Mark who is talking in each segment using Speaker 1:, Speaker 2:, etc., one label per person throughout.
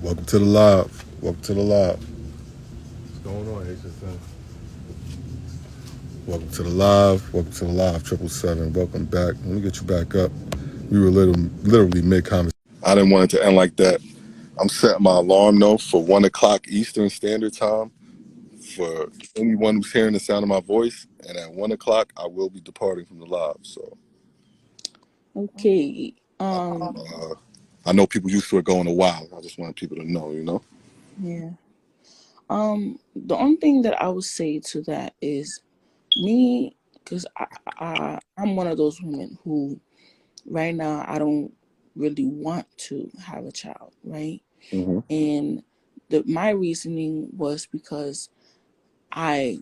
Speaker 1: Welcome to the live. Welcome to the live. What's going on, HSN? Welcome to the live. Welcome to the live. 777. Welcome back. Let me get you back up. We were literally mid conversation. I didn't want it to end like that. I'm setting my alarm though for 1 o'clock Eastern Standard Time for anyone who's hearing the sound of my voice. And at 1 o'clock, I will be departing from the live. So
Speaker 2: Okay.
Speaker 1: I know people used to it going a while. I just want people to know.
Speaker 2: Yeah. The only thing that I would say to that is me, because I'm one of those women who, right now, I don't really want to have a child, right?
Speaker 1: Mm-hmm.
Speaker 2: And my reasoning was because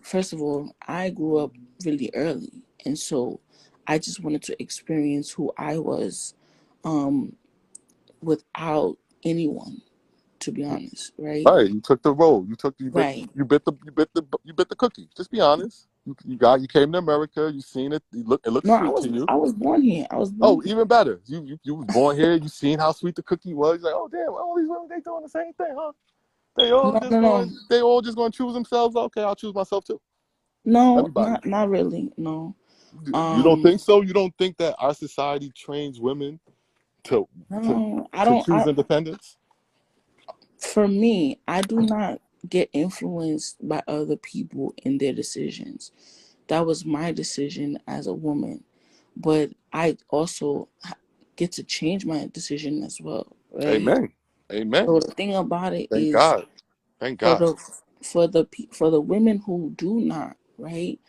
Speaker 2: first of all, I grew up really early, and so I just wanted to experience who I was, um, without anyone, to be honest, right?
Speaker 1: Right, you took the role.
Speaker 2: Right.
Speaker 1: You bit the cookie. Just be honest. You came to America. You seen it. It looked
Speaker 2: No, I
Speaker 1: sweet
Speaker 2: was
Speaker 1: to you.
Speaker 2: I was born here. I was born
Speaker 1: Oh,
Speaker 2: here.
Speaker 1: even better. You was born here. You seen how sweet the cookie was. You're like, oh damn, all these women they doing the same thing, huh?
Speaker 2: No, no, no,
Speaker 1: They all just going to choose themselves. Okay, I'll choose myself too.
Speaker 2: no,
Speaker 1: Everybody.
Speaker 2: not really. No,
Speaker 1: You don't
Speaker 2: um,
Speaker 1: think so? You don't think that our society trains women to to
Speaker 2: no, I
Speaker 1: to
Speaker 2: don't.
Speaker 1: choose independence?
Speaker 2: For me, I do not get influenced by other people in their decisions. That was my decision as a woman, but I also get to change my decision as well, right?
Speaker 1: Amen. Amen.
Speaker 2: So the thing about it
Speaker 1: Thank
Speaker 2: is,
Speaker 1: God. Thank
Speaker 2: for
Speaker 1: God.
Speaker 2: the for the women who do not, right?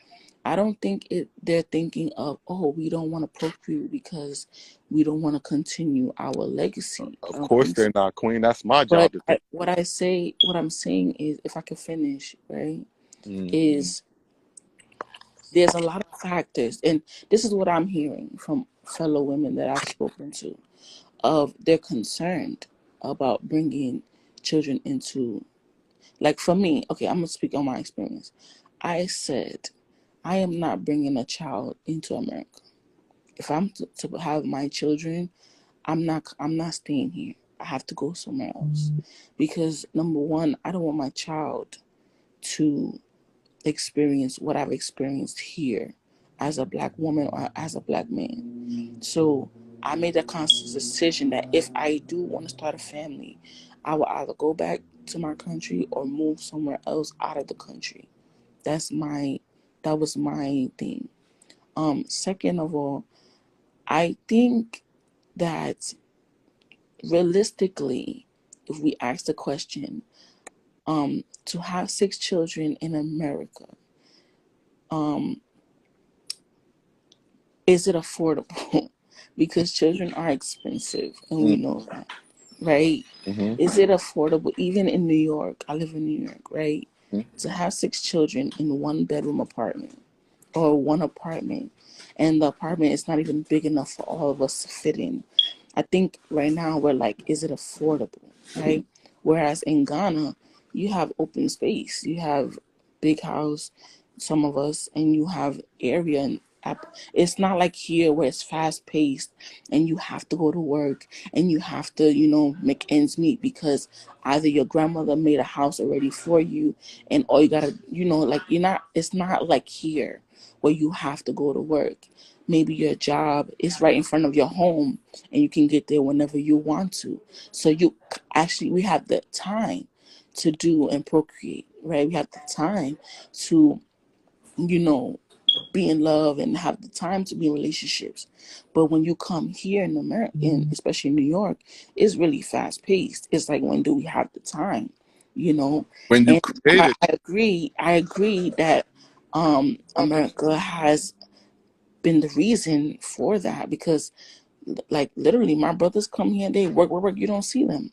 Speaker 2: I don't think they're thinking of, oh, we don't want to procreate because we don't want to continue our legacy. I
Speaker 1: Of
Speaker 2: don't
Speaker 1: course
Speaker 2: think so.
Speaker 1: they're not, Queen. That's my
Speaker 2: But
Speaker 1: job to think.
Speaker 2: what I'm saying is, if I could finish, right,
Speaker 1: Mm.
Speaker 2: is there's a lot of factors, and this is what I'm hearing from fellow women that I've spoken to, of they're concerned about bringing children into, like for me, okay, I'm gonna speak on my experience. I said, I am not bringing a child into America. If I'm to have my children, I'm not staying here. I have to go somewhere else, because number one, I don't want my child to experience what I've experienced here as a black woman or as a black man. So I made a conscious decision that if I do want to start a family, I will either go back to my country or move somewhere else out of the country. That's my that was my thing. Second of all, I think that realistically, if we ask the question, to have 6 children in America, um, is it affordable? Because children are expensive, and we
Speaker 1: Mm.
Speaker 2: know that, right?
Speaker 1: Mm-hmm.
Speaker 2: Is it affordable? Even in New York, I live in New York, right?
Speaker 1: Mm.
Speaker 2: To have 6 children in one bedroom apartment or one apartment, and the apartment is not even big enough for all of us to fit in. I think right now we're like, is it affordable, right? Whereas in Ghana, you have open space, you have big house, some of us, and you have area and it's not like here where it's fast paced and you have to go to work and you have to, make ends meet because either your grandmother made a house already for you and all you gotta, like you're not, it's not like here where you have to go to work. Maybe your job is right in front of your home and you can get there whenever you want to. So we have the time to do and procreate, right? We have the time to, you know, be in love and have the time to be in relationships. But when you come here in America, especially in New York, it's really fast paced. It's like, when do we have the time? You know,
Speaker 1: When you
Speaker 2: and
Speaker 1: create it,
Speaker 2: I agree. I agree that America has been the reason for that, because like literally my brothers come here, they work, work, work, you don't see them,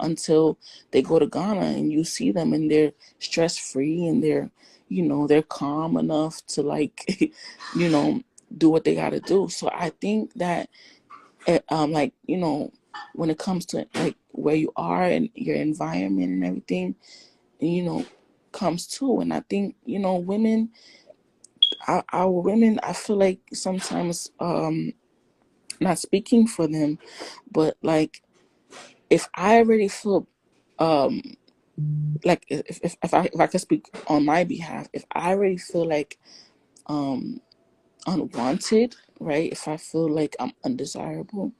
Speaker 2: until they go to Ghana and you see them and they're stress free and they're calm enough to like you know do what they got to do. So I think that like when it comes to like where you are and your environment and everything, you know comes too. And I think women, our women, I feel like sometimes, not speaking for them, but like if I already feel um like if I could speak on my behalf, if I already feel like um unwanted, right? If I feel like I'm undesirable,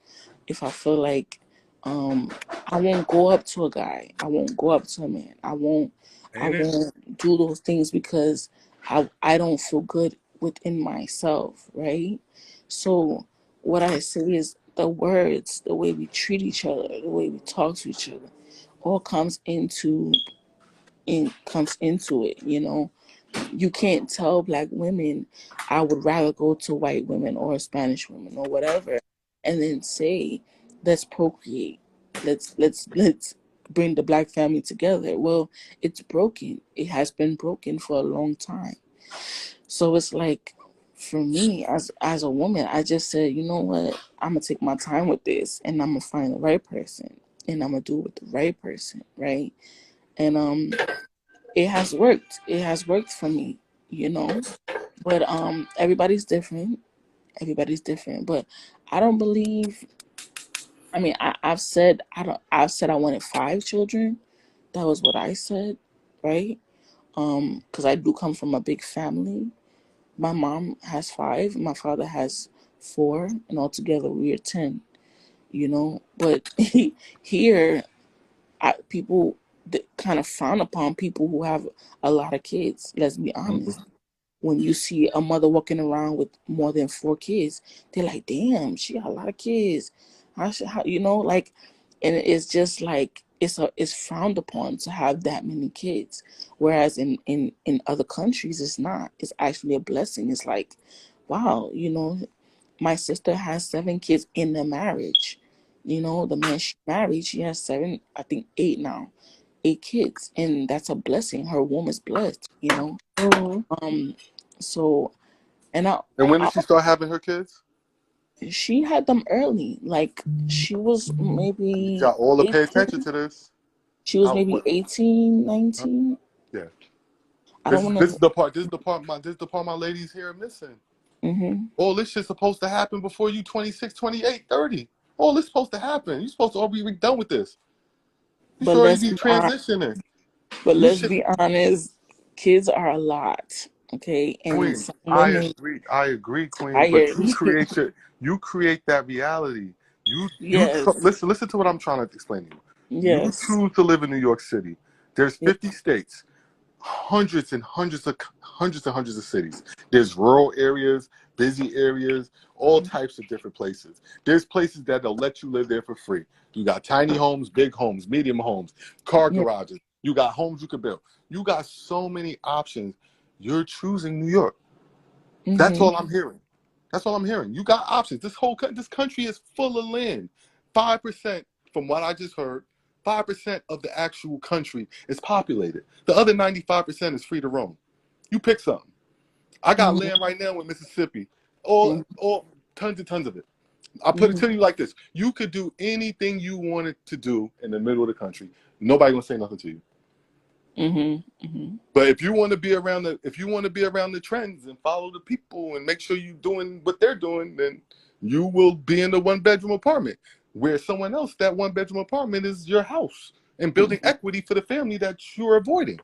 Speaker 2: if I feel like um I won't go up to a guy, I won't go up to a man, I
Speaker 1: Ain't it?
Speaker 2: won't do those things because I don't feel good within myself, right? So what I say is the words, the way we treat each other, the way we talk to each other, all comes into it, you know. You can't tell black women I would rather go to white women or Spanish women or whatever and then say let's procreate, let's bring the black family together. Well, it's broken, it has been broken for a long time. So it's like, for me as a woman, I just said, you know what, I'm gonna take my time with this and I'm gonna find the right person and I'm gonna do it with the right person, right? And it has worked. It has worked for me, you know. But everybody's different. Everybody's different. But I don't believe. I mean, I've said I don't. I've said I wanted 5 children. That was what I said, right? Because I do come from a big family. My mom has 5. My father has 4, and altogether we are 10. You know, but here, people kind of frown upon people who have a lot of kids. Let's be honest.
Speaker 1: Mhm.
Speaker 2: When you see a mother walking around with more than 4 kids, they're like, "Damn, she got a lot of kids." How you know, like, and it's just like it's frowned upon to have that many kids, whereas in other countries it's not. It's actually a blessing. It's like, wow, you know, my sister has 7 kids in the marriage. You know, the man she married, she has 7, I think 8 now, 8 kids, and that's a blessing. Her womb is blessed. You know,
Speaker 1: Mhm.
Speaker 2: um, so, and
Speaker 1: And when did she start having her kids?
Speaker 2: she had them early. Like she was maybe
Speaker 1: Y'all all to pay attention
Speaker 2: 18.
Speaker 1: to this.
Speaker 2: She was maybe
Speaker 1: What?
Speaker 2: 18,
Speaker 1: Huh?
Speaker 2: 19.
Speaker 1: Yeah.
Speaker 2: I
Speaker 1: This
Speaker 2: don't
Speaker 1: is
Speaker 2: want
Speaker 1: this
Speaker 2: to.
Speaker 1: is the part. This is the part. My this is the part my ladies here are missing.
Speaker 2: Hmm.
Speaker 1: All this shit's supposed to happen before you 26, 28, 30. All this supposed to happen. You're supposed to all be done with this. You
Speaker 2: But
Speaker 1: should already
Speaker 2: let's
Speaker 1: be
Speaker 2: be hon-
Speaker 1: transitioning.
Speaker 2: but
Speaker 1: You
Speaker 2: let's
Speaker 1: should.
Speaker 2: be honest. Kids are a lot, okay, and
Speaker 1: Queen,
Speaker 2: some
Speaker 1: I
Speaker 2: women
Speaker 1: agree. I agree, Queen. But
Speaker 2: tired.
Speaker 1: you create that reality.
Speaker 2: Yes,
Speaker 1: Listen to what I'm trying to explain to you. You
Speaker 2: yes,
Speaker 1: choose to live in New York City. There's
Speaker 2: yeah.
Speaker 1: 50 states, hundreds of cities. There's rural areas, busy areas, all types of different places. There's places that'll let you live there for free. You got tiny homes, big homes, medium homes, car
Speaker 2: Yeah.
Speaker 1: garages. You got homes you can build. You got so many options. You're choosing New York. That's
Speaker 2: Mhm.
Speaker 1: all I'm hearing. That's all I'm hearing. You got options. This country is full of land. 5%, from what I just heard, 5% of the actual country is populated. The other 95% is free to roam. You pick something. I got
Speaker 2: Mhm.
Speaker 1: land right now in Mississippi, all tons and tons of it. I put it
Speaker 2: Mhm.
Speaker 1: to you like this: you could do anything you wanted to do in the middle of the country. Nobody gonna say nothing to you.
Speaker 2: Mhm. Mhm.
Speaker 1: But if you want to be around the trends and follow the people and make sure you're doing what they're doing, then you will be in a 1 bedroom apartment where someone else, that 1 bedroom apartment is your house and building
Speaker 2: Mhm.
Speaker 1: equity for the family that you're avoiding.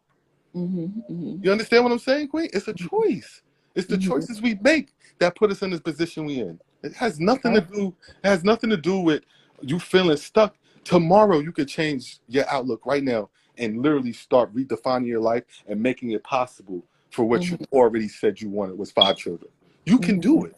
Speaker 2: Mhm. Mhm.
Speaker 1: You understand what I'm saying, Queen? It's a choice. It's the
Speaker 2: Mhm.
Speaker 1: choices we make that put us in this position we in. It has nothing to
Speaker 2: Right.
Speaker 1: do. It has nothing to do with you feeling stuck. Tomorrow you could change your outlook right now and literally start redefining your life and making it possible for what you
Speaker 2: Mhm.
Speaker 1: already said you wanted was 5 children. You can do
Speaker 2: Mhm.
Speaker 1: it.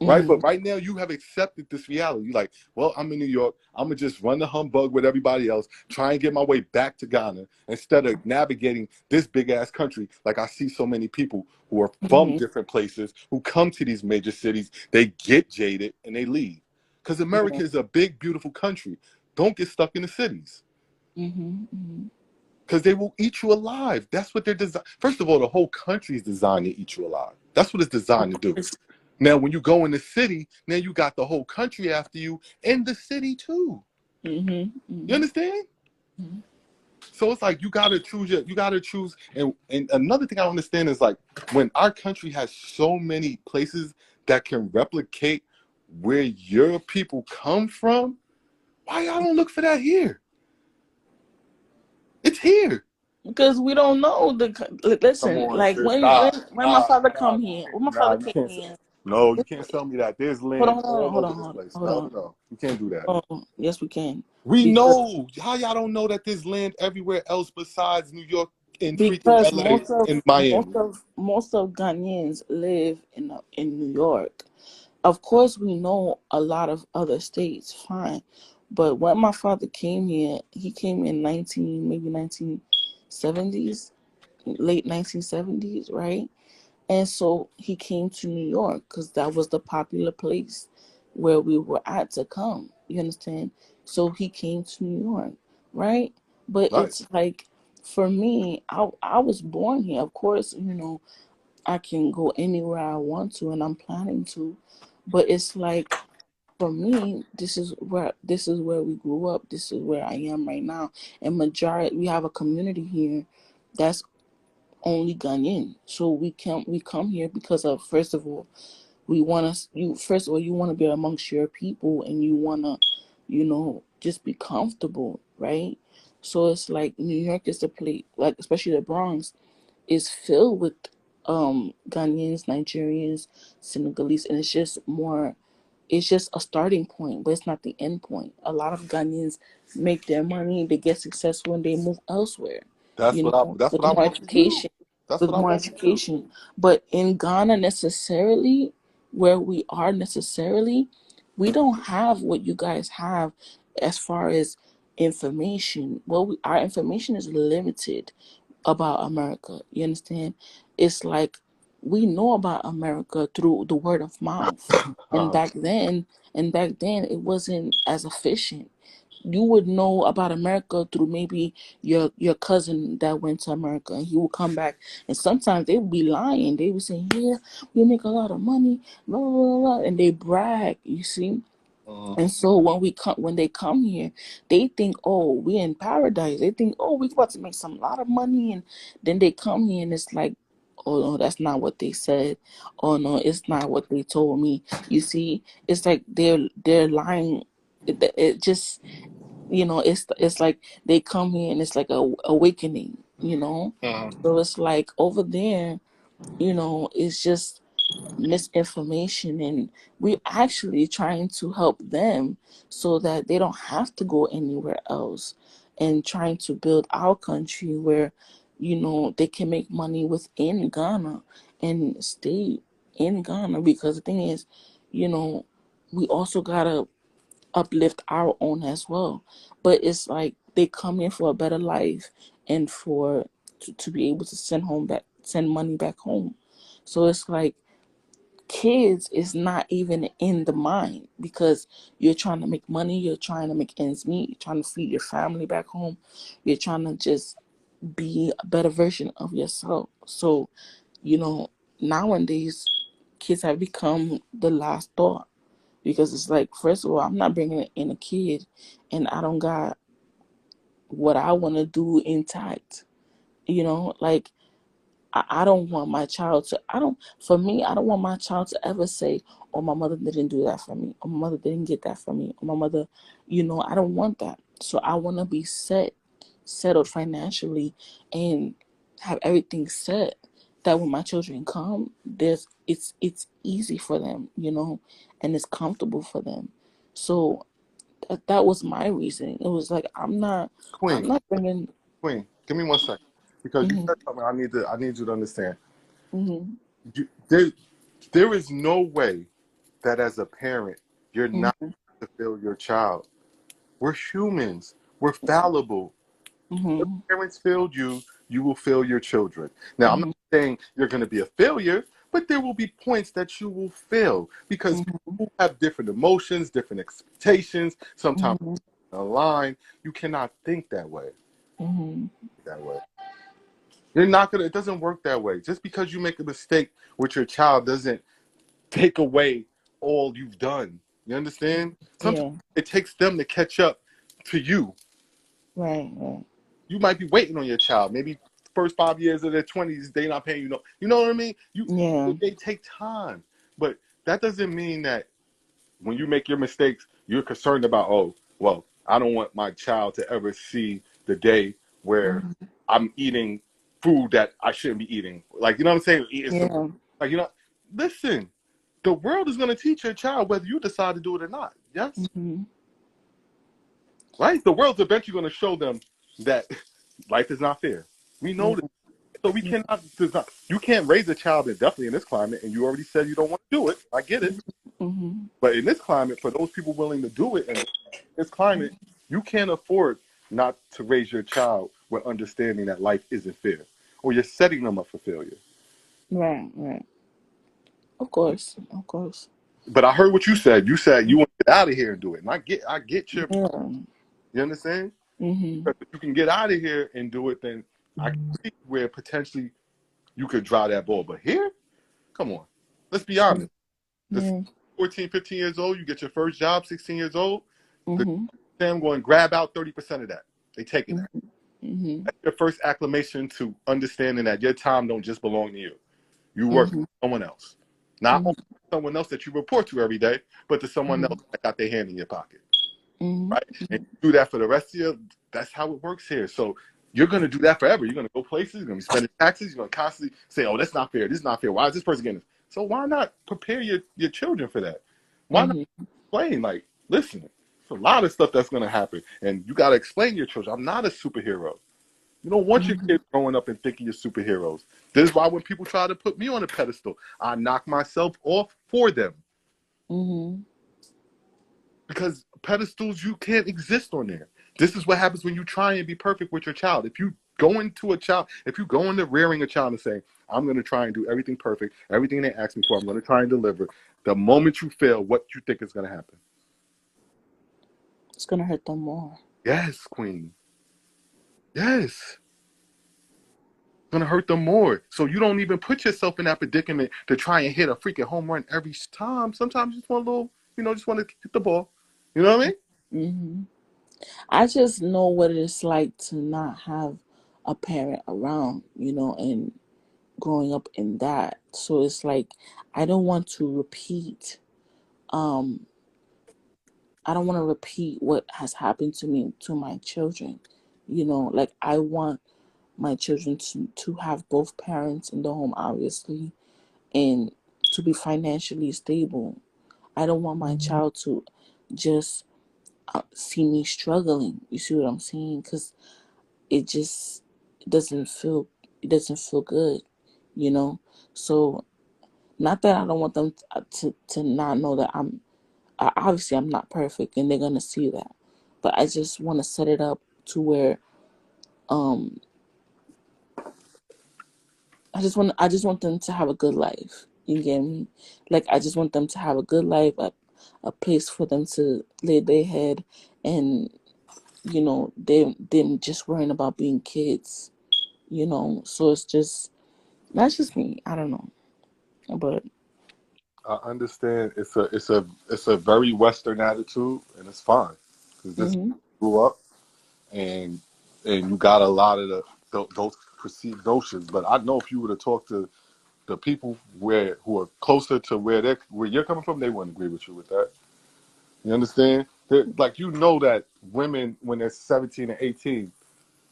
Speaker 1: Right,
Speaker 2: Mhm.
Speaker 1: but right now you have accepted this reality. You're like, well, I'm in New York. I'm gonna just run the humbug with everybody else, try and get my way back to Ghana instead of navigating this big ass country. Like I see so many people who are from
Speaker 2: Mhm.
Speaker 1: different places who come to these major cities. They get jaded and they leave because
Speaker 2: Yeah.
Speaker 1: America is a big, beautiful country. Don't get stuck in the cities
Speaker 2: Mhm. Mhm.
Speaker 1: because they will eat you alive. That's what they're designed. First of all, the whole country is designed to eat you alive. That's what it's
Speaker 2: Of
Speaker 1: designed to do.
Speaker 2: course.
Speaker 1: Now, when you go in the city, now you got the whole country after you and the city too.
Speaker 2: Mhm.
Speaker 1: You
Speaker 2: Mhm.
Speaker 1: understand?
Speaker 2: Mhm.
Speaker 1: So it's like you gotta choose. And another thing I don't understand is like when our country has so many places that can replicate where your people come from, why y'all don't look for that here? It's here.
Speaker 2: Because we don't know
Speaker 1: Come
Speaker 2: listen,
Speaker 1: on,
Speaker 2: like
Speaker 1: sis. Stop.
Speaker 2: when my
Speaker 1: Stop.
Speaker 2: father come
Speaker 1: Stop.
Speaker 2: here, when my
Speaker 1: Nah,
Speaker 2: father
Speaker 1: you
Speaker 2: came
Speaker 1: can't.
Speaker 2: here,
Speaker 1: No, you can't tell me that. There's
Speaker 2: hold
Speaker 1: land
Speaker 2: on, hold
Speaker 1: all
Speaker 2: on, hold
Speaker 1: over
Speaker 2: on,
Speaker 1: this
Speaker 2: hold on,
Speaker 1: place.
Speaker 2: hold
Speaker 1: No,
Speaker 2: on.
Speaker 1: no, you can't do that.
Speaker 2: Oh, yes, we can.
Speaker 1: We
Speaker 2: Because
Speaker 1: know. How y'all don't know that there's land everywhere else besides New York and freaking
Speaker 2: because
Speaker 1: LA and Miami?
Speaker 2: most of Ghanaians live in New York. Of course, we know a lot of other states, fine. But when my father came here, he came in 1970s, late 1970s, right? And so he came to New York because that was the popular place where we were at to come. You understand? So he came to New York, right? But
Speaker 1: Right.
Speaker 2: it's like, for me, I was born here. Of course, I can go anywhere I want to, and I'm planning to. But it's like, for me, this is where we grew up. This is where I am right now. And majority, we have a community here that's only Ghanaian. So we come here because of, first of all, we want to you first of all, you want to be amongst your people, and you want to, just be comfortable, right? So it's like New York is the place, like especially the Bronx is filled with Ghanaians, Nigerians, Senegalese, and it's just a starting point, but it's not the end point. A lot of Ghanaians make their money, they get successful, and they move elsewhere,
Speaker 1: That's
Speaker 2: with
Speaker 1: what I
Speaker 2: more
Speaker 1: want you to do.
Speaker 2: education,
Speaker 1: That's what I want you to do.
Speaker 2: But in Ghana, necessarily, where we are necessarily, we don't have what you guys have as far as information. Our information is limited about America. You understand? It's like we know about America through the word of mouth. And
Speaker 1: Uh-huh.
Speaker 2: back then it wasn't as efficient. You would know about America through maybe your cousin that went to America, and he would come back, and sometimes they would be lying. They would say, "Yeah, we make a lot of money, blah blah blah," blah," and they brag. You see,
Speaker 1: Uh-huh.
Speaker 2: and so when they come here, they think, oh, we in paradise. They think, oh, we about to make some lot of money, and then they come here and it's like, oh no, that's not what they said. Oh no, it's not what they told me. You see, it's like they're lying. It just, it's like they come here and it's like a awakening.
Speaker 1: Uh-huh.
Speaker 2: So it's like over there, it's just misinformation, and we're actually trying to help them so that they don't have to go anywhere else, and trying to build our country where they can make money within Ghana and stay in Ghana, because the thing is, you know we also gotta uplift our own as well. But it's like they come here for a better life, and to be able to send money back home. So it's like kids is not even in the mind, because you're trying to make money, you're trying to make ends meet, you're trying to feed your family back home, you're trying to just be a better version of yourself. So, you know, nowadays kids have become the last thought, because it's like, first of all, I'm not bringing in a kid and I don't got what I want to do intact. Like, I don't want my child to, for me, I don't want my child to ever say, oh, my mother didn't do that for me, or my mother didn't get that for me, or my mother, I don't want that. So I want to be settled financially, and have everything set, that when my children come, it's easy for them, and it's comfortable for them. So that was my reason. It was like, I'm
Speaker 1: Queen,
Speaker 2: not bringing.
Speaker 1: Queen, give me 1 second. Because you
Speaker 2: Hmm.
Speaker 1: said something I need you to understand.
Speaker 2: Hmm.
Speaker 1: You, there is no way that as a parent you're not
Speaker 2: Hmm.
Speaker 1: to feel your child. We're humans. We're fallible.
Speaker 2: Hmm.
Speaker 1: Parents failed you, you will fail your children. Now, I'm not
Speaker 2: Hmm.
Speaker 1: saying you're going to be a failure, but there will be points that you will fail because
Speaker 2: Hmm.
Speaker 1: people have different emotions, different expectations. Sometimes
Speaker 2: Hmm.
Speaker 1: align. You cannot think that way.
Speaker 2: Hmm.
Speaker 1: That way. You're not gonna. It doesn't work that way. Just because you make a mistake with your child doesn't take away all you've done. You understand? Sometimes
Speaker 2: Yeah.
Speaker 1: it takes them to catch up to you.
Speaker 2: Right. Right.
Speaker 1: You might be waiting on your child. Maybe first 5 years of their 20s, they not paying you. No, you know what I mean.
Speaker 2: Yeah.
Speaker 1: They take time, but that doesn't mean that when you make your mistakes, you're concerned about. Oh, well, I don't want my child to ever see the day where
Speaker 2: Mhm.
Speaker 1: I'm eating food that I shouldn't be eating. Like, you know what I'm saying? It's the,
Speaker 2: Yeah.
Speaker 1: like, you know, listen, the world is going to teach your child whether you decide to do it or not. Yes?
Speaker 2: Mhm.
Speaker 1: Right? The world's eventually going to show them that life is not fair. We know
Speaker 2: Yeah.
Speaker 1: this. So we
Speaker 2: Yeah.
Speaker 1: cannot, you can't raise a child, and definitely in this climate, and you already said you don't want to do it. I get it.
Speaker 2: Mhm.
Speaker 1: But in this climate, for those people willing to do it, and in this climate, you can't afford not to raise your child with understanding that life isn't fair, or you're setting them up for failure.
Speaker 2: Right. Right. Of course. Of course.
Speaker 1: But I heard what you said. You said you want to get out of here and do it, and I get your.
Speaker 2: Yeah.
Speaker 1: You understand?
Speaker 2: Mhm.
Speaker 1: Because if you can get out of here and do it, then I can see where potentially you could draw that ball. But here, come on, let's be honest. This
Speaker 2: Yeah.
Speaker 1: 14, 15 years old, you get your first job, 16 years old, the
Speaker 2: Mhm.
Speaker 1: Sam going to grab out 30% of that. They taking that.
Speaker 2: Mhm. Mhm.
Speaker 1: That's your first acclamation to understanding that your time don't just belong to you. You work for
Speaker 2: Mhm.
Speaker 1: someone else. Not only
Speaker 2: Mhm.
Speaker 1: someone else that you report to every day, but to someone else
Speaker 2: Mhm.
Speaker 1: that got their hand in your pocket.
Speaker 2: Mhm.
Speaker 1: Right? And you do that for the rest of your, that's how it works here. So you're going to do that forever. You're going to go places, you're going to be spending taxes, you're going to constantly say, oh, that's not fair. This is not fair. Why is this person getting this? So why not prepare your children for that? Why not
Speaker 2: Mhm.
Speaker 1: explain, like, listen, it's a lot of stuff that's going to happen. And you got to explain to your children, I'm not a superhero. You don't want your
Speaker 2: Mhm.
Speaker 1: kids growing up and thinking you're superheroes. This is why when people try to put me on a pedestal, I knock myself off for them.
Speaker 2: Mhm.
Speaker 1: Because pedestals, you can't exist on there. This is what happens when you try and be perfect with your child. If you go into a child, if you go into rearing a child and say, I'm going to try and do everything perfect, everything they ask me for, I'm going to try and deliver. The moment you fail, what you think is going to happen?
Speaker 2: It's gonna hurt them more.
Speaker 1: Yes, queen. Yes. It's going to hurt them more. So you don't even put yourself in that predicament to try and hit a freaking home run every time. Sometimes you just want a little, just want to hit the ball. You know what I mean?
Speaker 2: Mhm. I just know what it's like to not have a parent around, and growing up in that. So it's like I don't want to repeat. Um, I don't want to repeat what has happened to me to my children. Like I want my children to have both parents in the home, obviously, and to be financially stable. I don't want my child to just see me struggling. You see what I'm saying? Because it just it doesn't feel it doesn't feel good, you know. So not that I don't want them to not know that obviously I'm not perfect, and they're gonna see that, but I just want to set it up to where um I just want them to have a good life. You get me? Like I just want them to have a good life, a place for them to lay their head, and them just worrying about being kids. So it's just that's just me. I don't know, but
Speaker 1: I understand it's a very Western attitude, and it's fine because this
Speaker 2: mhm.
Speaker 1: grew up and you got a lot of those perceived notions. But I know if you were to talk to the people who are closer to where you're coming from, they wouldn't agree with you with that. You understand? Like that women when they're 17 and 18,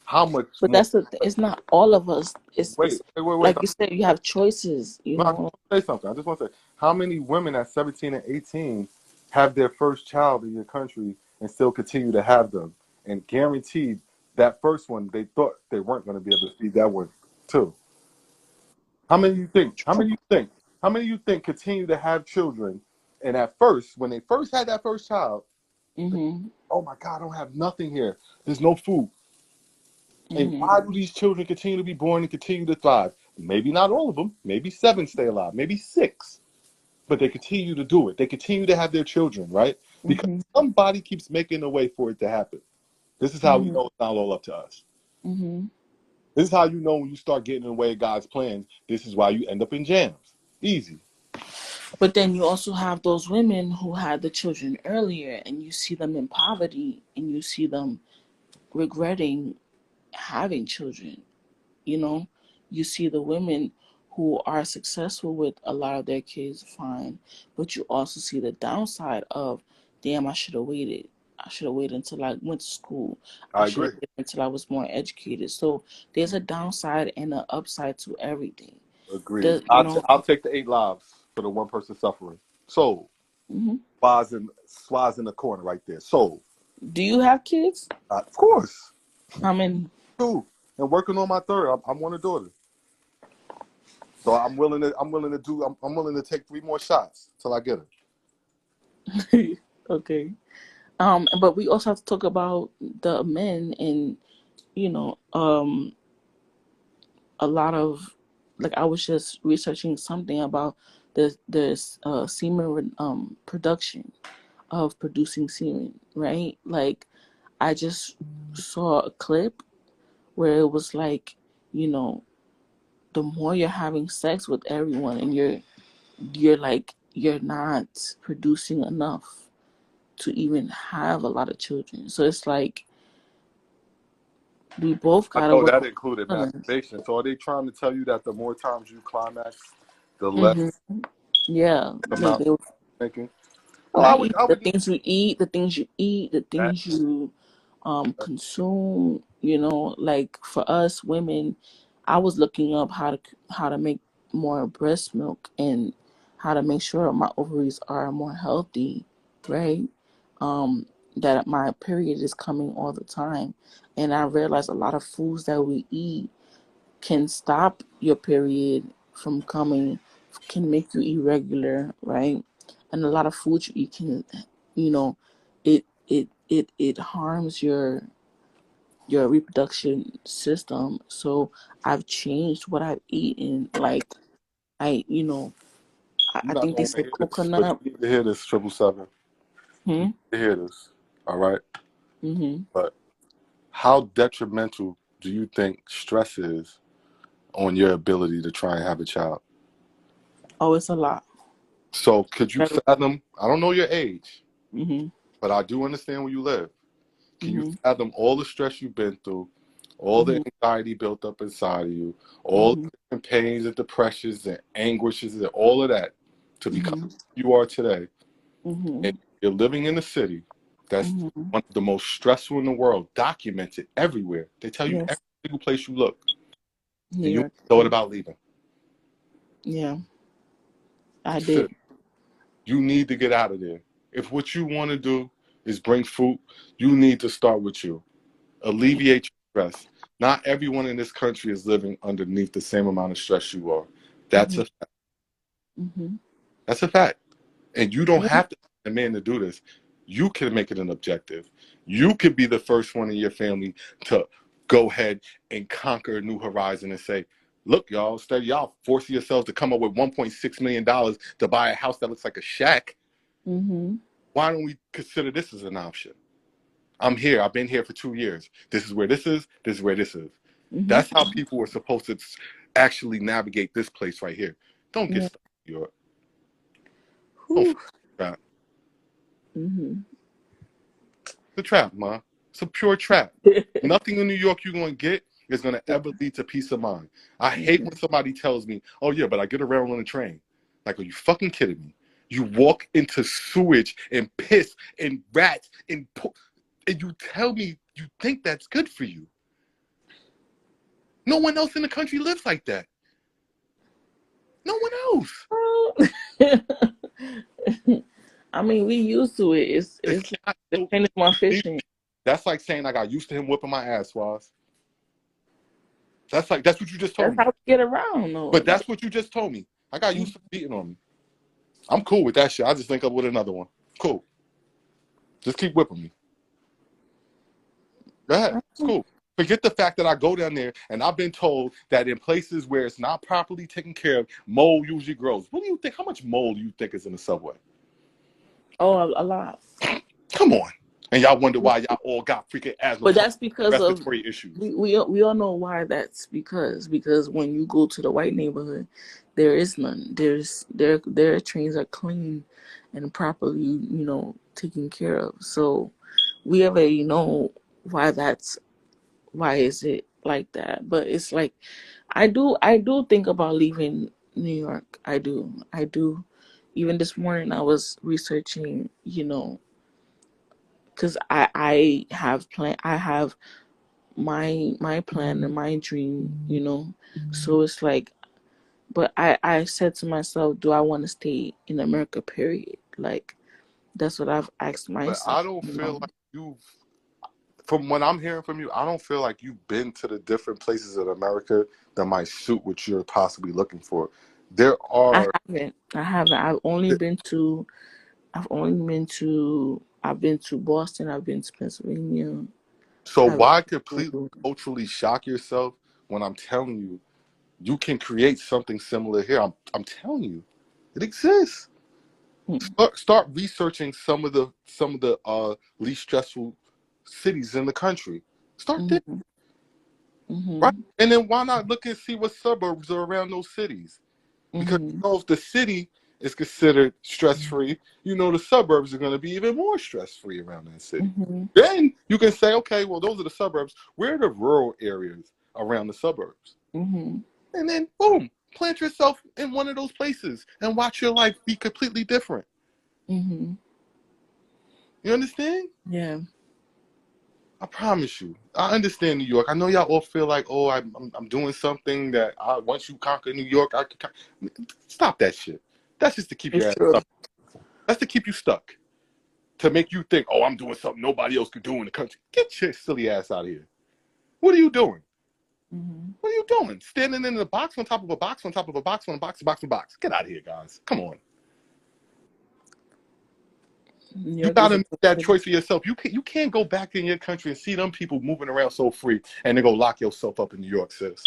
Speaker 1: how much
Speaker 2: But
Speaker 1: more?
Speaker 2: that's it's not all of us. It's
Speaker 1: Wait.
Speaker 2: like you said, you have choices.
Speaker 1: No, I just want to say something. I just want to say, how many women at 17 and 18 have their first child in your country and still continue to have them? And guaranteed that first one, they thought they weren't going to be able to feed that one too. How many you think? How many you think? How many you think continue to have children? And at first, when they first had that first child,
Speaker 2: Mhm.
Speaker 1: oh my God, I don't have nothing here. There's no food. And
Speaker 2: Mhm.
Speaker 1: why do these children continue to be born and continue to thrive? Maybe not all of them. Maybe 7 stay alive. Maybe 6. But they continue to do it. They continue to have their children, right? Because
Speaker 2: Mhm.
Speaker 1: somebody keeps making a way for it to happen. This is how we
Speaker 2: Mhm.
Speaker 1: know it's not all up to us.
Speaker 2: Mhm.
Speaker 1: This is how you know when you start getting in the way of God's plans. This is why you end up in jams. Easy.
Speaker 2: But then you also have those women who had the children earlier, and you see them in poverty, and you see them regretting having children. You know, you see the women who are successful with a lot of their kids, fine, but you also see the downside of, damn, I should have waited. I should have waited until I went to school. I
Speaker 1: I
Speaker 2: should
Speaker 1: agree.
Speaker 2: have waited until I was more educated. So there's a downside and an upside to everything.
Speaker 1: Agreed.
Speaker 2: The you know.
Speaker 1: I'll take the 8 lives for the one person suffering. Sold.
Speaker 2: Hmm.
Speaker 1: Swaz in the corner right there. Sold.
Speaker 2: Do you have kids?
Speaker 1: Of course.
Speaker 2: How many?
Speaker 1: Two. And working on my third. I want a daughter. So I'm willing to take 3 more shots till I get her.
Speaker 2: Okay. But we also have to talk about the men and you know, a lot of like I was just researching something about the semen production of producing semen, right? Like I just saw a clip where it was like, you know, the more you're having sex with everyone and you're like you're not producing enough to even have a lot of children. So it's like we both
Speaker 1: I
Speaker 2: gotta
Speaker 1: know
Speaker 2: work
Speaker 1: that included
Speaker 2: on us.
Speaker 1: masturbation. So are they trying to tell you that the more times you climax, the
Speaker 2: Hmm.
Speaker 1: less
Speaker 2: Yeah,
Speaker 1: amount
Speaker 2: they
Speaker 1: you're thinking? Oh,
Speaker 2: not eat
Speaker 1: I
Speaker 2: the
Speaker 1: would
Speaker 2: things you eat, the things you eat, the
Speaker 1: that.
Speaker 2: things you consume. You know, like for us women, I was looking up how to make more breast milk and how to make sure my ovaries are more healthy, right? That my period is coming all the time, and I realized a lot of foods that we eat can stop your period from coming, can make you irregular, right? And a lot of food you eat can, you know, it harms your reproduction system. So I've changed what I've eaten. Like I, you know, I
Speaker 1: You're not
Speaker 2: think they
Speaker 1: gonna
Speaker 2: say
Speaker 1: hear this, but
Speaker 2: coconut.
Speaker 1: you need to hear this, 777. You
Speaker 2: Hmm.
Speaker 1: need to hear this. All right.
Speaker 2: Hmm.
Speaker 1: But how detrimental do you think stress is on your ability to try and have a child?
Speaker 2: Oh, it's a lot.
Speaker 1: So could you fathom? I don't know your age,
Speaker 2: Hmm.
Speaker 1: but I do understand where you live. Can you
Speaker 2: Hmm.
Speaker 1: fathom all the stress you've been through, all the
Speaker 2: Hmm.
Speaker 1: anxiety built up inside of you, all
Speaker 2: Hmm.
Speaker 1: the different pains and depressions and anguishes and all of that to become
Speaker 2: Hmm.
Speaker 1: who you are today? And
Speaker 2: Hmm.
Speaker 1: you're living in a city that's
Speaker 2: Hmm.
Speaker 1: one of the most stressful in the world, documented everywhere. They tell you every
Speaker 2: Yes,
Speaker 1: single place you look,
Speaker 2: New
Speaker 1: and you
Speaker 2: York.
Speaker 1: thought about leaving.
Speaker 2: Yeah, I
Speaker 1: Consider,
Speaker 2: did.
Speaker 1: you need to get out of there. If what you want to do is bring fruit, you need to start with you. Alleviate your stress. Not everyone in this country is living underneath the same amount of stress you are. That's
Speaker 2: Hmm.
Speaker 1: a
Speaker 2: Hmm.
Speaker 1: that's a fact. And you don't
Speaker 2: Yeah.
Speaker 1: have to be a man to do this. You can make it an objective. You could be the first one in your family to go ahead and conquer a new horizon and say, look, y'all, instead of y'all forcing yourselves to come up with $1.6 million to buy a house that looks like a shack,
Speaker 2: Hmm.
Speaker 1: why don't we consider this as an option? I'm here. I've been here for 2 years. This is where this is. This is where this is.
Speaker 2: Hmm.
Speaker 1: That's how people are supposed to actually navigate this place right here. Don't get
Speaker 2: Yeah.
Speaker 1: stuck in Europe. Don't
Speaker 2: Whew.
Speaker 1: fall for the trap.
Speaker 2: Hmm.
Speaker 1: It's a trap, man. It's a pure trap. Nothing in New York you're going to get is going to ever lead to peace of mind. I hate when somebody tells me, oh, yeah, but I get around on a train. Like, are you fucking kidding me? You walk into sewage and piss and rats and you tell me you think that's good for you. No one else in the country lives like that. No one else.
Speaker 2: I mean, we used to it.
Speaker 1: It's
Speaker 2: It's like
Speaker 1: not
Speaker 2: the
Speaker 1: so
Speaker 2: pain is more
Speaker 1: easy.
Speaker 2: efficient.
Speaker 1: That's like saying I got used to him whipping my ass, was. That's what you just told
Speaker 2: That's
Speaker 1: me.
Speaker 2: how we get around, though.
Speaker 1: But
Speaker 2: Like,
Speaker 1: that's what you just told me. I got used to beating on me. I'm cool with that shit. I just link up with another one. Cool. Just keep whipping me. Go ahead. It's cool. Forget the fact that I go down there and I've been told that in places where it's not properly taken care of, mold usually grows. What do you think? How much mold do you think is in the subway?
Speaker 2: oh, a lot.
Speaker 1: Come on. And y'all wonder why y'all all got freaking asthma,
Speaker 2: But that's because of
Speaker 1: respiratory issues.
Speaker 2: we all know why that's because when you go to the white neighborhood, there is none. Their trains are clean and properly taken care of. So we already know why that's why is it like that. But it's like I do think about leaving New York. I do. Even this morning I was researching, because I have plan. I have my plan and my dream. So it's like, but I said to myself, do I want to stay in America? Period. Like that's what I've asked
Speaker 1: But
Speaker 2: myself.
Speaker 1: I don't feel like you've, from what I'm hearing from you, I don't feel like you've been to the different places in America that might suit what you're possibly looking for. There
Speaker 2: I
Speaker 1: are.
Speaker 2: haven't. I haven't. I've been to Boston. I've been to Pennsylvania.
Speaker 1: So
Speaker 2: I've
Speaker 1: why completely culturally shock yourself when I'm telling you you can create something similar here? I'm telling you, it exists. Start researching some of the least stressful cities in the country. Start there,
Speaker 2: mm-hmm,
Speaker 1: right?
Speaker 2: mm-hmm,
Speaker 1: And then why not look and see what suburbs are around those cities? Because
Speaker 2: mm-hmm,
Speaker 1: if the city is considered stress-free, the suburbs are going to be even more stress-free around that city.
Speaker 2: mm-hmm,
Speaker 1: Then you can say, okay, well, those are the suburbs. Where are the rural areas around the suburbs?
Speaker 2: mm-hmm,
Speaker 1: And then, boom, plant yourself in one of those places and watch your life be completely different.
Speaker 2: mm-hmm.
Speaker 1: You understand?
Speaker 2: Yeah.
Speaker 1: I promise you. I understand New York. I know y'all all feel like, oh, I'm doing something that once you conquer New York, I can. Stop that shit. That's just to keep your
Speaker 2: It's
Speaker 1: ass
Speaker 2: true.
Speaker 1: stuck. That's to keep you stuck. To make you think, oh, I'm doing something nobody else could do in the country. Get your silly ass out of here. What are you doing?
Speaker 2: Mm-hmm.
Speaker 1: What are you doing? Standing in a box on top of a box on top of a box on a box, a box, a box. Get out of here, guys. Come on.
Speaker 2: New
Speaker 1: You
Speaker 2: York is
Speaker 1: gotta
Speaker 2: a
Speaker 1: make
Speaker 2: good
Speaker 1: that
Speaker 2: city.
Speaker 1: choice for yourself. You can't go back in your country and see them people moving around so free and then go lock yourself up in New York, sis.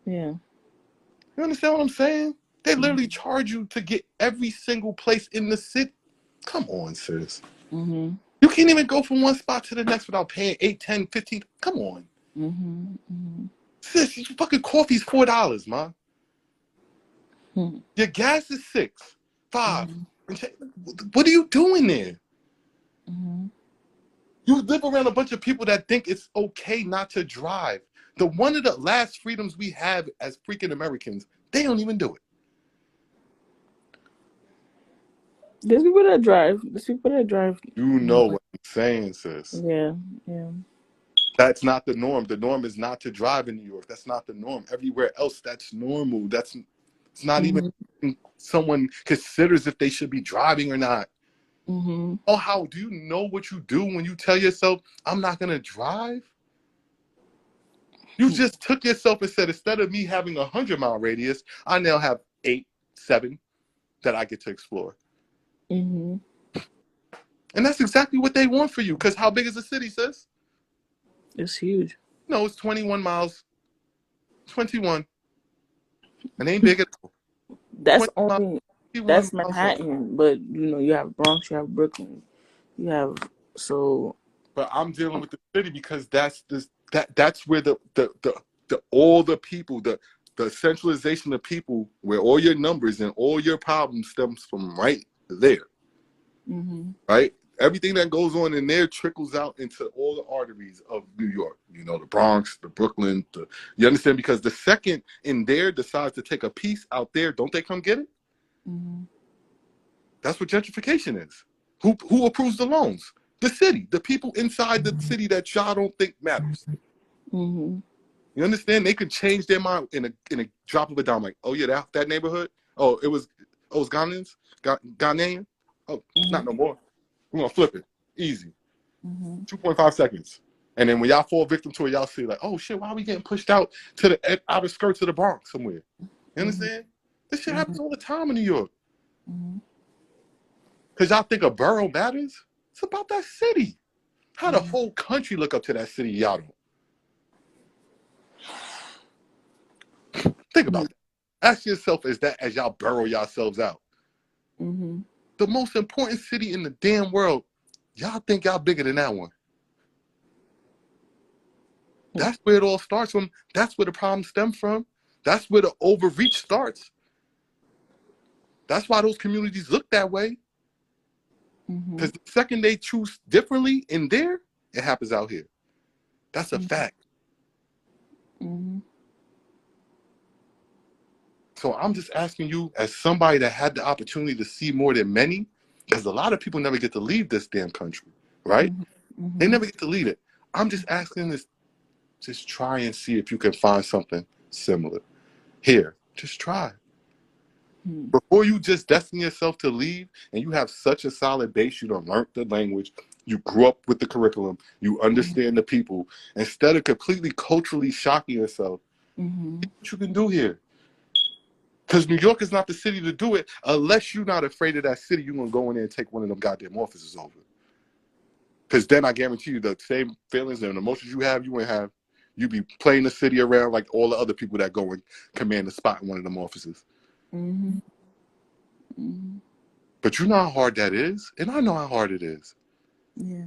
Speaker 2: Yeah.
Speaker 1: You understand what I'm saying? They literally
Speaker 2: Mm-hmm.
Speaker 1: charge you to get every single place in the city. Come on, sis.
Speaker 2: Mm-hmm.
Speaker 1: You can't even go from one spot to the next without paying 8, 10, 15. Come on.
Speaker 2: Mm-hmm. Mm-hmm.
Speaker 1: Sis, your fucking coffee's $4, man. Your gas is 6, 5.
Speaker 2: Mm-hmm.
Speaker 1: What are you doing there?
Speaker 2: Mm-hmm.
Speaker 1: You live around a bunch of people that think it's okay not to drive. One of the last freedoms we have as freaking Americans, they don't even do it.
Speaker 2: There's people that drive. There's people that drive.
Speaker 1: You know what I'm saying, sis.
Speaker 2: Yeah. Yeah.
Speaker 1: That's not the norm. The norm is not to drive in New York. That's not the norm. Everywhere else, that's normal. It's not even
Speaker 2: Mm-hmm.
Speaker 1: someone considers if they should be driving or not.
Speaker 2: Mm-hmm.
Speaker 1: Oh, how do you know what you do when you tell yourself, I'm not going to drive? You just took yourself and said, instead of me having 100-mile radius, I now have 8, 7 that I get to explore.
Speaker 2: Mm-hmm.
Speaker 1: And that's exactly what they want for you. Because how big is the city, sis?
Speaker 2: It's huge.
Speaker 1: No, it's 21 miles. 21. It ain't big at all.
Speaker 2: That's
Speaker 1: 20 miles,
Speaker 2: only
Speaker 1: 21
Speaker 2: that's
Speaker 1: miles away.
Speaker 2: Manhattan, but you have Bronx, you have Brooklyn, you have so.
Speaker 1: But I'm dealing with the city because that's where the all the people, the centralization of people, where all your numbers and all your problems stems from right there.
Speaker 2: Mm-hmm.
Speaker 1: Right? Everything that goes on in there trickles out into all the arteries of New York. The Bronx, the Brooklyn. You understand? Because the second in there decides to take a piece out there, don't they come get it?
Speaker 2: Mm-hmm.
Speaker 1: That's what gentrification is. Who approves the loans? The city, the people inside the city that y'all don't think matters.
Speaker 2: Mm-hmm.
Speaker 1: You understand? They could change their mind in a drop of a dime. Like, oh yeah, that neighborhood. It was Ghanaians, Ghanaian. Oh, not no more. We're gonna flip it. Easy.
Speaker 2: Mm-hmm.
Speaker 1: 2.5 seconds. And then when y'all fall victim to it, y'all see like, oh shit, why are we getting pushed out to the outer skirts of the Bronx somewhere? You
Speaker 2: Mm-hmm.
Speaker 1: understand? This shit
Speaker 2: Mm-hmm.
Speaker 1: happens all the time in New York.
Speaker 2: Mm-hmm.
Speaker 1: Because y'all think a borough matters? It's about that city. How the
Speaker 2: Mm-hmm.
Speaker 1: whole country look up to that city, y'all don't. Think about that. Ask yourself as y'all burrow yourselves out.
Speaker 2: Mm-hmm.
Speaker 1: The most important city in the damn world, y'all think y'all bigger than that one. That's where it all starts from. That's where the problem stems from. That's where the overreach starts. That's why those communities look that way.
Speaker 2: Mm-hmm.
Speaker 1: Because the second they choose differently in there, it happens out here. That's a fact.
Speaker 2: Mm-hmm.
Speaker 1: So I'm just asking you, as somebody that had the opportunity to see more than many, because a lot of people never get to leave this damn country, right? They never get to leave it. I'm just asking this, just try and see if you can find something similar here. Just try. Before you just destine yourself to leave and you have such a solid base, you don't learn the language, you grew up with the curriculum, you understand the people, instead of completely culturally shocking yourself, what you can do here. Because New York is not the city to do it unless you're not afraid of that city. You're going to go in there and take one of them goddamn offices over. Because then I guarantee you the same feelings and emotions you have, you wouldn't have. You'd be playing the city around like all the other people that go and command the spot in one of them offices. But you know how hard that is, and I know how hard it is.
Speaker 2: Yeah.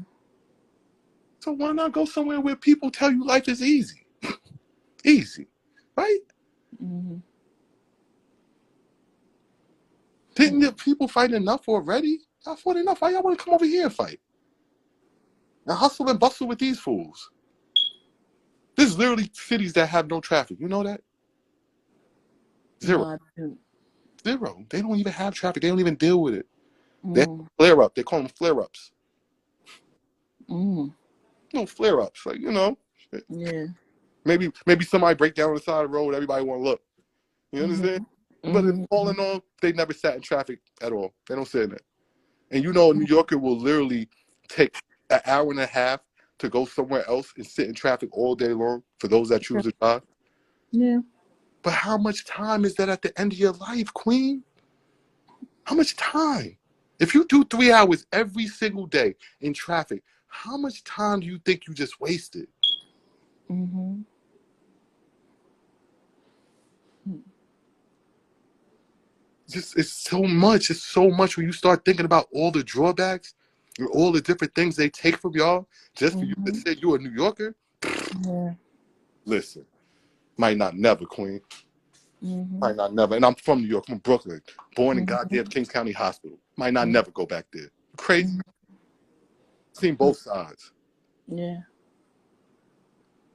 Speaker 1: So why not go somewhere where people tell you life is easy? Easy, right? Didn't the people fight enough already? I fought enough. Why y'all want to come over here and fight? And hustle and bustle with these fools. There's literally cities that have no traffic. You know that? Zero.
Speaker 2: No, I didn't.
Speaker 1: Zero. They don't even have traffic. They don't even deal with it. They have flare up. They call them flare ups. No flare ups. Like, you know.
Speaker 2: Yeah.
Speaker 1: Maybe somebody break down on the side of the road. Everybody want to look. You understand? But all in all, they never sat in traffic at all. They don't sit in it. And you know, a New Yorker will literally take an hour and a half to go somewhere else and sit in traffic all day long for those that choose to drive.
Speaker 2: Yeah.
Speaker 1: But how much time is that at the end of your life, Queen? How much time? If you do 3 hours every single day in traffic, how much time do you think you just wasted? Just it's so much. It's so much when you start thinking about all the drawbacks and all the different things they take from y'all just for you to say you're a New Yorker.
Speaker 2: Yeah.
Speaker 1: Listen, might not never, Queen. Might not never. And I'm from New York. I'm from Brooklyn. Born in goddamn Kings County Hospital. Might not never go back there. Crazy. Seen both sides.
Speaker 2: Yeah.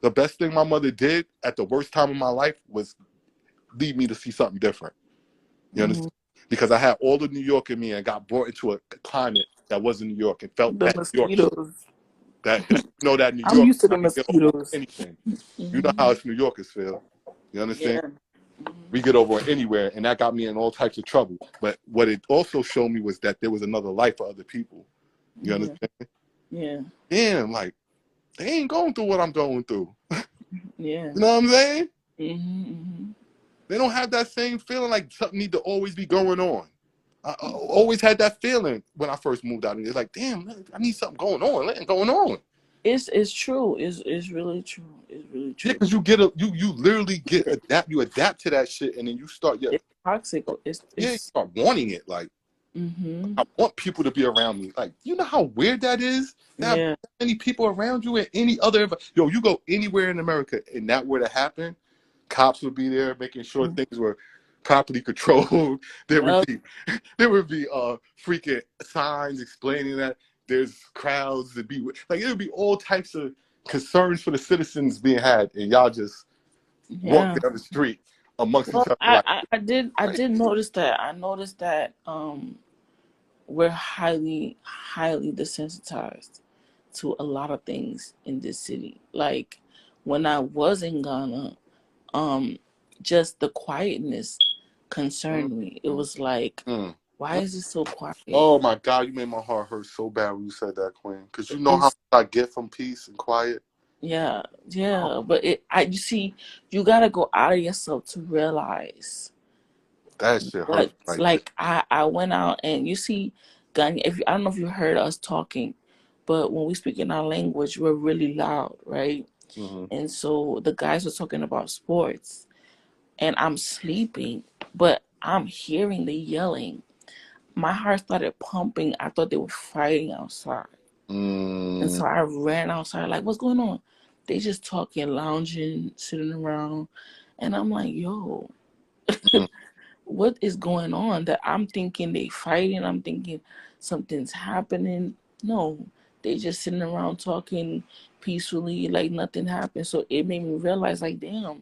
Speaker 1: The best thing my mother did at the worst time of my life was lead me to see something different. You understand? Because I had all the New York in me and got brought into a climate that wasn't New York and felt
Speaker 2: The
Speaker 1: that New York shit.
Speaker 2: mosquitoes.
Speaker 1: That you know that New
Speaker 2: I'm
Speaker 1: York
Speaker 2: used to the
Speaker 1: I can get over
Speaker 2: mosquitoes.
Speaker 1: anything. You know how us New Yorkers feel. You understand?
Speaker 2: Yeah.
Speaker 1: We get over anywhere, and that got me in all types of trouble. But what it also showed me was that there was another life for other people. You understand?
Speaker 2: Yeah.
Speaker 1: Damn, like they ain't going through what I'm going through.
Speaker 2: Yeah.
Speaker 1: You know what I'm saying?
Speaker 2: Mm-hmm.
Speaker 1: They don't have that same feeling like something need to always be going on. I always had that feeling when I first moved out, and it's like, damn, I need something going on. Nothing going on.
Speaker 2: It's true. It's really true. It's really
Speaker 1: Yeah,
Speaker 2: true.
Speaker 1: because you literally you adapt to that shit, and then you start
Speaker 2: It's toxic.
Speaker 1: you start wanting it. Like I want people to be around me. Like, you know how weird that is to have
Speaker 2: Yeah.
Speaker 1: that many people around you and any other. Yo, you go anywhere in America and that were to happen, cops would be there making sure things were properly controlled. There would
Speaker 2: Yep.
Speaker 1: be freaking signs explaining that there's crowds to be like it would be all types of concerns for the citizens being had, and y'all just walk
Speaker 2: Yeah.
Speaker 1: down the street amongst each
Speaker 2: Well,
Speaker 1: other like.
Speaker 2: I did notice that. I noticed that we're highly desensitized to a lot of things in this city. Like when I was in Ghana, um, just the quietness concerned me. It was like,
Speaker 1: Mm.
Speaker 2: why is it so quiet?
Speaker 1: Oh my God, you made my heart hurt so bad when you said that, Queen. Because you know how
Speaker 2: It's
Speaker 1: much I get from peace and quiet.
Speaker 2: yeah, yeah. But you see, you gotta go out of yourself to realize
Speaker 1: That shit hurt
Speaker 2: what.
Speaker 1: right there.
Speaker 2: Like I went out and you see, Ghana. I don't know if you heard us talking, but when we speak in our language, we're really loud, right?
Speaker 1: Mm-hmm.
Speaker 2: And so the guys were talking about sports, and I'm sleeping, but I'm hearing the yelling. My heart started pumping. I thought they were fighting outside. And
Speaker 1: Mm-hmm.
Speaker 2: so I ran outside, like, what's going on? They just talking, lounging, sitting around. And I'm like, yo, what is going on? That I'm thinking they fighting. I'm thinking something's happening. No, they just sitting around talking peacefully, like nothing happened. So it made me realize, like, damn,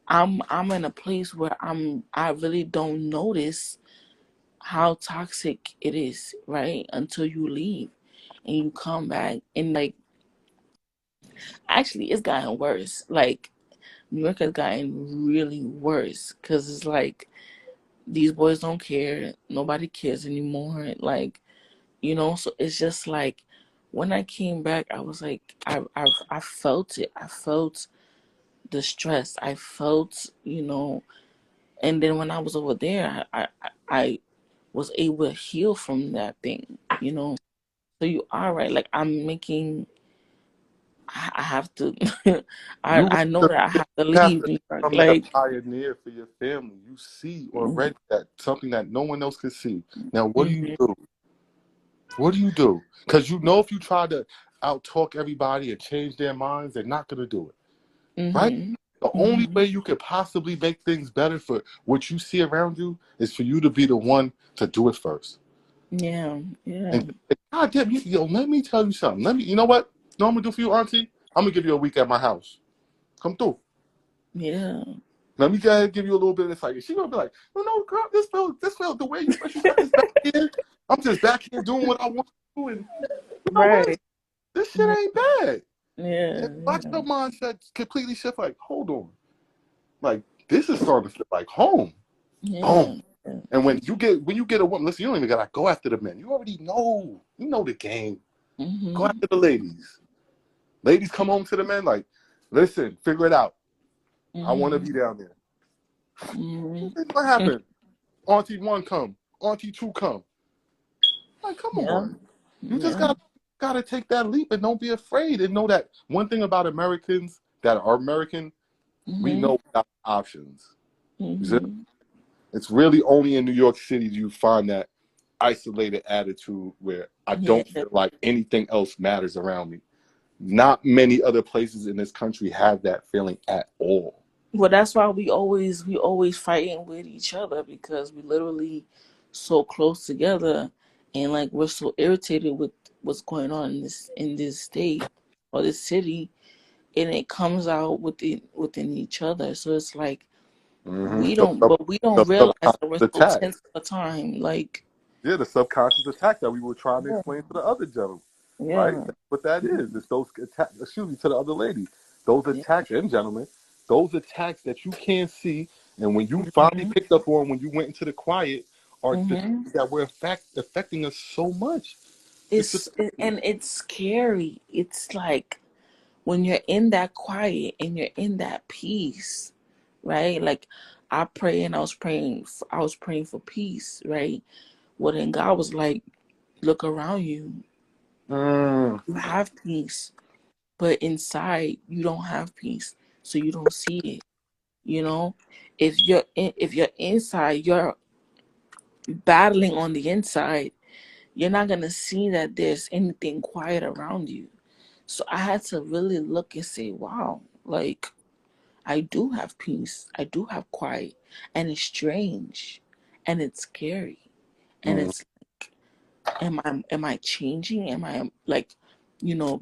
Speaker 2: I'm in a place where I really don't notice how toxic it is, right? Until you leave and you come back and like actually it's gotten worse. Like New York has gotten really worse because it's like these boys don't care. Nobody cares anymore. Like, so it's just like when I came back, I was like, I felt it. I felt the stress. I felt, and then when I was over there, I was able to heal. That thing. So you are right. Like I'm making, I have to,
Speaker 1: You
Speaker 2: I know that I have to
Speaker 1: have
Speaker 2: leave
Speaker 1: to
Speaker 2: New York.
Speaker 1: become that
Speaker 2: Like,
Speaker 1: pioneer for your family. You see
Speaker 2: mm-hmm,
Speaker 1: already that something that no one else can see. Now, what do you
Speaker 2: mm-hmm,
Speaker 1: do? What do you do? Because you know if you try to out talk everybody and change their minds, they're not going to do it, right?
Speaker 2: mm-hmm,
Speaker 1: The only way you could possibly make things better for what you see around you is for you to be the one to do it first.
Speaker 2: yeah, yeah,
Speaker 1: And God damn, let me tell you something. You know what? You know what I'm going to do for you, Auntie? I'm going to give you a week at my house. Come through.
Speaker 2: yeah,
Speaker 1: Let me go ahead and give you a little bit of insight. She's gonna be like, no, girl, this felt the way you express yourself is back here. I'm just back here doing what I want to do, and you know what?
Speaker 2: right,
Speaker 1: This shit
Speaker 2: yeah,
Speaker 1: ain't bad.
Speaker 2: yeah,
Speaker 1: And watch your mindset completely shift. Like, hold on, like this is starting to feel like home.
Speaker 2: yeah,
Speaker 1: Boom.
Speaker 2: yeah.
Speaker 1: And when you get a woman, listen, you don't even gotta go after the men. You already know. You know the game. Go
Speaker 2: Mm-hmm,
Speaker 1: after the ladies. Ladies come home to the men like, listen, figure it out. I want to
Speaker 2: mm-hmm,
Speaker 1: be down there.
Speaker 2: mm-hmm,
Speaker 1: What happened? Auntie one come, Auntie two come. Like, come
Speaker 2: yeah,
Speaker 1: on. You just
Speaker 2: yeah,
Speaker 1: gotta take that leap and don't be afraid and know that one thing about Americans that are American, we
Speaker 2: mm-hmm,
Speaker 1: know we got options. You see?
Speaker 2: mm-hmm,
Speaker 1: It's really only in New York City do you find that isolated attitude where I
Speaker 2: yeah.
Speaker 1: don't feel like anything else matters around me. Not many other places in this country have that feeling at all.
Speaker 2: Well, that's why we always fighting with each other because we literally so close together, and like we're so irritated with what's going on in this state or this city, and it comes out within each other. So it's like
Speaker 1: Mm-hmm.
Speaker 2: we don't, but we
Speaker 1: The
Speaker 2: don't realize that we're
Speaker 1: subconscious
Speaker 2: so
Speaker 1: attack.
Speaker 2: tense all the time. Like,
Speaker 1: Yeah, the subconscious attack that we were trying to
Speaker 2: yeah,
Speaker 1: explain to the other gentleman, right?
Speaker 2: yeah,
Speaker 1: That's what that is. It's those attacks, excuse me, to the other lady. Those
Speaker 2: yeah.
Speaker 1: attacks, and gentlemen, those attacks that you can't see, and when you finally
Speaker 2: Mm-hmm,
Speaker 1: picked up on when you went into the quiet, are the
Speaker 2: mm-hmm.
Speaker 1: things that were affecting us so much. It's the
Speaker 2: And it's scary. It's like when you're in that quiet and you're in that peace, right? Like I pray and I was praying for peace, right? Well, then God was like, look around you.
Speaker 1: mm,
Speaker 2: You have peace, but inside you don't have peace, so you don't see it. You know, if you're inside, you're battling on the inside. You're not gonna see that there's anything quiet around you. So I had to really look and say, wow, like I do have peace. I do have quiet. And it's strange. And it's scary. And
Speaker 1: mm.
Speaker 2: it's am I changing? Am I like,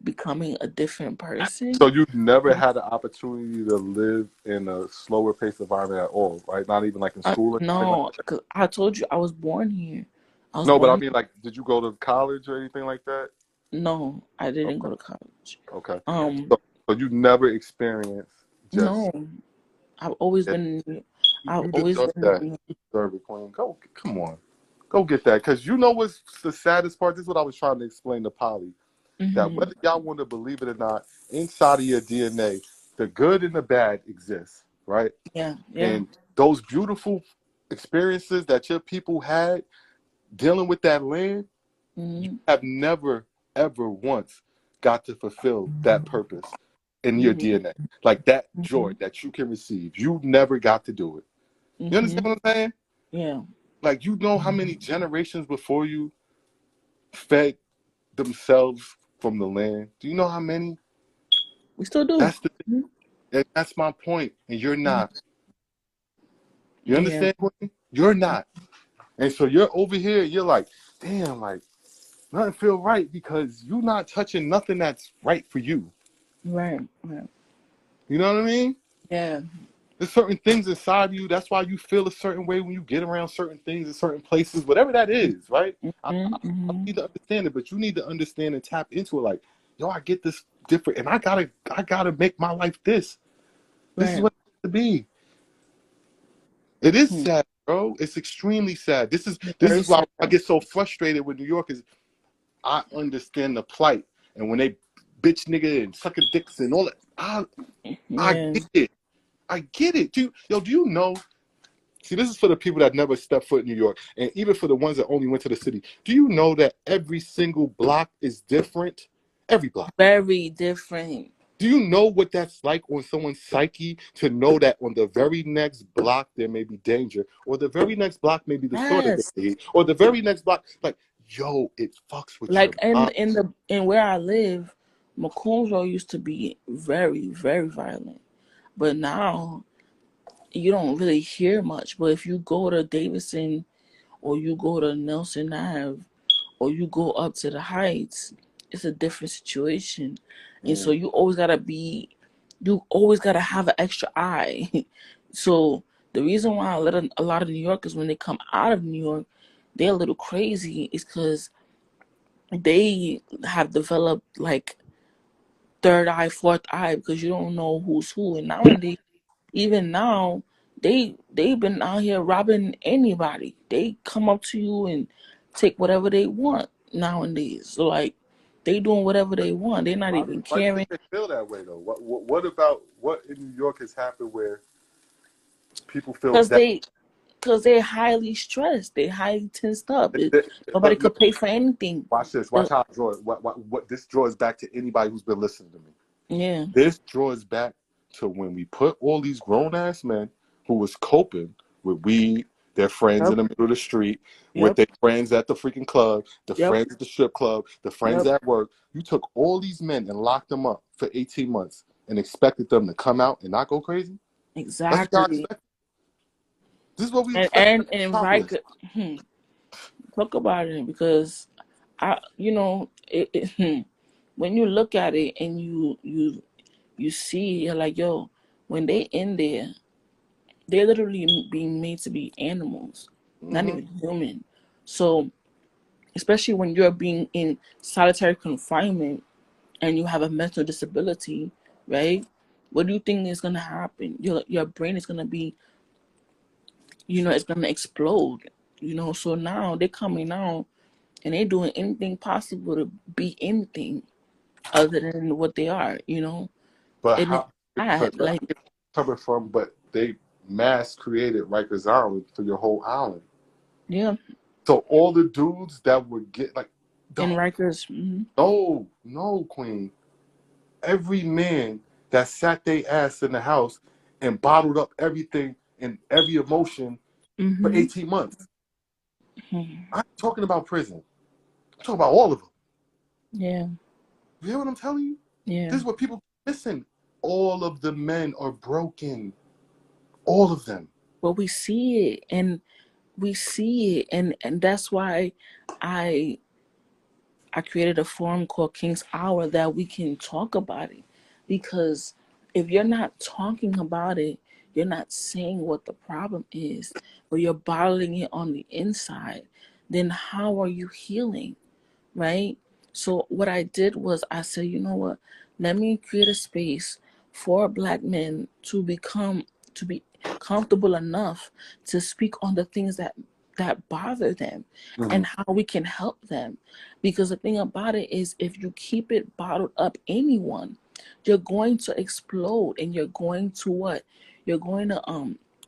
Speaker 2: becoming a different person?
Speaker 1: So you never had the opportunity to live in a slower paced environment at all, right? Not even like in school or anything like
Speaker 2: No,
Speaker 1: that.
Speaker 2: because I told you I was born here. I was
Speaker 1: No, but I
Speaker 2: born
Speaker 1: mean, like, did you go to college or anything like that?
Speaker 2: No, I didn't go
Speaker 1: Okay,
Speaker 2: to college.
Speaker 1: okay.
Speaker 2: Um,
Speaker 1: So you never experienced just
Speaker 2: no. I've always
Speaker 1: yeah,
Speaker 2: been I've
Speaker 1: you
Speaker 2: always
Speaker 1: deserve
Speaker 2: been
Speaker 1: that. You deserve it, Queen. Go, come on, go get that. Because you know what's the saddest part? This is what I was trying to explain to Polly. That
Speaker 2: hmm
Speaker 1: whether y'all want to believe it or not, inside of your DNA, the good and the bad exist, right?
Speaker 2: Yeah, yeah.
Speaker 1: And those beautiful experiences that your people had dealing with that land, you
Speaker 2: hmm
Speaker 1: have never, ever once got to fulfill that purpose in your
Speaker 2: hmm
Speaker 1: DNA. Like that joy
Speaker 2: hmm
Speaker 1: that you can receive. You never got to do it. You
Speaker 2: hmm
Speaker 1: understand what I'm saying?
Speaker 2: Yeah.
Speaker 1: Like, you know how many generations before you fed themselves from the land? Do you know how many?
Speaker 2: We still do.
Speaker 1: That's the that's my point. And you're
Speaker 2: Mhm.
Speaker 1: not. You
Speaker 2: Yeah,
Speaker 1: understand, Quentin? You're not. And so you're over here, you're like, damn, like, nothing feel right because you're not touching nothing that's right for you.
Speaker 2: right, right.
Speaker 1: You know what I mean?
Speaker 2: Yeah,
Speaker 1: There's certain things inside of you. That's why you feel a certain way when you get around certain things in certain places, whatever that is, right? I
Speaker 2: Mm-hmm.
Speaker 1: need to understand it, but you need to understand and tap into it. Like, yo, I get this different, and I gotta make my life this. This is
Speaker 2: Right.
Speaker 1: what it has to be. It is
Speaker 2: Hmm.
Speaker 1: sad, bro. It's extremely sad. This is this
Speaker 2: Very
Speaker 1: is why
Speaker 2: sad.
Speaker 1: I get so frustrated with New Yorkers. I understand the plight, and when they bitch nigga and sucking dicks and all that, I
Speaker 2: Yeah.
Speaker 1: get it. I get it. Do you know? See, this is for the people that never stepped foot in New York, and even for the ones that only went to the city. Do you know that every single block is different? Every block.
Speaker 2: Very different.
Speaker 1: Do you know what that's like on someone's psyche to know that on the very next block there may be danger, or the very next block may be the store that
Speaker 2: Yes.
Speaker 1: they eat, or the very next block, like, yo, it fucks with your
Speaker 2: Like
Speaker 1: mind.
Speaker 2: in where I live, Macomb used to be very, very violent. But now you don't really hear much. But if you go to Davidson or you go to Nelson Ave or you go up to the Heights, it's a different situation. And so
Speaker 1: Mm.
Speaker 2: you always gotta have an extra eye. So the reason why a lot of New Yorkers when they come out of New York, they're a little crazy is because they have developed like third eye, fourth eye because you don't know who's who. And nowadays, even now, they've been out here robbing anybody. They come up to you and take whatever they want nowadays. So like they doing whatever they want. They're not even
Speaker 1: Why do you
Speaker 2: caring
Speaker 1: think they feel that way though? What about what in New York has happened where people feel
Speaker 2: because
Speaker 1: that?
Speaker 2: they're highly stressed. They highly tensed up. Nobody
Speaker 1: Look,
Speaker 2: could pay for anything.
Speaker 1: watch this. Watch
Speaker 2: The-
Speaker 1: how I draw it. What this draws back to anybody who's been listening to me.
Speaker 2: yeah.
Speaker 1: This draws back to when we put all these grown ass men who was coping with weed, their friends
Speaker 2: Yep.
Speaker 1: in the middle of the street, with
Speaker 2: Yep.
Speaker 1: their friends at the freaking club, the
Speaker 2: Yep.
Speaker 1: friends at the strip club, the friends
Speaker 2: Yep.
Speaker 1: at work. You took all these men and locked them up for 18 months and expected them to come out and not go crazy? That's what y'all
Speaker 2: Exactly.
Speaker 1: expect. This is what we
Speaker 2: And
Speaker 1: expect
Speaker 2: and
Speaker 1: to
Speaker 2: and
Speaker 1: accomplish.
Speaker 2: Riker, talk about it because when you look at it and you see, you're like, yo, when they in there, they're literally being made to be animals, not
Speaker 1: Mm-hmm.
Speaker 2: even human. So especially when you're being in solitary confinement and you have a mental disability, right? What do you think is gonna happen? Your brain is gonna be, it's gonna explode. So now they're coming out and they're doing anything possible to be anything other than what they are,
Speaker 1: But
Speaker 2: and it's
Speaker 1: how? Because
Speaker 2: sad.
Speaker 1: that's
Speaker 2: Like,
Speaker 1: where it's coming from. But they mass created Rikers Island for your whole island.
Speaker 2: yeah,
Speaker 1: So all the dudes that would get like,
Speaker 2: in
Speaker 1: don't
Speaker 2: Rikers,
Speaker 1: no, Queen. Every man that sat their ass in the house and bottled up everything and every emotion for
Speaker 2: mm-hmm,
Speaker 1: 18 months.
Speaker 2: hmm,
Speaker 1: I'm talking about prison. I'm talking about all of them.
Speaker 2: yeah,
Speaker 1: You hear what I'm telling you?
Speaker 2: yeah.
Speaker 1: This is what people listen. All of the men are broken. All of them.
Speaker 2: But we see it, and that's why I I created a forum called King's Hour that we can talk about it, because if you're not talking about it, you're not saying what the problem is, but you're bottling it on the inside. Then how are you healing? Right? So what I did was I said, you know what? Let me create a space for black men to be comfortable enough to speak on the things that bother them
Speaker 1: Mhm.
Speaker 2: and how we can help them. Because the thing about it is if you keep it bottled up, anyone, you're going to explode and you're going to what? You're going to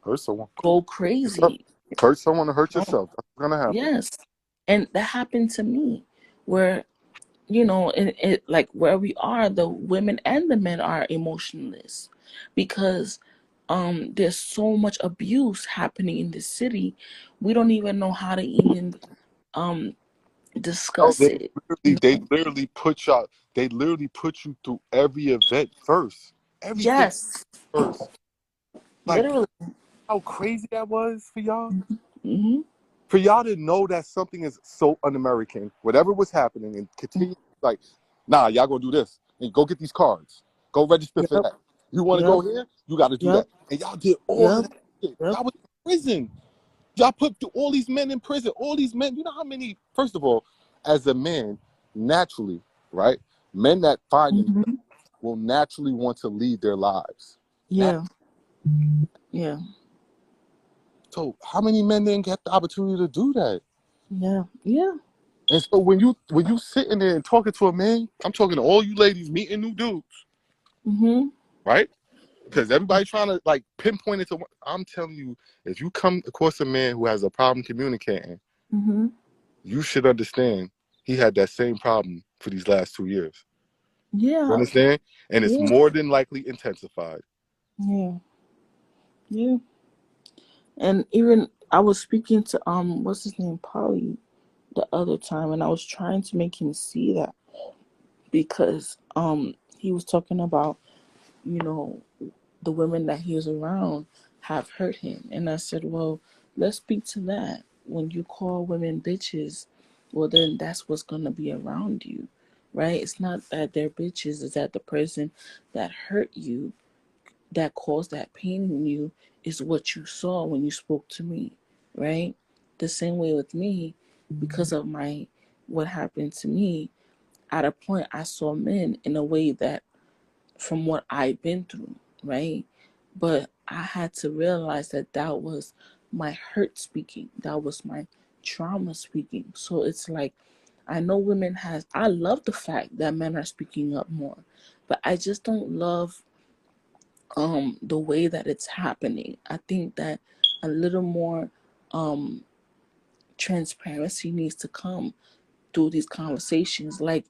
Speaker 1: Hurt someone.
Speaker 2: go
Speaker 1: Yourself.
Speaker 2: crazy.
Speaker 1: Hurt someone or hurt
Speaker 2: Oh,
Speaker 1: yourself. That's what's gonna happen.
Speaker 2: yes. And that happened to me where it like where we are, the women and the men are emotionless because there's so much abuse happening in this city. We don't even know how to even um
Speaker 1: Oh,
Speaker 2: discuss it.
Speaker 1: they literally put y'all. They literally put you through every event first. Everything
Speaker 2: Yes,
Speaker 1: first. Like
Speaker 2: literally.
Speaker 1: how crazy that was for y'all.
Speaker 2: Hmm.
Speaker 1: For y'all to know that something is so un-American, whatever was happening, and continue like, nah, y'all gonna do this and go get these cards, go register for
Speaker 2: Yep.
Speaker 1: that. You want to
Speaker 2: Yep.
Speaker 1: go here? You got to do
Speaker 2: Yep.
Speaker 1: that. And y'all did all of
Speaker 2: Yep.
Speaker 1: that shit.
Speaker 2: Yep.
Speaker 1: Y'all was in prison. Y'all put all these men in prison. All these men. You know how many? First of all, as a man, naturally, right? Men that find themselves
Speaker 2: Mm-hmm.
Speaker 1: will naturally want to lead their lives.
Speaker 2: Yeah. Yeah.
Speaker 1: So how many men didn't get the opportunity to do that?
Speaker 2: Yeah. Yeah.
Speaker 1: And so when you sitting there and talking to a man, I'm talking to all you ladies meeting new dudes,
Speaker 2: Mm-hmm.
Speaker 1: right? Because everybody trying to like pinpoint it to one. I'm telling you, if you come across a man who has a problem communicating,
Speaker 2: Mm-hmm.
Speaker 1: you should understand he had that same problem for these last 2 years. You
Speaker 2: Yeah.
Speaker 1: understand? And it's
Speaker 2: Yeah.
Speaker 1: more than likely intensified.
Speaker 2: Yeah. Yeah. And even I was speaking to what's his name, Polly, the other time, and I was trying to make him see that because he was talking about, you know, the women that he was around have hurt him. And I said, well, let's speak to that. When you call women bitches, well, then that's what's going to be around you, right? It's not that they're bitches, it's that the person that hurt you, that caused that pain in you, is what you saw when you spoke to me, right? The same way with me, because of what happened to me, at a point I saw men in a way that from what I've been through, right? But I had to realize that that was my hurt speaking. That was my trauma speaking. So it's like I know I love the fact that men are speaking up more, but I just don't love the way that it's happening. I think that a little more um transparency needs to come through these conversations. Like,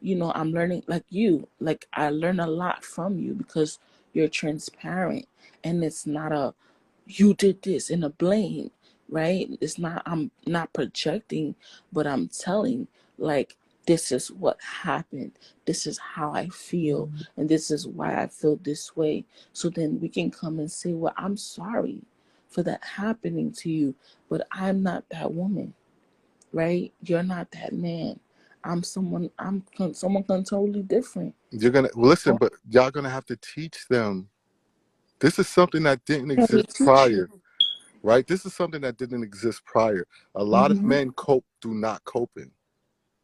Speaker 2: I'm learning, like I learn a lot from you because you're transparent, and it's not a you did this in a blame, right? It's not, I'm not projecting, but I'm telling, like, this is what happened, this is how I feel, and this is why I feel this way. So then we can come and say, well, I'm sorry for that happening to you, but I'm not that woman, right? You're not that man. Someone totally different.
Speaker 1: You're gonna listen, but y'all gonna have to teach them. This is something that didn't
Speaker 2: Yeah, we
Speaker 1: exist
Speaker 2: teach you.
Speaker 1: prior, right? This is something that didn't exist prior. A lot of
Speaker 2: Mm-hmm.
Speaker 1: men cope through not coping.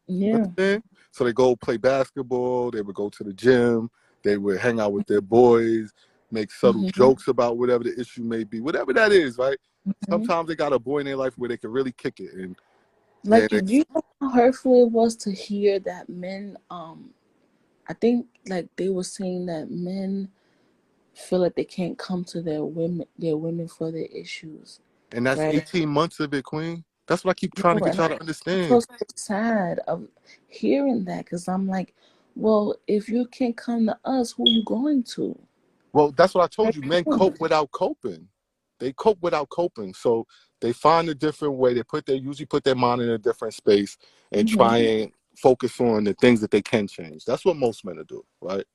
Speaker 1: You
Speaker 2: Yeah.
Speaker 1: understand? So they go play basketball, they would go to the gym, they would hang out with their boys, make subtle
Speaker 2: Mm-hmm.
Speaker 1: jokes about whatever the issue may be, whatever that is, right?
Speaker 2: Mm-hmm.
Speaker 1: Sometimes they got a boy in their life where they can really kick it. And
Speaker 2: Like, do you know how hurtful it was to hear that men? I think like they were saying that men feel like they can't come to their women for their issues,
Speaker 1: and that's
Speaker 2: right?
Speaker 1: 18 months of it, Queen. That's what I keep trying to
Speaker 2: No,
Speaker 1: get
Speaker 2: and
Speaker 1: y'all to
Speaker 2: I feel
Speaker 1: understand.
Speaker 2: so sad of hearing that because I'm like, well, if you can't come to us, who are you going to?
Speaker 1: Well, that's what I told you. Men
Speaker 2: Right?
Speaker 1: cope without coping. They cope without coping. So they find a different way. They usually put their mind in a different space and try
Speaker 2: Mhm.
Speaker 1: and focus on the things that they can change. That's what most men do, right?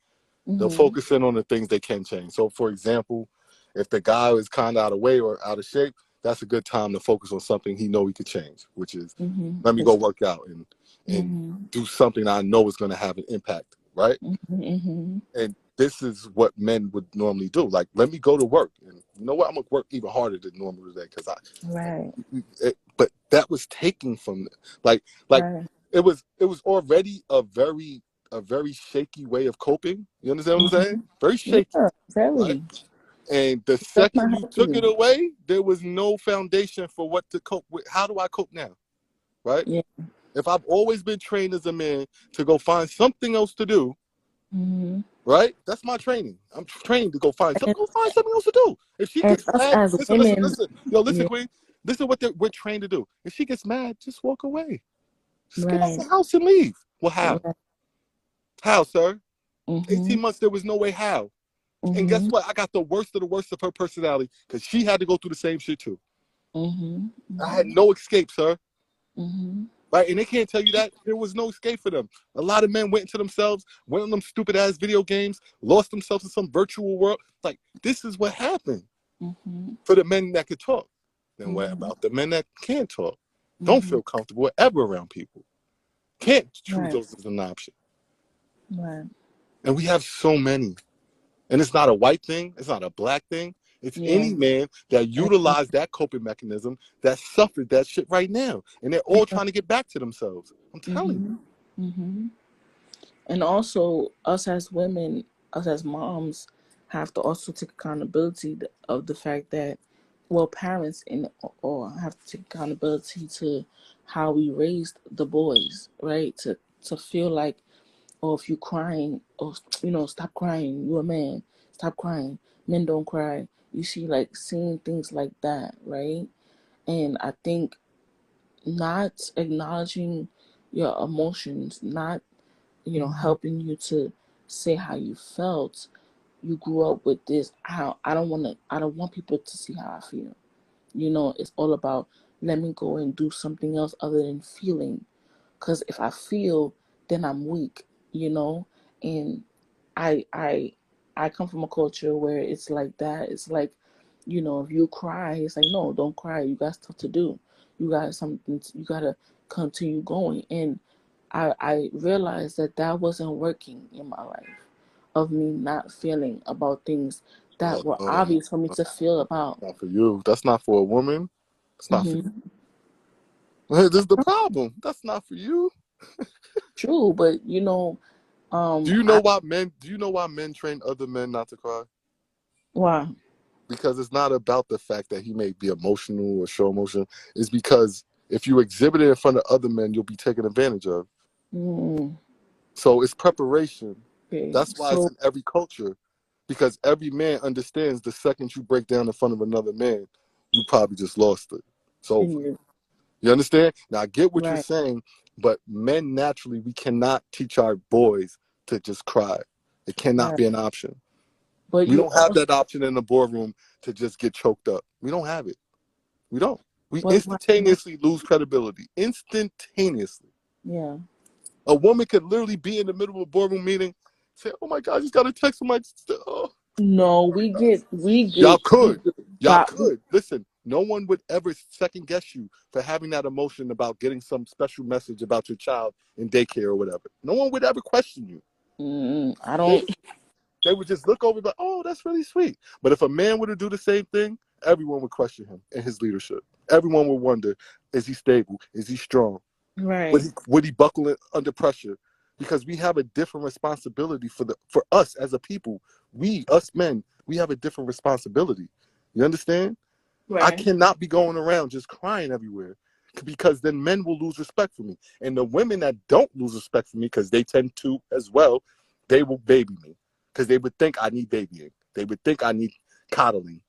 Speaker 1: They'll
Speaker 2: Mhm.
Speaker 1: focus in on the things they can change. So, for example, if the guy is kind of out of weight or out of shape, that's a good time to focus on something he know he could change, which is
Speaker 2: Mhm.
Speaker 1: let me go work out and
Speaker 2: Mhm.
Speaker 1: do something I know is going to have an impact, right?
Speaker 2: Mhm. Mhm.
Speaker 1: And this is what men would normally do. Like, let me go to work, and you know what? I'm gonna work even harder than normal today because
Speaker 2: Right.
Speaker 1: but that was taken from, like
Speaker 2: Right.
Speaker 1: it was already a very shaky way of coping. You understand what I'm saying?
Speaker 2: Mhm.
Speaker 1: Very shaky,
Speaker 2: Yeah.
Speaker 1: right?
Speaker 2: Very.
Speaker 1: And the
Speaker 2: That's
Speaker 1: second
Speaker 2: not
Speaker 1: you took it
Speaker 2: healthy.
Speaker 1: away, there was no foundation for what to cope with. How do I cope now, right?
Speaker 2: Yeah.
Speaker 1: If I've always been trained as a man to go find something else to do,
Speaker 2: Mhm.
Speaker 1: right? That's my training. I'm trained to
Speaker 2: And,
Speaker 1: go find something else to do. If she
Speaker 2: and
Speaker 1: gets
Speaker 2: us
Speaker 1: mad,
Speaker 2: as
Speaker 1: listen, listen,
Speaker 2: women,
Speaker 1: listen. Yo, listen,
Speaker 2: yeah.
Speaker 1: Queen. Listen what we're trained to do. If she gets mad, just walk away. Just get out
Speaker 2: Right.
Speaker 1: the house and leave. Well, how?
Speaker 2: Right.
Speaker 1: How, sir? 18
Speaker 2: Mhm.
Speaker 1: months, there was no way how. And guess
Speaker 2: Mhm.
Speaker 1: what? I got the worst of the worst of her personality because she had to go through the same shit too.
Speaker 2: Mhm.
Speaker 1: I had
Speaker 2: Mhm.
Speaker 1: no escape, sir.
Speaker 2: Mhm.
Speaker 1: Right? And they can't tell you that. There was no escape for them. A lot of men went into themselves, went on them stupid ass video games, lost themselves in some virtual world. Like, this is what happened
Speaker 2: Mhm.
Speaker 1: for the men that could talk. Then what
Speaker 2: Mhm.
Speaker 1: about the men that can't talk? Don't
Speaker 2: Mhm.
Speaker 1: feel comfortable ever around people. Can't choose
Speaker 2: Right.
Speaker 1: those as an option.
Speaker 2: Right.
Speaker 1: And we have so many. And it's not a white thing. It's not a black thing. It's
Speaker 2: Yeah.
Speaker 1: any man that utilized that coping mechanism that suffered that shit right now. And they're all trying to get back to themselves. I'm telling you.
Speaker 2: Mhm. Mhm. And also, us as women, us as moms, have to also take accountability of the fact that, well, parents in or have to take accountability to how we raised the boys, right? To feel like, oh, if you crying, oh, stop crying. You're a man. Stop crying. Men don't cry. You see, like seeing things like that, right? And I think not acknowledging your emotions, not helping you to say how you felt. You grew up with this. I don't want people to see how I feel. It's all about, let me go and do something else other than feeling. Because if I feel, then I'm weak. And I I I come from a culture where it's like that. It's like, if you cry, it's like, no, don't cry. You got stuff to do. You got something. You gotta continue going. And I realized that that wasn't working in my life, of me not feeling about things that were
Speaker 1: No,
Speaker 2: obvious for me to feel about.
Speaker 1: not for you. That's not for a woman. It's not for you.
Speaker 2: Hmm.
Speaker 1: This is the problem. That's not for you.
Speaker 2: True, but
Speaker 1: Do you know
Speaker 2: I
Speaker 1: why men? Do you know why men train other men not to cry?
Speaker 2: why?
Speaker 1: Because it's not about the fact that he may be emotional or show emotion. It's because if you exhibit it in front of other men, you'll be taken advantage of.
Speaker 2: Mm,
Speaker 1: So it's preparation.
Speaker 2: okay,
Speaker 1: That's why it's
Speaker 2: so
Speaker 1: in every culture. Because every man understands the second you break down in front of another man, you probably just lost it. It's over.
Speaker 2: you
Speaker 1: You understand? Now I get what you're
Speaker 2: right,
Speaker 1: saying, but men naturally, we cannot teach our boys to just cry. It cannot
Speaker 2: right,
Speaker 1: be an option.
Speaker 2: but
Speaker 1: We
Speaker 2: you
Speaker 1: don't have
Speaker 2: also,
Speaker 1: that option in the boardroom to just get choked up. We don't have it. We don't. We
Speaker 2: but right now,
Speaker 1: instantaneously lose credibility. Instantaneously.
Speaker 2: yeah.
Speaker 1: A woman could literally be in the middle of a boardroom meeting, say, "Oh my God, I just got a text from my." Oh.
Speaker 2: No,
Speaker 1: Y'all could. Y'all
Speaker 2: got,
Speaker 1: could. Listen, no one would ever second guess you for having that emotion about getting some special message about your child in daycare or whatever. No one would ever question you.
Speaker 2: I
Speaker 1: They,
Speaker 2: don't,
Speaker 1: they would just look over like, oh, that's really sweet. But if a man were to do the same thing, everyone would question him and his leadership. Everyone would wonder, is he stable? Is he strong?
Speaker 2: right,
Speaker 1: Would he buckle it under pressure? Because we have a different responsibility for us as a people. Us men, we have a different responsibility. You understand? I
Speaker 2: right,
Speaker 1: cannot be going around just crying everywhere because then men will lose respect for me. And the women that don't lose respect for me, because they tend to as well, they will baby me because they would think I need babying. They would think I need coddling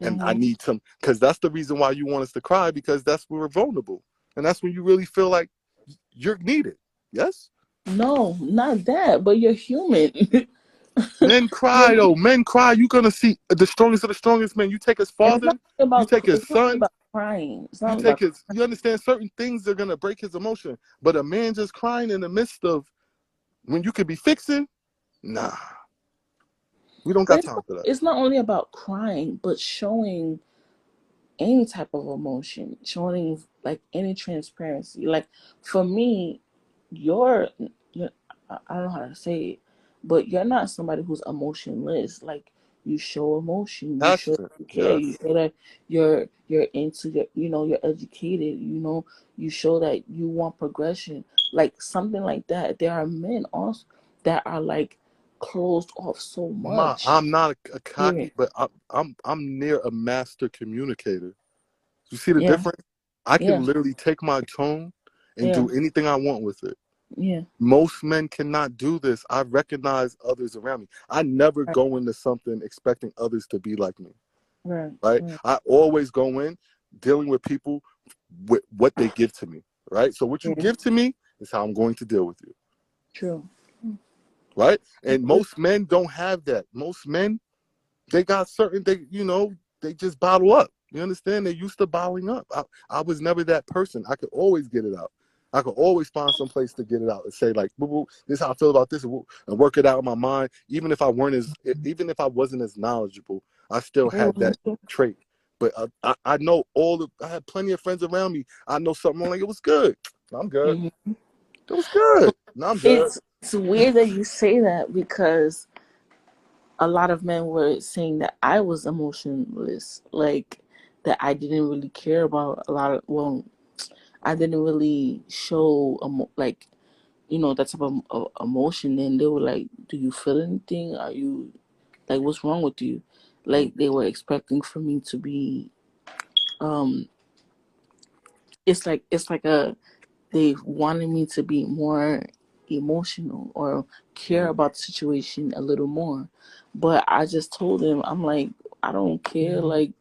Speaker 1: and I
Speaker 2: mm-hmm.
Speaker 1: need some, because that's the reason why you want us to cry, because that's when we're vulnerable. And that's when you really feel like you're needed. Yes?
Speaker 2: No, not that, but you're human.
Speaker 1: Men cry though. Men cry. You're gonna see the strongest of the strongest men. You take his
Speaker 2: And it's not
Speaker 1: father, you take his
Speaker 2: it's not
Speaker 1: son,
Speaker 2: about crying. It's
Speaker 1: you
Speaker 2: not
Speaker 1: take
Speaker 2: about
Speaker 1: his, you understand certain things are gonna break his emotion. But a man just crying in the midst of when you could be fixing, nah, we don't
Speaker 2: but
Speaker 1: got time for that.
Speaker 2: it's not only about crying, but showing any type of emotion, showing like any transparency. Like for me, you're I don't know how to say it, but you're not somebody who's emotionless. Like you show emotion, you show
Speaker 1: Passionate,
Speaker 2: you care, you
Speaker 1: yes.
Speaker 2: show that you're into your, you're educated, you show that you want progression, like something like that. There are men also that are like closed off so much.
Speaker 1: I'm not a
Speaker 2: Hearing,
Speaker 1: cocky, but I'm near a master communicator. You see the
Speaker 2: yeah,
Speaker 1: difference? I
Speaker 2: yeah,
Speaker 1: can literally take my tone and
Speaker 2: yeah,
Speaker 1: do anything I want with it.
Speaker 2: yeah,
Speaker 1: Most men cannot do this. I recognize others around me. I never
Speaker 2: right,
Speaker 1: go into something expecting others to be like me,
Speaker 2: right,
Speaker 1: right?
Speaker 2: right,
Speaker 1: I always go in dealing with people with what they give to me, right? So what you
Speaker 2: yeah,
Speaker 1: give to me is how I'm going to deal with you,
Speaker 2: true.
Speaker 1: right? And most men don't have that. Most men, they got certain, they just bottle up. You understand? They're used to bottling up. I was never that person. I could always get it out. I could always find some place to get it out and say like, "Boo, boo, this is how I feel about this," and work it out in my mind. Even if I wasn't as knowledgeable, I still had that
Speaker 2: Mhm.
Speaker 1: trait. But I know I had plenty of friends around me. I know something like it was good. I'm good.
Speaker 2: Mhm.
Speaker 1: It was good. No, I'm good.
Speaker 2: It's weird that you say that because a lot of men were saying that I was emotionless, like that I didn't really care about a lot of, well, I didn't really show like, you know, that type of emotion. And they were like, do you feel anything? Are you like, what's wrong with you?
Speaker 1: Mm-hmm.
Speaker 2: Like they were expecting for me to be um it's like a they wanted me to be more emotional or care about the situation a little more. But I just told him, I'm like, I don't care. Like,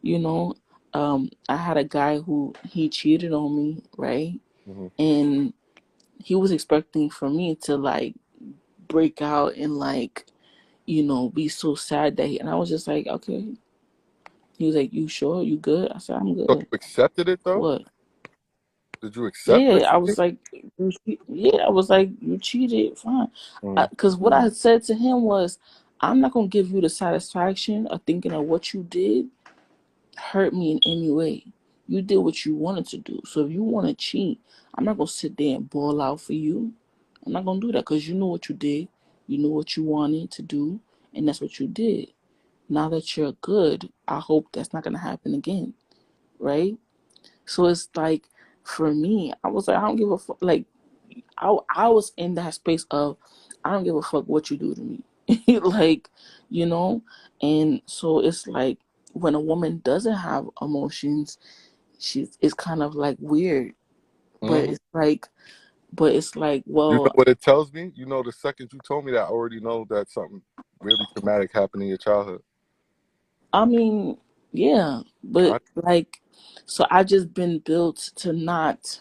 Speaker 2: you know, I had a guy who he cheated on me, right?
Speaker 1: Mm-hmm.
Speaker 2: And he was expecting for me to like break out and like, you know, be so sad that and I was just like, okay. He was like, you sure? You good? I said, I'm
Speaker 1: So
Speaker 2: good.
Speaker 1: you accepted it though?
Speaker 2: What?
Speaker 1: Did you accept the
Speaker 2: Yeah, I
Speaker 1: cheating?
Speaker 2: was like, yeah, I was like, you cheated, fine.
Speaker 1: Mm-hmm.
Speaker 2: Because what I had said to him was, I'm not gonna give you the satisfaction of thinking that what you did hurt me in any way. You did what you wanted to do. So if you want to cheat, I'm not gonna sit there and ball out for you. I'm not gonna do that because you know what you did. You know what you wanted to do, and that's what you did. Now that you're good, I hope that's not gonna happen again, right? So it's like for me, I was like, I don't give a fuck. Like I was in that space of I don't give a fuck what you do to me. Like, you know? And so it's like when a woman doesn't have emotions, it's kind of like weird. But
Speaker 1: Mm-hmm.
Speaker 2: it's like,
Speaker 1: You know
Speaker 2: well,
Speaker 1: what it tells me? You know, the second you told me that, I already know that something really traumatic happened in your childhood.
Speaker 2: I mean, yeah,
Speaker 1: I,
Speaker 2: but like so I just been built to not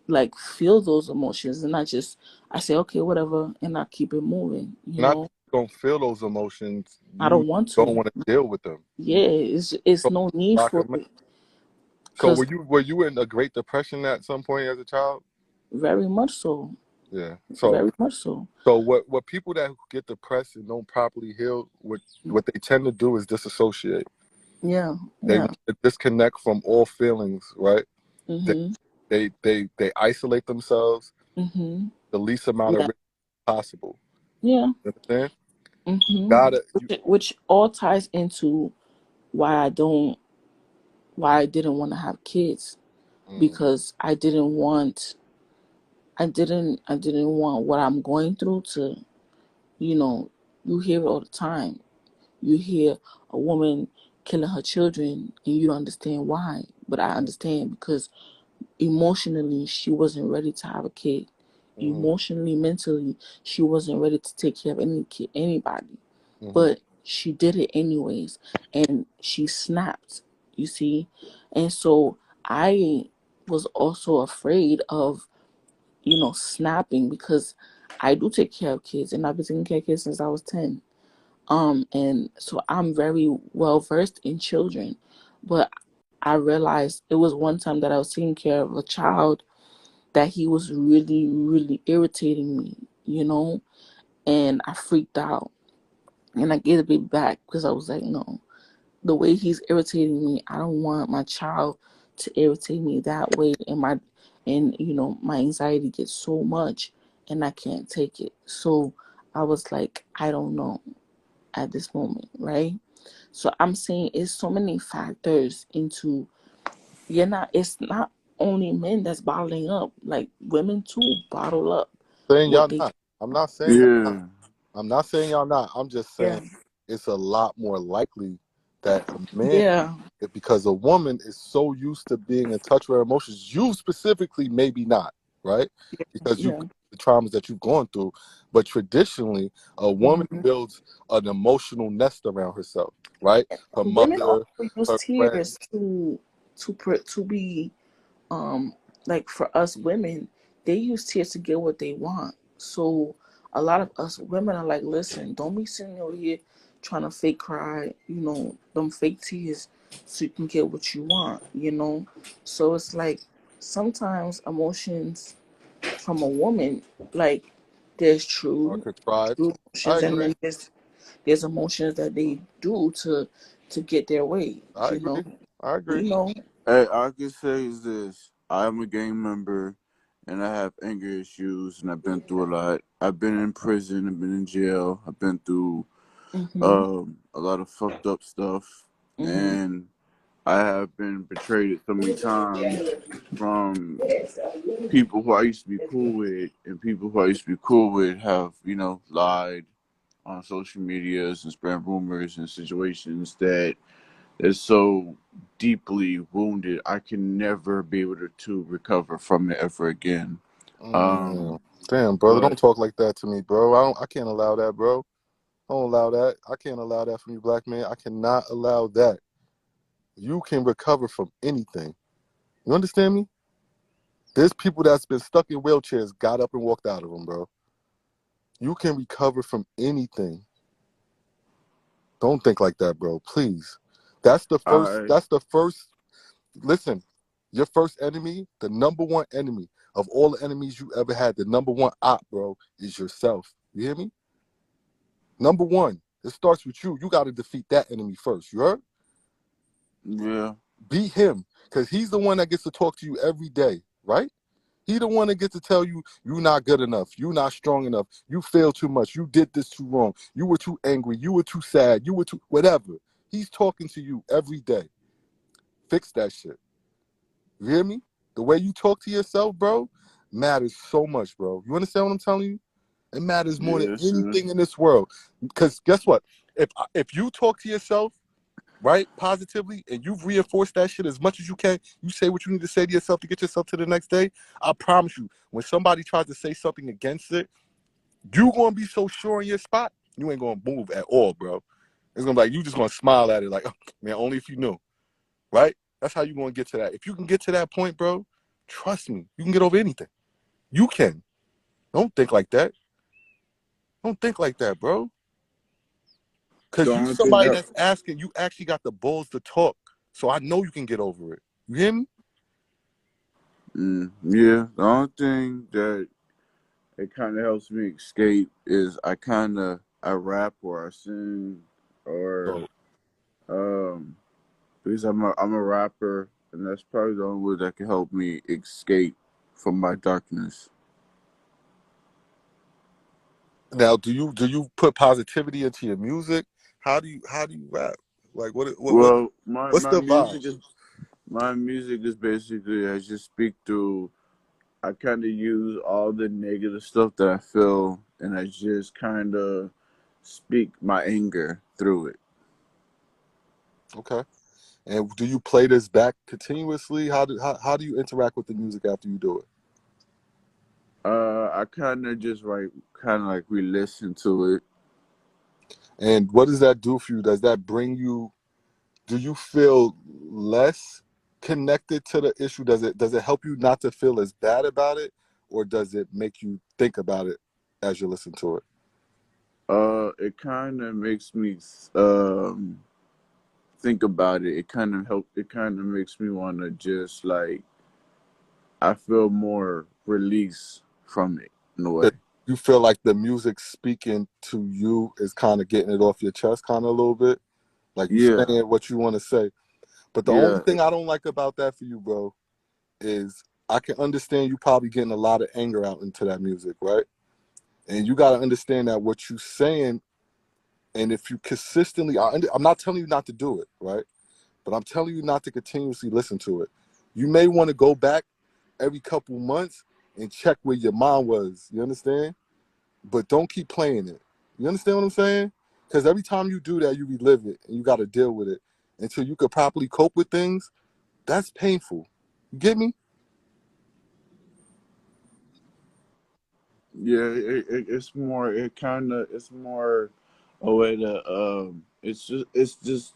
Speaker 2: like feel those emotions and not just I say okay whatever and I keep it moving, you
Speaker 1: not
Speaker 2: know.
Speaker 1: don't feel those emotions.
Speaker 2: I
Speaker 1: You
Speaker 2: don't want
Speaker 1: don't
Speaker 2: to.
Speaker 1: want to deal with them.
Speaker 2: Yeah, it's
Speaker 1: So
Speaker 2: no need
Speaker 1: lock
Speaker 2: for
Speaker 1: 'em in.
Speaker 2: it
Speaker 1: So
Speaker 2: because
Speaker 1: were you in a Great Depression at some point as a child?
Speaker 2: very much so,
Speaker 1: Yeah. So
Speaker 2: very much so.
Speaker 1: what people that get depressed and don't properly heal, what they tend to do is disassociate.
Speaker 2: Yeah,
Speaker 1: They
Speaker 2: yeah.
Speaker 1: want to disconnect from all feelings, right? They
Speaker 2: Mhm,
Speaker 1: they isolate themselves
Speaker 2: mhm.
Speaker 1: the least amount of
Speaker 2: Yeah,
Speaker 1: risk possible.
Speaker 2: yeah.
Speaker 1: You understand?
Speaker 2: Mhm.
Speaker 1: Gotta you.
Speaker 2: Which all ties into why why I didn't want to have kids
Speaker 1: Mm,
Speaker 2: because I didn't want what I'm going through to, you know, you hear it all the time. You hear a woman killing her children and you don't understand why. But I understand because emotionally she wasn't ready to have a kid.
Speaker 1: mm-hmm,
Speaker 2: Emotionally, mentally, she wasn't ready to take care of anybody.
Speaker 1: mm-hmm.
Speaker 2: But she did it anyways and she snapped, you see? And so I was also afraid of, snapping because I do take care of kids and I've been taking care of kids since I was 10. And so I'm very well versed in children. But I realized it was one time that I was taking care of a child that he was really, really irritating me, and I freaked out. And I gave the baby back because I was like, no, the way he's irritating me, I don't want my child to irritate me that way. And my anxiety gets so much and I can't take it. So I was like, I don't know at this moment, right? So I'm saying it's so many factors into it's not only men that's bottling up, like women too bottle up
Speaker 1: Saying
Speaker 2: what
Speaker 1: y'all
Speaker 2: they
Speaker 1: not. I'm not saying y'all not.
Speaker 3: Yeah.
Speaker 1: I'm not saying y'all not. I'm just saying
Speaker 2: yeah.
Speaker 1: it's a lot more likely that a man,
Speaker 2: Yeah.
Speaker 1: because a woman is so used to being in touch with her emotions. You specifically, maybe not, right? Because you
Speaker 2: Yeah.
Speaker 1: the traumas that you've gone through. But traditionally, a woman
Speaker 2: Hmm.
Speaker 1: builds an emotional nest around herself, right? Her
Speaker 2: Women
Speaker 1: mother,
Speaker 2: also use
Speaker 1: her friends.
Speaker 2: tears to be um like for us women, they use tears to get what they want. So a lot of us women are like, listen, don't be sitting over here trying to fake cry, them fake tears so you can get what you want. So it's like sometimes emotions from a woman, like there's
Speaker 1: Are
Speaker 2: true
Speaker 1: contrived. I
Speaker 2: emotions and
Speaker 1: agree.
Speaker 2: then there's emotions that they do to get their way,
Speaker 1: I
Speaker 2: you know.
Speaker 1: agree. I
Speaker 2: You
Speaker 1: agree.
Speaker 2: know,
Speaker 3: Hey, all I can say is this. I'm a gang member and I have anger issues and I've been through a lot. I've been in prison, I've been in jail, I've been through
Speaker 2: Mhm.
Speaker 3: a lot of fucked up stuff,
Speaker 2: Mhm.
Speaker 3: and I have been betrayed so many times from people who I used to be cool with, and people who I used to be cool with have, lied on social medias and spread rumors and situations that is so deeply wounded. I can never be able to recover from it ever again.
Speaker 1: Mm.
Speaker 3: Um,
Speaker 1: Damn, brother,
Speaker 3: but
Speaker 1: don't talk like that to me, bro. I can't allow that, bro. Don't allow that. I can't allow that from you, black man. I cannot allow that. You can recover from anything. You understand me? There's people that's been stuck in wheelchairs, got up and walked out of them, bro. You can recover from anything. Don't think like that, bro. Please. That's the first.
Speaker 3: I
Speaker 1: That's the first. Listen, your first enemy, the number one enemy of all the enemies you ever had, the number one op, bro, is yourself. You hear me? Number one. It starts with you. You got to defeat that enemy first. You heard?
Speaker 3: yeah,
Speaker 1: Beat him, because he's the one that gets to talk to you every day, right? He the one that gets to tell you you're not good enough, you're not strong enough, you failed too much, you did this too wrong, you were too angry, you were too sad, you were too whatever. He's talking to you every day. Fix that shit. You hear me? The way you talk to yourself, bro, matters so much, bro. You understand what I'm telling you? It matters more than
Speaker 3: yeah, sir.
Speaker 1: anything in this world. Because guess what? If you talk to yourself, right, positively, and you've reinforced that shit as much as you can, you say what you need to say to yourself to get yourself to the next day, I promise you, when somebody tries to say something against it, you gonna be so sure in your spot, you ain't gonna move at all, bro. It's gonna be like you just gonna smile at it like, oh, man, only if you knew, right? That's how you gonna get to that. If you can get to that point, bro, trust me, you can get over anything. You can. Don't think like that. Don't think like that, bro.
Speaker 3: The
Speaker 1: Cause you
Speaker 3: only thing
Speaker 1: somebody
Speaker 3: that,
Speaker 1: that's asking, you actually got the balls to talk. So I know you can get over it. You hear me?
Speaker 3: yeah, the only thing that it kind of helps me escape is I rap or I sing or
Speaker 1: So
Speaker 3: um because I'm a rapper, and that's probably the only way that can help me escape from my darkness.
Speaker 1: now, do you put positivity into your music? How do you rap? Like what
Speaker 3: Well,
Speaker 1: what's the vibe?
Speaker 3: my music is basically I just speak through. I kind of use all the negative stuff that I feel, and I just kind of speak my anger through it.
Speaker 1: Okay. And do you play this back continuously? How do you interact with the music after you do it?
Speaker 3: I kind of just kind of like re-listen to it.
Speaker 1: And what does that do for you? Does that bring you? Do you feel less connected to the issue? Does it help you not to feel as bad about it, or does it make you think about it as you listen to it?
Speaker 3: It kind of makes me um think about it. It kind of makes me want to just like I feel more release from it in a
Speaker 1: That
Speaker 3: way.
Speaker 1: you feel like the music speaking to you is kind of getting it off your chest, kind of a little bit, like you
Speaker 3: Yeah,
Speaker 1: saying what you want to say. But the only
Speaker 3: yeah,
Speaker 1: thing I don't like about that for you, bro, is I can understand you probably getting a lot of anger out into that music, right? And you got to understand that what you're saying, and if you consistently, I'm not telling you not to do it, right? But I'm telling you not to continuously listen to it. You may want to go back every couple months and check where your mind was. You understand? But don't keep playing it. You understand what I'm saying? Because every time you do that, you relive it and you got to deal with it until you could properly cope with things. That's painful. You get me?
Speaker 3: yeah. It's more. It's more a way to. It's just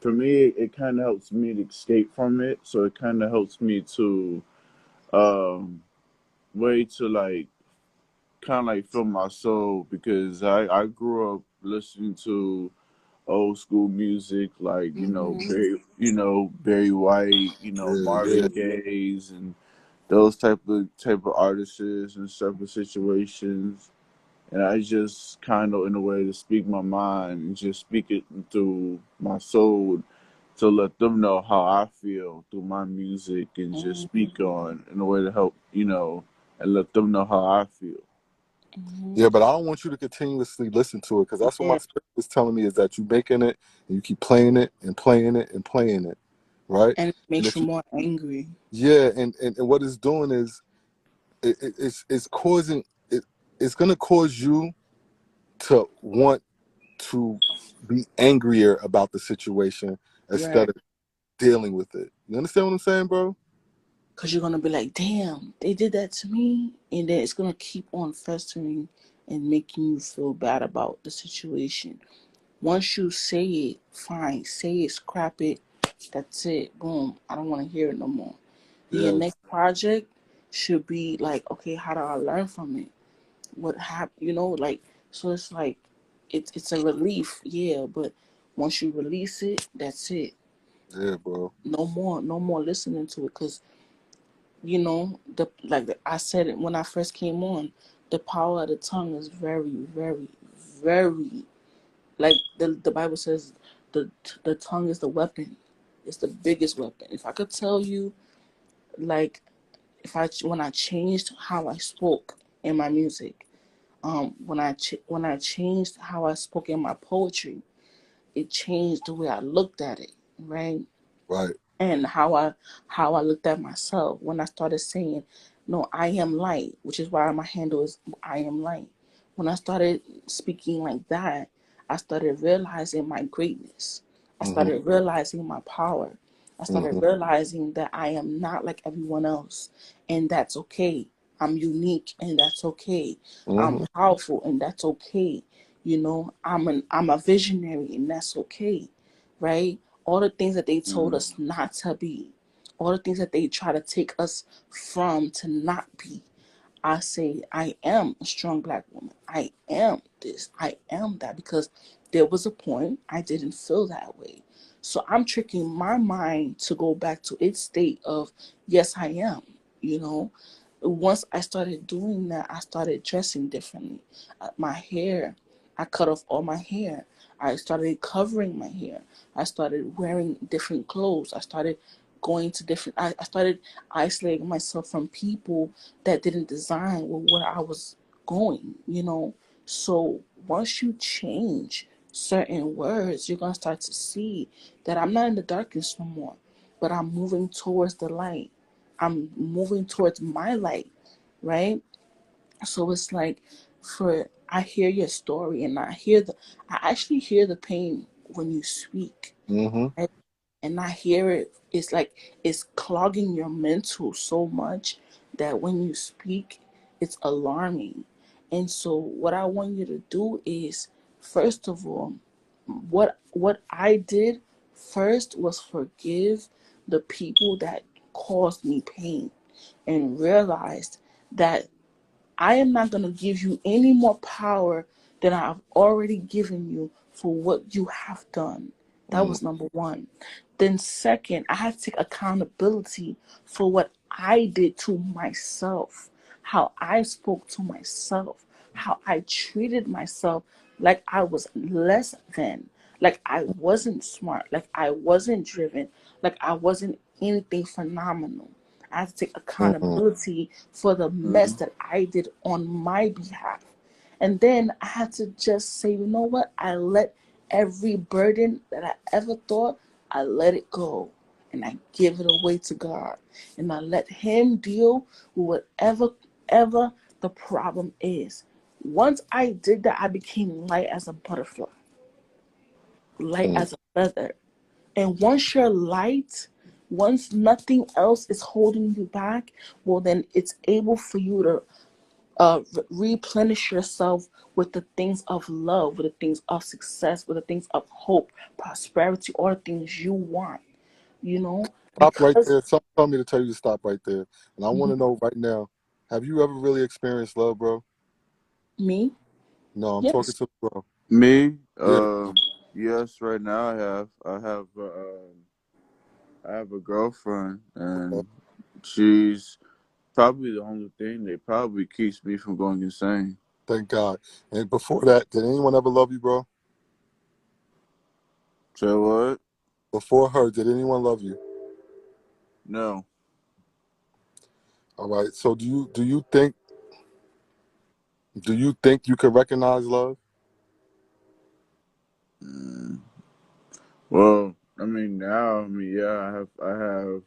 Speaker 3: for me. It kind of helps me to escape from it. So it kind of helps me to um way to like kind of like fill my soul because I grew up listening to old school music like
Speaker 2: Mhm.
Speaker 3: Barry White,
Speaker 1: Yeah, yeah.
Speaker 3: Marvin Gaye's and those type of artists and type of situations. And I just kind of in a way to speak my mind and just speak it through my soul to let them know how I feel through my music and just
Speaker 2: Mhm.
Speaker 3: speak on in a way to help and let them know how I feel.
Speaker 2: Hmm.
Speaker 1: Yeah, but I don't want you to continuously listen to it because that's what my
Speaker 2: Yeah,
Speaker 1: spirit is telling me is that you making it and you keep playing it and playing it and playing it, right?
Speaker 2: and it
Speaker 1: And
Speaker 2: makes
Speaker 1: if
Speaker 2: you
Speaker 1: you,
Speaker 2: more angry.
Speaker 1: yeah, and what it's doing is it's causing it's gonna cause you to want to be angrier about the situation instead
Speaker 2: Right.
Speaker 1: of dealing with it. You understand what I'm saying, bro?
Speaker 2: Because you're going to be like, damn, they did that to me. And then it's going to keep on festering and making you feel bad about the situation. Once you say it, fine. Say it, scrap it. That's it. Boom. I don't want to hear it no more. Your
Speaker 1: Yeah,
Speaker 2: next project should be like, okay, how do I learn from it? What happened? Like, so it's like, it's a relief, yeah. But once you release it, that's it.
Speaker 1: yeah, bro.
Speaker 2: No more listening to it. Because I said it when I first came on, the power of the tongue is very, very, very, like the Bible says, the the tongue is the weapon. It's the biggest weapon. If I could tell you, like, if I when I changed how I spoke in my music, when I changed how I spoke in my poetry, it changed the way I looked at it, right?
Speaker 1: Right.
Speaker 2: And how I looked at myself when I started saying, "No, I am light," which is why my handle is "I am light." When I started speaking like that, I started realizing my greatness. I
Speaker 1: Mm-hmm.
Speaker 2: started realizing my power. I started
Speaker 1: Mm-hmm.
Speaker 2: realizing that I am not like everyone else, and that's okay. I'm unique, and that's okay. I'm
Speaker 1: Mm-hmm.
Speaker 2: powerful, and that's okay. I'm a visionary, and that's okay, right? All the things that they told
Speaker 3: Mm.
Speaker 2: us not to be, all the things that they try to take us from to not be. I say, I am a strong black woman. I am this. I am that, because there was a point I didn't feel that way. So I'm tricking my mind to go back to its state of, yes, I am. You know, Once I started doing that, I started dressing differently. My hair, I cut off all my hair. I started covering my hair. I started wearing different clothes. I started going to different. I started isolating myself from people that didn't design with where I was going. So once you change certain words, you're gonna start to see that I'm not in the darkness no more, but I'm moving towards the light. I'm moving towards my light, right? So it's like, I hear your story, and I actually hear the pain when you speak,
Speaker 1: Mm-hmm.
Speaker 2: right? And I hear it. It's like it's clogging your mental so much that when you speak, it's alarming. And so what I want you to do is, first of all, what I did first was forgive the people that caused me pain, and realized that I am not going to give you any more power than I've already given you for what you have done. That
Speaker 1: Mm-hmm.
Speaker 2: was number one. Then, second, I had to take accountability for what I did to myself, how I spoke to myself, how I treated myself like I was less than, like I wasn't smart, like I wasn't driven, like I wasn't anything phenomenal. I had to take
Speaker 1: Mm-hmm.
Speaker 2: accountability for the mess
Speaker 3: Mm.
Speaker 2: that I did on my behalf. And then I had to just say, you know what? I let every burden that I ever thought, I let it go. And I give it away to God. And I let Him deal with whatever ever the problem is. Once I did that, I became light as a butterfly, light
Speaker 1: Mm-hmm.
Speaker 2: as a feather. And once you're light, once nothing else is holding you back, well, then it's able for you to replenish yourself with the things of love, with the things of success, with the things of hope, prosperity, all the things you want,
Speaker 1: Stop right
Speaker 2: because
Speaker 1: there. Someone told me to tell you to stop right there. And I want
Speaker 2: mhm,
Speaker 1: to know right now, have you ever really experienced love, bro?
Speaker 2: me,
Speaker 1: No, I'm talking
Speaker 2: yes.
Speaker 1: to the bro.
Speaker 3: Me,
Speaker 1: Yeah.
Speaker 3: yes. Right now, I have a girlfriend,
Speaker 1: Okay.
Speaker 3: and she's probably the only thing that probably keeps me from going insane.
Speaker 1: Thank God. And before that, did anyone ever love you, bro?
Speaker 3: So what?
Speaker 1: Before her, did anyone love you?
Speaker 3: No.
Speaker 1: All right. So do you think Do you think you could recognize love?
Speaker 3: Mm. Well, I mean now, yeah, I have,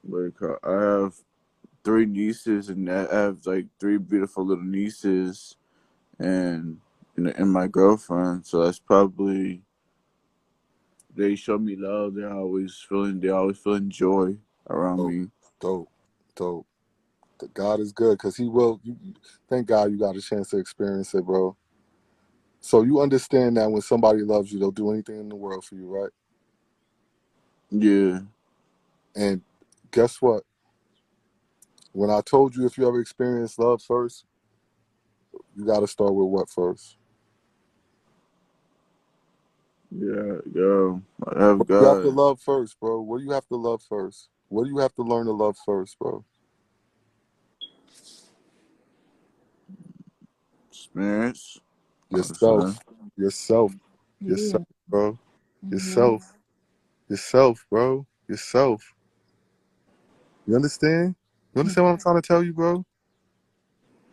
Speaker 3: what do you call? I have three nieces, and I have like three beautiful little nieces, and and my girlfriend. So that's probably, they show me love. They always feeling joy around
Speaker 1: Dope,
Speaker 3: me.
Speaker 1: dope, dope. God is good because He will. Thank God you got a chance to experience it, bro. So you understand that when somebody loves you, they'll do anything in the world for you, right?
Speaker 3: Yeah,
Speaker 1: And guess what? When I told you if you ever experienced love first, you got to start with what first?
Speaker 3: yeah, yeah. I have
Speaker 1: What do you have to
Speaker 3: God
Speaker 1: love first, bro? What do you have to love first? What do you have to learn to love first, bro?
Speaker 3: experience. I would say.
Speaker 1: Yourself, yourself, yourself,
Speaker 2: Yeah.
Speaker 1: bro.
Speaker 2: Mhm.
Speaker 1: Yourself, yourself, bro. Yourself. You understand? You understand what I'm trying to tell you, bro?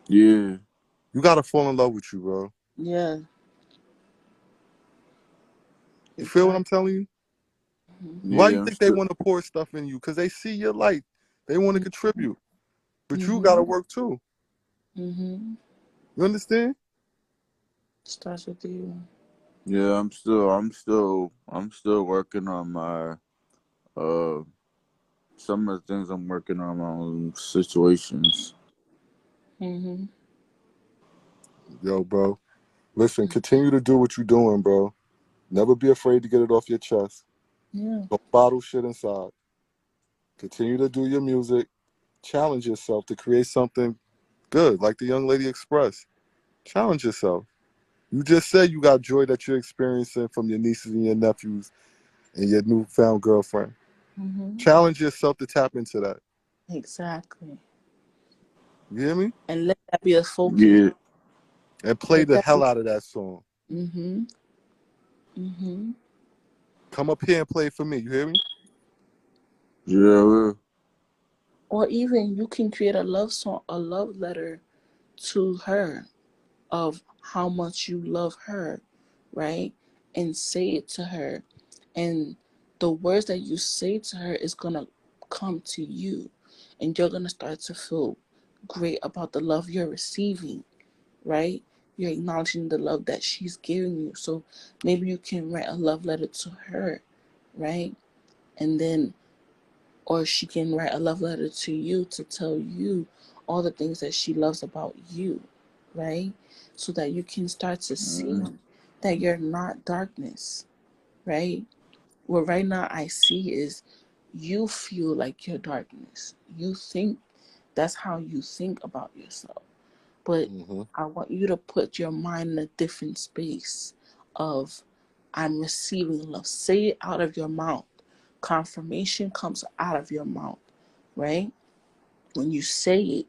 Speaker 3: Yeah,
Speaker 1: You got to fall in love with you, bro.
Speaker 2: Yeah.
Speaker 1: You feel what
Speaker 2: Exactly.
Speaker 1: I'm telling you? Why you
Speaker 3: yeah. I'm
Speaker 1: think they
Speaker 3: still.
Speaker 1: want to pour stuff in you? Because they see your light. They want to contribute. But you got to
Speaker 2: Mhm.
Speaker 1: work too.
Speaker 2: Mhm.
Speaker 1: You understand?
Speaker 2: Starts with you.
Speaker 3: Yeah, I'm still working on my uh some of the things I'm working on my own situations.
Speaker 2: Mhm.
Speaker 1: Yo, bro. Listen, continue to do what you're doing, bro. Never be afraid to get it off your chest.
Speaker 2: Yeah.
Speaker 1: Don't bottle shit inside. Continue to do your music. Challenge yourself to create something good, like the young lady expressed. Challenge yourself. You just said you got joy that you're experiencing from your nieces and your nephews and your newfound girlfriend.
Speaker 2: Mhm.
Speaker 1: Challenge yourself to tap into that.
Speaker 2: Exactly.
Speaker 1: You hear me?
Speaker 2: And let that be a focus.
Speaker 3: Yeah,
Speaker 1: And play
Speaker 2: Let
Speaker 1: the
Speaker 2: that be.
Speaker 1: hell out of that song.
Speaker 2: Mhm. Mhm.
Speaker 1: Come up here and play it for me. You hear me?
Speaker 3: yeah,
Speaker 2: Or even you can create a love song, a love letter to her of how much you love her, right? And say it to her. And the words that you say to her is going to come to you. And you're going to start to feel great about the love you're receiving, right? You're acknowledging the love that she's giving you. So maybe you can write a love letter to her, right? And then, or she can write a love letter to you to tell you all the things that she loves about you, right? So that you can start to see that you're not darkness, right? What right now I see is you feel like you're darkness. You think that's how you think about yourself. But
Speaker 1: Mm-hmm.
Speaker 2: I want you to put your mind in a different space of I'm receiving love. Say it out of your mouth. Confirmation comes out of your mouth, right? When you say it,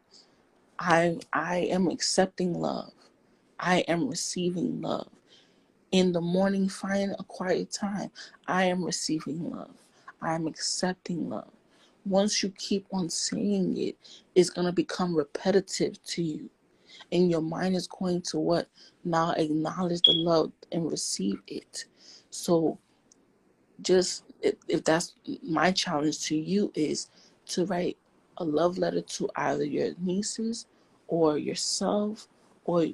Speaker 2: I am accepting love. I am receiving love. In the morning, find a quiet time. I am receiving love. I am accepting love. Once you keep on saying it, it's going to become repetitive to you. And your mind is going to what? Now acknowledge the love and receive it. So just if that's my challenge to you is to write a love letter to either your nieces or yourself or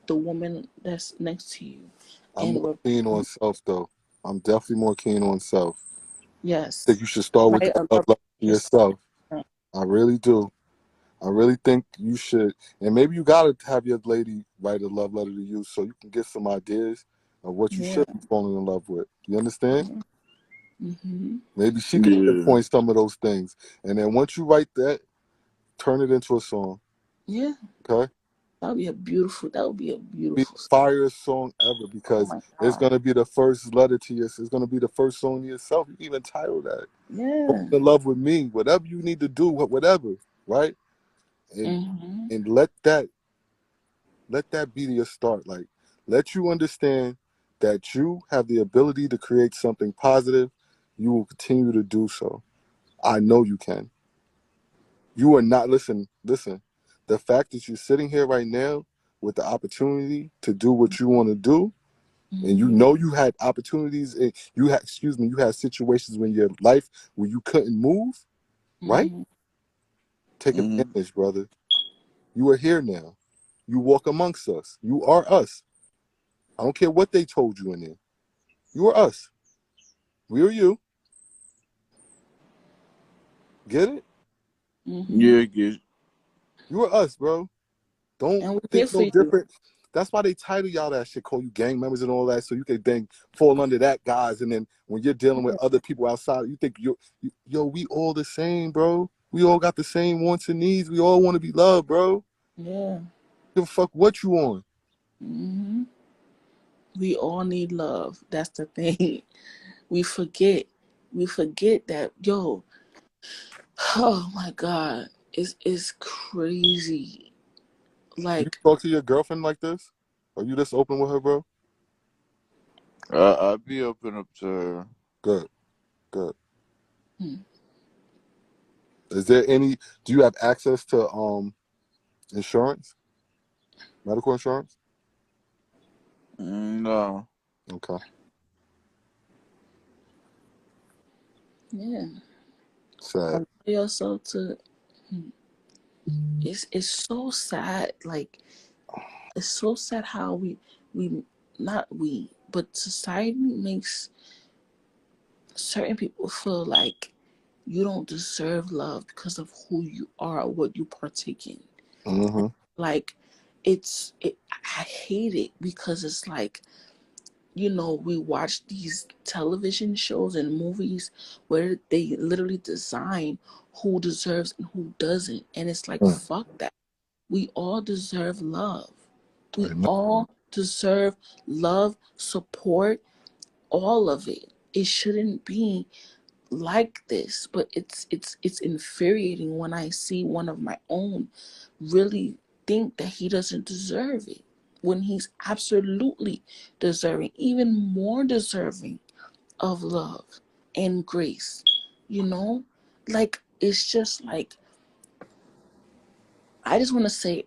Speaker 2: the woman that's next to you.
Speaker 1: I'm
Speaker 2: And
Speaker 1: more keen on self, though. I'm definitely more keen on self. I think
Speaker 2: yes,
Speaker 1: you should start with
Speaker 2: write
Speaker 1: that
Speaker 2: a
Speaker 1: love
Speaker 2: love
Speaker 1: letter
Speaker 2: to
Speaker 1: to
Speaker 2: yourself.
Speaker 1: yourself. I really do. I really think you should. And maybe you got to have your lady write a love letter to you so you can get some ideas of what you
Speaker 2: Yeah.
Speaker 1: should be falling in love with. You understand?
Speaker 2: Mm-hmm.
Speaker 1: Maybe she could
Speaker 3: yeah.
Speaker 1: pinpoint some of those things. And then once you write that, turn it into a song.
Speaker 2: Yeah.
Speaker 1: Okay?
Speaker 2: That would be a
Speaker 1: Be the
Speaker 2: beautiful song.
Speaker 1: fire song ever
Speaker 2: Oh
Speaker 1: because
Speaker 2: my
Speaker 1: it's
Speaker 2: God.
Speaker 1: gonna be the first letter to you. It's gonna be the first song to yourself. You can even title that. Fall
Speaker 2: Yeah.
Speaker 1: in love with me. Whatever you need to do, whatever, right? And
Speaker 2: Mm-hmm.
Speaker 1: and let that be your start. Like let you understand that you have the ability to create something positive. You will continue to do so. I know you can. You are not listen. The fact that you're sitting here right now with the opportunity to do what you want to do, and you
Speaker 2: Mm-hmm.
Speaker 1: know you had opportunities, and you had, excuse me, you had situations in your life where you couldn't move, right?
Speaker 2: Mm-hmm.
Speaker 1: Take
Speaker 3: Mm-hmm.
Speaker 1: advantage, brother. You are here now. You walk amongst us. You are us. I don't care what they told you in there. You are us. We are you. Get it?
Speaker 2: Mm-hmm.
Speaker 3: Yeah, get.
Speaker 1: You are us, bro. Don't
Speaker 2: And we're here
Speaker 1: think
Speaker 2: for
Speaker 1: no
Speaker 2: you.
Speaker 1: different. That's why they title y'all that shit, call you gang members and all that, so you can then fall under that guys. And then when you're dealing with
Speaker 2: Yeah.
Speaker 1: other people outside, you think yo, we all the same, bro. We all got the same wants and needs. We all want to be loved, bro.
Speaker 2: Yeah.
Speaker 1: Give a fuck what you on.
Speaker 2: Mm-hmm. We all need love. That's the thing. We forget. We forget that, yo, oh my God. It's crazy.
Speaker 1: You
Speaker 2: Like,
Speaker 1: talk to your girlfriend like this? Are you this open with her, bro?
Speaker 3: I'd be open up to her.
Speaker 1: Good, good.
Speaker 2: hmm,
Speaker 1: Is there any? Do you have access to insurance, medical insurance?
Speaker 3: No.
Speaker 1: Okay,
Speaker 2: yeah.
Speaker 1: sad.
Speaker 2: Allow yourself to it's so sad. Like, it's so sad how we not we, but society makes certain people feel like you don't deserve love because of who you are or what you partake in.
Speaker 1: Mm-hmm.
Speaker 2: Like, I hate it because it's like, we watch these television shows and movies where they literally design who deserves and who doesn't. And it's like,
Speaker 1: Mm.
Speaker 2: fuck that. We all deserve love. We
Speaker 1: Amen.
Speaker 2: all deserve love, support, all of it. It shouldn't be like this, but it's infuriating when I see one of my own really think that he doesn't deserve it when he's absolutely deserving, even more deserving of love and grace. You know, like, it's just like, I just want to say,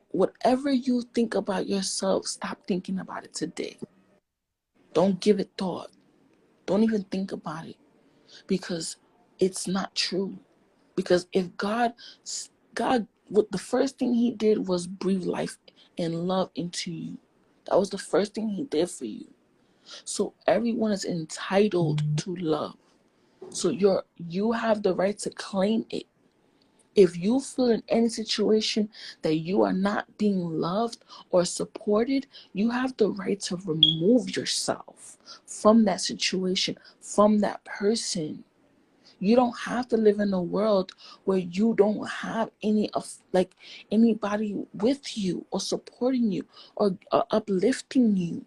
Speaker 2: whatever you think about yourself, stop thinking about it today. Don't give it thought. Don't even think about it, because it's not true. Because if God, what the first thing He did was breathe life and love into you. That was the first thing He did for you. So everyone is entitled to love. So you have the right to claim it. If you feel in any situation that you are not being loved or supported, you have the right to remove yourself from that situation, from that person. You don't have to live in a world where you don't have any of, like, anybody with you or supporting you or uplifting you.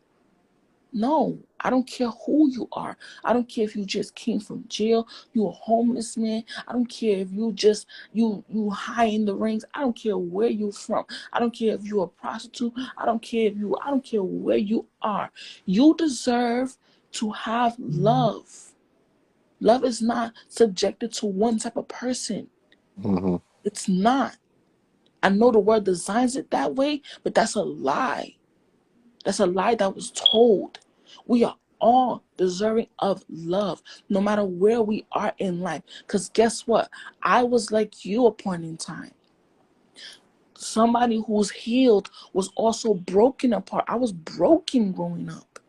Speaker 2: No, I don't care who you are. I don't care if you just came from jail, you a homeless man. I don't care if you high in the rings. I don't care where you from. I don't care if you a prostitute. I don't care where you are. You deserve to have love. Love is not subjected to one type of person.
Speaker 1: Mm-hmm.
Speaker 2: It's not. I know the word designs it that way, but that's a lie. That's a lie that was told. We are all deserving of love, no matter where we are in life. Because guess what? I was like you a point in time. Somebody who's healed was also broken apart. I was broken growing up.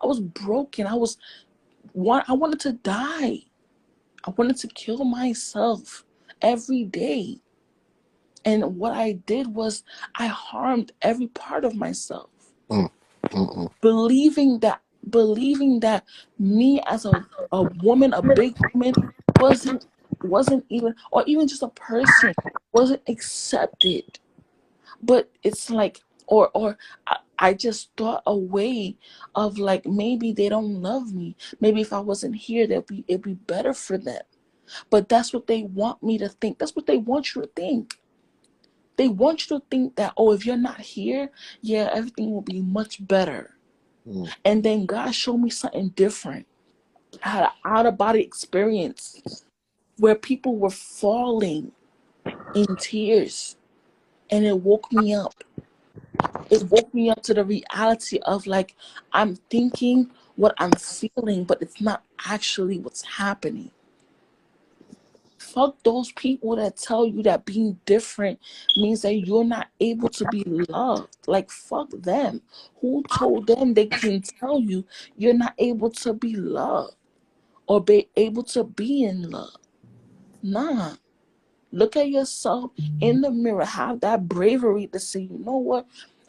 Speaker 2: I was broken. I wanted to die. I wanted to kill myself every day. And what I did was I harmed every part of myself.
Speaker 1: Mm. Mm-mm.
Speaker 2: Believing that me as a woman, a big woman, wasn't wasn't even, or even just a person, wasn't accepted. But it's like, or I just thought a way of, like, maybe they don't love me. Maybe if I wasn't here, it'd be better for them. But that's what they want me to think. That's what they want you to think. They want you to think that, oh, if you're not here, yeah, everything will be much better.
Speaker 1: Mm.
Speaker 2: And then God showed me something different. I had an out of body experience where people were falling in tears. and it woke me up. It woke me up to the reality of like I'm thinking what I'm feeling, but it's not actually what's happening. Fuck those people that tell you that being different means that you're not able to be loved. Like, fuck them. Who told them they can tell you you're not able to be loved or be able to be in love? Nah. Look at yourself in the mirror. Have that bravery to say, you know what?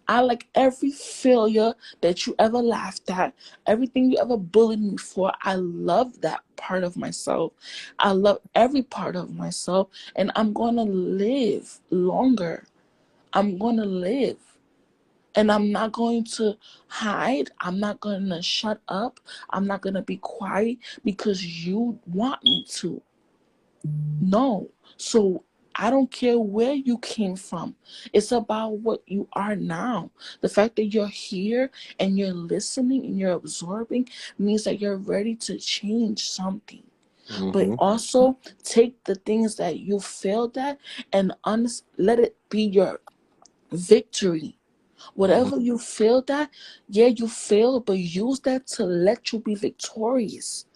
Speaker 2: I like every failure that you ever laughed at, everything you ever bullied me for. I love that part of myself. I love every part of myself, and I'm going to live longer. I'm going to live. And I'm not going to hide. I'm not going to shut up. I'm not going to be quiet because you want me to. No. So I don't care where you came from. It's about what you are now. The fact that you're here and you're listening and you're absorbing means that you're ready to change something. But
Speaker 1: Mm-hmm.
Speaker 2: also take the things that you failed at and let it be your victory.
Speaker 1: Mm-hmm.
Speaker 2: Whatever you failed at, yeah, you failed, but use that to let you be victorious,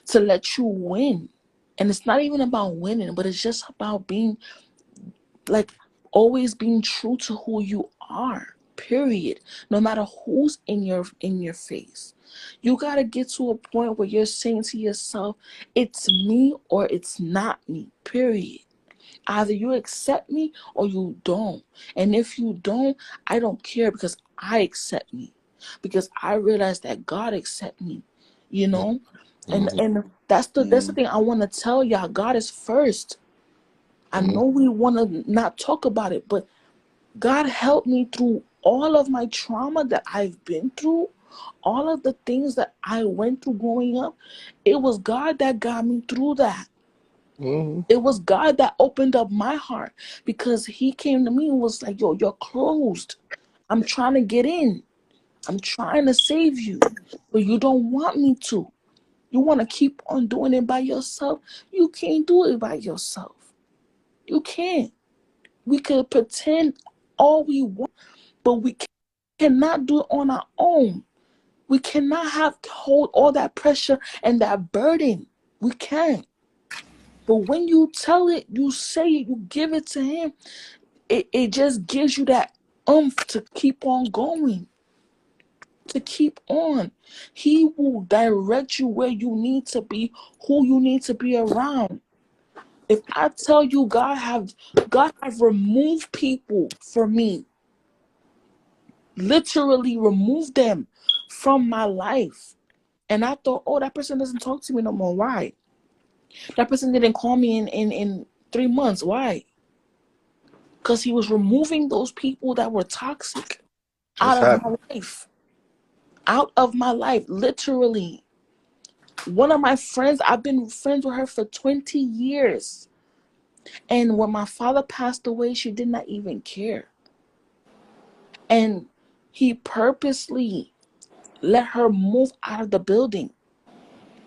Speaker 2: to let you win. And it's not even about winning, but it's just about being like always being true to who you are. Period. No matter who's in your face. You gotta get to a point where you're saying to yourself, it's me or it's not me. Period. Either you accept me or you don't. And if you don't, I don't care because I accept me. Because I realize that God accept me. You know? And
Speaker 1: Mm-hmm.
Speaker 2: and that's the thing I want to tell y'all. God is first. I
Speaker 1: Mm-hmm.
Speaker 2: know we want to not talk about it, but God helped me through all of my trauma that I've been through, all of the things that I went through growing up. It was God that got me through that.
Speaker 1: Mm-hmm.
Speaker 2: It was God that opened up my heart because He came to me and was like, yo, you're closed. I'm trying to get in. I'm trying to save you, but you don't want me to. You want to keep on doing it by yourself. You can't do it by yourself. You can't. We could pretend all we want, but we cannot do it on our own. We cannot have hold all that pressure and that burden. We can't. But when you tell it, you say it, you give it to Him, it just gives you that to keep on going, to keep on. He will direct you where you need to be, who you need to be around. If I tell you God have removed people for me, literally removed them from my life. And I thought, oh, that person doesn't talk to me no more. Why? That person didn't call me in 3 months. Why? Because He was removing those people that were toxic out
Speaker 1: That's
Speaker 2: of my
Speaker 1: happening.
Speaker 2: life. Out of my life, literally. One of my friends, I've been friends with her for 20 years. And when my father passed away, she did not even care. And he purposely let her move out of the building.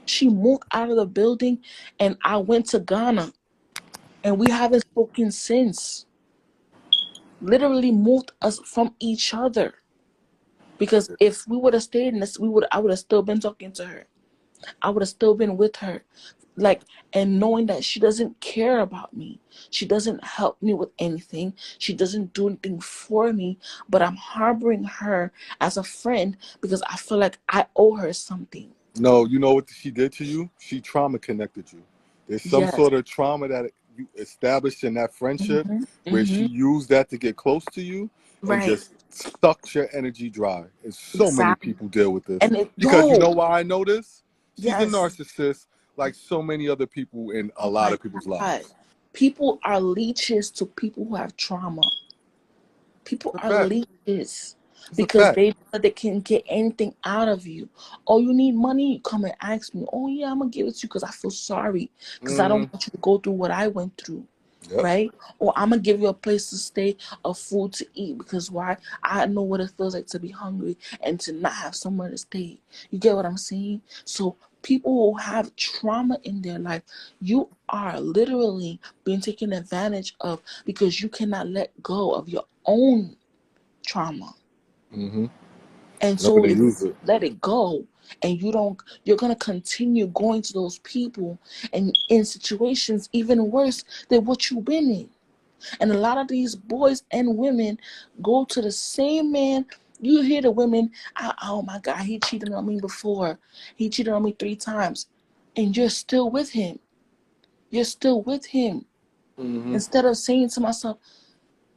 Speaker 2: She moved out of the building, and I went to Ghana, and we haven't spoken since. Literally moved us from each other. Because if we would have stayed in this, I would have still been talking to her. I would have still been with her. Like, and knowing that she doesn't care about me. She doesn't help me with anything. She doesn't do anything for me. But I'm harboring her as a friend because I feel like I owe her something.
Speaker 1: No, you know what she did to you? She trauma connected you. There's some
Speaker 2: Yes.
Speaker 1: sort of trauma that you established in that friendship
Speaker 2: Mm-hmm.
Speaker 1: where
Speaker 2: Mm-hmm.
Speaker 1: she used that to get close to you and
Speaker 2: Right.
Speaker 1: just sucked your energy dry. And so many
Speaker 2: Exactly.
Speaker 1: people deal with this.
Speaker 2: And it,
Speaker 1: Because you
Speaker 2: yo,
Speaker 1: know why I know this? She's a
Speaker 2: yes.
Speaker 1: narcissist like so many other people in a
Speaker 2: Oh
Speaker 1: lot
Speaker 2: my
Speaker 1: of people's
Speaker 2: God.
Speaker 1: lives.
Speaker 2: People are leeches to people who have trauma. People
Speaker 1: It's a
Speaker 2: are
Speaker 1: fact.
Speaker 2: leeches
Speaker 1: It's a
Speaker 2: because
Speaker 1: fact.
Speaker 2: they know that they can get anything out of you. Oh, you need money? You come and ask me. Oh, yeah, I'm going to give it to you because I feel sorry because I don't
Speaker 1: Mm,
Speaker 2: want you to go through what I went through.
Speaker 1: yep.
Speaker 2: Right? Or I'm going to give you a place to stay, a food to eat because why? I know what it feels like to be hungry and to not have somewhere to stay. You get what I'm saying? So people who have trauma in their life, you are literally being taken advantage of because you cannot let go of your own trauma.
Speaker 1: Mm-hmm.
Speaker 2: And
Speaker 1: No,
Speaker 2: so
Speaker 1: they
Speaker 2: if you
Speaker 1: use it.
Speaker 2: let it go and you don't, you're going to continue going to those people and in situations even worse than what you've been in. And a lot of these boys and women go to the same man. You hear the women, oh my God, he cheated on me before. He cheated on me 3 times. And you're still with him. You're still with him.
Speaker 1: Mm-hmm.
Speaker 2: Instead of saying to myself,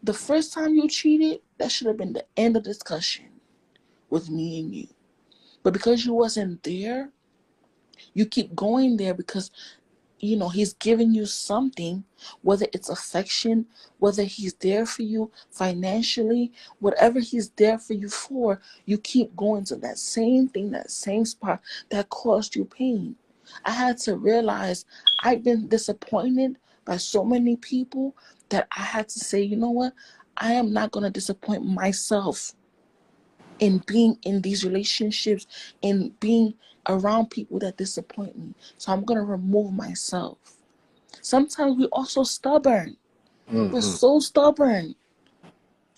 Speaker 2: the first time you cheated, that should have been the end of discussion with me and you. But because you wasn't there, you keep going there because he's giving you something, whether it's affection, whether he's there for you financially, whatever he's there for you for, you keep going to that same thing, that same spot that caused you pain. I had to realize I've been disappointed by so many people that I had to say, you know what? I am not going to disappoint myself in being in these relationships and being around people that disappoint me. So I'm going to remove myself. Sometimes we're also stubborn. We're
Speaker 1: Mm-hmm.
Speaker 2: so stubborn.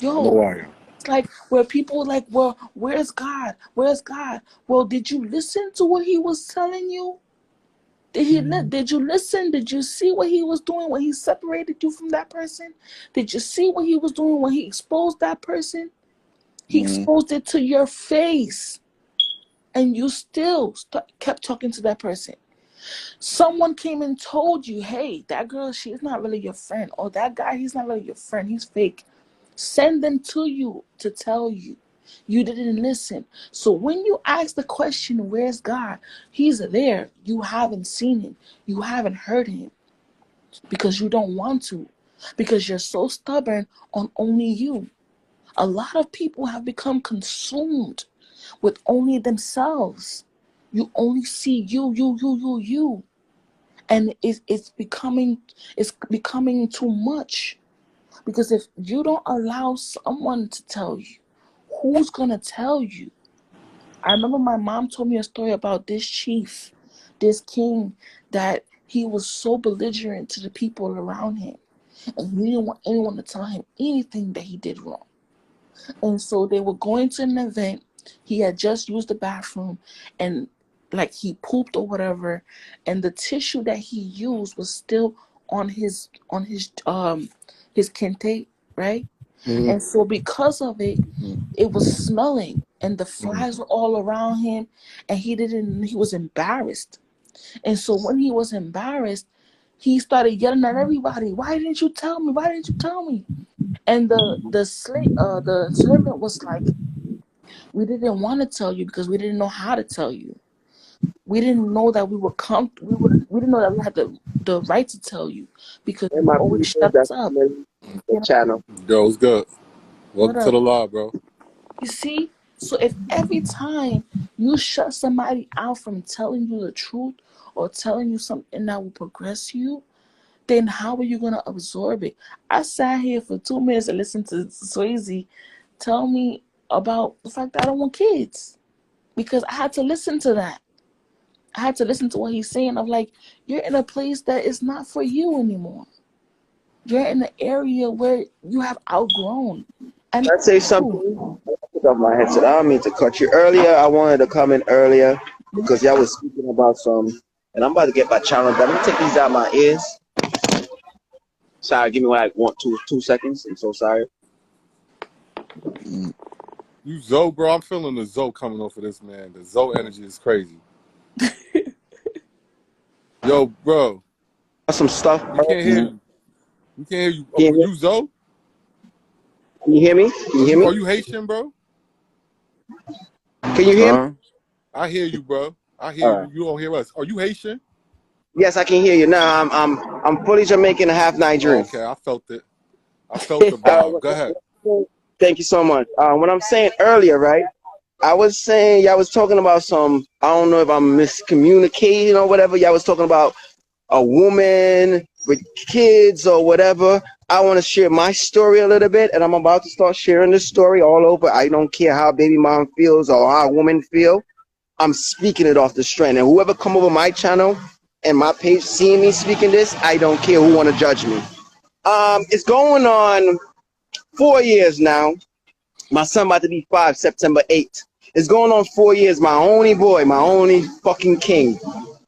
Speaker 1: I know
Speaker 2: Yo,
Speaker 1: I am.
Speaker 2: it's like where people like, well, where's God? Where's God? Well, did you listen to what he was telling you? Did you listen? Did you see what he was doing when he separated you from that person? Did you see what he was doing when he exposed that person? He
Speaker 3: Mm-hmm.
Speaker 2: exposed it to your face. And you still kept talking to that person. Someone came and told you, hey, that girl, she's not really your friend. Or that guy, he's not really your friend. He's fake. Send them to you to tell you. You didn't listen. So when you ask the question, where's God? He's there. You haven't seen him. You haven't heard him because you don't want to. Because you're so stubborn on only you. A lot of people have become consumed with only themselves. You only see you. And it's becoming too much. Because if you don't allow someone to tell you, who's gonna tell you? I remember my mom told me a story about this chief, this king, that he was so belligerent to the people around him. And he didn't want anyone to tell him anything that he did wrong. And so they were going to an event. He had just used the bathroom and like he pooped or whatever, and the tissue that he used was still on his kente, right?
Speaker 1: Mm-hmm.
Speaker 2: And so because of it, it was smelling and the flies were all around him, and he was embarrassed. And so when he was embarrassed, he started yelling at everybody, why didn't you tell me? Why didn't you tell me? And the servant was like, we didn't want to tell you because we didn't know how to tell you. We didn't know that we didn't know that we had the right to tell you because
Speaker 4: And
Speaker 2: you
Speaker 4: my
Speaker 2: always
Speaker 4: people,
Speaker 2: shut us
Speaker 4: that's
Speaker 2: up.
Speaker 4: the
Speaker 2: You know,
Speaker 4: channel.
Speaker 1: Yo, what's good?
Speaker 2: what
Speaker 1: Welcome to
Speaker 2: up?
Speaker 1: the law, bro.
Speaker 2: You see? So if every time you shut somebody out from telling you the truth or telling you something that will progress you, then how are you gonna absorb it? I sat here for 2 minutes and listened to Swayze tell me about the fact that I don't want kids because I had to listen to that. I had to listen to what he's saying. I'm like, you're in a place that is not for you anymore. You're in an area where you have outgrown. And
Speaker 4: Can I say
Speaker 2: ooh,
Speaker 4: something? I took off my headset. I don't mean to cut you. Earlier, I wanted to come in earlier because y'all was speaking about some, and I'm about to get my challenge done. Let me take these out my ears. Sorry, give me like 2 seconds. I'm so sorry.
Speaker 1: You Zoe, bro. I'm feeling the Zoe coming off of this, man. The Zoe energy is crazy. Yo, bro.
Speaker 4: Some stuff.
Speaker 1: We can't hear you. We can't hear you.
Speaker 4: Can you,
Speaker 1: You Zoe?
Speaker 4: can you hear me? Can you
Speaker 1: Are
Speaker 4: hear
Speaker 1: you
Speaker 4: me?
Speaker 1: are you Haitian, bro?
Speaker 4: Can you hear me?
Speaker 3: Huh?
Speaker 1: I hear you, bro. I hear
Speaker 4: All
Speaker 1: you.
Speaker 4: right.
Speaker 1: You don't hear us. Are you Haitian?
Speaker 4: Yes, I can hear you now. I'm fully Jamaican and half
Speaker 1: Oh,
Speaker 4: Nigerian.
Speaker 1: okay. I felt it. I felt the vibe. Go ahead.
Speaker 4: Thank you so much. What I'm saying earlier, right? I was saying y'all was talking about some. I don't know if I'm miscommunicating or whatever. Y'all was talking about a woman with kids or whatever. I want to share my story a little bit, and I'm about to start sharing this story all over. I don't care how baby mom feels or how a woman feel. I'm speaking it off the strength. And whoever come over my channel and my page seeing me speaking this, I don't care who want to judge me. It's going on 4 years now. My son about to be 5, September 8th. It's going on 4 years. My only boy, my only fucking king.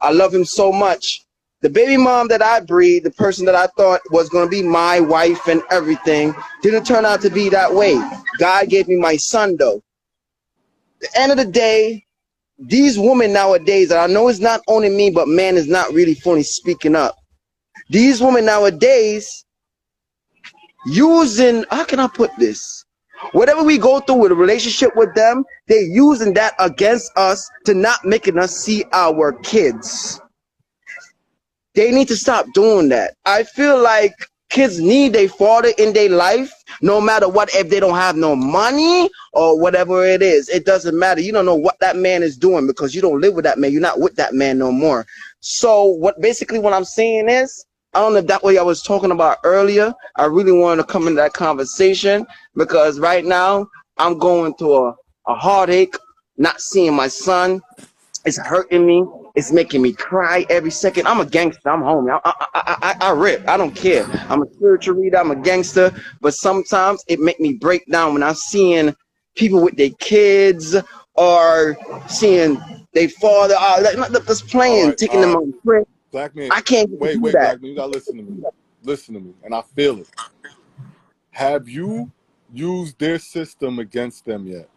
Speaker 4: I love him so much. The baby mom that I breed, the person that I thought was going to be my wife and everything, didn't turn out to be that way. God gave me my son, though. At the end of the day, these women nowadays, and I know it's not only me, but man is not really fully speaking up. These women nowadays using, how can I put this? Whatever we go through with a relationship with them, they're using that against us to not making us see our kids. They need to stop doing that. I feel like kids need their father in their life, no matter what, if they don't have no money or whatever it is. It doesn't matter. You don't know what that man is doing because you don't live with that man. You're not with that man no more. So what I'm saying is, I don't know if that way I was talking about earlier. I really wanted to come into that conversation because right now I'm going through a heartache, not seeing my son. It's hurting me. It's making me cry every second. I'm a gangster. I'm homie. I rip. I don't care. I'm a spiritual reader. I'm a gangster. But sometimes it make me break down when I'm seeing people with their kids or seeing their father just playing,
Speaker 1: Right,
Speaker 4: taking them on the trip.
Speaker 1: Black man,
Speaker 4: I can't
Speaker 1: wait,
Speaker 4: do that.
Speaker 1: Black man, you gotta listen to me. Listen to me, and I feel it. Have you used their system against them yet?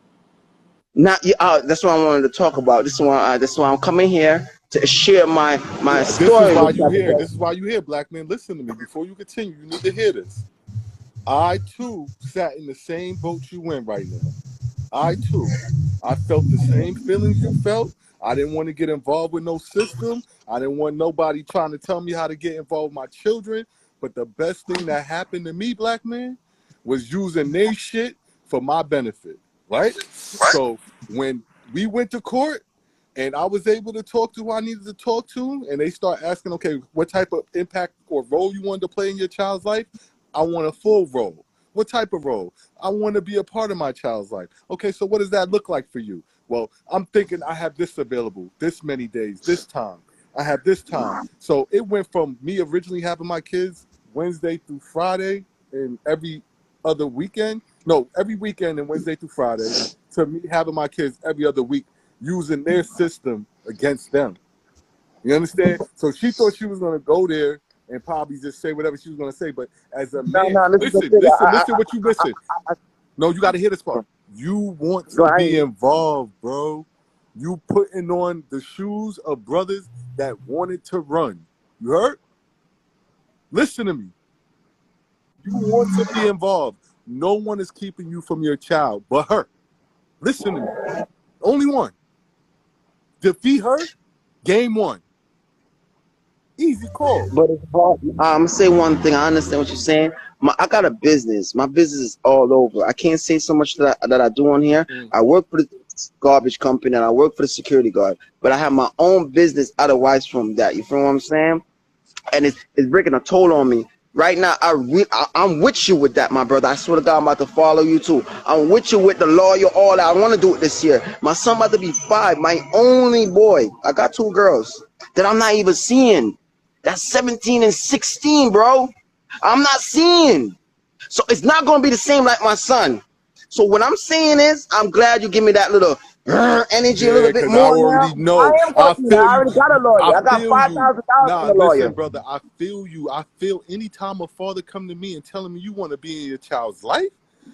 Speaker 4: Not that's what I wanted to talk about. This is why I'm coming here to share my story.
Speaker 1: This is why you here. This is why you here, Black man. Listen to me. Before you continue, you need to hear this. I too sat in the same boat you in right now. I too. I felt the same feelings you felt. I didn't want to get involved with no system. I didn't want nobody trying to tell me how to get involved with my children. But the best thing that happened to me, Black man, was using their shit for my benefit, right? So when we went to court and I was able to talk to who I needed to talk to, and they start asking, okay, what type of impact or role you wanted to play in your child's life? I want a full role. What type of role? I want to be a part of my child's life. Okay, so what does that look like for you? Well, I'm thinking I have this available, this many days, this time. I have this time. So it went from me originally having my kids Wednesday through Friday and every other weekend. No, every weekend and Wednesday through Friday, to me having my kids every other week using their system against them. You understand? So she thought she was going to go there and probably just say whatever she was going to say. But as a man, listen what you listen. No, you got to hear this part. You want to be involved, bro. You putting on the shoes of brothers that wanted to run. You heard? Listen to me. You want to be involved. No one is keeping you from your child but her. Listen to me. Only one. Defeat her, game one. Easy call.
Speaker 4: But it's hard. I'm gonna say one thing. I understand what you're saying. I got a business. My business is all over. I can't say so much that I do on here. I work for the garbage company and I work for the security guard. But I have my own business otherwise from that. You feel what I'm saying? And it's breaking a toll on me. Right now, I'm with you with that, my brother. I swear to God, I'm about to follow you too. I'm with you with the lawyer, all that. I want to do it this year. My son about to be 5, my only boy. I got 2 girls that I'm not even seeing. That's 17 and 16, bro. I'm not seeing. So it's not going to be the same like my son. So what I'm saying is, I'm glad you give me that little energy a little bit more.
Speaker 1: I already know.
Speaker 4: I already got a lawyer. I got $5,000 from the lawyer.
Speaker 1: Listen, brother, I feel you. I feel anytime a father come to me and telling me you want to be in your child's life,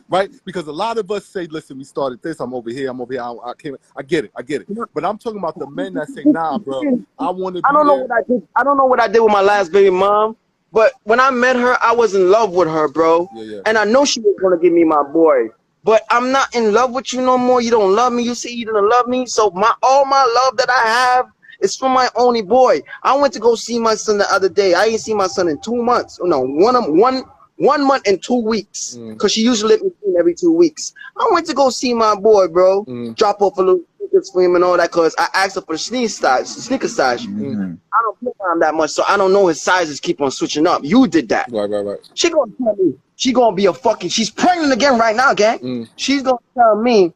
Speaker 1: right? Because a lot of us say, listen, we started this, I'm over here, I get it. But I'm talking about the men that say, nah, bro, I want to be
Speaker 4: I don't know what I did with my last baby mom, but when I met her, I was in love with her, bro.
Speaker 1: Yeah.
Speaker 4: And I know she was going to give me my boy. But I'm not in love with you no more. You don't love me. You say you don't love me. So all my love that I have is for my only boy. I went to go see my son the other day. I ain't seen my son in 2 months. No, 1 month and 2 weeks. Because she usually let me see him every 2 weeks. I went to go see my boy, bro. Drop off a little tickets for him and all that. Because I asked her for the sneaker size. I don't play on him that much. So I don't know his sizes keep on switching up. You did that.
Speaker 1: Right.
Speaker 4: She gonna tell me. She gonna be she's pregnant again right now, gang. She's gonna tell me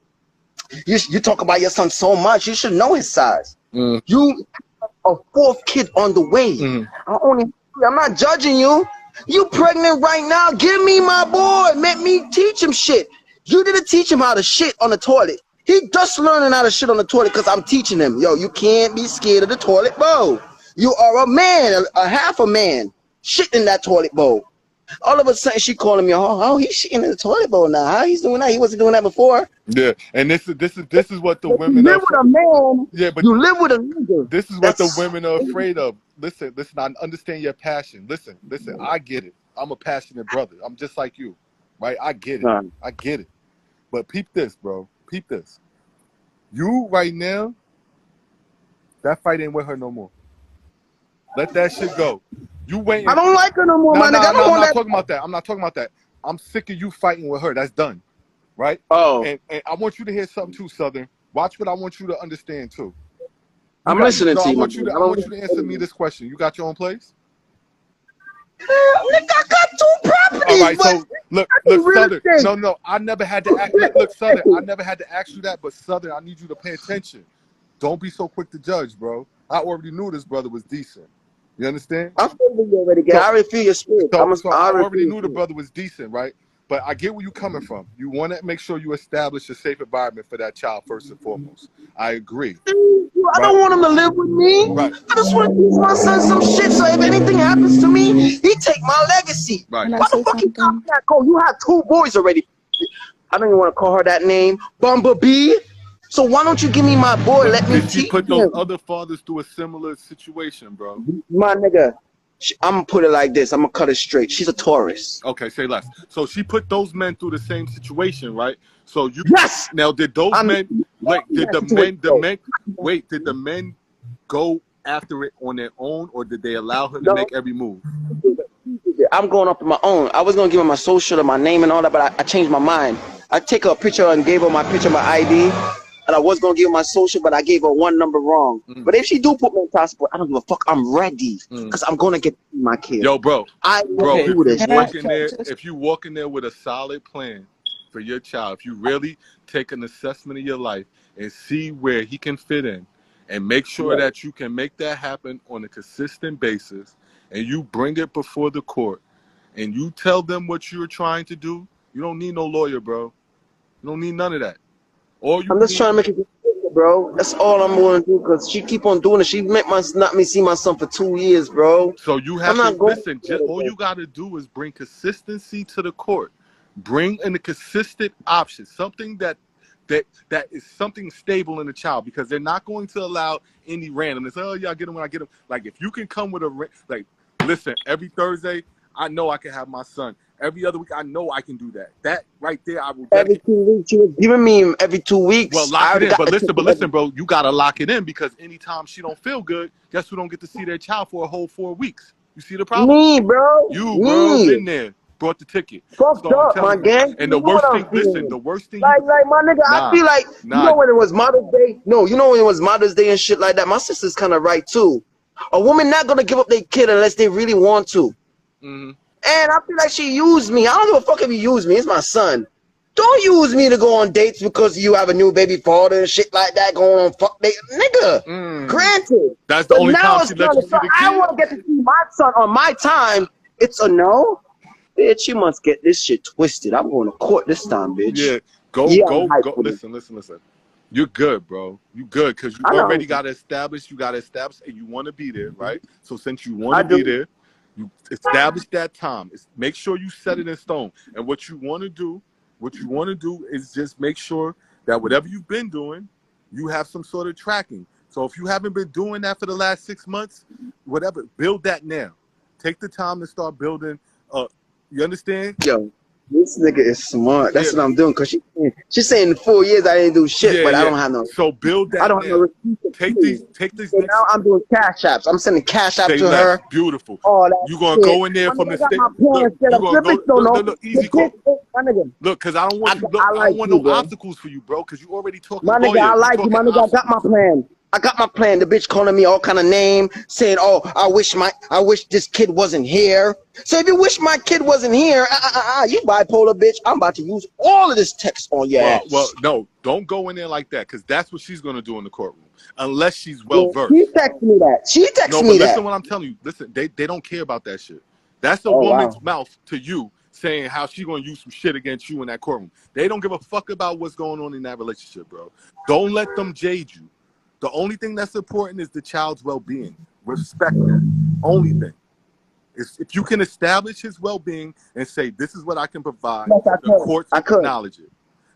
Speaker 4: You talk about your son so much. You should know his size.
Speaker 1: Mm.
Speaker 4: You a fourth kid on the way.
Speaker 1: Mm.
Speaker 4: I'm not judging you. You pregnant right now. Give me my boy. Let me teach him shit. You didn't teach him how to shit on the toilet. He just learning how to shit on the toilet because I'm teaching him. Yo, you can't be scared of the toilet bowl. You are a man, a half a man, shit in that toilet bowl. All of a sudden, she calling me, oh, he's shitting in the toilet bowl now. How he's doing that? He wasn't doing that before.
Speaker 1: Yeah, and this is what the
Speaker 4: But
Speaker 1: women
Speaker 4: you
Speaker 1: are.
Speaker 4: live with a man.
Speaker 1: Yeah, but
Speaker 4: You live with a nigga.
Speaker 1: this is what the women are afraid of. Listen. I understand your passion. Listen. I get it. I'm a passionate brother. I'm just like you, right? I get it. I get it. But peep this, bro. Peep this. You right now, that fight ain't with her no more. Let that shit go. You waiting.
Speaker 4: I don't like her no more, my nigga. I don't
Speaker 1: I'm
Speaker 4: want
Speaker 1: not
Speaker 4: that.
Speaker 1: talking about that. I'm not talking about that. I'm sick of you fighting with her. That's done, right?
Speaker 4: Oh,
Speaker 1: And I want you to hear something too, Southern. Watch what I want you to understand too.
Speaker 4: I'm listening to
Speaker 1: I
Speaker 4: you,
Speaker 1: want you to answer me
Speaker 4: nigga.
Speaker 1: this question. You got your own place?
Speaker 4: I got 2 properties,
Speaker 1: All right,
Speaker 4: but
Speaker 1: so look,
Speaker 4: real
Speaker 1: Southern.
Speaker 4: estate.
Speaker 1: No, I never had to ask. Look, Southern. I never had to ask you that, but Southern, I need you to pay attention. Don't be so quick to judge, bro. I already knew this brother was decent. You understand?
Speaker 4: I feel you already,
Speaker 1: So,
Speaker 4: I already feel your spirit.
Speaker 1: So I already
Speaker 4: feel
Speaker 1: knew the brother was decent, right? But I get where you're coming from. You want to make sure you establish a safe environment for that child first and foremost. I agree.
Speaker 4: I don't want him to live with me.
Speaker 1: Right.
Speaker 4: I just want to teach my son some shit. So if anything happens to me, he take my legacy.
Speaker 1: Right.
Speaker 2: Can I
Speaker 4: Why the
Speaker 2: say
Speaker 4: fuck you
Speaker 2: something?
Speaker 4: that call? You have 2 boys already. I don't even want to call her that name, Bumblebee. So why don't you give me my boy?
Speaker 1: But
Speaker 4: Let me
Speaker 1: did she
Speaker 4: teach
Speaker 1: put those
Speaker 4: him,
Speaker 1: other fathers through a similar situation, bro?
Speaker 4: my nigga. I'm gonna put it like this. I'm gonna cut it straight. She's a Taurus.
Speaker 1: Okay, say less. So she put those men through the same situation, right? So you
Speaker 4: Yes.
Speaker 1: now did those men like did the men go after it on their own, or did they allow her to make every move?
Speaker 4: I'm going off on my own. I was gonna give her my social and my name and all that, but I changed my mind. I take her a picture and gave her my picture, my ID, and I was gonna give her my social, but I gave her 1 number wrong. But if she do put me in passport, I don't give a fuck. I'm ready because I'm gonna get my kid.
Speaker 1: Yo, bro,
Speaker 2: Okay.
Speaker 1: if you walk in there with a solid plan for your child, if you really take an assessment of your life and see where he can fit in, and make sure that you can make that happen on a consistent basis, and you bring it before the court, and you tell them what you're trying to do, you don't need no lawyer, bro. You don't need none of that.
Speaker 4: I'm just trying to make it good, bro. That's all I'm gonna do because she keep on doing it. She not me see my son for 2 years, bro.
Speaker 1: So you have to listen. All you got to do is bring consistency to the court. Bring in a consistent option, something that is something stable in the child, because they're not going to allow any randomness. Oh yeah, I get them when I get them. Like if you can come with listen, every Thursday I know I can have my son. Every other week I know I can do that. That right there, I will.
Speaker 4: Every 2 weeks, you was giving me every 2 weeks.
Speaker 1: Well, lock it in. But listen, bro, you gotta lock it in, because anytime she don't feel good, guess who don't get to see their child for a whole 4 weeks? You see the problem?
Speaker 4: Me, bro.
Speaker 1: Bro, been there. Brought the ticket.
Speaker 4: Fucked up, my gang.
Speaker 1: And the worst thing, listen, the worst thing.
Speaker 4: Like my nigga, I feel like, you know when it was Mother's Day? No, you know when it was Mother's Day and shit like that? My sister's kind of right, too. A woman not going to give up their kid unless they really want to.
Speaker 1: Mm-hmm.
Speaker 4: And I feel like she used me. I don't give a fuck if you use me. It's my son. Don't use me to go on dates because you have a new baby father and shit like that going on fuck date. Nigga, granted.
Speaker 1: That's the only time she let you see the kid.
Speaker 4: I want to get to see my son on my time. It's a no. Bitch, you must get this shit twisted. I'm going to court this time, bitch.
Speaker 1: Yeah, go. Listen. You're good, bro. You good, because you already got to establish. You got to establish, and you want to be there, right? So since you want to be there, you establish that time. Make sure you set it in stone. And what you want to do is just make sure that whatever you've been doing, you have some sort of tracking. So if you haven't been doing that for the last 6 months, whatever, build that now. Take the time to start building. You understand?
Speaker 4: Yo, this nigga is smart. That's what I'm doing. Cause she's saying in 4 years I didn't do shit, but I don't have no.
Speaker 1: So build that.
Speaker 4: I don't have no receipt.
Speaker 1: Take these.
Speaker 4: So now I'm doing cash apps. I'm sending cash apps to her.
Speaker 1: Beautiful.
Speaker 4: All that.
Speaker 1: You gonna go in there from the state. Look, easy call. Look, cause I don't want I don't want no obstacles for you, bro. Cause you already talking.
Speaker 4: My nigga, I like you. My nigga, I got my plan. I got my plan. The bitch calling me all kind of name, saying, "Oh, I wish this kid wasn't here." So if you wish my kid wasn't here, you bipolar bitch. I'm about to use all of this text on your
Speaker 1: Well,
Speaker 4: ass.
Speaker 1: no, don't go in there like that, because that's what she's gonna do in the courtroom, unless she's well
Speaker 4: Yeah, she
Speaker 1: versed.
Speaker 4: texted me that. She
Speaker 1: No,
Speaker 4: texted
Speaker 1: but
Speaker 4: me
Speaker 1: listen
Speaker 4: that.
Speaker 1: what I'm telling you. Listen, they don't care about that shit. That's a
Speaker 4: Oh
Speaker 1: woman's
Speaker 4: wow.
Speaker 1: mouth to you saying how she gonna use some shit against you in that courtroom. They don't give a fuck about what's going on in that relationship, bro. Don't let them jade you. The only thing that's important is the child's well-being. Respect that. Only thing. Is if you can establish his well-being and say, this is what I can provide,
Speaker 4: Yes, I
Speaker 1: the
Speaker 4: could.
Speaker 1: courts
Speaker 4: I
Speaker 1: will
Speaker 4: could.
Speaker 1: acknowledge it.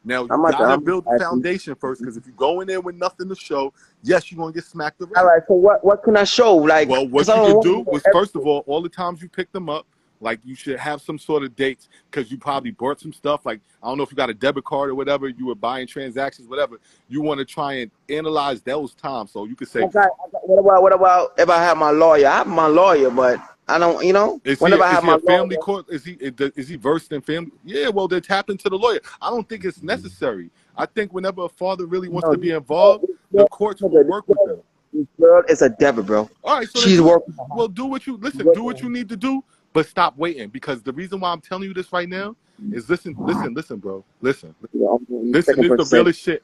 Speaker 1: Now, you
Speaker 4: I'm about to.
Speaker 1: got to build the foundation first, because if you go in there with nothing to show, yes, you're going to get smacked
Speaker 4: All
Speaker 1: around.
Speaker 4: right. So what can I show? Like,
Speaker 1: Well,
Speaker 4: because
Speaker 1: what
Speaker 4: I
Speaker 1: you
Speaker 4: don't
Speaker 1: could
Speaker 4: want to
Speaker 1: do
Speaker 4: know
Speaker 1: was, first of all the times you picked them up, like you should have some sort of dates, because you probably bought some stuff. Like, I don't know if you got a debit card or whatever, you were buying transactions, whatever. You want to try and analyze those times. So you could say,
Speaker 4: what about if I have my lawyer? I have my lawyer, but I don't. Whenever I
Speaker 1: is
Speaker 4: have
Speaker 1: he
Speaker 4: my
Speaker 1: a family
Speaker 4: lawyer,
Speaker 1: court? Is he versed in family? Yeah, well, then tap into the lawyer. I don't think it's necessary. I think whenever a father really wants to be involved, the courts will work with them.
Speaker 4: this girl is a devil, bro.
Speaker 1: All right, so then
Speaker 4: She's working.
Speaker 1: do what you do what you need to do, but stop waiting, because the reason why I'm telling you this right now is listen, bro. Listen. This is the realest shit.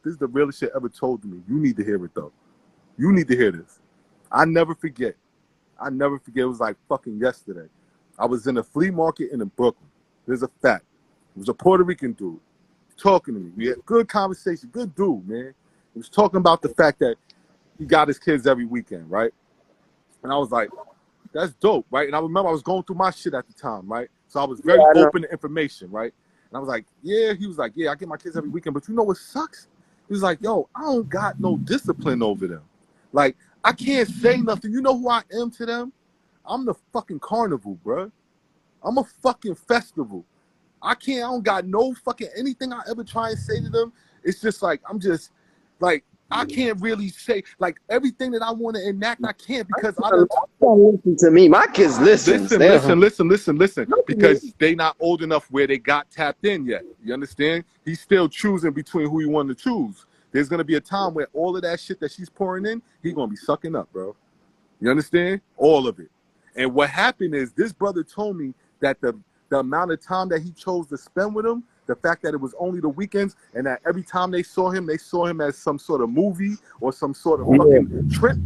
Speaker 1: This is the realest shit ever told to me. You need to hear it though. You need to hear this. I never forget. It was like fucking yesterday. I was in a flea market in Brooklyn. There's a fact. It was a Puerto Rican dude talking to me. We had good conversation. Good dude, man. He was talking about the fact that he got his kids every weekend, right? And I was like, that's dope, right? And I remember I was going through my shit at the time, right? So I was very open to information, right? And I was like, yeah. He was like, yeah, I get my kids every weekend, but you know what sucks? He was like, yo, I don't got no discipline over them. Like, I can't say nothing. You know who I am to them? I'm the fucking carnival, bro. I'm a fucking festival. I don't got no fucking anything I ever try and say to them. It's just like, I'm just like, I can't really say like everything that I want to enact. I can't, because I don't
Speaker 4: Listen to me. My kids listen.
Speaker 1: listen, because they not old enough where they got tapped in yet. You understand? He's still choosing between who he wanted to choose. There's gonna be a time where all of that shit that she's pouring in, he's gonna be sucking up, bro. You understand? All of it. And what happened is, this brother told me that the amount of time that he chose to spend with him, the fact that it was only the weekends, and that every time they saw him as some sort of movie or some sort of fucking trip.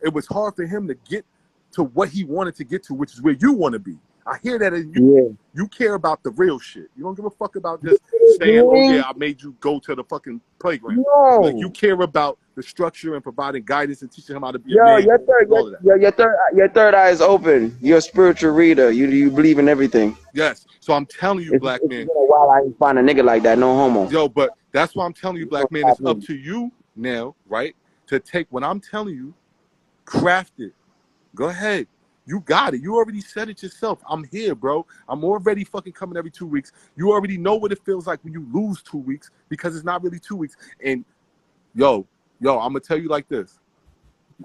Speaker 1: It was hard for him to get to what he wanted to get to, which is where you want to be. I hear that in you. You care about the real shit. You don't give a fuck about just saying, oh yeah, I made you go to the fucking playground.
Speaker 4: No.
Speaker 1: Like, you care about the structure and providing guidance and teaching him how to be a
Speaker 4: Yo,
Speaker 1: man.
Speaker 4: your third eye is open. You're a spiritual reader. You believe in everything.
Speaker 1: Yes. So I'm telling you, black man.
Speaker 4: It's been a while I ain't find a nigga like that. No homo.
Speaker 1: Yo, but that's why I'm telling you, black man, it's up to you now, right? To take what I'm telling you, craft it. Go ahead. You got it. You already said it yourself. I'm here, bro. I'm already fucking coming every 2 weeks. You already know what it feels like when you lose 2 weeks, because it's not really 2 weeks. And yo, I'm gonna tell you like this.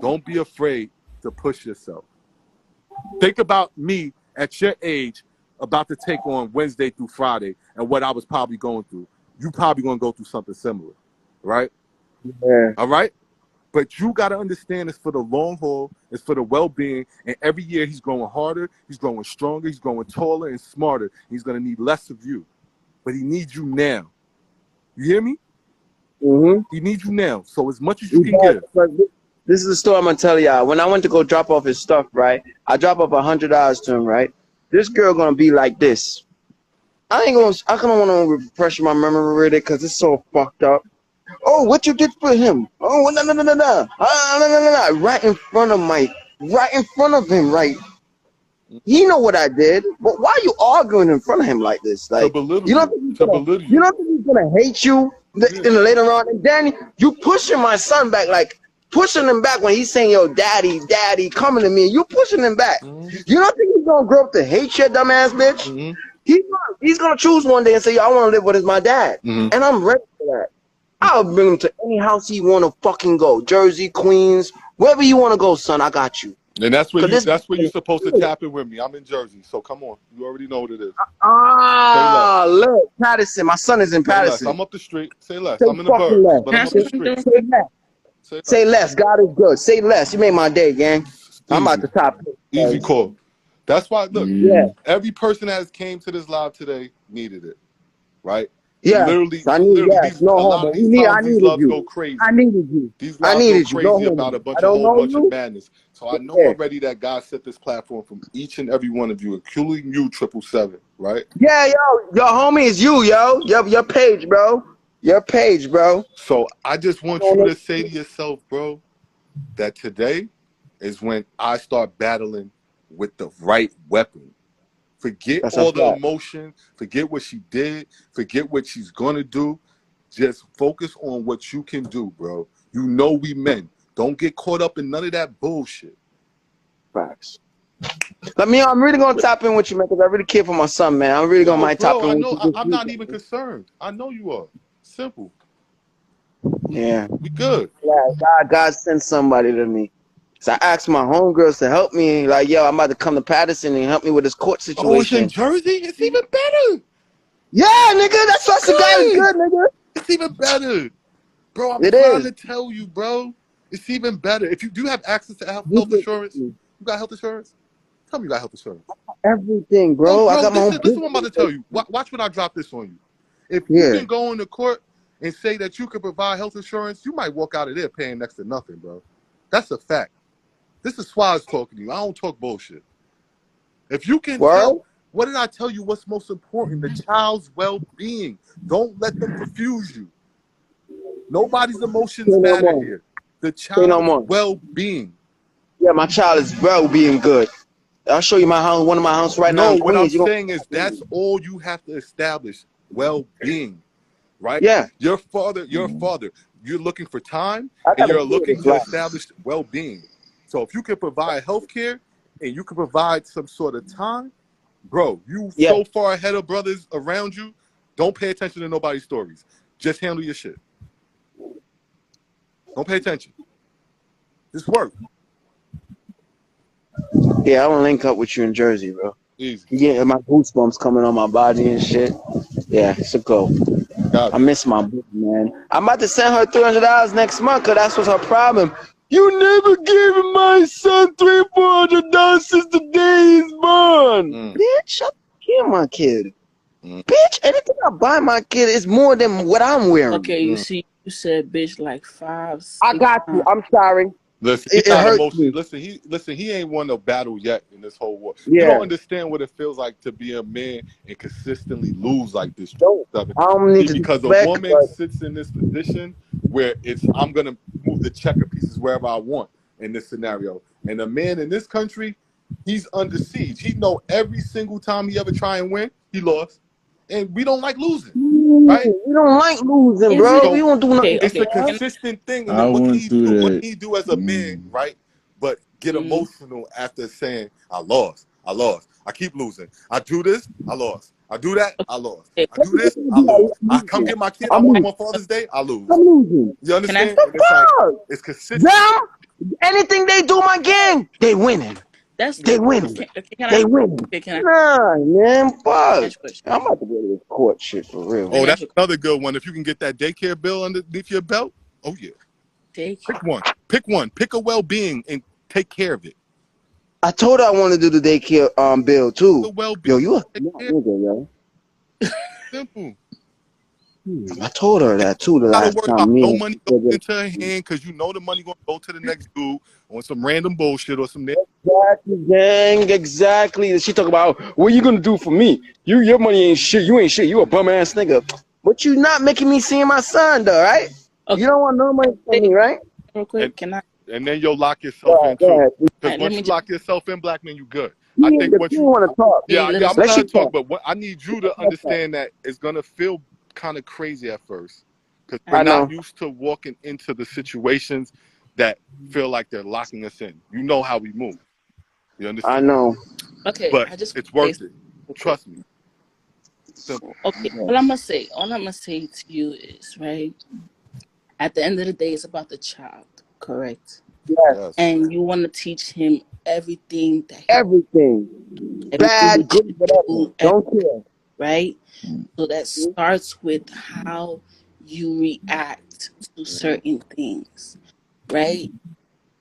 Speaker 1: Don't be afraid to push yourself. Think about me at your age, about to take on Wednesday through Friday, and what I was probably going through. You probably gonna go through something similar, right?
Speaker 4: Yeah.
Speaker 1: All right? But you got to understand, it's for the long haul. It's for the well-being. And every year he's growing harder. He's growing stronger. He's growing taller and smarter. He's going to need less of you. But he needs you now. You hear me?
Speaker 4: Mm-hmm.
Speaker 1: He needs you now. So as much as you can give.
Speaker 4: This is the story I'm going to tell y'all. When I went to go drop off his stuff, right? I drop off $100 to him, right? This girl going to be like this. I don't want to refresh my memory with it because it's so fucked up. Oh, what you did for him? Oh, no. Right in front of him, right? He know what I did, but why are you arguing in front of him like this? Like,
Speaker 1: To belittle
Speaker 4: you don't
Speaker 1: you.
Speaker 4: think he's gonna hate you later on? And then you pushing my son back, like pushing him back when he's saying, "Yo, daddy, coming to me." You pushing him back.
Speaker 1: Mm-hmm.
Speaker 4: You don't think he's gonna grow up to hate your dumb ass bitch?
Speaker 1: Mm-hmm.
Speaker 4: He's gonna choose one day and say, "Yo, I want to live with my dad,"
Speaker 1: Mm-hmm.
Speaker 4: and I'm ready for that. I'll bring him to any house he want to fucking go. Jersey, Queens, wherever you want to go, son, I got you.
Speaker 1: And that's where you're supposed to tap in with me. I'm in Jersey, so come on. You already know what it is.
Speaker 4: Look, Patterson. My son is in Patterson.
Speaker 1: I'm up the street. Say less. I'm in the burbs, but I'm up the street.
Speaker 4: Say less. God is good. Say less. You made my day, gang. I'm about
Speaker 1: Easy.
Speaker 4: to top
Speaker 1: Easy
Speaker 4: it.
Speaker 1: call. That's why, look,
Speaker 4: Yeah.
Speaker 1: every person that has came to this live today needed it, right?
Speaker 4: Yes. I need yes.
Speaker 1: These
Speaker 4: No
Speaker 1: a lot
Speaker 4: homo.
Speaker 1: of these
Speaker 4: I
Speaker 1: times these
Speaker 4: needed
Speaker 1: loves go
Speaker 4: you. I
Speaker 1: crazy.
Speaker 4: needed you.
Speaker 1: These
Speaker 4: I
Speaker 1: lives go
Speaker 4: needed you. No
Speaker 1: crazy
Speaker 4: homo.
Speaker 1: about a
Speaker 4: I
Speaker 1: bunch
Speaker 4: don't know
Speaker 1: bunch of
Speaker 4: you.
Speaker 1: madness. So I know
Speaker 4: Yeah.
Speaker 1: already that God set this platform from each and every one of you, including you, 777, right?
Speaker 4: Yeah, your homie is you, yo. Your page, bro. Your page, bro.
Speaker 1: So I just want you to say to yourself, bro, that today is when I start battling with the right weapon. Forget
Speaker 4: That's a
Speaker 1: all the
Speaker 4: fact.
Speaker 1: emotion. Forget what she did. Forget what she's gonna do. Just focus on what you can do, bro. You know we men. Don't get caught up in none of that bullshit.
Speaker 4: Facts. I'm really gonna tap in with you, man, because I really care for my son, man. I'm really gonna
Speaker 1: Yo,
Speaker 4: might tap
Speaker 1: bro,
Speaker 4: in
Speaker 1: I
Speaker 4: with
Speaker 1: know
Speaker 4: you this
Speaker 1: I'm not
Speaker 4: weekend.
Speaker 1: even concerned. I know you are. Simple.
Speaker 4: Yeah.
Speaker 1: We good.
Speaker 4: God sent somebody to me. So I asked my homegirls to help me. Like, yo, I'm about to come to Patterson and help me with this court
Speaker 1: Oh, it's in
Speaker 4: situation.
Speaker 1: Jersey? It's even better.
Speaker 4: Yeah, nigga, that's what the God is
Speaker 1: Good.
Speaker 4: good, nigga.
Speaker 1: It's even better. Bro, I'm
Speaker 4: It
Speaker 1: trying
Speaker 4: is.
Speaker 1: to tell you, bro. It's even better. If you do have access to health
Speaker 4: Listen,
Speaker 1: insurance, you got health insurance? Tell me you got health insurance.
Speaker 4: everything,
Speaker 1: Oh,
Speaker 4: bro. I
Speaker 1: bro,
Speaker 4: got my own
Speaker 1: listen what I'm about to tell
Speaker 4: business.
Speaker 1: you. Watch when I drop this on you. If you
Speaker 4: Yeah.
Speaker 1: can go into court and say that you can provide health insurance, you might walk out of there paying next to nothing, bro. That's a fact. This is Swaz talking to you. I don't talk bullshit. If you can
Speaker 4: Word?
Speaker 1: tell, what did I tell you what's most important? The child's well-being. Don't let them confuse you. Nobody's
Speaker 4: Say
Speaker 1: emotions
Speaker 4: no
Speaker 1: matter
Speaker 4: more.
Speaker 1: here. The
Speaker 4: Say no
Speaker 1: child's
Speaker 4: more.
Speaker 1: well-being.
Speaker 4: Yeah, my child is well being good. I'll show you my house, one of my house right now
Speaker 1: No,
Speaker 4: in
Speaker 1: what I'm
Speaker 4: Queens. You don't.
Speaker 1: saying is that's all you have to establish. Well-being. Right?
Speaker 4: Yeah,
Speaker 1: Your father, you're looking for time
Speaker 4: I
Speaker 1: and
Speaker 4: got a
Speaker 1: you're
Speaker 4: kid
Speaker 1: looking
Speaker 4: that's
Speaker 1: to
Speaker 4: black.
Speaker 1: establish well-being. So if you can provide health care and you can provide some sort of time, bro, you
Speaker 4: Yeah,
Speaker 1: so far ahead of brothers around you, don't pay attention to nobody's stories. Just handle your shit. Don't pay attention. Just work.
Speaker 4: yeah. I want to link up with you in Jersey, bro.
Speaker 1: Easy.
Speaker 4: Yeah, my goosebumps coming on my body and shit. Yeah, it's a go. I
Speaker 1: Got you.
Speaker 4: miss my book, man. I'm about to send her $300 next month, cause that's what's her problem. You never gave my son $300-400 since the day he's born.
Speaker 1: Mm,
Speaker 4: Bitch, I care my kid.
Speaker 1: mm,
Speaker 4: Bitch, anything I buy my kid is more than what I'm wearing.
Speaker 2: Okay, you
Speaker 1: mm.
Speaker 2: see, you said bitch like five,
Speaker 4: I
Speaker 2: six
Speaker 4: got you.
Speaker 2: times.
Speaker 4: I'm sorry.
Speaker 1: Listen, he
Speaker 4: It
Speaker 1: not
Speaker 4: hurts
Speaker 1: emotional.
Speaker 4: me.
Speaker 1: He ain't won a battle yet in this whole war. You
Speaker 4: Yeah.
Speaker 1: don't understand what it feels like to be a man and consistently lose like this.
Speaker 4: Don't.
Speaker 1: 7.
Speaker 4: I don't need
Speaker 1: See,
Speaker 4: to
Speaker 1: because a
Speaker 4: disrespect,
Speaker 1: woman
Speaker 4: but
Speaker 1: sits in this position where it's I'm gonna move the checker pieces wherever I want in this scenario. And a man in this country, he's under siege. He know every single time he ever try and win, he lost. And we don't like losing, right?
Speaker 4: we don't like losing,
Speaker 2: Is
Speaker 4: bro.
Speaker 2: it
Speaker 4: We
Speaker 1: So
Speaker 4: don't do
Speaker 2: okay?
Speaker 4: nothing.
Speaker 1: it's
Speaker 2: Okay,
Speaker 1: a
Speaker 2: can
Speaker 1: consistent thing. And
Speaker 3: I
Speaker 1: then what can
Speaker 3: wouldn't
Speaker 1: he
Speaker 3: do
Speaker 1: do? What
Speaker 3: that.
Speaker 1: can he do as a man, right? But get
Speaker 2: mm,
Speaker 1: emotional after saying, I lost. I lost. I keep losing. I do this, I lost. I do that, I lost.
Speaker 2: okay,
Speaker 1: I do this, I lose. I come get my kid, I
Speaker 2: can
Speaker 1: want
Speaker 2: I
Speaker 1: him
Speaker 2: ask
Speaker 1: on
Speaker 2: a
Speaker 1: Father's Day, I lose.
Speaker 4: I'm losing.
Speaker 1: You
Speaker 2: can I ask
Speaker 1: understand?
Speaker 2: a
Speaker 1: And it's like,
Speaker 4: Fuck.
Speaker 1: it's consistent.
Speaker 4: Them, anything they do, my gang, they winning.
Speaker 2: that's
Speaker 4: They winning.
Speaker 2: can I
Speaker 4: They winning.
Speaker 2: okay, can
Speaker 4: Nah, man,
Speaker 2: I
Speaker 4: fuck.
Speaker 2: ask you a question?
Speaker 4: I'm about to go to this court shit for real.
Speaker 2: Let
Speaker 1: Oh,
Speaker 2: me ask
Speaker 1: that's
Speaker 2: you a question.
Speaker 1: another good one. If you can get that daycare bill underneath your belt, oh yeah.
Speaker 2: Daycare.
Speaker 1: Pick one. Pick one. Pick a well-being and take care of it.
Speaker 4: I told her I want to do the daycare bill too.
Speaker 1: The well-being.
Speaker 4: Yo, you a
Speaker 1: Take
Speaker 4: smart
Speaker 1: care.
Speaker 4: nigga, yo.
Speaker 1: Simple.
Speaker 4: I told her that too the
Speaker 1: Gotta
Speaker 4: last
Speaker 1: worry
Speaker 4: time
Speaker 1: about
Speaker 4: me
Speaker 1: no
Speaker 4: and
Speaker 1: money
Speaker 4: her
Speaker 1: going into her hand because you know the money gonna go to the next dude on some random bullshit or some.
Speaker 4: Exactly, gang. Exactly. She talk about what you gonna do for me. Your money ain't shit. You ain't shit. You a bum ass nigga. But you not making me see my son though, right?
Speaker 2: Okay,
Speaker 4: You don't want no money from
Speaker 2: say
Speaker 4: me, right?
Speaker 2: real
Speaker 1: And
Speaker 2: quick. Can I?
Speaker 1: and then you'll lock yourself
Speaker 4: Go
Speaker 1: in too.
Speaker 4: ahead.
Speaker 1: Because
Speaker 2: Let
Speaker 1: once
Speaker 2: me
Speaker 1: you
Speaker 2: just
Speaker 1: lock yourself in, black man, you good. I
Speaker 4: The
Speaker 1: think once
Speaker 4: queen
Speaker 1: you,
Speaker 4: want to talk.
Speaker 1: yeah,
Speaker 2: let
Speaker 1: yeah,
Speaker 2: us.
Speaker 1: I'm gonna
Speaker 4: Let
Speaker 1: let
Speaker 4: she
Speaker 1: her talk.
Speaker 4: talk.
Speaker 1: But what I need you to understand that it's gonna feel kind of crazy at first because we're
Speaker 4: I
Speaker 1: not
Speaker 4: know.
Speaker 1: used to walking into the situations that feel like they're locking us in. You know how we move. You
Speaker 4: I
Speaker 1: understand?
Speaker 4: know.
Speaker 2: Okay,
Speaker 1: But
Speaker 2: I just
Speaker 1: it's
Speaker 2: want to say
Speaker 1: worth it.
Speaker 2: something real quick.
Speaker 1: Trust me. Simple.
Speaker 2: Okay, all I'm gonna say to you is right. At the end of the day, it's about the child, correct?
Speaker 4: Yes.
Speaker 1: Yes.
Speaker 2: And you want to teach him everything
Speaker 4: Everything.
Speaker 2: everything
Speaker 4: Bad,
Speaker 2: he
Speaker 4: good,
Speaker 2: should
Speaker 4: whatever.
Speaker 2: do,
Speaker 4: Don't care.
Speaker 2: right? So that starts with how you react to
Speaker 1: Mhm.
Speaker 2: certain things. right?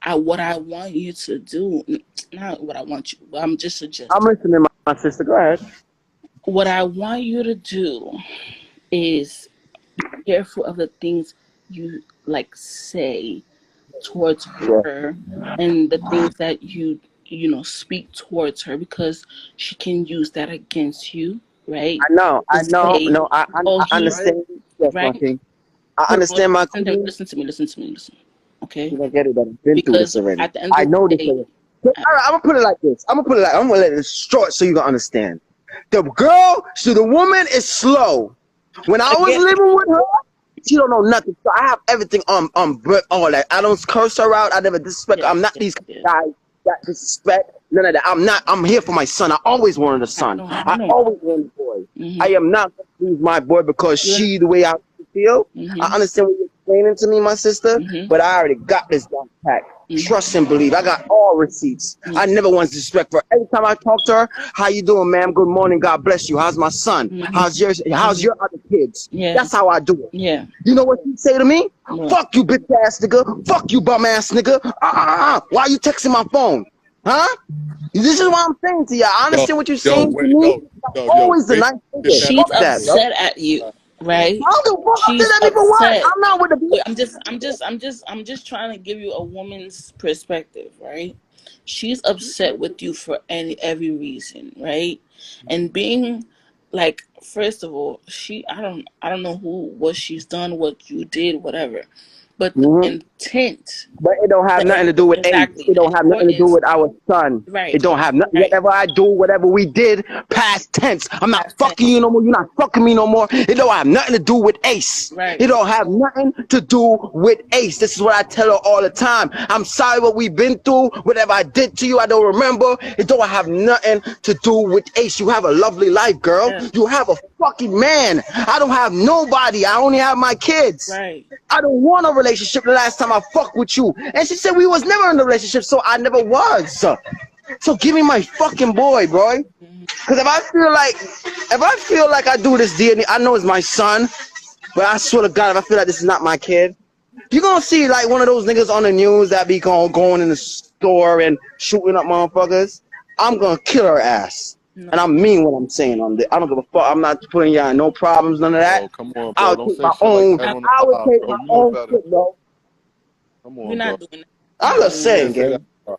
Speaker 2: What I want you to do, not what I want you, but I'm just
Speaker 4: I'm
Speaker 2: suggesting.
Speaker 4: listening, my sister. Go ahead.
Speaker 2: What I want you to do is be careful of the things you like say towards
Speaker 4: Yeah.
Speaker 2: her, and the things that you speak towards her, because she can use that against you, right?
Speaker 4: I know.
Speaker 2: To
Speaker 4: I know.
Speaker 2: say,
Speaker 4: No,
Speaker 2: oh,
Speaker 4: I
Speaker 2: he's
Speaker 4: understand. Yes, my
Speaker 2: right.
Speaker 4: king. I
Speaker 2: Hold on,
Speaker 4: understand, my
Speaker 2: listen to me,
Speaker 4: queen.
Speaker 2: listen to me, listen to me, listen. Okay,
Speaker 4: You don't get it, but I've been through this
Speaker 2: because
Speaker 4: already.
Speaker 2: at the end
Speaker 4: I
Speaker 2: of
Speaker 4: know
Speaker 2: the
Speaker 4: this
Speaker 2: day,
Speaker 4: already. So, all right, I'm gonna put it like this. I'm gonna let it short so you can understand. The woman is slow. When I was
Speaker 2: again,
Speaker 4: living with her, she don't know nothing. So I have everything on all that. I don't curse her out. I never disrespect her.
Speaker 2: yeah,
Speaker 4: I'm not
Speaker 2: yeah,
Speaker 4: these
Speaker 2: yeah.
Speaker 4: guys that disrespect. None of that. I'm not. I'm here for my son. I always wanted a son.
Speaker 2: I
Speaker 4: I
Speaker 2: know.
Speaker 4: always wanted a boy. I
Speaker 2: Mhm.
Speaker 4: am not going to lose my boy because
Speaker 2: You're.
Speaker 4: she the way I feel. I
Speaker 2: Mhm.
Speaker 4: understand what you're explaining to me, my sister,
Speaker 2: Mhm.
Speaker 4: but I already got this down pat.
Speaker 2: Mhm.
Speaker 4: Trust and believe. I got all receipts.
Speaker 2: Mhm.
Speaker 4: I never once disrespect her. Every time I talk to her, how you doing, ma'am? Good morning. God bless you. How's my son?
Speaker 2: Mhm.
Speaker 4: How's your other kids?
Speaker 2: Yeah.
Speaker 4: That's how I do it.
Speaker 2: Yeah.
Speaker 4: You know what you say to me?
Speaker 2: What?
Speaker 4: Fuck you, bitch ass nigga. Fuck you, bum ass nigga. Why are you texting my phone? Huh? This is what I'm saying to you. I
Speaker 1: Yo,
Speaker 4: understand what you're
Speaker 1: yo,
Speaker 4: saying to
Speaker 1: wait,
Speaker 4: me. I'm
Speaker 1: yo,
Speaker 4: always the
Speaker 1: wait.
Speaker 4: nice
Speaker 1: Get
Speaker 4: nigga.
Speaker 1: that
Speaker 2: She's
Speaker 4: Fuck
Speaker 1: out
Speaker 4: that,
Speaker 1: there.
Speaker 4: yo.
Speaker 2: upset at you, right?
Speaker 4: I don't give a fuck. I'm
Speaker 2: She's
Speaker 4: at me for what?
Speaker 2: upset.
Speaker 4: I'm not with the
Speaker 2: Wait,
Speaker 4: bitch.
Speaker 2: I'm just trying to give you a woman's perspective, right? She's upset with you for every reason, right? And being like, first of all, I don't know what she's done, what you did, whatever, but the
Speaker 4: Mhm.
Speaker 2: intent,
Speaker 4: But it don't have nothing to do with age.
Speaker 2: exactly,
Speaker 4: It
Speaker 2: the
Speaker 4: don't have nothing to do
Speaker 2: importance,
Speaker 4: with our son.
Speaker 2: right?
Speaker 4: It don't have nothing.
Speaker 2: Right.
Speaker 4: Whatever I do, whatever we did, past tense. I'm not
Speaker 2: Past
Speaker 4: fucking you
Speaker 2: tense,
Speaker 4: no more. You're not fucking me no more. It don't have nothing to do with Ace. It
Speaker 2: right?
Speaker 4: don't have nothing to do with Ace. This is what I tell her all the time. I'm sorry what we've been through. Whatever I did to you, I don't remember. It don't have nothing to do with Ace. You have a lovely life, girl.
Speaker 2: Yeah,
Speaker 4: You have a fucking man. I don't have nobody. I only have my kids.
Speaker 2: right.
Speaker 4: I don't want a relationship the last time I fucked with you. And she said we was never in a relationship, so I never was. So give me my fucking boy, bro.
Speaker 2: Hmm.
Speaker 4: Cause if I feel like I do this DNA, I know it's my son, but I swear to God, if I feel like this is not my kid, you're gonna see like one of those niggas on the news that be going in the store and shooting up motherfuckers. I'm gonna kill her ass. And I
Speaker 2: No,
Speaker 4: mean what I'm saying on this. I don't give a fuck. I'm not putting y'all in no problems, none of that.
Speaker 1: Bro, come on, bro.
Speaker 4: I'll
Speaker 1: Don't
Speaker 4: take
Speaker 1: say
Speaker 4: my
Speaker 1: shit like
Speaker 4: own.
Speaker 1: that
Speaker 2: I,
Speaker 1: on the
Speaker 4: I would
Speaker 1: live,
Speaker 4: take
Speaker 1: bro.
Speaker 4: my
Speaker 1: You know
Speaker 4: own
Speaker 1: better.
Speaker 4: shit, bro.
Speaker 1: Come
Speaker 2: we're
Speaker 1: on, bro.
Speaker 2: not doing that. We're
Speaker 4: I'm
Speaker 2: not
Speaker 4: just
Speaker 2: doing that.
Speaker 1: Can't
Speaker 4: saying,
Speaker 1: say that.
Speaker 4: gang.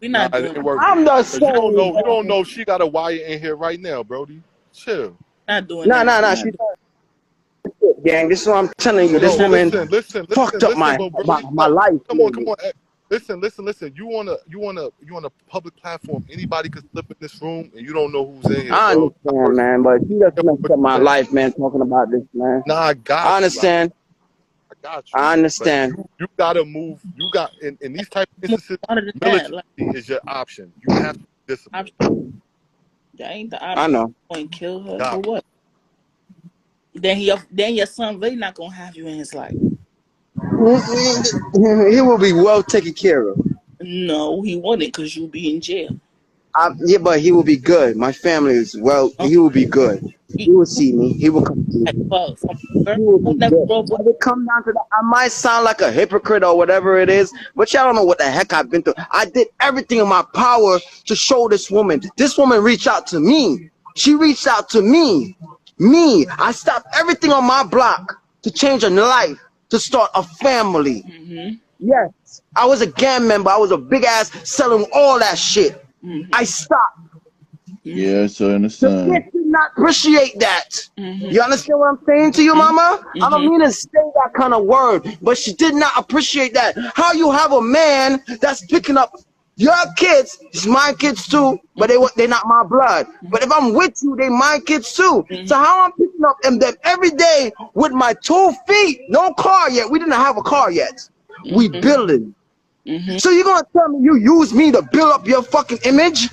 Speaker 2: We're
Speaker 1: Nah,
Speaker 2: not
Speaker 1: it
Speaker 2: doing
Speaker 1: ain't
Speaker 2: that.
Speaker 1: working.
Speaker 4: I'm just
Speaker 1: Cause
Speaker 4: saying,
Speaker 1: you don't
Speaker 4: gang.
Speaker 1: know if she got a wire in here right now, Brody. Chill.
Speaker 2: Not doing
Speaker 4: Nah,
Speaker 2: that.
Speaker 4: nah,
Speaker 2: We're
Speaker 4: nah.
Speaker 2: not
Speaker 4: She's
Speaker 2: doing.
Speaker 4: not shit, gang. This is what I'm telling you.
Speaker 2: We're
Speaker 4: This
Speaker 1: No,
Speaker 2: not.
Speaker 4: woman fucked up
Speaker 1: listen,
Speaker 4: my
Speaker 1: but
Speaker 4: my,
Speaker 1: Brody,
Speaker 4: my
Speaker 1: no,
Speaker 4: life,
Speaker 1: come on,
Speaker 4: man.
Speaker 1: listen. You on a public platform. Anybody could slip in this room, and you don't know who's in here,
Speaker 4: I
Speaker 1: bro. Stop
Speaker 4: understand,
Speaker 1: working.
Speaker 4: man, but she just
Speaker 1: Careful
Speaker 4: messed
Speaker 1: what
Speaker 4: up
Speaker 1: you
Speaker 4: my
Speaker 1: say.
Speaker 4: life, man, talking about this, man.
Speaker 1: Nah, I
Speaker 4: I
Speaker 1: got you.
Speaker 4: understand.
Speaker 1: I got you.
Speaker 4: I
Speaker 1: But
Speaker 4: understand.
Speaker 1: you gotta move. You got in these type of
Speaker 2: More
Speaker 1: instances,
Speaker 2: harder than that.
Speaker 1: militancy
Speaker 2: Like,
Speaker 1: is your option. You have to be disciplined.
Speaker 2: option, that ain't the
Speaker 4: I
Speaker 2: option.
Speaker 4: know.
Speaker 2: Going to kill her
Speaker 1: Got
Speaker 2: for what? Then your son really not gonna have you in his life.
Speaker 4: He will be well taken care of.
Speaker 2: No, he wouldn't, cause you'll be in jail.
Speaker 4: Yeah, but he will be good. My family is well.
Speaker 2: Oh,
Speaker 4: He will be good.
Speaker 2: he,
Speaker 4: He will see me. He will come see
Speaker 2: like,
Speaker 4: me.
Speaker 2: well, from a girl
Speaker 4: He will
Speaker 2: who
Speaker 4: be
Speaker 2: never
Speaker 4: good.
Speaker 2: grew up with.
Speaker 4: When it come down to that, I might sound like a hypocrite or whatever it is, but y'all don't know what the heck I've been through. I did everything in my power to show this woman. This woman reached out to me. She reached out to me. Me. I stopped everything on my block to change her life, to start a family.
Speaker 2: Mhm.
Speaker 4: Yes. I was a gang member. I was a big ass selling all that shit. I
Speaker 2: Mhm.
Speaker 4: stopped.
Speaker 2: Mhm.
Speaker 3: Yes, I
Speaker 4: The
Speaker 3: understand.
Speaker 4: bitch did not appreciate that.
Speaker 2: Mhm.
Speaker 4: You understand what I'm saying to you,
Speaker 2: Mhm.
Speaker 4: mama? I don't
Speaker 2: Mhm.
Speaker 4: mean to say that kind of word, but she did not appreciate that. How you have a man that's picking up your kids, it's my kids too, but they're not my blood. But if I'm with you, they my kids too. So
Speaker 2: Mhm.
Speaker 4: how I'm picking up them every day with my 2 feet, no car yet. We didn't have a car yet. We
Speaker 2: Mhm.
Speaker 4: building.
Speaker 2: Mhm.
Speaker 4: So you gonna tell me you use me to build up your fucking image?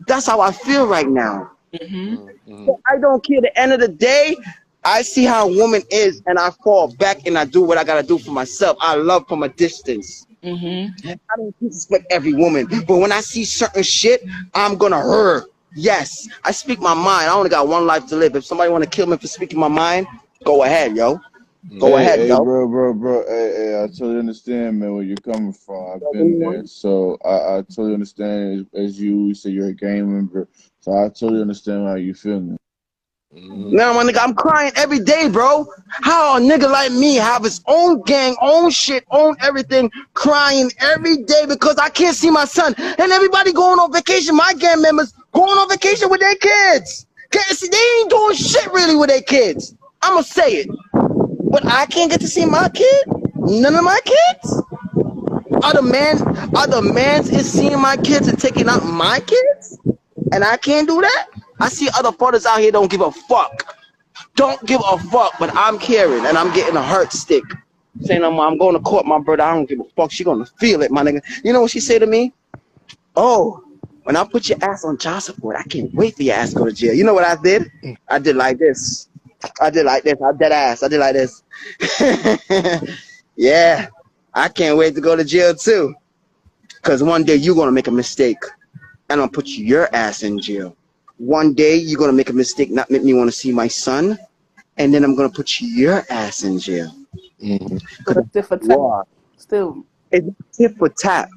Speaker 4: That's how I feel right now.
Speaker 2: Mhm.
Speaker 1: you.
Speaker 4: So I don't care. At the end of the day, I see how a woman is, and I fall back and I do what I gotta do for myself. I love from a distance.
Speaker 2: Mhm.
Speaker 4: I don't disrespect every woman, but when I see certain shit, I'm gonna hurt. Yes, I speak my mind. I only got one life to live. If somebody wanna kill me for speaking my mind, go ahead, yo. Go
Speaker 1: Mm-hmm.
Speaker 4: ahead,
Speaker 3: Hey,
Speaker 4: though.
Speaker 3: bro. Hey, I totally understand, man, where you're coming from. I've been there, so I totally understand. As you say, you're a gang member, so I totally understand how you feeling.
Speaker 1: Mm-hmm.
Speaker 4: Now, my nigga, I'm crying every day, bro. How a nigga like me have his own gang, own shit, own everything, crying every day because I can't see my son. And everybody going on vacation, my gang members going on vacation with their kids. They ain't doing shit really with their kids. I'ma say it. But I can't get to see my kid? None of my kids? Other mans is seeing my kids and taking out my kids? And I can't do that? I see other fathers out here don't give a fuck. Don't give a fuck, but I'm caring and I'm getting a hurt stick. Saying I'm going to court, my brother. I don't give a fuck. She gonna feel it, my nigga. You know what she say to me? Oh, when I put your ass on child support, I can't wait for your ass to go to jail. You know what I did? I did like this. I did like this. I dead ass. I did like this. Yeah, I can't wait to go to jail too. Cause one day you're gonna make a mistake, and I'm gonna put your ass in jail. One day you're gonna make a mistake, not make me want to see my son, and then I'm gonna put your ass in jail.
Speaker 1: Mm-hmm.
Speaker 2: So
Speaker 4: Cause
Speaker 2: it's
Speaker 4: that's
Speaker 2: different
Speaker 4: what you
Speaker 2: type.
Speaker 4: are.
Speaker 2: Still,
Speaker 4: It's tit for tat.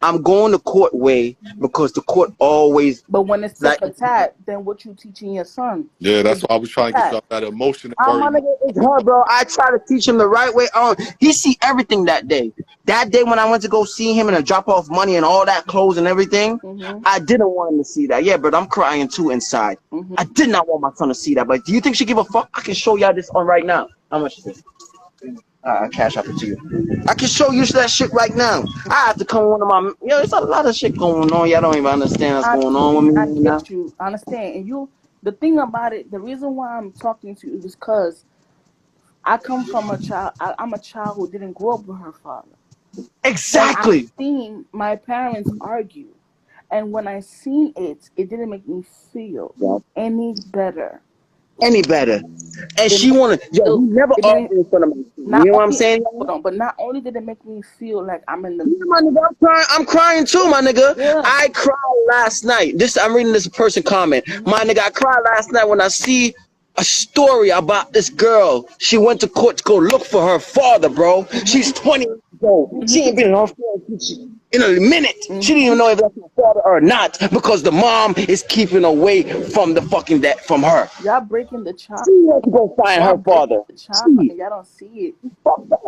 Speaker 4: I'm going the court way because the court always
Speaker 2: but when it's tit
Speaker 4: like.
Speaker 2: for tat, then what you teaching your son?
Speaker 1: Yeah,
Speaker 2: Is
Speaker 1: that's
Speaker 2: tit
Speaker 1: why I was
Speaker 2: for
Speaker 1: trying to get you
Speaker 2: tat.
Speaker 1: out that emotion and
Speaker 4: My
Speaker 1: worry.
Speaker 4: nigga, it's her, bro. I try to teach him the right way. He see everything that day. That day when I went to go see him and drop off money and all that clothes and everything,
Speaker 2: Mhm.
Speaker 4: I didn't want him to see that. Yeah, but I'm crying too inside.
Speaker 2: Mhm.
Speaker 4: I did not want my son to see that. But do you think she give a fuck? I can show y'all this on right now. How much is this? I'll cash up it to you. I can show you that shit right now. I have to come one of my. Yo, there's a lot of shit going on. Y'all don't even understand what's
Speaker 2: I
Speaker 4: going on with me
Speaker 2: I
Speaker 4: right now.
Speaker 2: get you. I understand. And you, the thing about it, the reason why I'm talking to you is because I come from a child. I'm a child who didn't grow up with her father, and I
Speaker 4: Exactly.
Speaker 2: seen my parents argue. And when I seen it, it didn't make me feel
Speaker 4: Yeah.
Speaker 2: any better.
Speaker 4: Any better. And
Speaker 2: It
Speaker 4: she
Speaker 2: made
Speaker 4: wanna.
Speaker 2: me
Speaker 4: Yo, he
Speaker 2: feel.
Speaker 4: never
Speaker 2: It didn't.
Speaker 4: argued in front of my son.
Speaker 2: Not
Speaker 4: You know what I'm
Speaker 2: only
Speaker 4: saying?
Speaker 2: hold on, but not only did it make me feel like I'm in the
Speaker 4: Yeah, my nigga, I'm crying. I'm crying too, my nigga.
Speaker 2: yeah.
Speaker 4: I cried last night. I'm reading this person comment.
Speaker 2: Mhm.
Speaker 4: My nigga, I cried last night when I see a story about this girl. She went to court to go look for her father, bro. She's
Speaker 2: Mhm.
Speaker 4: 20 years old. She
Speaker 2: Mhm.
Speaker 4: ain't been in her phone in a minute. She didn't even
Speaker 2: Mhm.
Speaker 4: know if that's her father or not because the mom is keeping away from the fucking that from her.
Speaker 2: Y'all breaking the child.
Speaker 4: She went to go find
Speaker 2: Y'all
Speaker 4: her
Speaker 2: breaking
Speaker 4: father.
Speaker 2: the child,
Speaker 4: She
Speaker 2: and y'all don't see it.
Speaker 4: fucked up.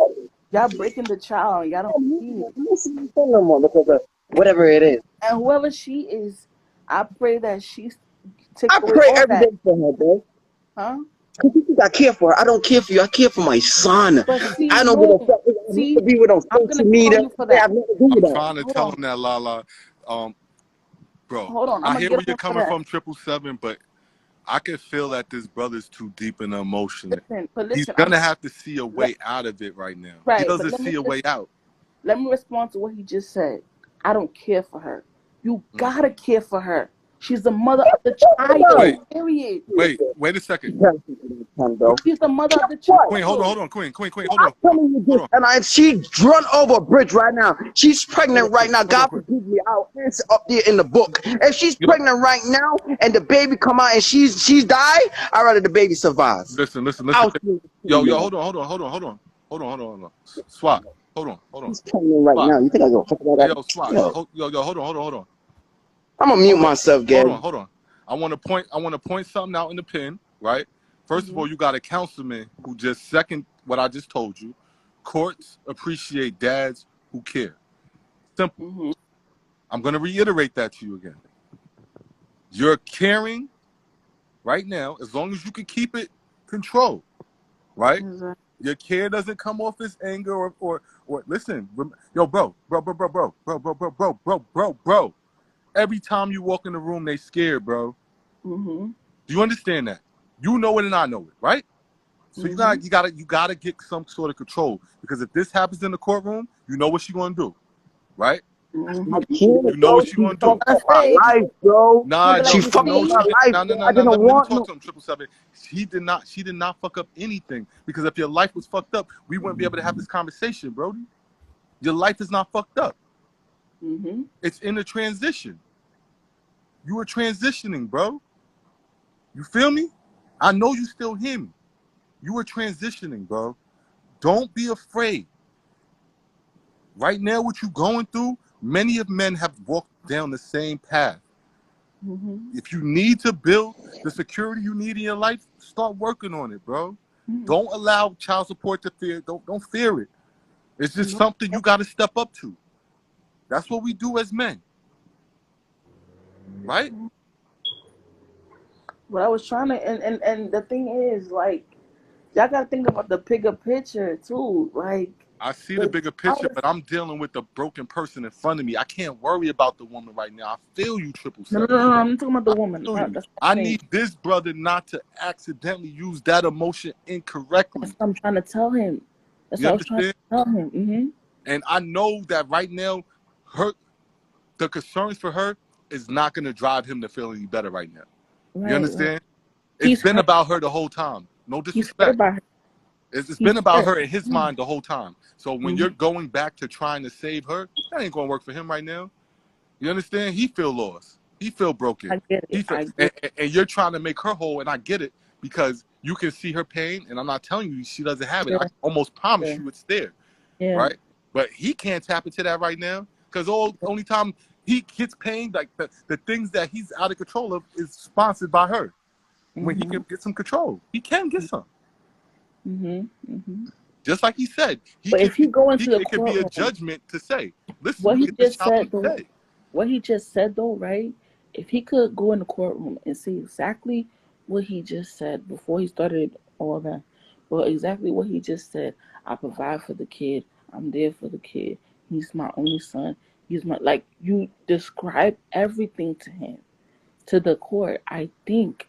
Speaker 2: Y'all breaking the child, and y'all don't see it.
Speaker 4: Listen to no more because of whatever it is.
Speaker 2: And whoever she is, I pray that she takes
Speaker 4: I
Speaker 2: away
Speaker 4: pray
Speaker 2: all
Speaker 4: every day
Speaker 2: that,
Speaker 4: for her, bro.
Speaker 2: huh?
Speaker 4: Cause you think I care for her. I don't care for you. I care for my son.
Speaker 2: But see,
Speaker 4: I don't give a
Speaker 2: no,
Speaker 4: fuck. I have
Speaker 2: see,
Speaker 4: to be with on
Speaker 2: I'm gonna
Speaker 4: social
Speaker 2: get on
Speaker 4: media.
Speaker 2: you for
Speaker 4: They
Speaker 2: that.
Speaker 4: have nothing to do
Speaker 1: I'm
Speaker 4: with that.
Speaker 1: trying to
Speaker 2: Hold
Speaker 1: tell
Speaker 2: on,
Speaker 1: him that, Lala. Um, bro,
Speaker 2: hold on. I'm
Speaker 1: I
Speaker 2: gonna
Speaker 1: hear
Speaker 2: get
Speaker 1: where
Speaker 2: on
Speaker 1: you're
Speaker 2: you for
Speaker 1: coming
Speaker 2: that.
Speaker 1: from, 777, but I can feel that this brother's too deep in the emotion. He's
Speaker 2: Listen. I'm
Speaker 1: gonna have to see a
Speaker 2: let,
Speaker 1: way out of it right now. He
Speaker 2: right, but
Speaker 1: doesn't see a way out.
Speaker 2: let me respond to what he just said. I don't care for her. You
Speaker 1: Mm.
Speaker 2: gotta care for her. She's the mother of the
Speaker 4: No.
Speaker 2: child.
Speaker 1: Wait,
Speaker 2: Period.
Speaker 1: wait a second.
Speaker 4: Bro.
Speaker 2: She's the mother of the
Speaker 4: What?
Speaker 1: Queen, hold on,
Speaker 2: child.
Speaker 1: Queen, hold
Speaker 4: I'm
Speaker 1: on,
Speaker 4: telling you
Speaker 1: hold
Speaker 4: this,
Speaker 1: on.
Speaker 4: and she run over a bridge right now. She's pregnant right now.
Speaker 1: Hold on,
Speaker 4: God
Speaker 1: Queen.
Speaker 4: forgive me. I'll answer up there in the book. If she's
Speaker 1: Yo,
Speaker 4: pregnant right now and the baby come out and she's died, I'd rather the baby survive.
Speaker 1: listen.
Speaker 4: I'll see
Speaker 1: Yo,
Speaker 4: you.
Speaker 1: hold on. Swat, hold on.
Speaker 4: She's pregnant right
Speaker 1: Swat.
Speaker 4: now. You think I go fuck about
Speaker 1: Hey,
Speaker 4: that?
Speaker 1: yo, Swat.
Speaker 4: Yo,
Speaker 1: Hold on.
Speaker 4: I'm gonna mute myself, Gary.
Speaker 1: Hold on. I want to point something out in the pen, right? First of
Speaker 2: Hmm.
Speaker 1: all, you got a councilman who just second what I just told you. Courts appreciate dads who care. Simple.
Speaker 2: Hmm.
Speaker 1: I'm going to reiterate that to you again. You're caring right now, as long as you can keep it controlled, right?
Speaker 2: Exactly.
Speaker 1: Your care doesn't come off as anger or listen, yo, bro. Every time you walk in the room, they scared, bro.
Speaker 2: Hmm.
Speaker 1: Do you understand that? You know it and I know it, right? So
Speaker 2: Hmm.
Speaker 1: you gotta get some sort of control because if this happens in the courtroom, you know what she's gonna do, right?
Speaker 2: Hmm.
Speaker 4: I can't,
Speaker 1: You know
Speaker 4: bro.
Speaker 1: what she's
Speaker 4: She
Speaker 1: gonna do.
Speaker 4: fucked
Speaker 2: Gonna
Speaker 4: up my
Speaker 2: say,
Speaker 4: life, bro.
Speaker 2: gonna
Speaker 1: Nah,
Speaker 2: be
Speaker 4: She
Speaker 2: like,
Speaker 1: no,
Speaker 2: you
Speaker 4: fucked up
Speaker 1: no,
Speaker 2: see,
Speaker 1: she
Speaker 4: my
Speaker 1: didn't.
Speaker 4: life,
Speaker 1: No, no,
Speaker 4: bro.
Speaker 1: no,
Speaker 4: I
Speaker 1: no.
Speaker 4: didn't
Speaker 1: Let me
Speaker 4: want
Speaker 1: talk
Speaker 4: no.
Speaker 1: to him. 777. She did not. She did not fuck up anything because if your life was fucked up, we wouldn't be able to have this conversation, Brody. Your life is not fucked up.
Speaker 2: hmm
Speaker 1: It's in a transition. You were transitioning, bro. You feel me? I know you still hear me. You were transitioning, bro. Don't be afraid. Right now, what you're going through, many of men have walked down the same path. If you need to build the security you need in your life, start working on it, bro. Don't allow child support to fear. Don't fear it. It's just something you got to step up to. That's what we do as men, right?
Speaker 2: But I was trying to, and the thing is, like, y'all gotta think about the bigger picture too. Like,
Speaker 1: I see the
Speaker 2: the
Speaker 1: bigger
Speaker 2: child
Speaker 1: picture,
Speaker 2: is,
Speaker 1: but I'm dealing with the broken person in front of me. I can't worry about the woman right now. I feel you, triple
Speaker 2: no, no,
Speaker 1: seven.
Speaker 2: no, no, I'm talking about the
Speaker 1: I
Speaker 2: woman.
Speaker 1: feel you.
Speaker 2: That's what
Speaker 1: I
Speaker 2: I'm saying.
Speaker 1: need this brother not to accidentally use that emotion
Speaker 2: That's
Speaker 1: incorrectly.
Speaker 2: what I'm trying to tell him. That's
Speaker 1: You
Speaker 2: what I was trying to
Speaker 1: understand?
Speaker 2: tell him.
Speaker 1: And I know that right now, the concerns for her is not going to drive him to feel any better right now. You
Speaker 2: Right, right.
Speaker 1: understand? It's
Speaker 2: He's
Speaker 1: been
Speaker 2: hurt.
Speaker 1: about her the whole time. No
Speaker 2: He's hurt
Speaker 1: disrespect.
Speaker 2: by her.
Speaker 1: It's
Speaker 2: He's
Speaker 1: been about
Speaker 2: hurt.
Speaker 1: her in his mind the whole time. So when
Speaker 2: Mm-hmm.
Speaker 1: you're going back to trying to save her, that ain't going to work for him right now. You understand? He feel lost. He feel broken.
Speaker 2: I get
Speaker 1: He
Speaker 2: it.
Speaker 1: feel,
Speaker 2: I get
Speaker 1: and,
Speaker 2: it.
Speaker 1: and you're trying to make her whole, and I get it because you can see her pain, and I'm not telling you she doesn't have it. I
Speaker 2: Yeah,
Speaker 1: can almost promise
Speaker 2: yeah,
Speaker 1: you it's there,
Speaker 2: yeah.
Speaker 1: right? But he can't tap into that right now because only time he gets pain, like the things that he's out of control of, is sponsored by her. When he
Speaker 2: Mm-hmm.
Speaker 1: can get some control, he can get some.
Speaker 2: Mm-hmm. Mm-hmm.
Speaker 1: Just like he said,
Speaker 2: But if he go into the
Speaker 1: it could be a
Speaker 2: courtroom,
Speaker 1: judgment to say, listen,
Speaker 2: what
Speaker 1: you
Speaker 2: he
Speaker 1: get this
Speaker 2: just
Speaker 1: child
Speaker 2: said though,
Speaker 1: today.
Speaker 2: right? If he could go in the courtroom and say exactly what he just said before he started all that, well, exactly what he just said. I provide for the kid. I'm there for the kid. He's my only son. He's my, like, you describe everything to him, to the court. I think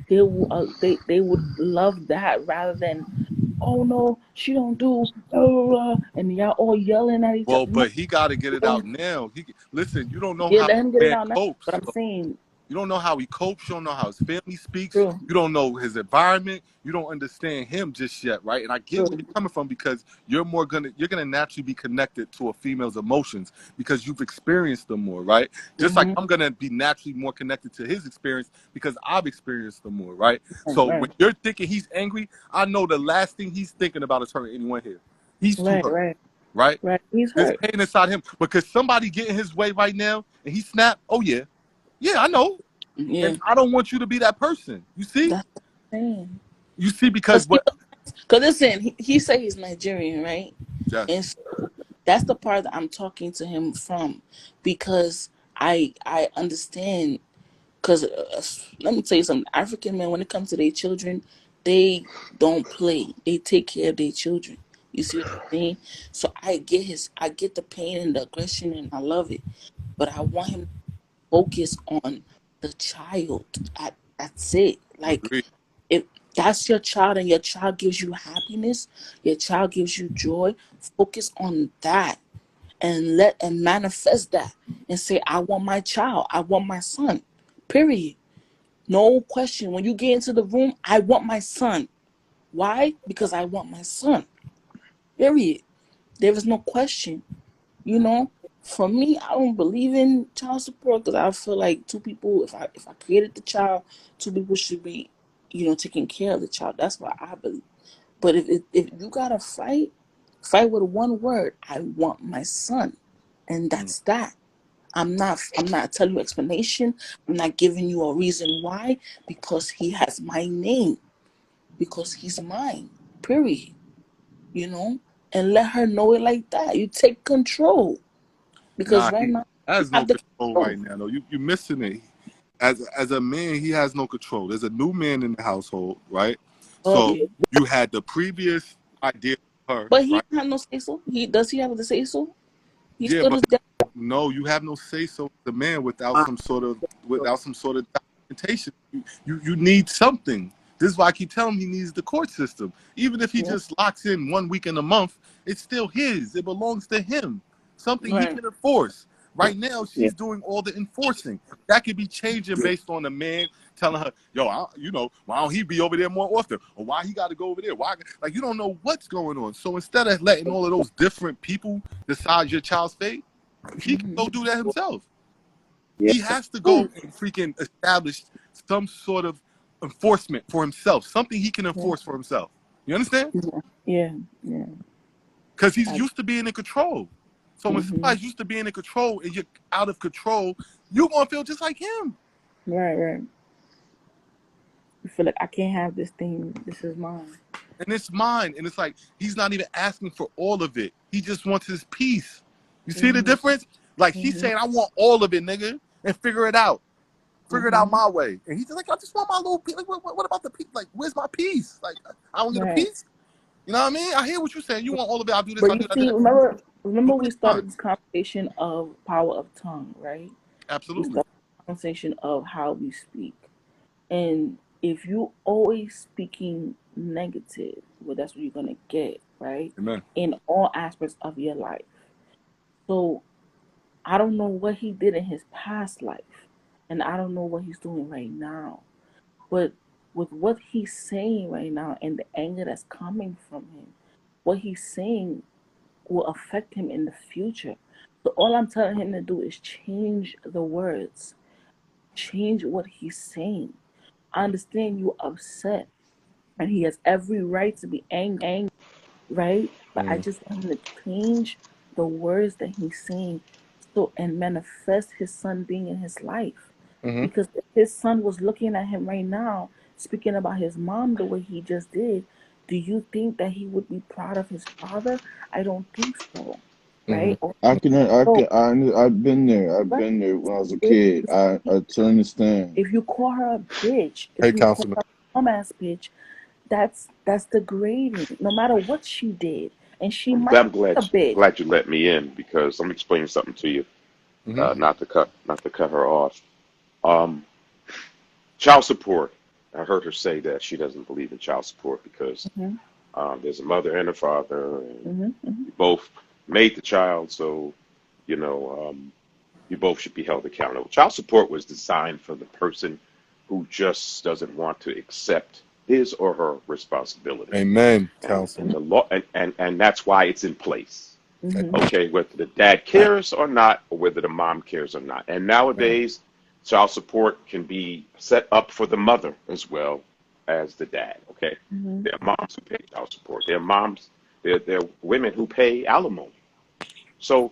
Speaker 2: they would love that rather than, oh no, she don't do blah, blah, blah, and y'all all yelling at each other.
Speaker 1: Well,
Speaker 2: No,
Speaker 1: but he got to get it out
Speaker 2: yeah,
Speaker 1: now. Listen, you don't know
Speaker 2: yeah,
Speaker 1: how
Speaker 2: let him get
Speaker 1: a
Speaker 2: it
Speaker 1: man
Speaker 2: out now. But
Speaker 1: copes.
Speaker 2: I'm saying,
Speaker 1: You don't know how he copes. You don't know how his family speaks.
Speaker 2: true,
Speaker 1: You don't know his environment. You don't understand him just yet, right? And I get where
Speaker 2: true.
Speaker 1: you're coming from because you're gonna naturally be connected to a female's emotions because you've experienced them more, right? Just like
Speaker 2: Mm-hmm.
Speaker 1: I'm gonna be naturally more connected to his experience because I've experienced them more, right?
Speaker 2: Right,
Speaker 1: So
Speaker 2: right,
Speaker 1: when you're thinking he's angry, I know the last thing he's thinking about is hurting anyone here. He's too
Speaker 2: right,
Speaker 1: hurt,
Speaker 2: right,
Speaker 1: right?
Speaker 2: right. He's
Speaker 1: There's
Speaker 2: hurt.
Speaker 1: pain inside him because somebody get in his way right now and he snap. Oh yeah, yeah, I know.
Speaker 2: Yeah,
Speaker 1: And I don't want you to be that person. You see?
Speaker 2: that's what I'm saying.
Speaker 1: You see, because what?
Speaker 2: Cause listen, he said he's Nigerian, right? And
Speaker 1: Yes.
Speaker 2: so that's the part that I'm talking to him from, because I understand. Because let me tell you something, African men, when it comes to their children, they don't play. They take care of their children. You see what I'm saying? So I get the pain and the aggression, and I love it. But I want him to focus on the child. That's it. Like,
Speaker 1: Agree.
Speaker 2: if that's your child and your child gives you happiness, your child gives you joy, focus on that and manifest that and say, I want my child, I want my son. Period. No question. When you get into the room, I want my son. Why? Because I want my son. Period. There is no question. You know, for me, I don't believe in child support because I feel like two people, if I created the child, two people should be, taking care of the child. That's what I believe. But if you gotta fight with one word. I want my son, and
Speaker 1: Mm.
Speaker 2: that's that. I'm not telling you explanation. I'm not giving you a reason why, because he has my name, because he's mine. Period. You know, and let her know it like that. You take control, because
Speaker 1: Nah,
Speaker 2: right
Speaker 1: he
Speaker 2: now you
Speaker 1: has no
Speaker 2: have the
Speaker 1: control right
Speaker 2: control.
Speaker 1: now. Though you're missing it. As a man, he has no control. There's a new man in the household, right? So
Speaker 2: Okay,
Speaker 1: you had the previous idea of her,
Speaker 2: but he
Speaker 1: right?
Speaker 2: don't have no say so. He have the say so? He
Speaker 1: Yeah,
Speaker 2: stood
Speaker 1: but
Speaker 2: his dad.
Speaker 1: no, you have no say so. The man without some sort of documentation. You need something. This is why I keep telling him he needs the court system. Even if he
Speaker 2: Yeah,
Speaker 1: just locks in 1 week in a month, it's still his. It belongs to him. Something he
Speaker 2: right.
Speaker 1: can enforce. Right now,
Speaker 4: Yeah.
Speaker 1: she's doing all the enforcing. That could be changing based on the man telling her, "Yo, why don't he be over there more often? Or why he got to go over there? Why?" Like you don't know what's going on. So instead of letting all of those different people decide your child's fate, he can
Speaker 2: Mm-hmm.
Speaker 1: go do that himself.
Speaker 4: Yeah.
Speaker 1: He has to go and freaking establish some sort of enforcement for himself, something he can
Speaker 2: Yeah.
Speaker 1: enforce for himself. You understand?
Speaker 2: Yeah. Yeah.
Speaker 1: Because he's
Speaker 2: I,
Speaker 1: used to being in control. So when
Speaker 2: mm-hmm.
Speaker 1: somebody's used to being in control and you're out of control, you're gonna feel just like him.
Speaker 2: Right. Right. You feel like I can't have this thing. This is mine.
Speaker 1: And it's mine. And it's like he's not even asking for all of it. He just wants his peace. You see the
Speaker 2: Mm-hmm.
Speaker 1: difference? Like he's
Speaker 2: Mm-hmm.
Speaker 1: saying, I want all of it, nigga, and figure it out. Figure it out
Speaker 2: Mm-hmm.
Speaker 1: my way. And he's just like, I just want my little piece. Like, what about the peace? Like, where's my peace? Like, I don't get a
Speaker 2: Right.
Speaker 1: piece. You know what I mean? I hear what you're saying. You want all of it. I'll do this.
Speaker 2: But
Speaker 1: I'll
Speaker 2: you
Speaker 1: do that.
Speaker 2: see, remember we
Speaker 1: Fine.
Speaker 2: started this conversation of power of tongue, right? We
Speaker 1: Absolutely.
Speaker 2: started the conversation of how we speak. And if you always speaking negative, well, that's what you're gonna get, right?
Speaker 1: Amen.
Speaker 2: In all aspects of your life. So I don't know what he did in his past life, and I don't know what he's doing right now. But with what he's saying right now and the anger that's coming from him, what he's saying will affect him in the future. So all I'm telling him to do is change the words, change what he's saying. I understand you're upset, and he has every right to be angry, right? But I just want him to change the words that he's saying so and manifest his son being in his life.
Speaker 1: Mm-hmm.
Speaker 2: Because if his son was looking at him right now, speaking about his mom the way he just did, do you think that he would be proud of his father? I don't think so.
Speaker 1: Mm-hmm.
Speaker 2: Right? Or so,
Speaker 3: I've been there. I've
Speaker 2: right?
Speaker 3: been there when I was a
Speaker 2: If
Speaker 3: kid. I totally understand.
Speaker 2: if you call her a bitch,
Speaker 1: Hey,
Speaker 2: if you call
Speaker 1: Councilman.
Speaker 2: her a dumbass bitch, that's degrading. No matter what she did, and she
Speaker 5: I'm
Speaker 2: might
Speaker 5: glad,
Speaker 2: be a bitch.
Speaker 5: glad you let me in because I'm explaining something to you.
Speaker 1: Mm-hmm.
Speaker 5: Not to cut her off. Um, child support. I heard her say that she doesn't believe in child support because
Speaker 2: Hmm.
Speaker 5: there's a mother and a father, and
Speaker 2: Hmm. Hmm.
Speaker 5: you both made the child, so you know you both should be held accountable. Child support was designed for the person who just doesn't want to accept his or her responsibility,
Speaker 1: Amen,
Speaker 5: and
Speaker 1: Councilman.
Speaker 5: the law, and that's why it's in place.
Speaker 2: Hmm.
Speaker 5: Okay, whether the dad cares or not, or whether the mom cares or not. And
Speaker 1: Amen.
Speaker 5: nowadays, child support can be set up for the mother as well as the dad. Okay,
Speaker 2: Hmm.
Speaker 5: there are moms who pay child support. There are moms, there are women who pay alimony. So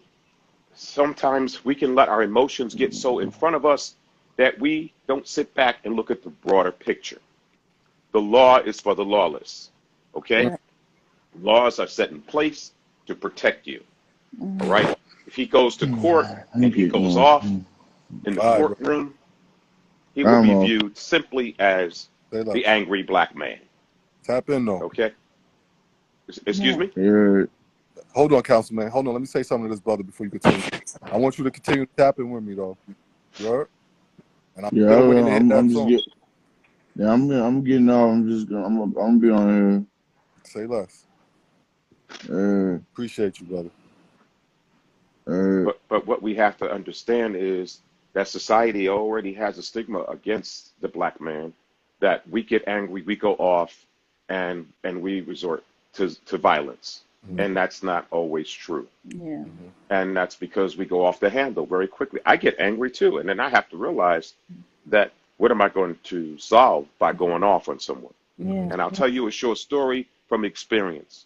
Speaker 5: sometimes we can let our emotions get so in front of us that we don't sit back and look at the broader picture. The law is for the lawless. Okay,
Speaker 2: Right.
Speaker 5: laws are set in place to protect you. All
Speaker 2: Hmm.
Speaker 5: right. If he goes to court
Speaker 3: I'm
Speaker 5: and he
Speaker 3: getting
Speaker 5: goes
Speaker 3: on.
Speaker 5: off in the
Speaker 1: All right, bro.
Speaker 5: courtroom, he will
Speaker 3: I'm
Speaker 5: be
Speaker 3: off.
Speaker 5: viewed simply as
Speaker 1: Say
Speaker 5: the
Speaker 1: less.
Speaker 5: angry black man.
Speaker 1: Tap in, though.
Speaker 5: Okay. Excuse
Speaker 2: Yeah.
Speaker 5: me.
Speaker 3: Yeah.
Speaker 1: Hold on, Councilman. Hold on. Let me say something to this brother before you continue. I want you to continue tapping with me, though. You heard? And I'm
Speaker 3: Yeah.
Speaker 1: still waiting to hit
Speaker 3: I'm
Speaker 1: that
Speaker 3: just
Speaker 1: song.
Speaker 3: get. Yeah. I'm getting off. I'm just gonna. I'm gonna be on
Speaker 1: Say less.
Speaker 3: here.
Speaker 1: Appreciate you, brother.
Speaker 5: But what we have to understand is that society already has a stigma against the black man, that we get angry, we go off, and we resort to violence,
Speaker 1: Mm-hmm.
Speaker 5: and that's not always true.
Speaker 2: Yeah.
Speaker 1: Mm-hmm.
Speaker 5: And that's because we go off the handle very quickly. I get angry too, and then I have to realize that what am I going to solve by going off on someone?
Speaker 1: Mm-hmm.
Speaker 2: Yeah.
Speaker 5: And I'll tell you a short story from experience.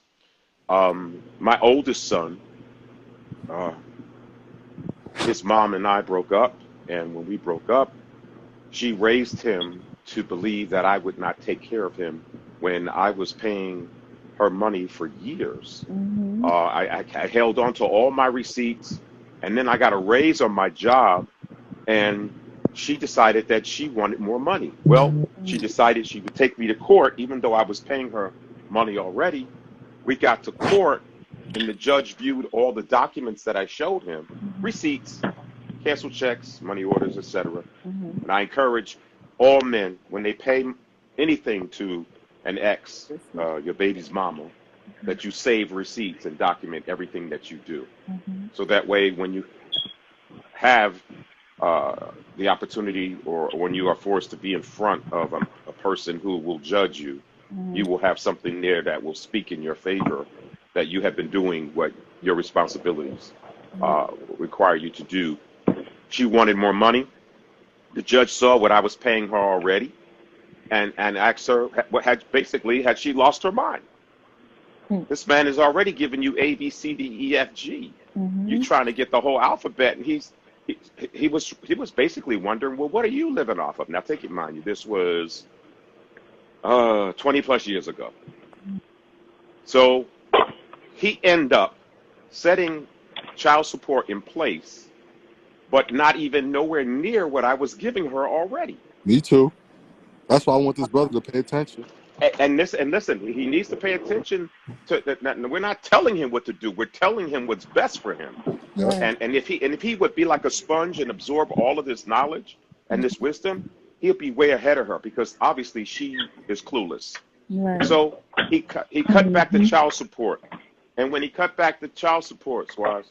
Speaker 5: My oldest son, uh, his mom and I broke up, and when we broke up, she raised him to believe that I would not take care of him when I was paying her money for years.
Speaker 2: Hmm.
Speaker 5: I held on to all my receipts, and then I got a raise on my job, and she decided that she wanted more money. Well, she decided she would take me to court, even though I was paying her money already. We got to court, and the judge viewed all the documents that I showed him, receipts, canceled checks, money orders, etc.
Speaker 2: Hmm.
Speaker 5: And I encourage all men, when they pay anything to an ex, your baby's mama, that you save receipts and document everything that you do.
Speaker 2: Hmm.
Speaker 5: So that way, when you have the opportunity, or when you are forced to be in front of a person who will judge you,
Speaker 2: Hmm.
Speaker 5: you will have something there that will speak in your favor, that you have been doing what your responsibilities
Speaker 2: Yeah.
Speaker 5: require you to do. She wanted more money. The judge saw what I was paying her already, and asked her what had she lost her mind. This man is already giving you A, B, C, D, E, F, G. You're trying to get the whole alphabet, and he was basically wondering, well, what are you living off of? Now, take it, mind you, this was 20 plus years ago. So he ended up setting child support in place, but not even nowhere near what I was giving her already.
Speaker 1: Me too. That's why I want this brother to pay attention.
Speaker 5: And listen, he needs to pay attention to that. We're not telling him what to do. We're telling him what's best for him.
Speaker 1: Yeah.
Speaker 5: And if he would be like a sponge and absorb all of this knowledge and this wisdom, he'll be way ahead of her, because obviously she is clueless.
Speaker 2: Right.
Speaker 5: So he cut back the child support, and when he cut back the child support, Swaz,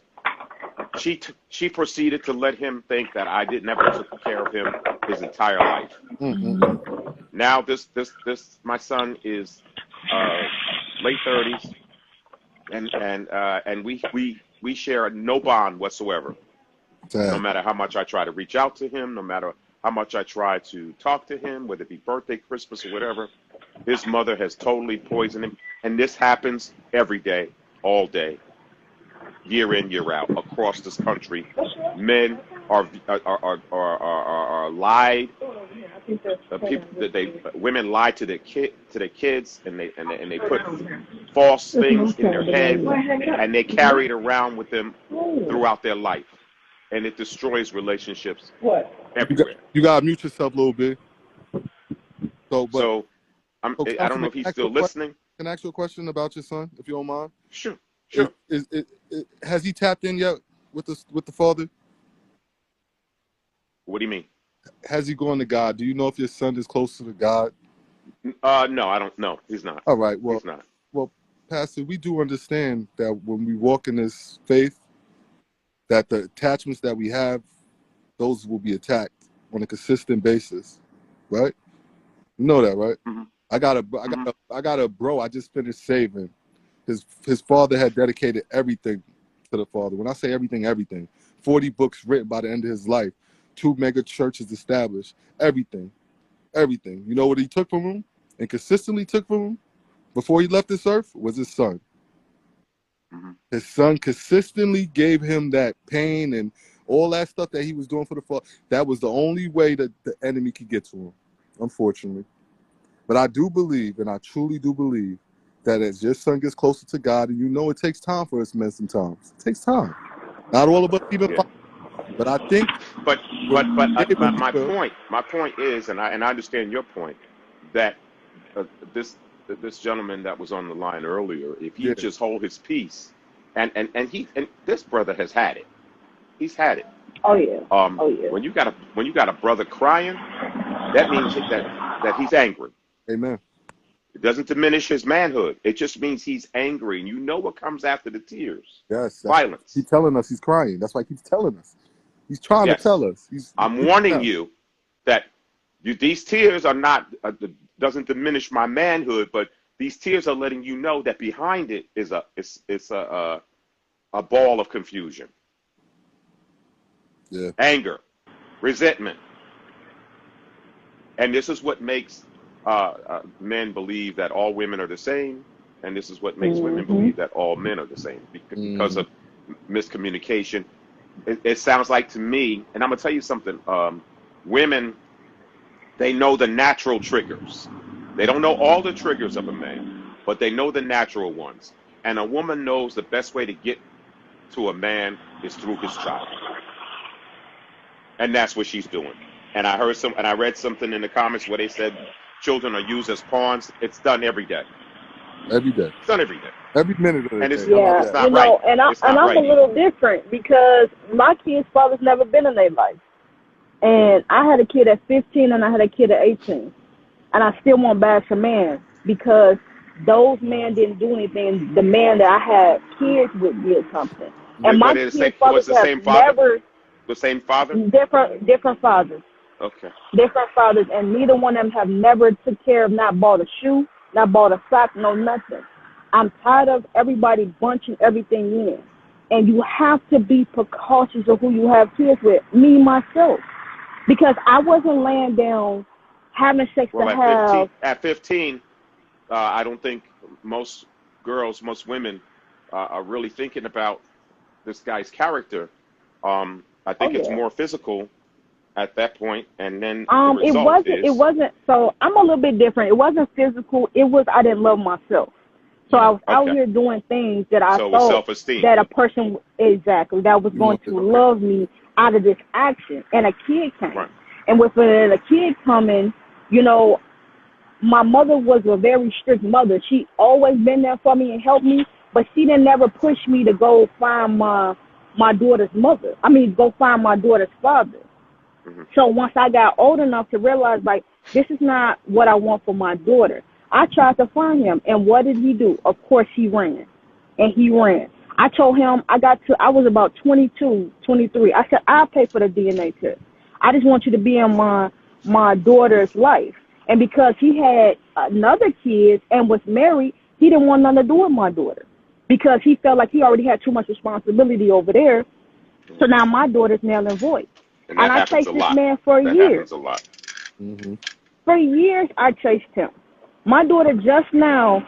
Speaker 5: she proceeded to let him think that I never took care of him his entire life. Now this my son is late 30s, and we share no bond whatsoever.
Speaker 1: Damn.
Speaker 5: No matter how much I try to reach out to him, no matter how much I try to talk to him, whether it be birthday, Christmas, or whatever, his mother has totally poisoned him. And this happens every day, all day, year in, year out, across this country. Men are lied. Women lie to their kids, and they put false things in their head, and they carry it around with them throughout their life, and it destroys relationships everywhere.
Speaker 1: You gotta mute yourself a little bit.
Speaker 5: I don't know if he's still listening.
Speaker 1: Can I ask you a question about your son, if you don't mind?
Speaker 5: Sure.
Speaker 1: Has he tapped in yet with the father?
Speaker 5: What do you mean?
Speaker 1: Has he gone to God? Do you know if your son is closer to God?
Speaker 5: No, I don't know. He's not.
Speaker 1: All right. Well,
Speaker 5: he's not.
Speaker 1: Well, Pastor, we do understand that when we walk in this faith, that the attachments that we have, those will be attacked on a consistent basis, right? You know that, right?
Speaker 5: Mm-hmm.
Speaker 1: I got a bro. I just finished saving. His father had dedicated everything to the father. When I say everything, 40 books written by the end of his life, 2 mega churches established, everything. You know what he took from him and consistently took from him before he left this earth was his son.
Speaker 5: Mm-hmm.
Speaker 1: His son consistently gave him that pain and all that stuff that he was doing for the father. That was the only way that the enemy could get to him, unfortunately. But I do believe, and I truly do believe, that as your son gets closer to God, and you know it takes time for us men sometimes. It takes time. Not all of us even fight. But I think
Speaker 5: But my point is, and I understand your point, that this gentleman that was on the line earlier, if he just hold his peace, and this brother has had it. He's had it.
Speaker 6: Oh yeah.
Speaker 5: When you got a brother crying, that means that he's angry.
Speaker 1: Amen.
Speaker 5: It doesn't diminish his manhood. It just means he's angry, and you know what comes after the tears.
Speaker 1: Yes.
Speaker 5: Violence.
Speaker 1: He's telling us he's crying. That's why he keeps telling us. He's trying to tell us.
Speaker 5: I'm warning you that these tears are not doesn't diminish my manhood, but these tears are letting you know that behind it is a ball of confusion.
Speaker 1: Yeah.
Speaker 5: Anger, resentment. And this is what makes men believe that all women are the same, and this is what makes women believe that all men are the same because of miscommunication. It sounds like to me, and I'm gonna tell you something. Women, they know the natural triggers. They don't know all the triggers of a man, but they know the natural ones. And a woman knows the best way to get to a man is through his child, and that's what she's doing. And I read something in the comments where they said children are used as pawns. It's done every day.
Speaker 1: Every day.
Speaker 5: It's done every day.
Speaker 1: Every minute of the
Speaker 5: and
Speaker 1: day.
Speaker 5: it's not right.
Speaker 6: And I'm a little different because my kid's father's never been in their life. And I had a kid at 15 and I had a kid at 18. And I still won't bash a man because those men didn't do anything. The man that I had kids with did something. And my kid's fathers have never...
Speaker 5: The same father?
Speaker 6: Different fathers.
Speaker 5: Okay.
Speaker 6: Different fathers, and neither one of them have never took care of, not bought a shoe, not bought a sock, no nothing. I'm tired of everybody bunching everything in. And you have to be precautious of who you have kids with. Me, myself. Because I wasn't laying down having sex
Speaker 5: At 15, I don't think most girls, most women are really thinking about this guy's character. I
Speaker 6: Oh
Speaker 5: think it's
Speaker 6: yeah.
Speaker 5: more physical at that point, and then the
Speaker 6: It
Speaker 5: result
Speaker 6: wasn't. It
Speaker 5: is
Speaker 6: wasn't. So I'm a little bit different. It wasn't physical. It was I didn't love myself. So I was out
Speaker 5: okay.
Speaker 6: here doing things that I
Speaker 5: So it was
Speaker 6: thought
Speaker 5: self-esteem.
Speaker 6: that a person exactly that was
Speaker 1: You
Speaker 6: going
Speaker 1: want
Speaker 6: to
Speaker 1: this?
Speaker 5: Okay.
Speaker 6: love me out of this action. And a kid came,
Speaker 5: Right.
Speaker 6: and with a kid coming, my mother was a very strict mother. She always been there for me and helped me, but she didn't never push me to go find my daughter's mother. I mean, go find my daughter's father.
Speaker 5: Hmm.
Speaker 6: So once I got old enough to realize, like, this is not what I want for my daughter, I tried to find him. And what did he do? Of course, he ran. And he ran. I told him I was about 22, 23. I said, I'll pay for the DNA test. I just want you to be in my daughter's life. And because he had another kid and was married, he didn't want nothing to do with my daughter because he felt like he already had too much responsibility over there. So now my daughter's null and void.
Speaker 5: And
Speaker 6: And
Speaker 5: that
Speaker 6: I
Speaker 5: happens a
Speaker 6: chased this
Speaker 5: lot.
Speaker 6: man for
Speaker 5: That
Speaker 6: years.
Speaker 5: happens a lot.
Speaker 1: Mm-hmm.
Speaker 6: For years, I chased him. My daughter just now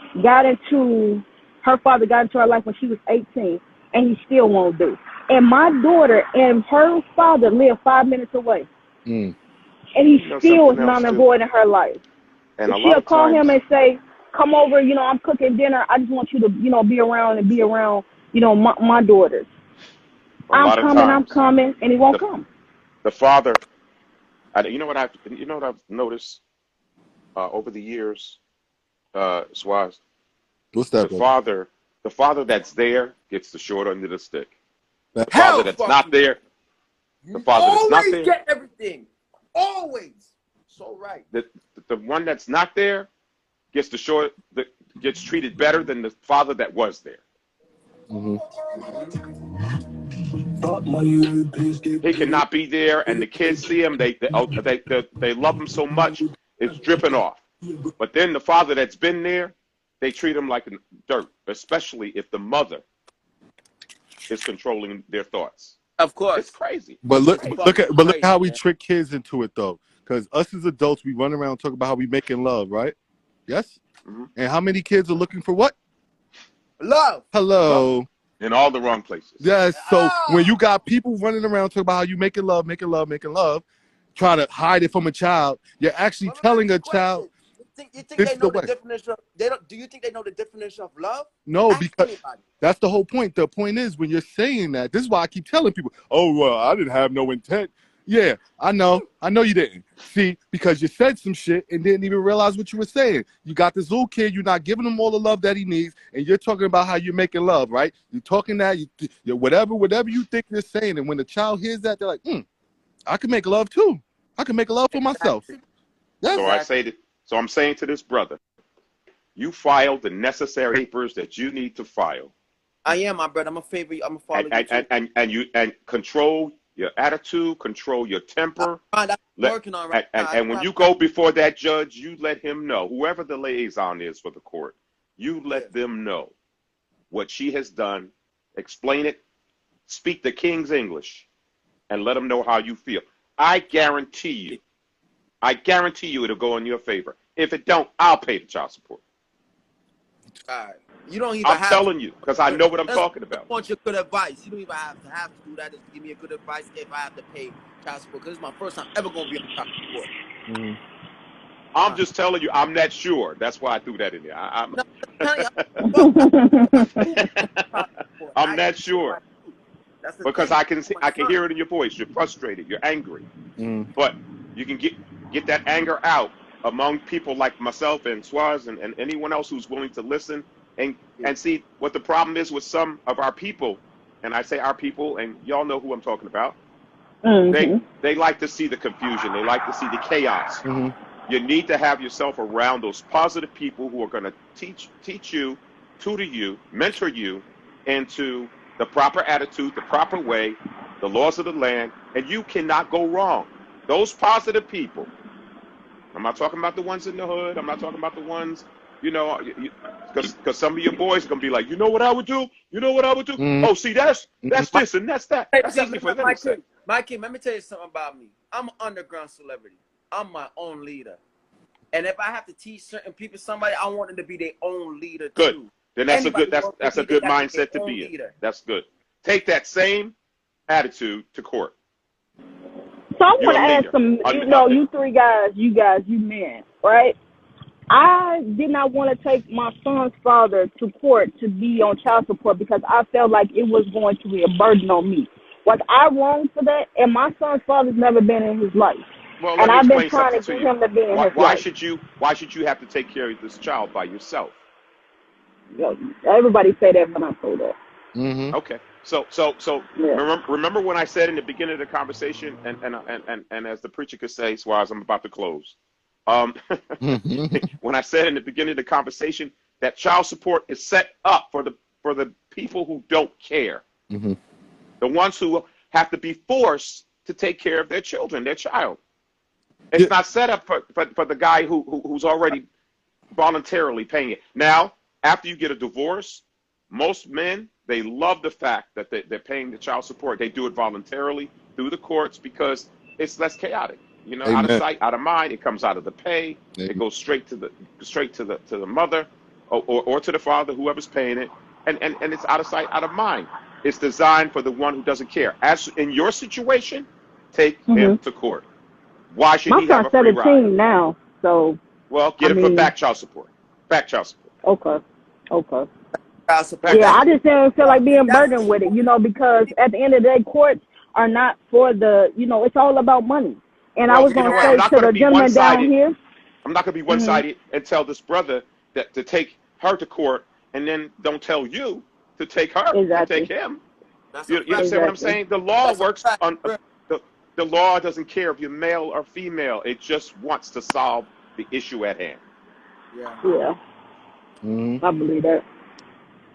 Speaker 6: her father got into her life when she was 18, and he still won't do. And my daughter and her father live 5 minutes away,
Speaker 1: Mm.
Speaker 6: and he
Speaker 5: You know
Speaker 6: still is
Speaker 5: something else
Speaker 6: non
Speaker 5: too,
Speaker 6: avoid in her life.
Speaker 5: and a lot
Speaker 6: She'll
Speaker 5: of
Speaker 6: call him
Speaker 5: times,
Speaker 6: and say, come over, I'm cooking dinner. I just want you to, be around, my daughters.
Speaker 5: a lot of
Speaker 6: I'm
Speaker 5: times,
Speaker 6: coming, and he won't
Speaker 5: the
Speaker 6: come.
Speaker 5: the father. You know what I've noticed over the years, Swaz.
Speaker 1: What's that,
Speaker 5: The
Speaker 1: brother?
Speaker 5: father, the father that's there gets the short end of the stick. The father
Speaker 7: Hell
Speaker 5: that's not
Speaker 7: fucking no.
Speaker 5: there, the
Speaker 7: You
Speaker 5: father that's not
Speaker 7: always
Speaker 5: there,
Speaker 7: get everything. Always. So right.
Speaker 5: the one that's not there gets treated better than the father that was there.
Speaker 1: Mm-hmm.
Speaker 5: He cannot be there, and the kids see him. They love him so much, it's dripping off. But then the father that's been there, they treat him like dirt, especially if the mother is controlling their thoughts.
Speaker 7: Of
Speaker 5: It's
Speaker 7: course.
Speaker 5: crazy.
Speaker 1: But
Speaker 5: It's
Speaker 1: look,
Speaker 7: It's
Speaker 5: crazy.
Speaker 7: fucking
Speaker 1: but look
Speaker 7: crazy,
Speaker 1: how we
Speaker 7: man.
Speaker 1: trick kids into it though. Because us as adults, we run around talking about how we making love, right? Yes.
Speaker 5: Hmm.
Speaker 1: And how many kids are looking for what?
Speaker 7: Love.
Speaker 5: Love
Speaker 1: Hello.
Speaker 5: in all the wrong places.
Speaker 1: Yes. So when you
Speaker 7: Ah.
Speaker 1: got people running around talking about how you making love, making love, making love, trying to hide it from a child, you're actually
Speaker 7: Wait.
Speaker 1: telling a child
Speaker 7: Question. You think
Speaker 1: this
Speaker 7: they
Speaker 1: is the
Speaker 7: know the
Speaker 1: way.
Speaker 7: definition of they don't do you think they know the definition of love?
Speaker 1: No,
Speaker 7: Ask
Speaker 1: because
Speaker 7: anybody.
Speaker 1: that's the whole point. The point is when you're saying that, this is why I keep telling people, oh, well, I didn't have no intent. Yeah, I know. I know you didn't. See, because you said some shit and didn't even realize what you were saying. You got this little kid, you're not giving him all the love that he needs, and you're talking about how you're making love, right? You're talking that, whatever you think you're saying, and when the child hears that, they're like, I can make love too. I can make love for myself.
Speaker 7: Exactly.
Speaker 1: Yes.
Speaker 5: So
Speaker 7: Exactly.
Speaker 5: so I'm saying to this brother, you filed the necessary papers that you need to file,
Speaker 7: I am, my brother. I'm a favor. I'm gonna
Speaker 5: and
Speaker 7: follow you too.
Speaker 5: and control your attitude, control your temper.
Speaker 7: I'm
Speaker 5: Let
Speaker 7: working on right now. I
Speaker 5: and
Speaker 7: don't
Speaker 5: when
Speaker 7: have
Speaker 5: you go before that judge, you let him know, whoever the liaison is for the court, you
Speaker 7: yeah.
Speaker 5: let them know what she has done, explain it, speak the king's English, and let them know how you feel. I guarantee you it'll go in your favor. If it don't, I'll pay the child support.
Speaker 7: All right. You don't even
Speaker 5: I'm
Speaker 7: have to.
Speaker 5: telling you, because I know what I'm talking
Speaker 7: I
Speaker 5: about.
Speaker 7: want your good advice. You don't even have to do that. Just to give me a good advice if I have to pay child support. Because it's my first time ever going to be on child support.
Speaker 1: Mm-hmm.
Speaker 5: I'm just telling you, I'm not sure. That's why I threw that in there.
Speaker 7: No, I'm telling you, I'm child support.
Speaker 5: I'm
Speaker 7: I
Speaker 5: not
Speaker 7: sure
Speaker 5: sure
Speaker 7: I do. That's the
Speaker 5: because
Speaker 7: thing.
Speaker 5: I can see,
Speaker 7: My
Speaker 5: I can
Speaker 7: son.
Speaker 5: hear it in your voice. You're frustrated. You're angry,
Speaker 1: Mm-hmm.
Speaker 5: but you can get that anger out among people like myself and Swaz and anyone else who's willing to listen
Speaker 7: Yeah.
Speaker 5: and see what the problem is with some of our people. And I say our people, and y'all know who I'm talking about. They
Speaker 6: Hmm.
Speaker 5: they like to see the confusion. They like to see the chaos.
Speaker 1: Mm-hmm.
Speaker 5: You need to have yourself around those positive people who are going to teach you, tutor you, mentor you into the proper attitude, the proper way, the laws of the land, and you cannot go wrong. Those positive people. I'm not talking about the ones in the hood. I'm not talking about the ones, because some of your boys are going to be like, you know what I would do? You know what I would do? Oh, see, that's
Speaker 7: My,
Speaker 5: this and that's that.
Speaker 7: hey,
Speaker 5: That's easy for them to say.
Speaker 7: My kid, let me tell you something about me. I'm an underground celebrity. I'm my own leader. And if I have to teach certain people somebody, I want them to be their own leader
Speaker 5: Good.
Speaker 7: too.
Speaker 5: Then
Speaker 7: Anybody who
Speaker 5: that's a
Speaker 7: think they
Speaker 5: good
Speaker 7: got their
Speaker 5: mindset to
Speaker 7: own
Speaker 5: be in.
Speaker 7: leader.
Speaker 5: That's good. Take that same attitude to court.
Speaker 6: So I
Speaker 5: You're
Speaker 6: want
Speaker 5: a
Speaker 6: to ask
Speaker 5: leader.
Speaker 6: some, you three guys, you men, right? I did not want to take my son's father to court to be on child support because I felt like it was going to be a burden on me. Was I wrong for that? And my son's father's never been in his life.
Speaker 5: Well, let
Speaker 6: And
Speaker 5: me
Speaker 6: I've been
Speaker 5: explain
Speaker 6: trying
Speaker 5: something
Speaker 6: to
Speaker 5: to
Speaker 6: get
Speaker 5: you.
Speaker 6: him to be in his
Speaker 5: Why
Speaker 6: life.
Speaker 5: should you have to take care of this child by yourself?
Speaker 6: Everybody say that when I say that.
Speaker 1: Mm-hmm.
Speaker 5: Okay. So
Speaker 6: Yeah.
Speaker 5: remember when I said in the beginning of the conversation, and as the preacher could say, Swaz, I'm about to close. When I said in the beginning of the conversation that child support is set up for the people who don't care,
Speaker 1: Mm-hmm.
Speaker 5: the ones who have to be forced to take care of their children, their child. It's not set up for the guy who's already voluntarily paying it. Now, after you get a divorce, most men, they love the fact that they're paying the child support. They do it voluntarily through the courts because it's less chaotic. You know, out of
Speaker 1: Amen.
Speaker 5: sight, out of mind. It comes out of the pay.
Speaker 1: Amen.
Speaker 5: It goes straight to the mother or to the father, whoever's paying it, and it's out of sight, out of mind. It's designed for the one who doesn't care. As in your situation, take him to court. Why should
Speaker 6: My
Speaker 5: he have
Speaker 6: son's
Speaker 5: a free ride?
Speaker 6: 17 now, so
Speaker 5: Well, get it for back child support. Back child support.
Speaker 6: okay.
Speaker 7: Child support.
Speaker 6: Yeah,
Speaker 5: Thank
Speaker 6: I
Speaker 5: you.
Speaker 6: just didn't feel like being
Speaker 7: That's
Speaker 6: burdened with it, because at the end of the day, courts are not for it's all about money. And I
Speaker 5: Well,
Speaker 6: was
Speaker 5: you know
Speaker 6: going to
Speaker 5: what? I'm
Speaker 6: say
Speaker 5: not
Speaker 6: to
Speaker 5: going to
Speaker 6: the
Speaker 5: be
Speaker 6: gentleman down
Speaker 5: one-sided.
Speaker 6: here.
Speaker 5: I'm not going to be
Speaker 6: Mm-hmm.
Speaker 5: one-sided and tell this brother that to take her to court, and then don't tell you to take her to take
Speaker 6: Exactly.
Speaker 5: him.
Speaker 7: that's a
Speaker 5: You
Speaker 7: fact.
Speaker 5: understand what I'm
Speaker 6: Exactly.
Speaker 5: saying? The law
Speaker 7: That's a
Speaker 5: works
Speaker 7: fact.
Speaker 5: on the law doesn't care if you're male or female. It just wants to solve the issue at hand.
Speaker 7: Yeah.
Speaker 6: Yeah,
Speaker 1: Mm-hmm.
Speaker 6: I believe that.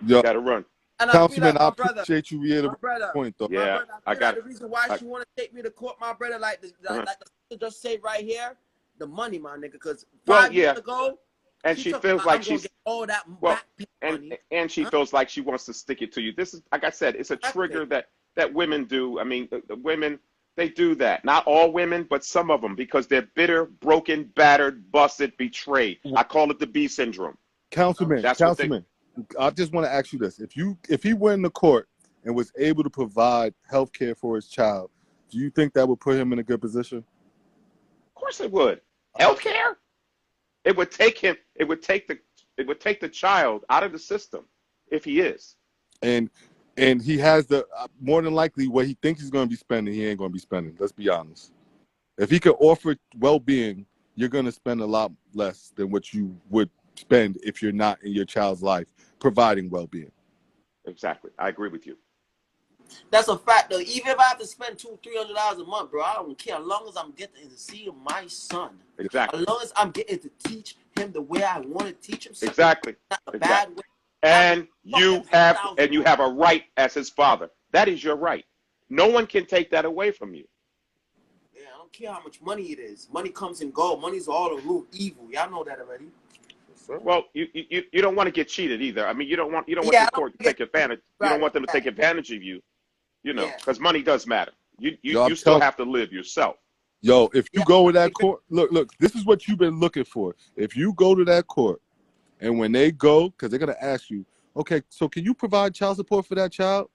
Speaker 1: Yo,
Speaker 5: Got to run.
Speaker 7: And I feel
Speaker 1: Councilman,
Speaker 7: like
Speaker 1: I
Speaker 7: my brother,
Speaker 1: appreciate you reiterating the point, though.
Speaker 7: my
Speaker 5: Yeah,
Speaker 7: brother, I
Speaker 5: I
Speaker 7: feel
Speaker 5: got
Speaker 7: like
Speaker 5: it.
Speaker 7: the reason why she want to take me to court, my brother, like the sister just say right here, the money, my nigga. Because
Speaker 5: Well,
Speaker 7: 5 years
Speaker 5: yeah,
Speaker 7: ago,
Speaker 5: and
Speaker 7: she
Speaker 5: she
Speaker 7: talking
Speaker 5: feels
Speaker 7: about
Speaker 5: like
Speaker 7: I'm gonna
Speaker 5: she's
Speaker 7: get all that
Speaker 5: well,
Speaker 7: back pay
Speaker 5: and
Speaker 7: money.
Speaker 5: and she
Speaker 7: Huh?
Speaker 5: feels like she wants to stick it to you. This is, like I said, it's a trigger that women do. I mean, the women, they do that. Not all women, but some of them, because they're bitter, broken, battered, busted, betrayed. I call it the B syndrome.
Speaker 1: Councilman,
Speaker 5: That's what they.
Speaker 1: I just want to ask you this: if he went into court and was able to provide health care for his child, do you think that would put him in a good position?
Speaker 5: Of course it would. Healthcare. It would take him. It would take the child out of the system if he is.
Speaker 1: And he has the more than likely what he thinks he's going to be spending, he ain't going to be spending. Let's be honest. If he could offer well-being, you're going to spend a lot less than what you would spend if you're not in your child's life providing well-being.
Speaker 5: Exactly. I agree with you.
Speaker 7: That's a fact, though. Even if I have to spend $200-300 a month, bro, I don't care. As long as I'm getting to see my son,
Speaker 5: Exactly.
Speaker 7: as long as I'm getting to teach him the way I want to teach him,
Speaker 5: Exactly.
Speaker 7: not a
Speaker 5: Exactly.
Speaker 7: bad way.
Speaker 5: And you have a right as his father. That is your right. No one can take that away from you.
Speaker 7: Yeah, I don't care how much money it is. Money comes and goes. Money's all a root evil. Y'all know that already.
Speaker 5: Well, you don't want to get cheated either. I mean, you don't want your court to take advantage. You don't want them to take advantage of you. Because money does matter. You still have to live yourself.
Speaker 1: Yo, if you go to that court, look, this is what you've been looking for. If you go to that court, and when they go, because they're gonna ask you, okay, so can you provide child support for that child?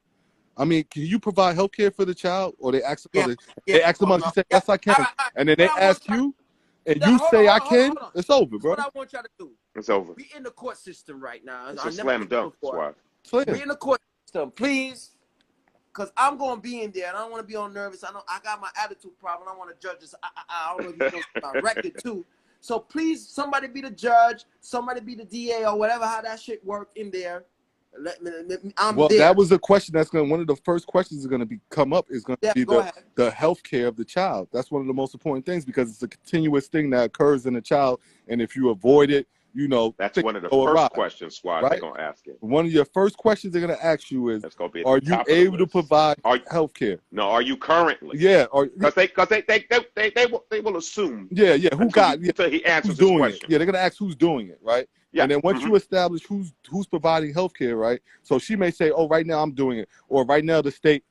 Speaker 1: I mean, can you provide health care for the child? Or they ask the mother, she said, yes, I can. And then they ask you, and you say, I can, it's over, bro.
Speaker 7: That's what I want y'all to do.
Speaker 5: It's over.
Speaker 7: We in the court system right now.
Speaker 5: It's a slam dunk.
Speaker 7: We in the court system, please. Because I'm going to be in there, and I don't want to be all nervous. I know I got my attitude problem. I want to judge this. I don't know if you know my record, too. So please, somebody be the judge, somebody be the DA, or whatever, how that shit work in there. I'm there.
Speaker 1: That was a question that's going to, one of the first questions is going to be come up is going to be the health care of the child. That's one of the most important things because it's a continuous thing that occurs in a child. And if you avoid it, that's
Speaker 5: one of the first questions Squad they're going to ask it.
Speaker 1: One of your first questions they're going to ask you is, are you able to provide health care?
Speaker 5: No, are you currently?
Speaker 1: Yeah.
Speaker 5: Because they will assume.
Speaker 1: Yeah. Until
Speaker 5: he answers
Speaker 1: doing
Speaker 5: this question.
Speaker 1: Yeah, they're going to ask who's doing it, right? Yeah. And then once you establish who's providing health care, right? So she may say, oh, right now I'm doing it. Or right now the state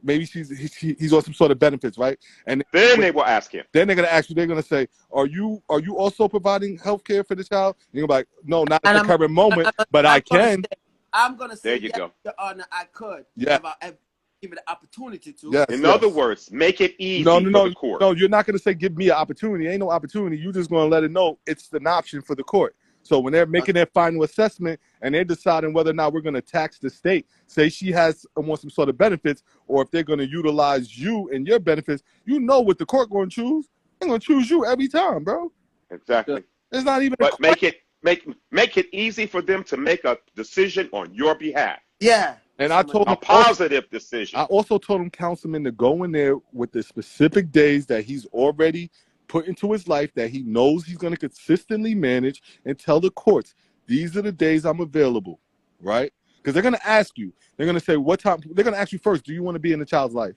Speaker 1: maybe he's on some sort of benefits, right? And
Speaker 5: Then they will ask him.
Speaker 1: then they're gonna ask you. They're gonna say, "Are you also providing health care for the child?" And you're gonna be like, "No, not at
Speaker 7: And
Speaker 1: the current moment, but I can."
Speaker 7: I'm gonna say
Speaker 5: There you
Speaker 7: yes,
Speaker 5: go.
Speaker 7: Your Honor, I could.
Speaker 1: Yeah.
Speaker 7: If give me the opportunity to.
Speaker 1: Yes,
Speaker 5: In
Speaker 1: yes.
Speaker 5: other words, make it easy
Speaker 1: No,
Speaker 5: for the court.
Speaker 1: no. You're not gonna say, "Give me an opportunity." Ain't no opportunity. You're just gonna let it know it's an option for the court. So when they're making their final assessment and they're deciding whether or not we're going to tax the state, say she wants some sort of benefits, or if they're going to utilize you and your benefits, you know what the court going to choose. They're going to choose you every time, bro.
Speaker 5: Exactly.
Speaker 1: It's not even.
Speaker 5: But make it easy for them to make a decision on your behalf.
Speaker 7: Yeah.
Speaker 1: And I told
Speaker 5: a
Speaker 1: him
Speaker 5: positive decision.
Speaker 1: I also told him, Councilman, to go in there with the specific days that he's already put into his life that he knows he's going to consistently manage, and tell the courts, these are the days I'm available, right? Because they're going to ask you. They're going to say, what time? They're going to ask you first, do you want to be in the child's life?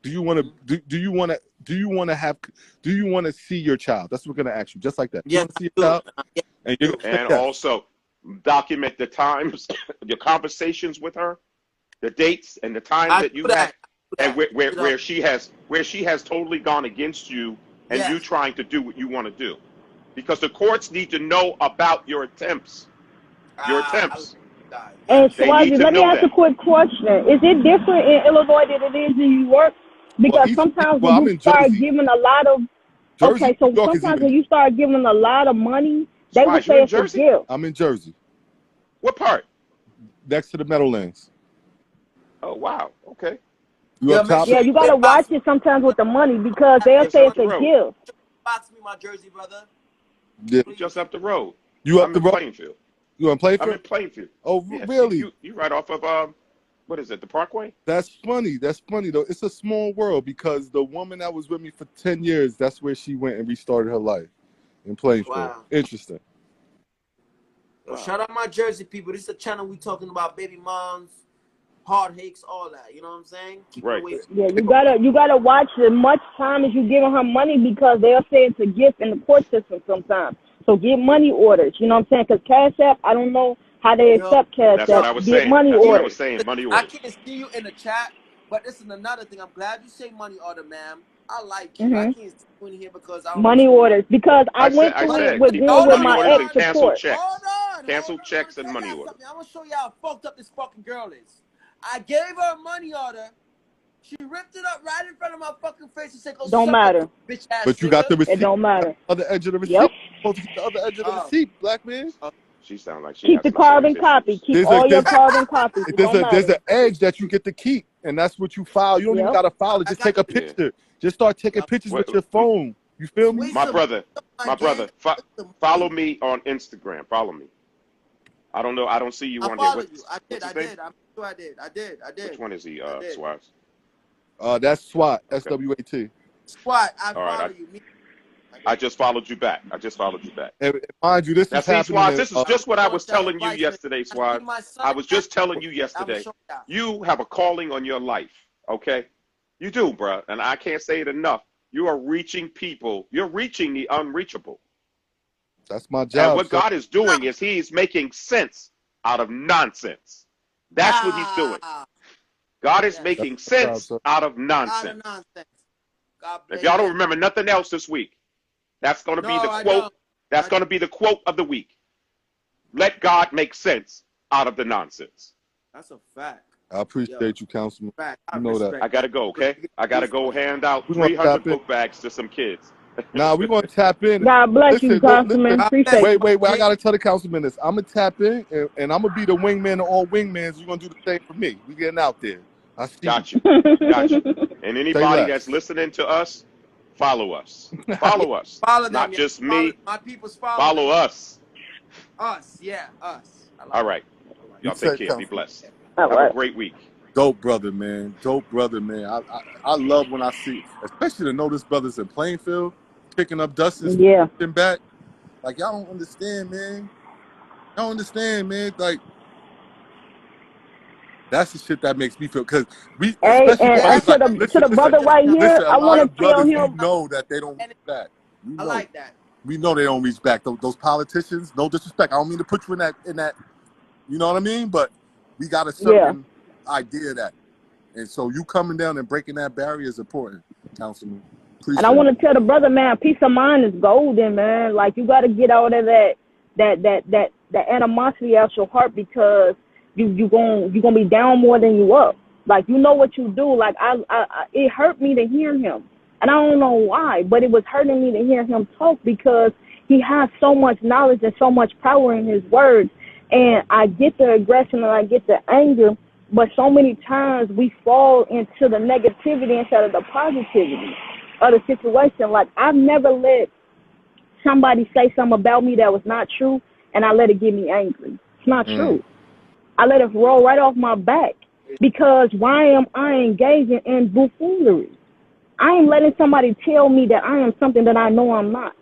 Speaker 1: Do you want to do you want to see your child? That's what we're going to ask you, just like that.
Speaker 7: Yeah.
Speaker 1: You want to see your child? And you're gonna
Speaker 5: And
Speaker 1: say yes.
Speaker 5: also document the times, your conversations with her, the dates and the time that you had, and where she has totally gone against you, and you trying to do what you want to do, because the courts need to know about your attempts. Your attempts.
Speaker 6: And
Speaker 5: They need
Speaker 6: Swazee,
Speaker 5: to
Speaker 6: let me
Speaker 5: know
Speaker 6: ask
Speaker 5: that.
Speaker 6: a quick question. Is it different in Illinois than it is in New York? Because sometimes
Speaker 1: I'm
Speaker 6: when you
Speaker 1: in
Speaker 6: start
Speaker 1: Jersey.
Speaker 6: giving a lot of
Speaker 1: Jersey,
Speaker 6: okay, so
Speaker 1: New York is
Speaker 6: sometimes
Speaker 1: even.
Speaker 6: when you start giving a lot of money, they would
Speaker 5: Swaz, you
Speaker 6: say
Speaker 5: in
Speaker 6: it's a
Speaker 5: Jersey?
Speaker 6: gift.
Speaker 1: I'm in Jersey,
Speaker 5: What part?
Speaker 1: next to the Meadowlands.
Speaker 5: Oh wow. Okay.
Speaker 1: You up top?
Speaker 6: Yeah, you gotta watch it sometimes with the money because they'll say it's a gift.
Speaker 7: Box me my jersey, brother.
Speaker 1: Yeah.
Speaker 5: Just up the road.
Speaker 1: You up
Speaker 5: I'm
Speaker 1: the
Speaker 5: in
Speaker 1: road?
Speaker 5: Plainfield.
Speaker 1: You in Plainfield?
Speaker 5: I'm in Plainfield.
Speaker 1: Oh,
Speaker 5: Yes.
Speaker 1: really?
Speaker 5: You right off of what is it? The Parkway?
Speaker 1: That's funny. That's funny though. It's a small world because the woman that was with me for 10 years, that's where she went and restarted her life in Plainfield.
Speaker 7: Wow.
Speaker 1: Interesting.
Speaker 7: Yo, shout out my Jersey people. This is a channel we talking about baby moms, heartaches, all that. You know what I'm saying? Keep
Speaker 5: Right.
Speaker 7: it away.
Speaker 6: Yeah, you gotta watch as much time as you giving her money because they'll say it's a gift in the court system sometimes. So get money orders. You know what I'm saying? Because Cash App, I don't know how they accept Cash
Speaker 5: That's what I
Speaker 6: App.
Speaker 5: was
Speaker 6: Get
Speaker 5: saying.
Speaker 6: money
Speaker 5: That's what I
Speaker 6: orders.
Speaker 5: was saying. Money
Speaker 7: I
Speaker 5: orders.
Speaker 7: can't see you in the chat, but this is another thing. I'm glad you say money order, ma'am. I like you. I can't see you in here because I don't
Speaker 6: Money orders because I went through it with
Speaker 5: keep
Speaker 6: going with
Speaker 5: money
Speaker 6: my
Speaker 5: orders
Speaker 6: ex
Speaker 5: and cancel
Speaker 6: support.
Speaker 5: checks.
Speaker 7: Hold on.
Speaker 5: Cancel checks and money orders.
Speaker 7: I'm gonna show you how fucked up this fucking girl is. I gave her a money order. She ripped it up right in front of my fucking face and said, "Go
Speaker 6: Don't
Speaker 7: suck
Speaker 6: matter.
Speaker 7: a bitch ass."
Speaker 1: But you got the receipt.
Speaker 6: It don't matter.
Speaker 1: Other edge of the receipt.
Speaker 6: Yep.
Speaker 1: You're supposed to get the other edge of the receipt, black man.
Speaker 5: She sounds like she
Speaker 6: Keep
Speaker 5: has
Speaker 6: the
Speaker 5: some
Speaker 6: carbon
Speaker 5: serious
Speaker 6: copy.
Speaker 5: issues.
Speaker 6: Keep all your carbon copies. It don't
Speaker 1: There's
Speaker 6: matter.
Speaker 1: an edge that you get to keep, and that's what you file. You don't even gotta file it. Just take a picture. Just start taking pictures with your phone. You feel me?
Speaker 5: My brother, follow me on Instagram. Follow me. I don't know. I don't see you on here.
Speaker 7: I did. I'm sure I did. I did.
Speaker 5: Which one is he, Swaz?
Speaker 1: That's SWAT. SWAT.
Speaker 7: SWAT. I follow you.
Speaker 5: I just followed you back.
Speaker 1: And mind you, this is happening.
Speaker 5: Swaz, this is just what I was telling you yesterday, Swaz. I was just telling you yesterday. You have a calling on your life, okay? You do, bro. And I can't say it enough. You are reaching people. You're reaching the unreachable.
Speaker 1: That's my job.
Speaker 5: And what God is doing is he's making sense out of nonsense. That's what he's doing. God is making sense out of nonsense. If y'all don't remember nothing else this week, that's going to be the quote. That's going to be the quote of the week. Let God make sense out of the nonsense.
Speaker 7: That's a fact.
Speaker 1: I appreciate you, Councilman. You know that.
Speaker 5: I got to go, okay? I got to go hand out 300 book bags to some kids.
Speaker 1: Nah, we're going to tap in.
Speaker 6: God bless you, Councilman. Appreciate
Speaker 1: wait. I got to tell the Councilman this. I'm going to tap in, and I'm going to be the wingman of all wingmans. You're going to do the same for me. We getting out there. I see
Speaker 5: Got you. And anybody that's listening to us, follow us. Follow us.
Speaker 7: Follow them,
Speaker 5: Not just me.
Speaker 7: My people's
Speaker 5: follow us.
Speaker 7: Us, yeah, us.
Speaker 5: All right. Y'all take care. Be blessed.
Speaker 6: Have
Speaker 5: a great week.
Speaker 1: Dope brother, man. I love when I see, especially to know this brother's in Plainfield, picking up dust and back. Like, y'all don't understand, man. Like, that's the shit that makes me feel, because we,
Speaker 6: and to the brother right here, I want to tell him.
Speaker 1: We know that they don't reach back.
Speaker 7: I like that.
Speaker 1: We know they don't reach back. Those politicians, no disrespect. I don't mean to put you in that. You know what I mean? But we got a certain idea that And so you coming down and breaking that barrier is important, Councilman.
Speaker 6: And I
Speaker 1: Appreciate
Speaker 6: want
Speaker 1: it.
Speaker 6: to tell the brother, man, peace of mind is golden, man. Like, you got to get out of that animosity out your heart, because you gonna be down more than you up. Like, you know what you do. Like, it hurt me to hear him, and I don't know why, but it was hurting me to hear him talk, because he has so much knowledge and so much power in his words. And I get the aggression and I get the anger, but so many times we fall into the negativity instead of the positivity of the situation. Like, I've never let somebody say something about me that was not true, and I let it get me angry. It's not true. I let it roll right off my back, because why am I engaging in buffoonery? I am letting somebody tell me that I am something that I know I'm not.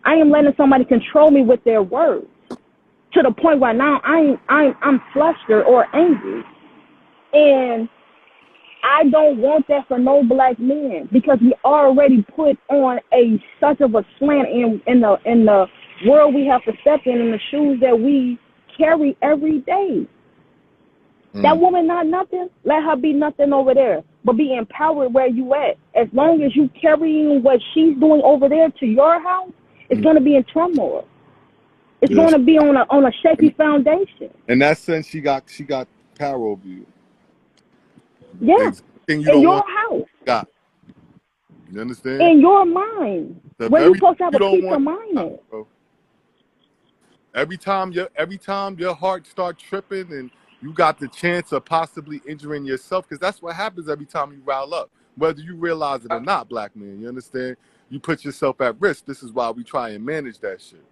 Speaker 6: I am letting somebody control me with their words, to the point where now I'm flustered or angry. And I don't want that for no black man, because we already put on such of a slant in the world we have to step in the shoes that we carry every day. That woman not nothing, let her be nothing over there, but be empowered where you at. As long as you carrying what she's doing over there to your house, it's going to be in turmoil. It's going to be on a shaky foundation.
Speaker 1: In that sense, she got power over you.
Speaker 6: Yeah,
Speaker 1: Thing you
Speaker 6: in
Speaker 1: don't
Speaker 6: your
Speaker 1: want,
Speaker 6: house.
Speaker 1: got. You understand?
Speaker 6: In your mind, where you supposed to have a peace of mind at.
Speaker 1: Every time your heart start tripping and you got the chance of possibly injuring yourself, because that's what happens every time you rile up, whether you realize it or not, black man. You understand? You put yourself at risk. This is why we try and manage that shit.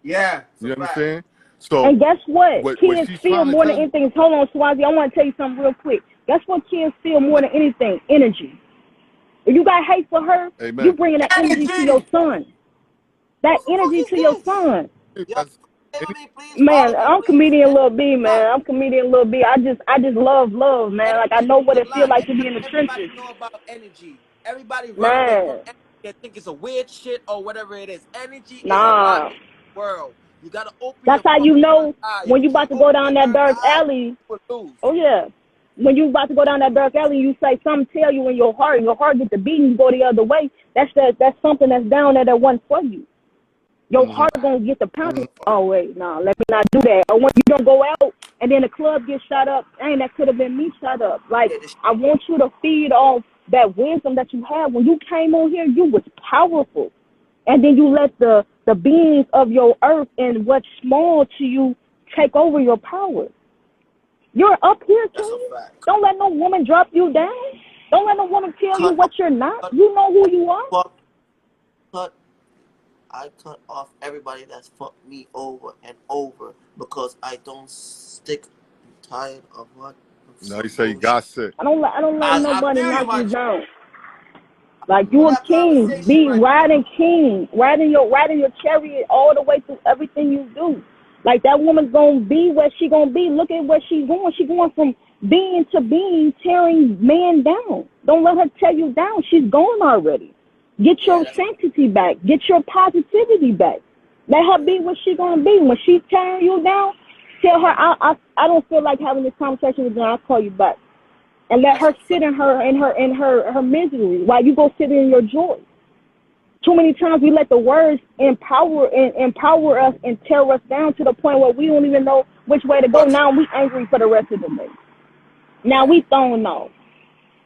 Speaker 7: Yeah.
Speaker 1: You understand? So,
Speaker 6: and guess what?
Speaker 1: What
Speaker 6: Kids
Speaker 1: she's
Speaker 6: feel
Speaker 1: trying to
Speaker 6: more
Speaker 1: tell
Speaker 6: than anything. Hold on, Swazee. I want to tell you something real quick. Guess what kids feel more than anything? Energy. If you got hate for her,
Speaker 1: Amen.
Speaker 6: you bringing that energy to your son. That
Speaker 7: Who the fuck
Speaker 6: energy
Speaker 7: is
Speaker 6: to your
Speaker 7: this?
Speaker 6: son.
Speaker 7: Yo, follow me, please.
Speaker 6: Man,
Speaker 7: Follow me,
Speaker 6: I'm
Speaker 7: please.
Speaker 6: comedian Lil B, man. I'm comedian Lil B. I just love, man. Like, I know what it feels like to be in the
Speaker 7: Everybody
Speaker 6: trenches.
Speaker 7: know about energy. Everybody run away from
Speaker 6: Man,
Speaker 7: energy and think it's a weird shit or whatever it is. Energy is alive
Speaker 6: nah.
Speaker 7: in the world. You gotta open
Speaker 6: That's
Speaker 7: your
Speaker 6: how you
Speaker 7: fucking third
Speaker 6: know
Speaker 7: eye.
Speaker 6: when you
Speaker 7: If you
Speaker 6: about to go
Speaker 7: open
Speaker 6: down
Speaker 7: your
Speaker 6: that
Speaker 7: third
Speaker 6: dark
Speaker 7: eye,
Speaker 6: alley.
Speaker 7: you will lose.
Speaker 6: Oh, yeah. When you about to go down that dark alley, you say something tell you in your heart, and your heart get the beating, you go the other way. That's something that's down there that wasn't for you. Your heart gonna get the pounding. Oh wait, no, let me not do that. Or when you don't go out and then the club gets shut up, dang, that could have been me shut up. Like, I want you to feed off that wisdom that you have. When you came on here, you was powerful, and then you let the beings of your earth and what's small to you take over your power. You're up here, King. Don't let no woman drop you down. Don't let no woman tell you what you're not. You know who you are.
Speaker 8: I cut off everybody that's fucked me over and over because I don't stick. I'm tired of what?
Speaker 1: Now you say you got sick.
Speaker 6: I don't let nobody
Speaker 7: feel you,
Speaker 6: knock
Speaker 7: my
Speaker 6: you
Speaker 7: G.
Speaker 6: down. Like,
Speaker 7: On
Speaker 6: you a
Speaker 7: that
Speaker 6: king.
Speaker 7: conversation
Speaker 6: Be
Speaker 7: right
Speaker 6: riding king. Riding your chariot all the way through everything you do. Like, that woman's gonna be where she gonna be. Look at where she's going. She's going from being to being, tearing man down. Don't let her tear you down. She's gone already. Get your sanctity back. Get your positivity back. Let her be what she's gonna be. When she's tearing you down, tell her I don't feel like having this conversation with you. I'll call you back. And let her sit in her misery while you go sit in your joy. Too many times we let the words empower us and tear us down to the point where we don't even know which way to go. Now we angry for the rest of the day. Now we thrown off.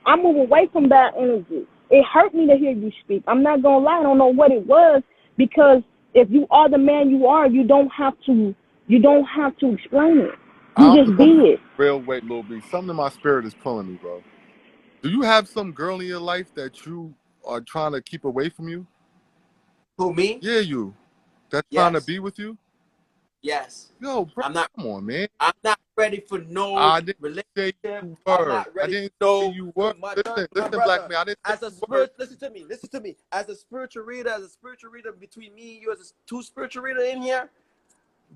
Speaker 6: I move away from that energy. It hurt me to hear you speak. I'm not gonna lie, I don't know what it was, because if you are the man you are, you don't have to explain it. You just be it.
Speaker 1: Real weight, little B. Something in my spirit is pulling me, bro. Do you have some girl in your life that you are trying to keep away from you?
Speaker 8: Who, me?
Speaker 1: Yeah, you. That's trying to be with you?
Speaker 8: Yes.
Speaker 1: Yo, bro,
Speaker 8: I'm not.
Speaker 1: come on, man.
Speaker 8: I'm not ready for no
Speaker 1: I didn't say
Speaker 8: relationship.
Speaker 1: you
Speaker 8: I'm
Speaker 1: were.
Speaker 8: not
Speaker 1: I
Speaker 8: ready
Speaker 1: didn't
Speaker 8: for
Speaker 1: say
Speaker 8: no.
Speaker 1: you were.
Speaker 7: my
Speaker 1: Listen, black
Speaker 7: brother.
Speaker 1: man. I didn't say
Speaker 7: As a
Speaker 1: you were.
Speaker 7: spirit, listen to me. As a spiritual reader, between me and you, as a two spiritual reader in here,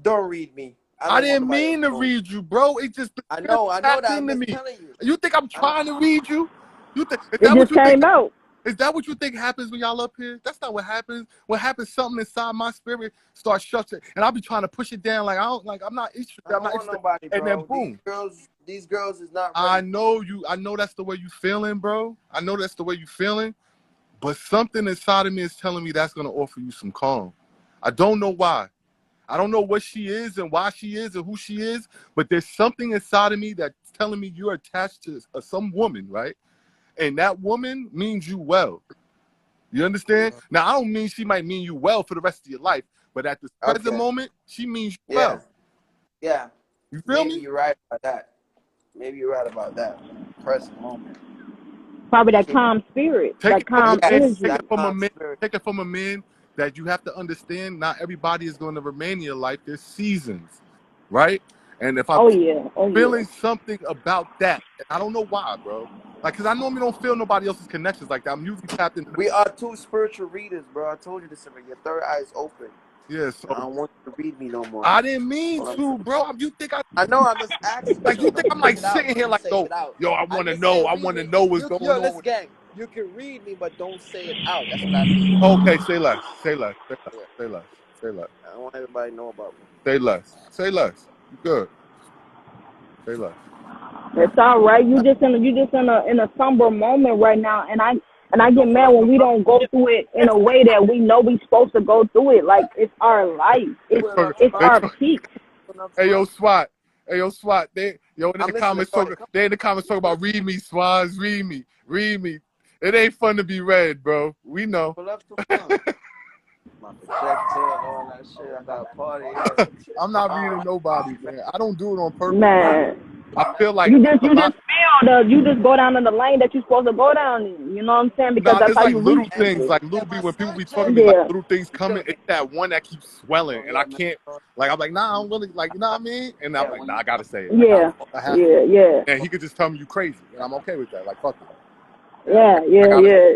Speaker 7: don't read me.
Speaker 1: I
Speaker 7: don't want
Speaker 1: didn't
Speaker 7: nobody else
Speaker 1: mean to
Speaker 7: know me.
Speaker 1: read you, bro. It just the
Speaker 7: I
Speaker 1: spirit
Speaker 7: know that.
Speaker 1: tapped
Speaker 7: I'm
Speaker 1: into
Speaker 7: just
Speaker 1: me.
Speaker 7: telling you.
Speaker 1: You think I'm trying to read you? You think is
Speaker 6: It
Speaker 1: that what
Speaker 6: just
Speaker 1: you think?
Speaker 6: came out.
Speaker 1: Is that what you think happens when y'all up here? That's not what happens. What happens, something inside my spirit starts shutting, and I'll be trying to push it down like I'm not interested.
Speaker 7: I
Speaker 1: I'm
Speaker 7: don't
Speaker 1: not
Speaker 7: want
Speaker 1: interested.
Speaker 7: nobody,
Speaker 1: And then
Speaker 7: bro.
Speaker 1: boom.
Speaker 7: These girls is not
Speaker 1: I
Speaker 7: ready.
Speaker 1: know you. I know that's the way you feeling, bro. I know that's the way you feeling. But something inside of me is telling me that's gonna offer you some calm. I don't know why. I don't know what she is and why she is and who she is, but there's something inside of me that's telling me you're attached to some woman, right? And that woman means you well. You understand? Now, I don't mean she might mean you well for the rest of your life, but at this present
Speaker 7: Okay.
Speaker 1: moment, she means you
Speaker 7: Yeah.
Speaker 1: well.
Speaker 7: Yeah.
Speaker 1: You feel
Speaker 7: Maybe
Speaker 1: me?
Speaker 7: you're right about that. Maybe you're right about that. Present moment.
Speaker 6: Probably that
Speaker 7: Okay.
Speaker 6: calm spirit,
Speaker 1: Take
Speaker 6: that
Speaker 1: it from a
Speaker 6: calm
Speaker 1: man.
Speaker 7: Yes,
Speaker 1: Take
Speaker 6: energy.
Speaker 7: that
Speaker 1: it from a
Speaker 7: calm
Speaker 1: man.
Speaker 7: spirit.
Speaker 1: Take it from a man that you have to understand. Not everybody is going to remain in your life. There's seasons, right? And if I'm
Speaker 6: Oh yeah, oh yeah.
Speaker 1: feeling something about that, and I don't know why, bro. Like, cause I normally don't feel nobody else's connections like that. I'm usually tapped into.
Speaker 7: We are two spiritual readers, bro. I told you this already. Your third eye is open.
Speaker 1: Yeah,
Speaker 7: I
Speaker 1: so
Speaker 7: don't want you to read me no more.
Speaker 1: I didn't mean to, bro. You think
Speaker 7: I know. I'm just asking you
Speaker 1: like you
Speaker 7: though.
Speaker 1: think
Speaker 7: Don't
Speaker 1: I'm
Speaker 7: say
Speaker 1: like
Speaker 7: it out.
Speaker 1: sitting here
Speaker 7: Don't
Speaker 1: like,
Speaker 7: say
Speaker 1: yo,
Speaker 7: it out.
Speaker 1: I
Speaker 7: I
Speaker 1: want to
Speaker 7: didn't
Speaker 1: know.
Speaker 7: say
Speaker 1: I
Speaker 7: read
Speaker 1: want to
Speaker 7: me.
Speaker 1: know what's going
Speaker 7: Yo,
Speaker 1: on.
Speaker 7: listen, gang. You can read me, but don't say it out. That's what I mean.
Speaker 1: Okay, say less. Say less. Say less.
Speaker 7: Yeah.
Speaker 1: Say less. Say less.
Speaker 7: I don't want everybody to know about me.
Speaker 1: Say less. Say less. You good. Say less.
Speaker 6: It's all right. You just in a somber moment right now, and I get mad when we don't go through it in a way that we know we supposed to go through it. Like it's our life.
Speaker 1: They talk,
Speaker 6: It's
Speaker 1: they
Speaker 6: our
Speaker 1: talk,
Speaker 6: peak.
Speaker 1: hey yo SWAT. Hey yo SWAT. They in
Speaker 7: I'm
Speaker 1: the
Speaker 7: listening.
Speaker 1: comments
Speaker 7: Go
Speaker 1: talking.
Speaker 7: ahead. Come
Speaker 1: They in the comments talking about read me, Swaz, read me, read me. It ain't fun to be read, bro. We know.
Speaker 7: pull up to fun. My projector, all that shit. I got a party.
Speaker 1: I'm not reading nobody, man. I don't do it on purpose, bro.
Speaker 6: Man,
Speaker 1: I feel like
Speaker 6: you
Speaker 1: a lot.
Speaker 6: just feel you just go down in the lane that you're supposed to go down in. You know what I'm saying? Because
Speaker 1: Nah,
Speaker 6: that's
Speaker 1: it's
Speaker 6: how
Speaker 1: like
Speaker 6: you reach
Speaker 1: little things,
Speaker 6: people.
Speaker 1: like little B. When people be talking to me, like
Speaker 6: Yeah,
Speaker 1: little things coming, it's that one that keeps swelling,
Speaker 7: Oh,
Speaker 1: and I
Speaker 7: yeah, man.
Speaker 1: can't. Like I'm like, nah, I don't really like, you know what I mean? And I'm like, nah, I gotta say it.
Speaker 6: yeah,
Speaker 1: I have to.
Speaker 6: yeah, yeah,
Speaker 1: And he could just tell me you crazy, and I'm okay with that. Like fuck it.
Speaker 6: yeah,
Speaker 1: I
Speaker 6: yeah,
Speaker 1: gotta.
Speaker 6: yeah.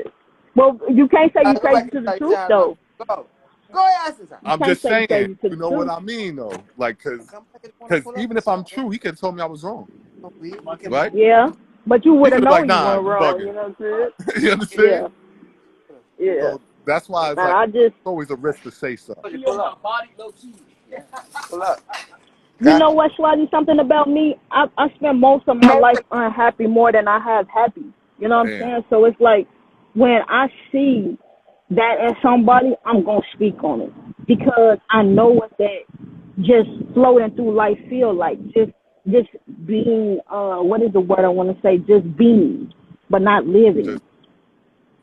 Speaker 6: Well, you can't say you
Speaker 7: Everybody
Speaker 6: crazy
Speaker 7: can
Speaker 6: to the
Speaker 7: start
Speaker 6: truth
Speaker 7: jam now.
Speaker 6: though.
Speaker 7: Go. Go ask him.
Speaker 6: You
Speaker 1: I'm
Speaker 6: can't
Speaker 1: just
Speaker 6: say you
Speaker 1: saying,
Speaker 6: crazy to
Speaker 1: you
Speaker 6: the
Speaker 1: know what
Speaker 6: truth.
Speaker 1: I mean, though. Like,
Speaker 7: Come back if you want to
Speaker 1: cause
Speaker 7: pull up
Speaker 1: even
Speaker 7: or
Speaker 1: if I'm
Speaker 7: something.
Speaker 1: true, he could have told me I was wrong,
Speaker 7: We can
Speaker 1: right?
Speaker 6: Yeah, but you
Speaker 1: He
Speaker 6: would
Speaker 1: could
Speaker 6: have
Speaker 1: have like,
Speaker 6: known you
Speaker 1: nah,
Speaker 6: weren't
Speaker 1: you
Speaker 6: wrong. You
Speaker 1: bugging.
Speaker 6: know what I'm saying?
Speaker 1: You understand?
Speaker 6: Yeah, yeah.
Speaker 1: So that's why it's
Speaker 6: Man,
Speaker 1: like
Speaker 6: I just,
Speaker 1: it's always a risk to say something.
Speaker 7: pull up. Pull up.
Speaker 6: you know what, Swati? Something about me. I spend most of my life unhappy more than I have happy. You know what I'm
Speaker 1: Damn.
Speaker 6: saying? So it's like when I see that in somebody, I'm gonna speak on it because I know what that just floating through life feel like. Just being. What is the word I want to say? Just being, but not living.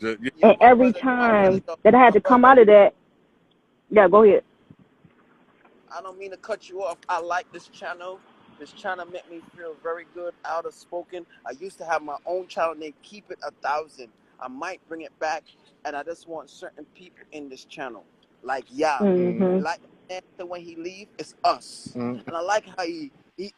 Speaker 1: Yeah.
Speaker 7: Yeah,
Speaker 6: And every time that I had
Speaker 7: my
Speaker 6: to come
Speaker 7: brother.
Speaker 6: out of that, yeah, go ahead.
Speaker 7: I don't mean to cut you off. I like this channel. This channel made me feel very good, out of spoken. I used to have my own channel named Keep It 1,000. I might bring it back, and I just want certain people in this channel. Like, yeah,
Speaker 6: Mhm.
Speaker 7: like after when he leave, it's us.
Speaker 1: Mm-hmm.
Speaker 7: And I like how he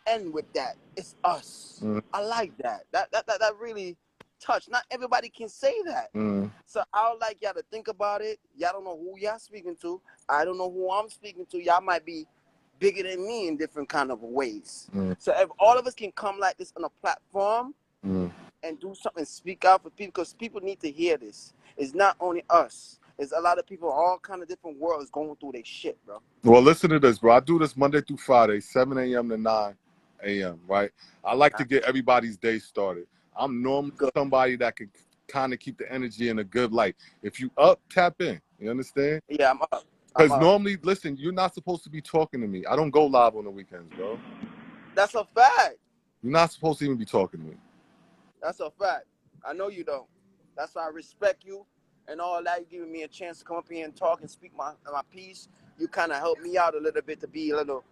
Speaker 7: end with that. It's us.
Speaker 1: Mm-hmm.
Speaker 7: I like that. That really touched. Not everybody can say that.
Speaker 1: Mm-hmm.
Speaker 7: So I would like y'all to think about it. Y'all don't know who y'all speaking to. I don't know who I'm speaking to. Y'all might be bigger than me in different kind of ways.
Speaker 1: Mm-hmm.
Speaker 7: So if all of us can come like this on a platform
Speaker 1: Mm-hmm.
Speaker 7: and do something, speak out for people, because people need to hear this. It's not only us. It's a lot of people, all kind of different worlds going through their shit, bro.
Speaker 1: Well, listen to this, bro. I do this Monday through Friday, 7 a.m. to 9 a.m., right? I like to get everybody's day started. I'm normally
Speaker 7: Good.
Speaker 1: somebody that can kind of keep the energy in a good light. If you up, tap in. You understand?
Speaker 7: Yeah, I'm up. I'm
Speaker 1: Because
Speaker 7: up.
Speaker 1: normally, listen, you're not supposed to be talking to me. I don't go live on the weekends, bro.
Speaker 7: That's a fact.
Speaker 1: You're not supposed to even be talking to me.
Speaker 7: That's a fact. I know you don't. That's why I respect you and all that. You giving me a chance to come up here and talk and speak my piece. You kind of helped me out a little bit to be a little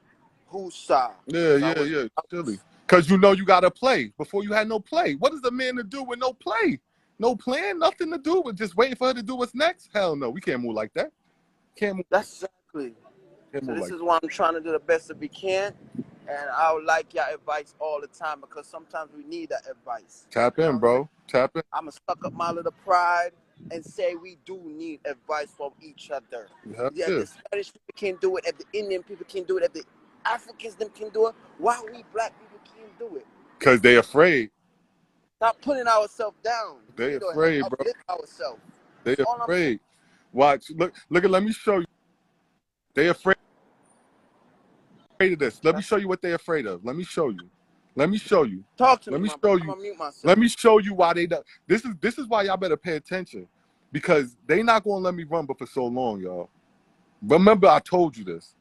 Speaker 7: whoosah.
Speaker 1: Yeah. Silly. Because you know you got to play. Before you had no play. What is a man to do with no play? No plan, nothing to do with just waiting for her to do what's next? Hell no, we can't move like that. Can't move,
Speaker 7: That's exactly.
Speaker 1: can't
Speaker 7: So
Speaker 1: move
Speaker 7: this
Speaker 1: like
Speaker 7: is why I'm trying to do the best that we can. And I would like your advice all the time because sometimes we need that advice.
Speaker 1: that. Tap in, bro. Tap in.
Speaker 7: I'm going to suck up my little pride and say we do need advice from each other.
Speaker 1: Hell
Speaker 7: Yeah,
Speaker 1: yeah.
Speaker 7: the Spanish people can do it, if the Indian people can do it, if the Africans them can do it, why we black people can't do it?
Speaker 1: Because they afraid.
Speaker 7: Stop putting ourselves down. We
Speaker 1: They
Speaker 7: need to
Speaker 1: afraid, bro.
Speaker 7: uplift ourselves.
Speaker 1: They
Speaker 7: That's all I'm saying.
Speaker 1: afraid. Watch. Look at. Let me show you. They afraid of this. Let me show you what they afraid of. Let me show you. Let me show you.
Speaker 7: Talk to
Speaker 1: Let
Speaker 7: me,
Speaker 1: me
Speaker 7: my
Speaker 1: show
Speaker 7: brother. I'm
Speaker 1: you.
Speaker 7: gonna mute myself.
Speaker 1: Let me show you why they don't. This is why y'all better pay attention, because they not gonna let me run but for so long, y'all. Remember, I told you this.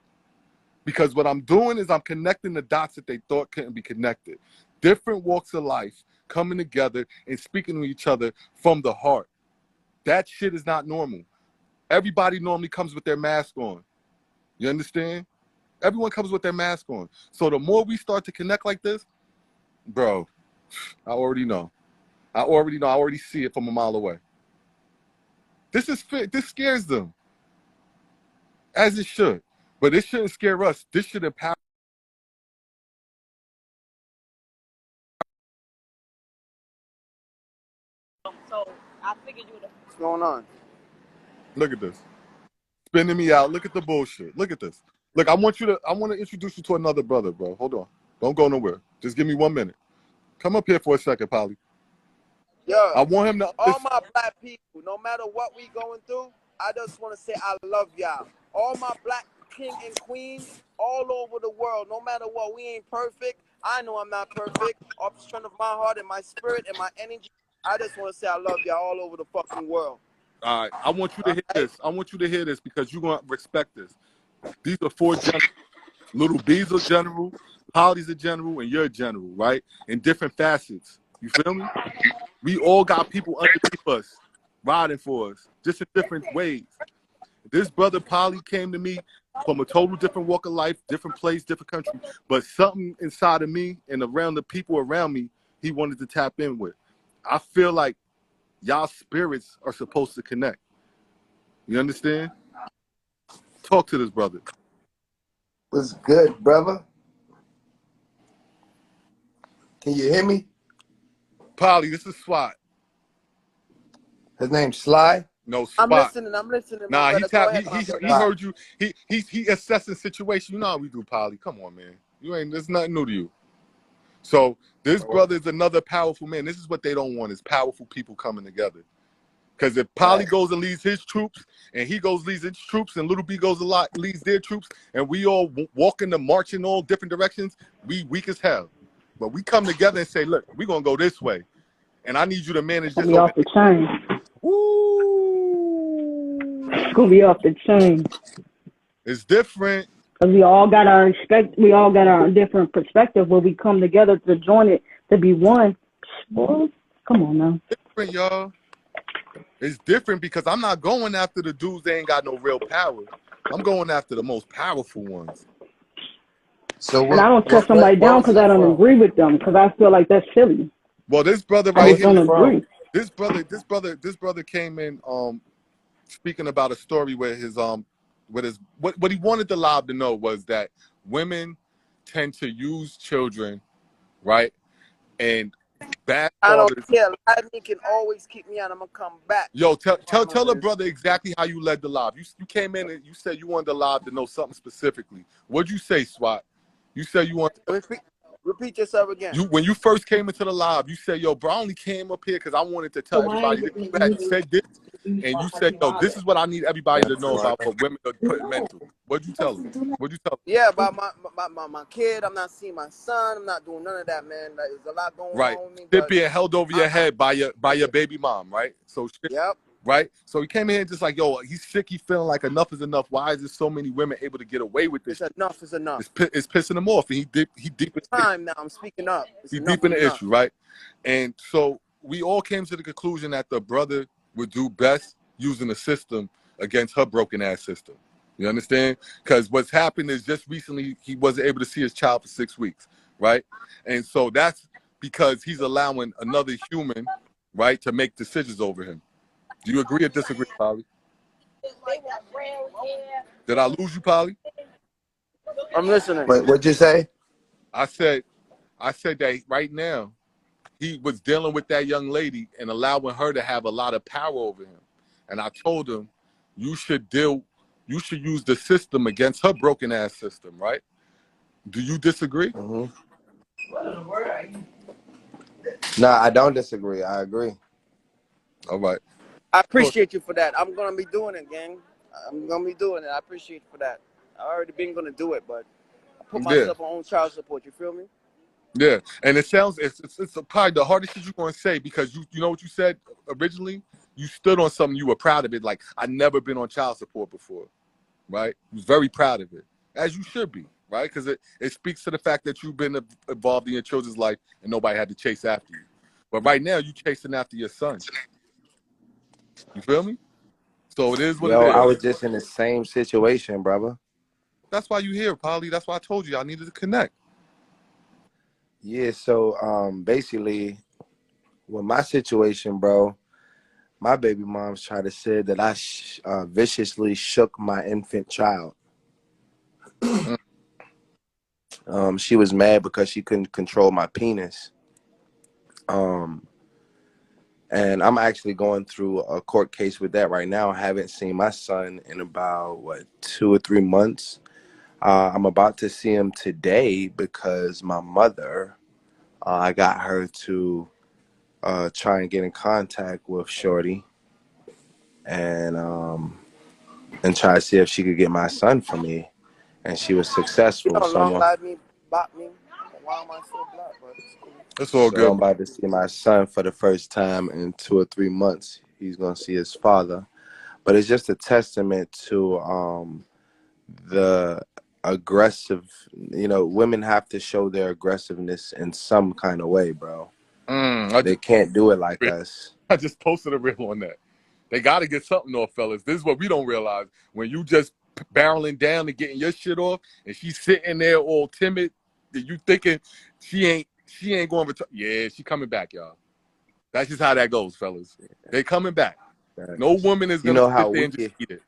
Speaker 1: Because what I'm doing is I'm connecting the dots that they thought couldn't be connected. Different walks of life coming together and speaking to each other from the heart. That shit is not normal. Everybody normally comes with their mask on. You understand? Everyone comes with their mask on. So the more we start to connect like this, bro, I already know. I already know. I already see it from a mile away. This scares them, as it should. But it shouldn't scare us. This should empower.
Speaker 6: So I figured you would have.
Speaker 7: What's going on?
Speaker 1: Look at this. Spinning me out. Look at the bullshit. Look at this. Look, I want to introduce you to another brother, bro. Hold on. Don't go nowhere. Just give me 1 minute. Come up here for a second, Polly.
Speaker 7: Yo,
Speaker 1: I want him to
Speaker 7: all
Speaker 1: understand.
Speaker 7: my black people, no matter what we going through, I just want to say I love y'all. All my black king and queen all over the world, no matter what, we ain't perfect. I know I'm not perfect. Off the strength of my heart and my spirit and my energy, I just want to say I love y'all all over the fucking world.
Speaker 1: All right. I want you to
Speaker 7: All
Speaker 1: hear
Speaker 7: right?
Speaker 1: this. I want you to hear this because you're going to respect this. These are 4 generals. Little B's are general, Polly's a general, and you're a general, right? In different facets. You feel me? We all got people underneath us riding for us, just in different ways. This brother Polly came to me from a total different walk of life, different place, different country, but something inside of me and around the people around me, he wanted to tap in with. I feel like y'all spirits are supposed to connect. You understand? Talk to this brother.
Speaker 9: What's good, brother? Can you hear me?
Speaker 1: Polly, this is SWAT.
Speaker 9: His name's Sly.
Speaker 1: No,
Speaker 7: I'm
Speaker 1: SWAT.
Speaker 7: listening, my
Speaker 1: Nah,
Speaker 7: brother. Go ahead, my
Speaker 1: he
Speaker 7: brother.
Speaker 1: heard you. He assessing situation. You know how we do, Polly. Come on, man. There's nothing new to you. So this brother is another powerful man. This is what they don't want, is powerful people coming together. Because if Polly goes and leads his troops, and he goes leads his troops, and Little B goes leads their troops, and we all walk in the march in all different directions, we weak as hell. But we come together and say, look, we're gonna go this way, and I need you to manage
Speaker 6: It's gonna
Speaker 1: this
Speaker 6: be
Speaker 1: over
Speaker 6: off the chain.
Speaker 1: here. Ooh,
Speaker 6: It's gonna be off the chain.
Speaker 1: it's different.
Speaker 6: Cause we all got our different perspective where we come together to join it to be one. Boy, come on now.
Speaker 1: Different, y'all. It's different because I'm not going after the dudes that ain't got no real power. I'm going after the most powerful ones.
Speaker 9: So
Speaker 6: And I don't tear somebody
Speaker 9: where
Speaker 6: down
Speaker 9: was
Speaker 6: because
Speaker 9: he
Speaker 6: I don't
Speaker 9: from?
Speaker 6: agree with them because I feel like that's silly.
Speaker 1: Well, this brother
Speaker 6: I
Speaker 9: Where
Speaker 1: right
Speaker 6: just
Speaker 9: was
Speaker 1: here,
Speaker 6: don't
Speaker 9: he from?
Speaker 6: agree.
Speaker 1: this brother came in speaking about a story where what he wanted the lob to know was that women tend to use children, right? And bad
Speaker 7: I don't
Speaker 1: fathers.
Speaker 7: care. Lightning can always keep me out. I'm gonna come back.
Speaker 1: Yo, tell
Speaker 7: Problem
Speaker 1: the
Speaker 7: is,
Speaker 1: brother exactly how you led the lob. You came in and you said you wanted the lob to know something specifically. What'd you say, SWAT? You said you want.
Speaker 7: repeat yourself again.
Speaker 1: When you first came into the live, you said, "Yo, bro, I only came up here because I wanted to tell everybody that you had said this," and you said, "Yo, this is what I need everybody to know about what women are putting men through." What'd you tell them? What'd you tell
Speaker 7: Yeah, about my kid. I'm not seeing my son. I'm not doing none of that, man. Like, there's a lot
Speaker 1: them?
Speaker 7: going
Speaker 1: Right,
Speaker 7: on with me,
Speaker 1: shit
Speaker 7: but
Speaker 1: being held over your head by your baby mom, right? So shit,
Speaker 7: yep,
Speaker 1: right? So he came in here just like, "Yo, he's sick. He's feeling like enough is enough. Why is there so many women able to get away with this
Speaker 7: it's
Speaker 1: shit?"
Speaker 7: enough. It's enough.
Speaker 1: It's pissing him off, and he deep in the issue.
Speaker 7: Time now. I'm speaking up. It's
Speaker 1: He
Speaker 7: enough
Speaker 1: deep in
Speaker 7: is
Speaker 1: the
Speaker 7: enough.
Speaker 1: issue, right? And so we all came to the conclusion that the brother would do best using the system against her broken ass system. You understand? Because what's happened is just recently he wasn't able to see his child for 6 weeks, right? And so that's because he's allowing another human, right, to make decisions over him. Do you agree or disagree, Polly? Did I lose you, Polly?
Speaker 7: I'm listening.
Speaker 9: What'd you say?
Speaker 1: I said that right now he was dealing with that young lady and allowing her to have a lot of power over him. And I told him, you should use the system against her broken ass system, right? Do you disagree?
Speaker 9: Mm-hmm. Nah, I don't disagree. I agree.
Speaker 1: All right.
Speaker 7: I
Speaker 1: So,
Speaker 7: appreciate you for that. I'm gonna be doing it, gang. I'm gonna be doing it. I appreciate you for that. I already been gonna do it, but I put
Speaker 1: yeah.
Speaker 7: myself on child support. You feel me?
Speaker 1: Yeah, and it sounds it's probably the hardest shit you're gonna say because you know what you said originally. You stood on something you were proud of it. Like I never been on child support before, right? You was very proud of it, as you should be, right? Because it speaks to the fact that you've been involved in your children's life and nobody had to chase after you. But right now you chasing after your son. You feel me? So it is what it
Speaker 9: Yo, I
Speaker 1: is.
Speaker 9: was just in the same situation, brother.
Speaker 1: That's why you here, Polly. That's why I told you I needed to connect.
Speaker 9: Yeah, so basically with my situation, bro, my baby mom's tried to say that I viciously shook my infant child.
Speaker 1: Mm.
Speaker 9: She was mad because she couldn't control my penis. And I'm actually going through a court case with that right now. I haven't seen my son in about 2 or 3 months. I'm about to see him today because my mother, I got her to try and get in contact with Shorty and try to see if she could get my son for me, and she was
Speaker 7: You
Speaker 9: successful.
Speaker 7: know, long live me, bop me. Why am I so black? But it's cool.
Speaker 1: It's all
Speaker 9: So
Speaker 1: good,
Speaker 9: I'm
Speaker 1: bro.
Speaker 9: about to see my son for the first time in 2 or 3 months. He's gonna see his father, but it's just a testament to the aggressive. Women have to show their aggressiveness in some kind of way, bro. They can't do it like us.
Speaker 1: I just posted a reel on that. They got to get something off, fellas. This is what we don't realize. When you just barreling down and getting your shit off, and she's sitting there all timid, that you thinking she ain't going to return. Yeah, she coming back, y'all. That's just how that goes, fellas. They coming back. No woman is
Speaker 9: You
Speaker 1: gonna
Speaker 9: know how
Speaker 1: sit there
Speaker 9: we
Speaker 1: and just
Speaker 9: could
Speaker 1: eat it.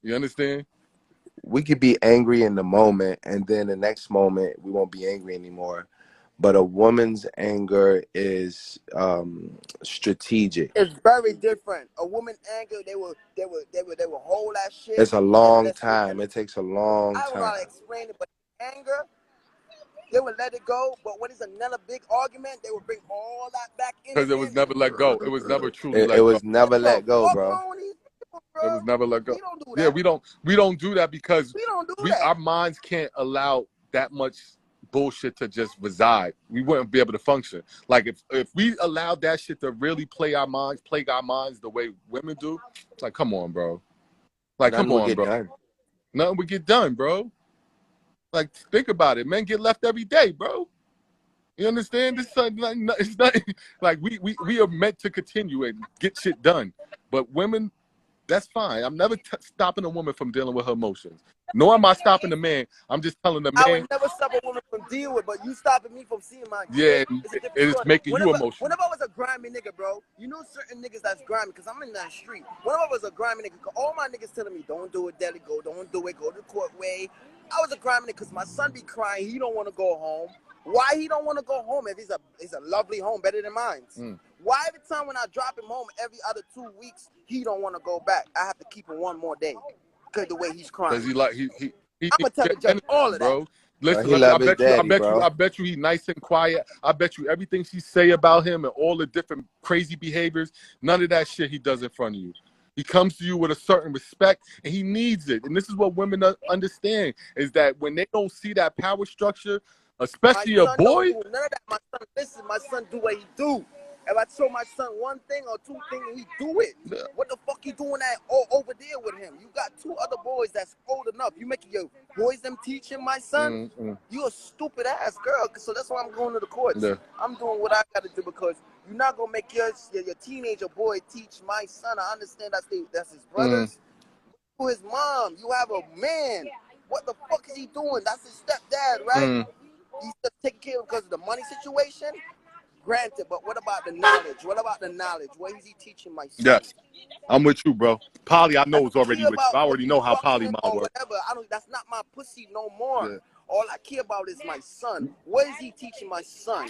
Speaker 1: You understand?
Speaker 9: we could be angry in the moment, and then the next moment we won't be angry anymore. But a woman's anger is strategic.
Speaker 7: It's very different. A woman anger, they will hold that shit
Speaker 9: It's a
Speaker 7: and
Speaker 9: long
Speaker 7: let's look at
Speaker 9: time.
Speaker 7: it.
Speaker 9: It takes a long
Speaker 7: I don't know how to
Speaker 9: time.
Speaker 7: explain it, but anger, they will let it go. But when it's another big argument, they will bring all that back in
Speaker 1: Because it was
Speaker 7: again.
Speaker 1: never let go. It was never truly
Speaker 9: It
Speaker 1: let go.
Speaker 9: was never
Speaker 7: What the
Speaker 9: let go,
Speaker 7: fuck
Speaker 9: bro.
Speaker 7: wrong with these people,
Speaker 1: It
Speaker 7: bro?
Speaker 1: was never let go.
Speaker 7: We don't do
Speaker 1: Yeah,
Speaker 7: that.
Speaker 1: we don't do that because
Speaker 7: We don't do
Speaker 1: we
Speaker 7: that.
Speaker 1: our minds can't allow that much bullshit to just reside. We wouldn't be able to function. Like if we allowed that shit to really plague our minds the way women do, it's like come on, bro. Like come
Speaker 9: None will
Speaker 1: on,
Speaker 9: get
Speaker 1: bro.
Speaker 9: done.
Speaker 1: Nothing would get done, bro. Like think about it. Men get left every day, bro. You understand? This it's not like we are meant to continue and get shit done. But women, that's fine. I'm never stopping a woman from dealing with her emotions. Nor am I stopping the man. I'm just telling the
Speaker 7: I
Speaker 1: man,
Speaker 7: would never stop a woman from dealing with, but you stopping me from seeing my
Speaker 1: yeah,
Speaker 7: kid is a
Speaker 1: it
Speaker 7: different
Speaker 1: is
Speaker 7: story.
Speaker 1: making you
Speaker 7: Whenever,
Speaker 1: emotional.
Speaker 7: whenever I was a grimy nigga, bro, you know certain niggas that's grimy, because I'm in that street. Whenever I was a grimy nigga, all my niggas telling me, don't do it, Deli, don't do it, go the court way. I was a grimy nigga because my son be crying, he don't want to go home. Why he don't want to go home if he's a lovely home, better than mine? Why every time when I drop him home every other 2 weeks, he don't want to go back? I have to keep him one more day because the way he's
Speaker 1: Because
Speaker 7: crying.
Speaker 1: he
Speaker 7: I'm
Speaker 1: needs
Speaker 7: gonna tell
Speaker 1: your
Speaker 7: the judge
Speaker 1: energy,
Speaker 7: all of that.
Speaker 1: bro. Listen,
Speaker 9: He
Speaker 1: I
Speaker 9: love his
Speaker 1: bet you,
Speaker 9: daddy, bro.
Speaker 1: I bet you he's nice and quiet. I bet you everything she say about him and all the different crazy behaviors, none of that shit he does in front of you. He comes to you with a certain respect, and he needs it. And this is what women understand: is that when they don't see that power structure,
Speaker 7: My
Speaker 1: especially a
Speaker 7: son don't
Speaker 1: boy,
Speaker 7: do none of that. My son listen. My son do what he do. If I show my son one thing or two things, he do it. What the fuck you doing that over there with him? You got two other boys that's old enough. You making your boys them teaching my son? You a stupid ass girl. So that's why I'm going to the courts.
Speaker 1: yeah.
Speaker 7: I'm doing what I gotta do because you're not gonna make your teenager boy teach my son. I understand that's his brothers. To his mom, you have a man. What the fuck is he doing? That's his stepdad, right? He's just taking care of him because of the money situation. Granted, but what about the knowledge? What about the knowledge? What is he teaching my son?
Speaker 1: Yes, I'm with you, bro. Polly, I
Speaker 7: I
Speaker 1: know is
Speaker 7: don't
Speaker 1: already
Speaker 7: care
Speaker 1: with you.
Speaker 7: about
Speaker 1: I
Speaker 7: what
Speaker 1: already
Speaker 7: he
Speaker 1: know how Polly
Speaker 7: fucking
Speaker 1: mind
Speaker 7: or
Speaker 1: works.
Speaker 7: whatever. That's not my pussy no more.
Speaker 1: Yeah.
Speaker 7: All I care about is my son. What is he teaching my son?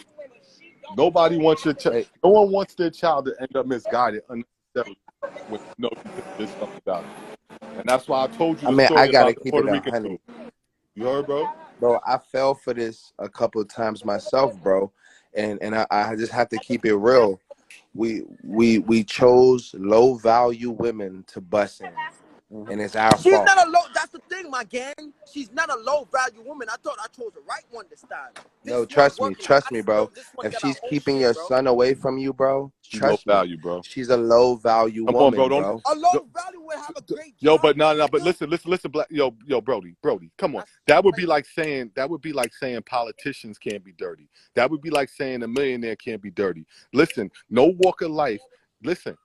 Speaker 1: Nobody wants your child.
Speaker 9: Hey,
Speaker 1: No one wants their child to end up misguided unnecessarily when you know you could have did something about it. And that's why I told you
Speaker 9: I
Speaker 1: the
Speaker 9: mean, I
Speaker 1: story
Speaker 9: gotta
Speaker 1: about the
Speaker 9: keep
Speaker 1: Puerto
Speaker 9: it
Speaker 1: Rican
Speaker 9: 100,
Speaker 1: dude. You heard, bro?
Speaker 9: bro. I fell for this a couple of times myself, bro. and I just have to keep it real. We chose low value women to bust in, and it's our
Speaker 7: She's
Speaker 9: fault.
Speaker 7: not a low. That's the thing, my gang. She's not a low value woman. I thought I chose the right one this time.
Speaker 9: No,
Speaker 7: This one working.
Speaker 9: trust
Speaker 7: I
Speaker 9: me,
Speaker 7: didn't know
Speaker 9: bro.
Speaker 7: this one
Speaker 9: If
Speaker 7: got her
Speaker 9: she's
Speaker 7: own
Speaker 9: keeping
Speaker 7: shit,
Speaker 9: your
Speaker 7: bro.
Speaker 9: son away from you, bro,
Speaker 1: She's low
Speaker 9: trust me,
Speaker 1: value, bro.
Speaker 9: she's a low value
Speaker 1: Come on, bro.
Speaker 9: woman,
Speaker 1: Don't.
Speaker 9: bro.
Speaker 7: A
Speaker 1: Yo,
Speaker 7: low value would have a great
Speaker 1: yo,
Speaker 7: job,
Speaker 1: but no,
Speaker 7: my
Speaker 1: no, but
Speaker 7: nigga.
Speaker 1: listen, black, yo, Brody, come on.
Speaker 7: That's
Speaker 1: That would be
Speaker 7: like
Speaker 1: like saying politicians can't be dirty. That would be like saying a millionaire can't be dirty. Listen, no walk of life. Listen.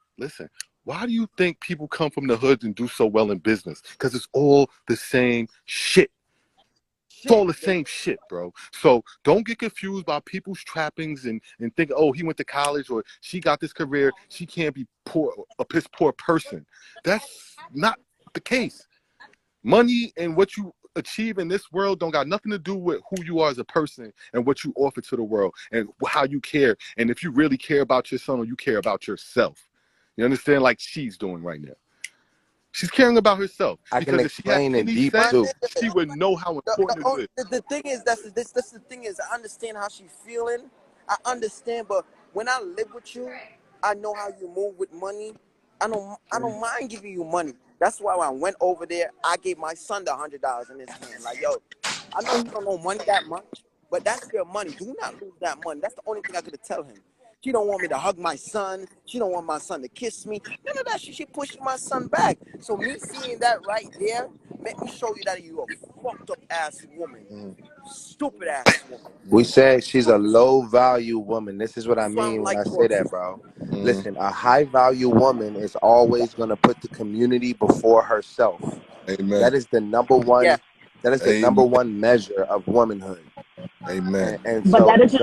Speaker 1: Why do you think people come from the hood and do so well in business? Because it's all the same shit. It's
Speaker 7: shit.
Speaker 1: all the same shit, bro. So don't get confused by people's trappings and think, oh, he went to college or she got this career. She can't be poor, a piss poor person. That's not the case. Money and what you achieve in this world don't got nothing to do with who you are as a person and what you offer to the world and how you care. And if you really care about your son or you care about yourself. You understand? Like she's doing right now. She's caring about herself
Speaker 9: I can
Speaker 1: because if she had
Speaker 9: explain it
Speaker 1: any
Speaker 9: deep
Speaker 7: My
Speaker 1: sense,
Speaker 9: too.
Speaker 7: nigga,
Speaker 1: she would know how important it is.
Speaker 7: the thing is that's the thing is I understand how she's feeling. I understand, but when I live with you, I know how you move with money. I don't mind giving you money. That's why when I went over there, I gave my son the $100 in his hand. Like, yo, I know he don't know money that much, but that's your money. Do not lose that money. That's the only thing I could tell him. She don't want me to hug my son. She don't want my son to kiss me. None of that. She pushing my son back. So me seeing that right there, let me show you that you a fucked up ass woman,
Speaker 1: Mm,
Speaker 7: stupid ass woman,
Speaker 9: We said she's a
Speaker 7: stupid.
Speaker 9: low value woman. This is what I
Speaker 7: That's why I don't
Speaker 9: mean when I
Speaker 7: like
Speaker 9: say that,
Speaker 7: pussy.
Speaker 9: bro.
Speaker 1: mm,
Speaker 9: Listen, a high value woman is always going to put the community before herself.
Speaker 1: amen.
Speaker 9: That is the number
Speaker 7: Yeah,
Speaker 9: one. That is the number
Speaker 1: Amen.
Speaker 9: one measure of womanhood.
Speaker 1: Amen.
Speaker 9: And
Speaker 6: But
Speaker 9: so,
Speaker 6: that is a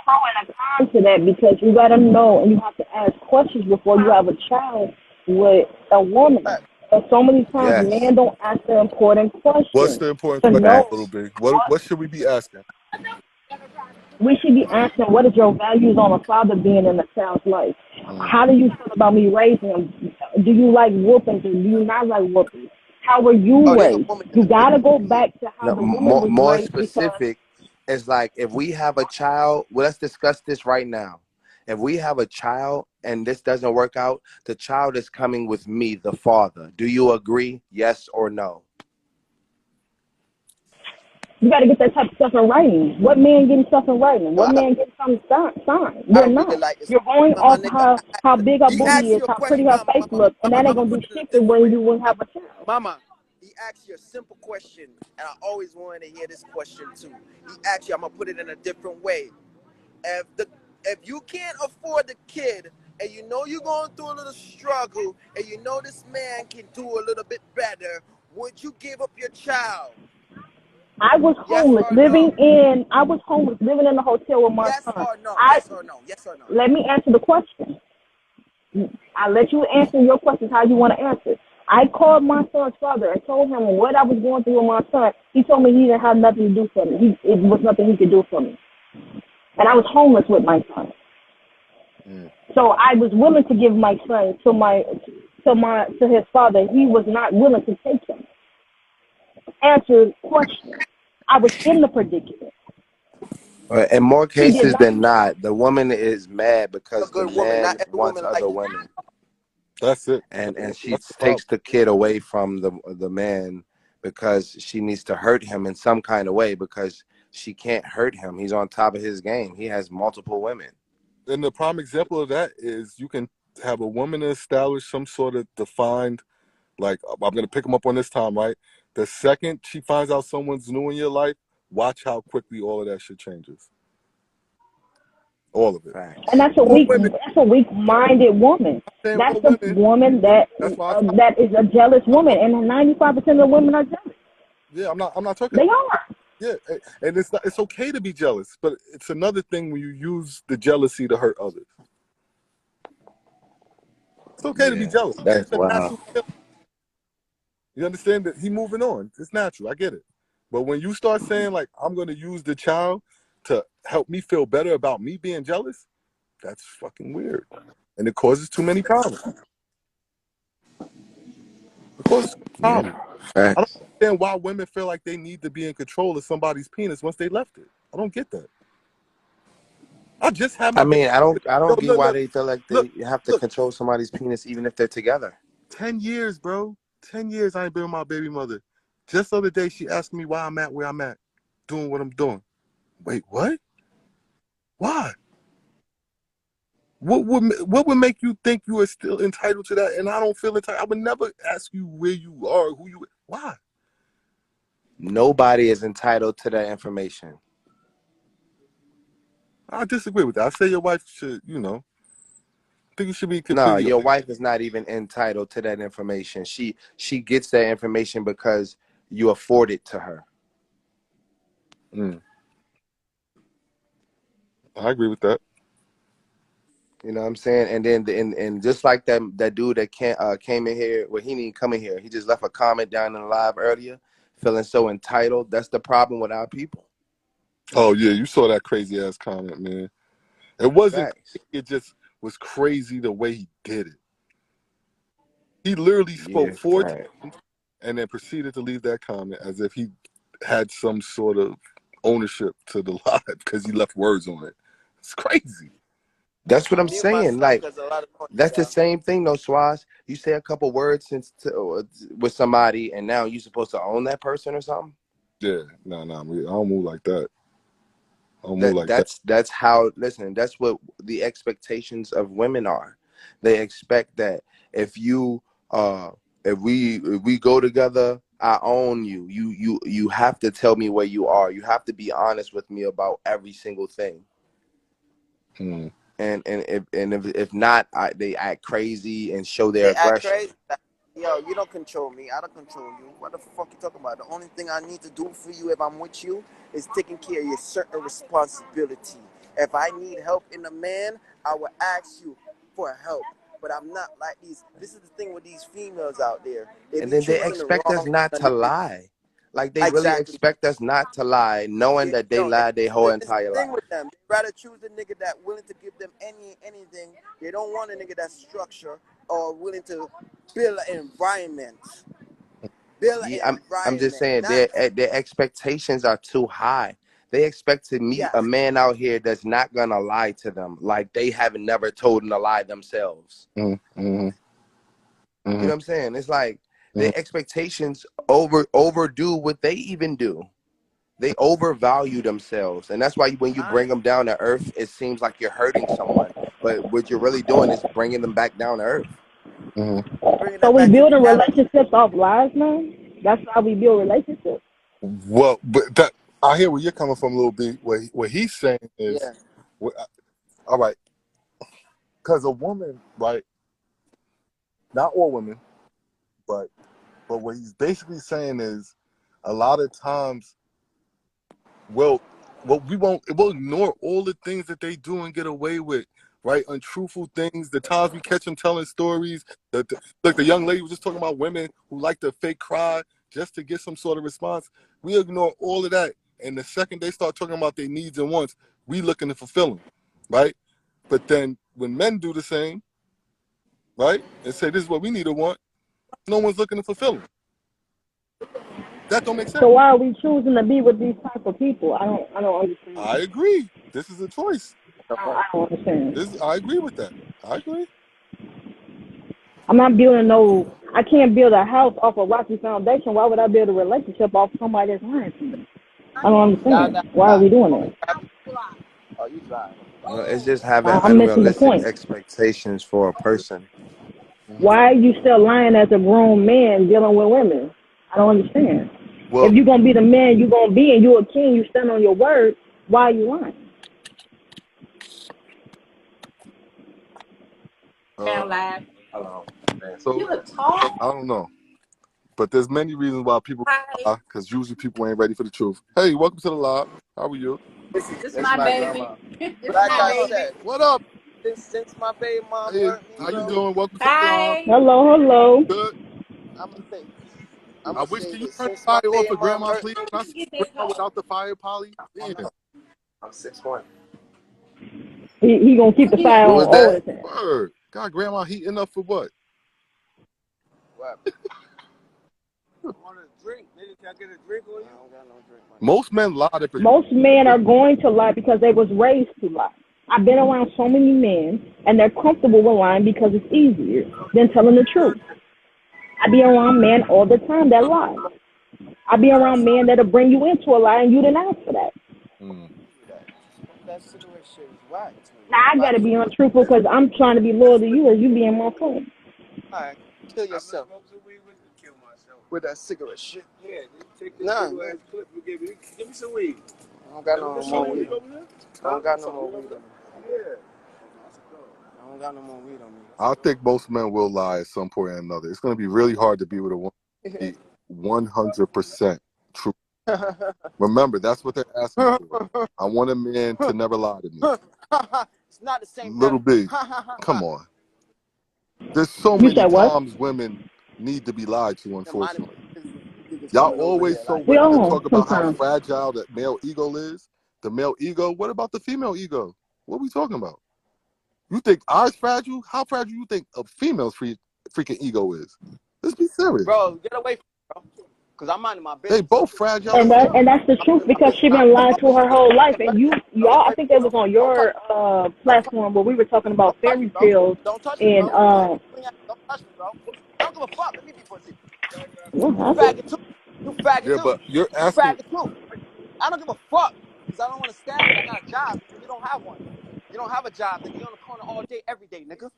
Speaker 6: pro and a con to that because you gotta know and you have to ask questions before you have a child with a woman. And so many times
Speaker 9: yes,
Speaker 6: men don't ask the important
Speaker 1: What's
Speaker 6: questions
Speaker 1: the important
Speaker 6: to
Speaker 1: question,
Speaker 6: know
Speaker 9: facts.
Speaker 1: little big?
Speaker 6: what
Speaker 1: What should we be asking?
Speaker 6: we should be asking what is your values on a father being in a child's life?
Speaker 1: Mm,
Speaker 6: How do you feel about me raising him? Do you like whoopings or do you not like whoopings? How were you
Speaker 7: oh, there's a
Speaker 6: raised?
Speaker 7: woman in
Speaker 6: You
Speaker 7: the building
Speaker 6: gotta go
Speaker 7: right here.
Speaker 6: back to how
Speaker 9: No,
Speaker 6: the woman was
Speaker 9: more
Speaker 6: raised because
Speaker 9: specific is like if we have a child. Well, let's discuss this right now. If we have a child and this doesn't work out, the child is coming with me, the father. Do you agree? Yes or no?
Speaker 6: you got to get that type of stuff in writing. What man getting stuff in writing?
Speaker 7: Yo,
Speaker 6: What man getting something signed? You're
Speaker 7: I really
Speaker 6: not.
Speaker 7: like this
Speaker 6: You're going
Speaker 7: woman, my
Speaker 6: off
Speaker 7: nigga.
Speaker 6: how big her
Speaker 7: He
Speaker 6: booty
Speaker 7: asked
Speaker 6: is,
Speaker 7: you a
Speaker 6: how pretty
Speaker 7: question.
Speaker 6: her
Speaker 7: Now,
Speaker 6: face looks, and that ain't
Speaker 7: I'm
Speaker 6: gonna
Speaker 7: gonna
Speaker 6: do
Speaker 7: put it in
Speaker 6: shit
Speaker 7: a
Speaker 6: to
Speaker 7: different
Speaker 6: when
Speaker 7: way.
Speaker 6: you will have a child.
Speaker 7: Mama, he asked you a simple question, and I always wanted to hear this question too. He asked you, I'm gonna put it in a different way. If the if you can't afford the kid, and you know you're going through a little struggle, and you know this man can do a little bit better, would you give up your child?
Speaker 6: I was
Speaker 7: Yes
Speaker 6: homeless,
Speaker 7: or no?
Speaker 6: living in a hotel with my
Speaker 7: Yes
Speaker 6: son.
Speaker 7: or no?
Speaker 6: I
Speaker 7: Yes or no? Yes or no?
Speaker 6: Let me answer the question. I let you answer your questions how you want to answer. I called my son's father and told him what I was going through with my son. He told me he didn't have nothing to do for me. It was nothing he could do for me. And I was homeless with my son.
Speaker 1: mm.
Speaker 6: So I was willing to give my son to his father. He was not willing to take him. Answer question. I was in the predicament.
Speaker 9: In more
Speaker 6: He did
Speaker 9: cases
Speaker 6: not.
Speaker 9: than not, the woman is mad
Speaker 7: A
Speaker 9: because the
Speaker 7: good woman. Not
Speaker 9: man
Speaker 7: every
Speaker 9: wants
Speaker 7: woman
Speaker 9: other
Speaker 7: like you.
Speaker 9: women,
Speaker 1: That's it.
Speaker 9: and she
Speaker 1: That's the problem.
Speaker 9: takes the kid away from the man because she needs to hurt him in some kind of way because she can't hurt him. He's on top of his game. He has multiple women.
Speaker 1: And the prime example of that is you can have a woman establish some sort of defined, like, I'm going to pick them up on this time, right? The second she finds out someone's new in your life, watch how quickly all of that shit changes. All of it.
Speaker 6: And
Speaker 9: Facts.
Speaker 1: All women.
Speaker 6: that's a weak-minded woman.
Speaker 1: I'm saying
Speaker 6: That's
Speaker 1: all
Speaker 6: the
Speaker 1: women.
Speaker 6: woman
Speaker 1: That's why I tell
Speaker 6: that is a jealous woman, and 95% of the women are jealous.
Speaker 1: yeah, I'm not talking.
Speaker 6: They are.
Speaker 1: Yeah, and it's okay to be jealous, but it's another thing when you use the jealousy to hurt others. It's okay to be
Speaker 9: Yeah,
Speaker 1: jealous.
Speaker 9: that's
Speaker 1: It's a
Speaker 9: wow.
Speaker 1: natural feeling. You understand that he moving on. It's natural. I get it. But when you start saying like I'm going to use the child to help me feel better about me being jealous, that's fucking weird, and it causes too many problems. It causes too many
Speaker 9: Yeah,
Speaker 1: problems. I don't
Speaker 9: facts.
Speaker 1: understand why women feel like they need to be in control of somebody's penis once they left it. I don't get that. I just had
Speaker 9: I
Speaker 1: my baby.
Speaker 9: mean, I
Speaker 1: Yo,
Speaker 9: don't get
Speaker 1: look,
Speaker 9: why
Speaker 1: look,
Speaker 9: they feel like
Speaker 1: look,
Speaker 9: they have to
Speaker 1: look.
Speaker 9: control somebody's penis even if they're together.
Speaker 1: 10 years, bro. 10 years I ain't been with my baby mother. Just the other day, she asked me why I'm at where I'm at, doing what I'm doing. Wait, what? Why? What would make you think you are still entitled to that? And I don't feel entitled. I would never ask you where you are, who you. Why?
Speaker 9: Nobody is entitled to that information.
Speaker 1: I disagree with that. I say your wife should, I think you should be
Speaker 9: No,
Speaker 1: completely
Speaker 9: your
Speaker 1: open.
Speaker 9: wife is not even entitled to that information. She gets that information because you afford it to her.
Speaker 1: Mm, I agree with that.
Speaker 9: You know what I'm saying? And then and just like that dude that came in here, well, he didn't come in here. He just left a comment down in the live earlier, feeling so entitled. That's the problem with our people.
Speaker 1: Oh yeah, you saw that crazy ass comment, man. It wasn't.
Speaker 9: Facts.
Speaker 1: It just was crazy the way he did it. He literally spoke
Speaker 9: Yeah,
Speaker 1: 4 times
Speaker 9: right.
Speaker 1: and then proceeded to leave that comment as if he had some sort of ownership to the live because he left words on it. It's crazy.
Speaker 9: That's what
Speaker 8: I
Speaker 9: I'm
Speaker 8: mute
Speaker 9: saying.
Speaker 8: myself
Speaker 9: Like
Speaker 8: because a lot of noise,
Speaker 9: that's the
Speaker 8: y'all.
Speaker 9: same thing, though, Swaz. You say a couple words with somebody, and now you're supposed to own that person or something.
Speaker 1: Yeah, no, I don't move like that. I don't move like that.
Speaker 9: That's how. Listen, that's what the expectations of women are. They expect that if you if we go together, I own you. You have to tell me where you are. You have to be honest with me about every single thing.
Speaker 1: Mm.
Speaker 9: And if not, they act crazy and show their
Speaker 8: They act
Speaker 9: aggression.
Speaker 8: crazy. Yo, you don't control me. I don't control you. What the fuck you talking about? The only thing I need to do for you if I'm with you is taking care of your certain responsibility. If I need help in a man, I will ask you for help. But I'm not like these. This is the thing with these females out there. They
Speaker 9: And
Speaker 8: be
Speaker 9: then they
Speaker 8: choosing the
Speaker 9: expect us
Speaker 8: wrong
Speaker 9: not
Speaker 8: kind
Speaker 9: to
Speaker 8: of niggas.
Speaker 9: lie. Like they really
Speaker 8: Exactly.
Speaker 9: expect us not to lie, knowing that they
Speaker 8: Yo,
Speaker 9: lied their whole
Speaker 8: it's the
Speaker 9: entire
Speaker 8: thing
Speaker 9: life.
Speaker 8: with them. They rather choose a nigga that willing to give them anything. They don't want a nigga that's structure or willing to build an environment. Build
Speaker 9: Yeah,
Speaker 8: an
Speaker 9: I'm just
Speaker 8: environment.
Speaker 9: saying
Speaker 8: Not
Speaker 9: their expectations are too high. They expect to meet a
Speaker 8: yes.
Speaker 9: man out here that's not gonna lie to them, like they haven't never told them a lie themselves.
Speaker 1: Mm, mm,
Speaker 9: You know
Speaker 1: mm,
Speaker 9: what I'm saying? It's like
Speaker 1: mm,
Speaker 9: their expectations overdo what they even do. They overvalue themselves, and that's why when you bring them down to earth, it seems like you're hurting someone, but what you're really doing is bringing them back down to earth.
Speaker 1: mm.
Speaker 8: Bringing
Speaker 6: So
Speaker 8: them
Speaker 6: we
Speaker 8: back to
Speaker 6: building
Speaker 8: reality.
Speaker 6: relationships off lies now? That's how we build relationships?
Speaker 1: Well, but that I hear where you're coming from a little bit. What he's saying is,
Speaker 8: Yeah.
Speaker 1: all right, because a woman, right? Not all women, but what he's basically saying is, a lot of times, well, we'll ignore all the things that they do and get away with, right? Untruthful things. The times we catch them telling stories. Look, the young lady was just talking about women who like to fake cry just to get some sort of response. We ignore all of that, and the second they start talking about their needs and wants, we looking to fulfill them, right? But then when men do the same, right, and say this is what we need to want, no one's looking to fulfill them. That don't make sense.
Speaker 6: So why are we choosing to be with these type of people? I don't understand.
Speaker 1: I agree. This is a choice.
Speaker 6: I don't understand.
Speaker 1: I agree with that. I agree.
Speaker 6: I'm not building no. I can't build a house off a rocky foundation. Why would I build a relationship off somebody that's lying to me? I don't
Speaker 8: Y'all
Speaker 6: understand.
Speaker 8: not
Speaker 6: Why are
Speaker 8: drive.
Speaker 6: we doing
Speaker 8: Oh, you
Speaker 6: that?
Speaker 8: drive? Oh, you drive.
Speaker 9: It's just having
Speaker 6: I'm missing the
Speaker 9: unrealistic
Speaker 6: point.
Speaker 9: expectations for a person.
Speaker 1: Mm-hmm.
Speaker 6: Why are you still lying as a grown man dealing with women? I don't understand. If
Speaker 9: Well,
Speaker 6: you're gonna be the man you're gonna be and you're a king, you stand on your word. Why are you lying?
Speaker 1: I don't know, but there's many reasons why people lie, because usually people ain't ready for the truth. Hey, welcome to the live. How are you?
Speaker 9: that's my grandma.
Speaker 8: Like I said,
Speaker 1: What up?
Speaker 8: since my baby mom
Speaker 1: Hey,
Speaker 8: hurt me,
Speaker 1: how you
Speaker 8: bro,
Speaker 1: doing? Welcome to the live.
Speaker 6: Hello, hello.
Speaker 1: Good.
Speaker 8: I'm gonna say, I'm
Speaker 1: I
Speaker 8: gonna
Speaker 1: wish
Speaker 8: say
Speaker 1: can you
Speaker 8: this.
Speaker 1: turn the
Speaker 8: Since my
Speaker 1: fire off
Speaker 8: baby
Speaker 1: for
Speaker 8: mom
Speaker 1: grandma,
Speaker 8: hurt
Speaker 1: please?
Speaker 8: me,
Speaker 1: Can I see grandma without the fire, Polly? Damn.
Speaker 9: I'm 6'1".
Speaker 6: He gonna keep the fire
Speaker 9: What
Speaker 6: on
Speaker 9: was
Speaker 6: all the
Speaker 9: that?
Speaker 6: time.
Speaker 1: Word. God, grandma heating up for what?
Speaker 8: what? Want a drink? Nigga, can I get a drink on you? I don't got no drink, man.
Speaker 1: Most men lie to protect.
Speaker 6: Most men are going to lie because they was raised to lie. I've been around so many men, and they're comfortable with lying because it's easier than telling the truth. I be around men all the time that lie. I be around men that'll bring you into a lie and you didn't ask for that.
Speaker 1: Mm.
Speaker 8: That cigarette shit is whack to me.
Speaker 6: Now I gotta
Speaker 8: Nobody
Speaker 6: be
Speaker 8: smokes
Speaker 6: untruthful
Speaker 8: cigarettes.
Speaker 6: because I'm trying to be loyal to you as you being my friend.
Speaker 8: All right, kill yourself with that cigarette shit. Nah, give me some weed. I don't got no more weed. I don't got no more weed on me. I don't got no more weed on me.
Speaker 1: I think most men will lie at some point or another. It's going to be really hard to be with a woman be 100% true. Remember, that's what they're asking for. I want a man to never lie to me.
Speaker 8: It's not the same
Speaker 1: Little
Speaker 8: devil.
Speaker 1: B, come on. There's so
Speaker 6: You
Speaker 1: many
Speaker 6: said what?
Speaker 1: times women need to be lied to,
Speaker 8: Yeah, mind
Speaker 1: unfortunately.
Speaker 8: niggas
Speaker 1: Y'all
Speaker 8: coming over
Speaker 1: always
Speaker 8: here
Speaker 1: so
Speaker 8: like,
Speaker 6: We
Speaker 1: ready to
Speaker 6: all
Speaker 1: talk about how
Speaker 6: sometimes.
Speaker 1: fragile that male ego is. The male ego. What about the female ego? What are we talking about? You think ours fragile? How fragile you think a female's freaking ego is? Let's be serious.
Speaker 8: bro, get away from me, bro. Because I'm minding my
Speaker 1: They
Speaker 8: business
Speaker 1: both
Speaker 8: over here.
Speaker 1: fragile
Speaker 6: And
Speaker 1: as
Speaker 6: that
Speaker 1: hell.
Speaker 6: and that's the
Speaker 8: I'm
Speaker 6: truth
Speaker 8: minding my
Speaker 6: because
Speaker 8: business.
Speaker 6: she
Speaker 8: Nah,
Speaker 6: been
Speaker 8: get
Speaker 6: lying
Speaker 8: off
Speaker 6: to
Speaker 8: me.
Speaker 6: her whole life.
Speaker 8: Get
Speaker 6: And
Speaker 8: away from me. Get
Speaker 6: y'all, I
Speaker 8: away
Speaker 6: think
Speaker 8: from
Speaker 6: that
Speaker 8: me,
Speaker 6: was
Speaker 8: bro.
Speaker 6: on
Speaker 8: Don't touch
Speaker 6: your
Speaker 8: me. Don't touch
Speaker 6: platform where we were talking
Speaker 8: Don't
Speaker 6: about
Speaker 8: touch me,
Speaker 6: fairy
Speaker 8: bro.
Speaker 6: tales
Speaker 8: Don't touch me,
Speaker 6: and
Speaker 8: bro. Don't touch me, bro. I don't give a fuck. Let me be pussy.
Speaker 6: what
Speaker 8: You
Speaker 6: happened?
Speaker 8: faggot too. You faggot
Speaker 1: Yeah,
Speaker 8: too.
Speaker 1: but you're
Speaker 8: You
Speaker 1: asking.
Speaker 8: faggot too. I don't give a fuck. Because I don't want to stab you. I got a job. You don't have one. You don't have a job, nigga. You're on the corner all day, every day, nigga.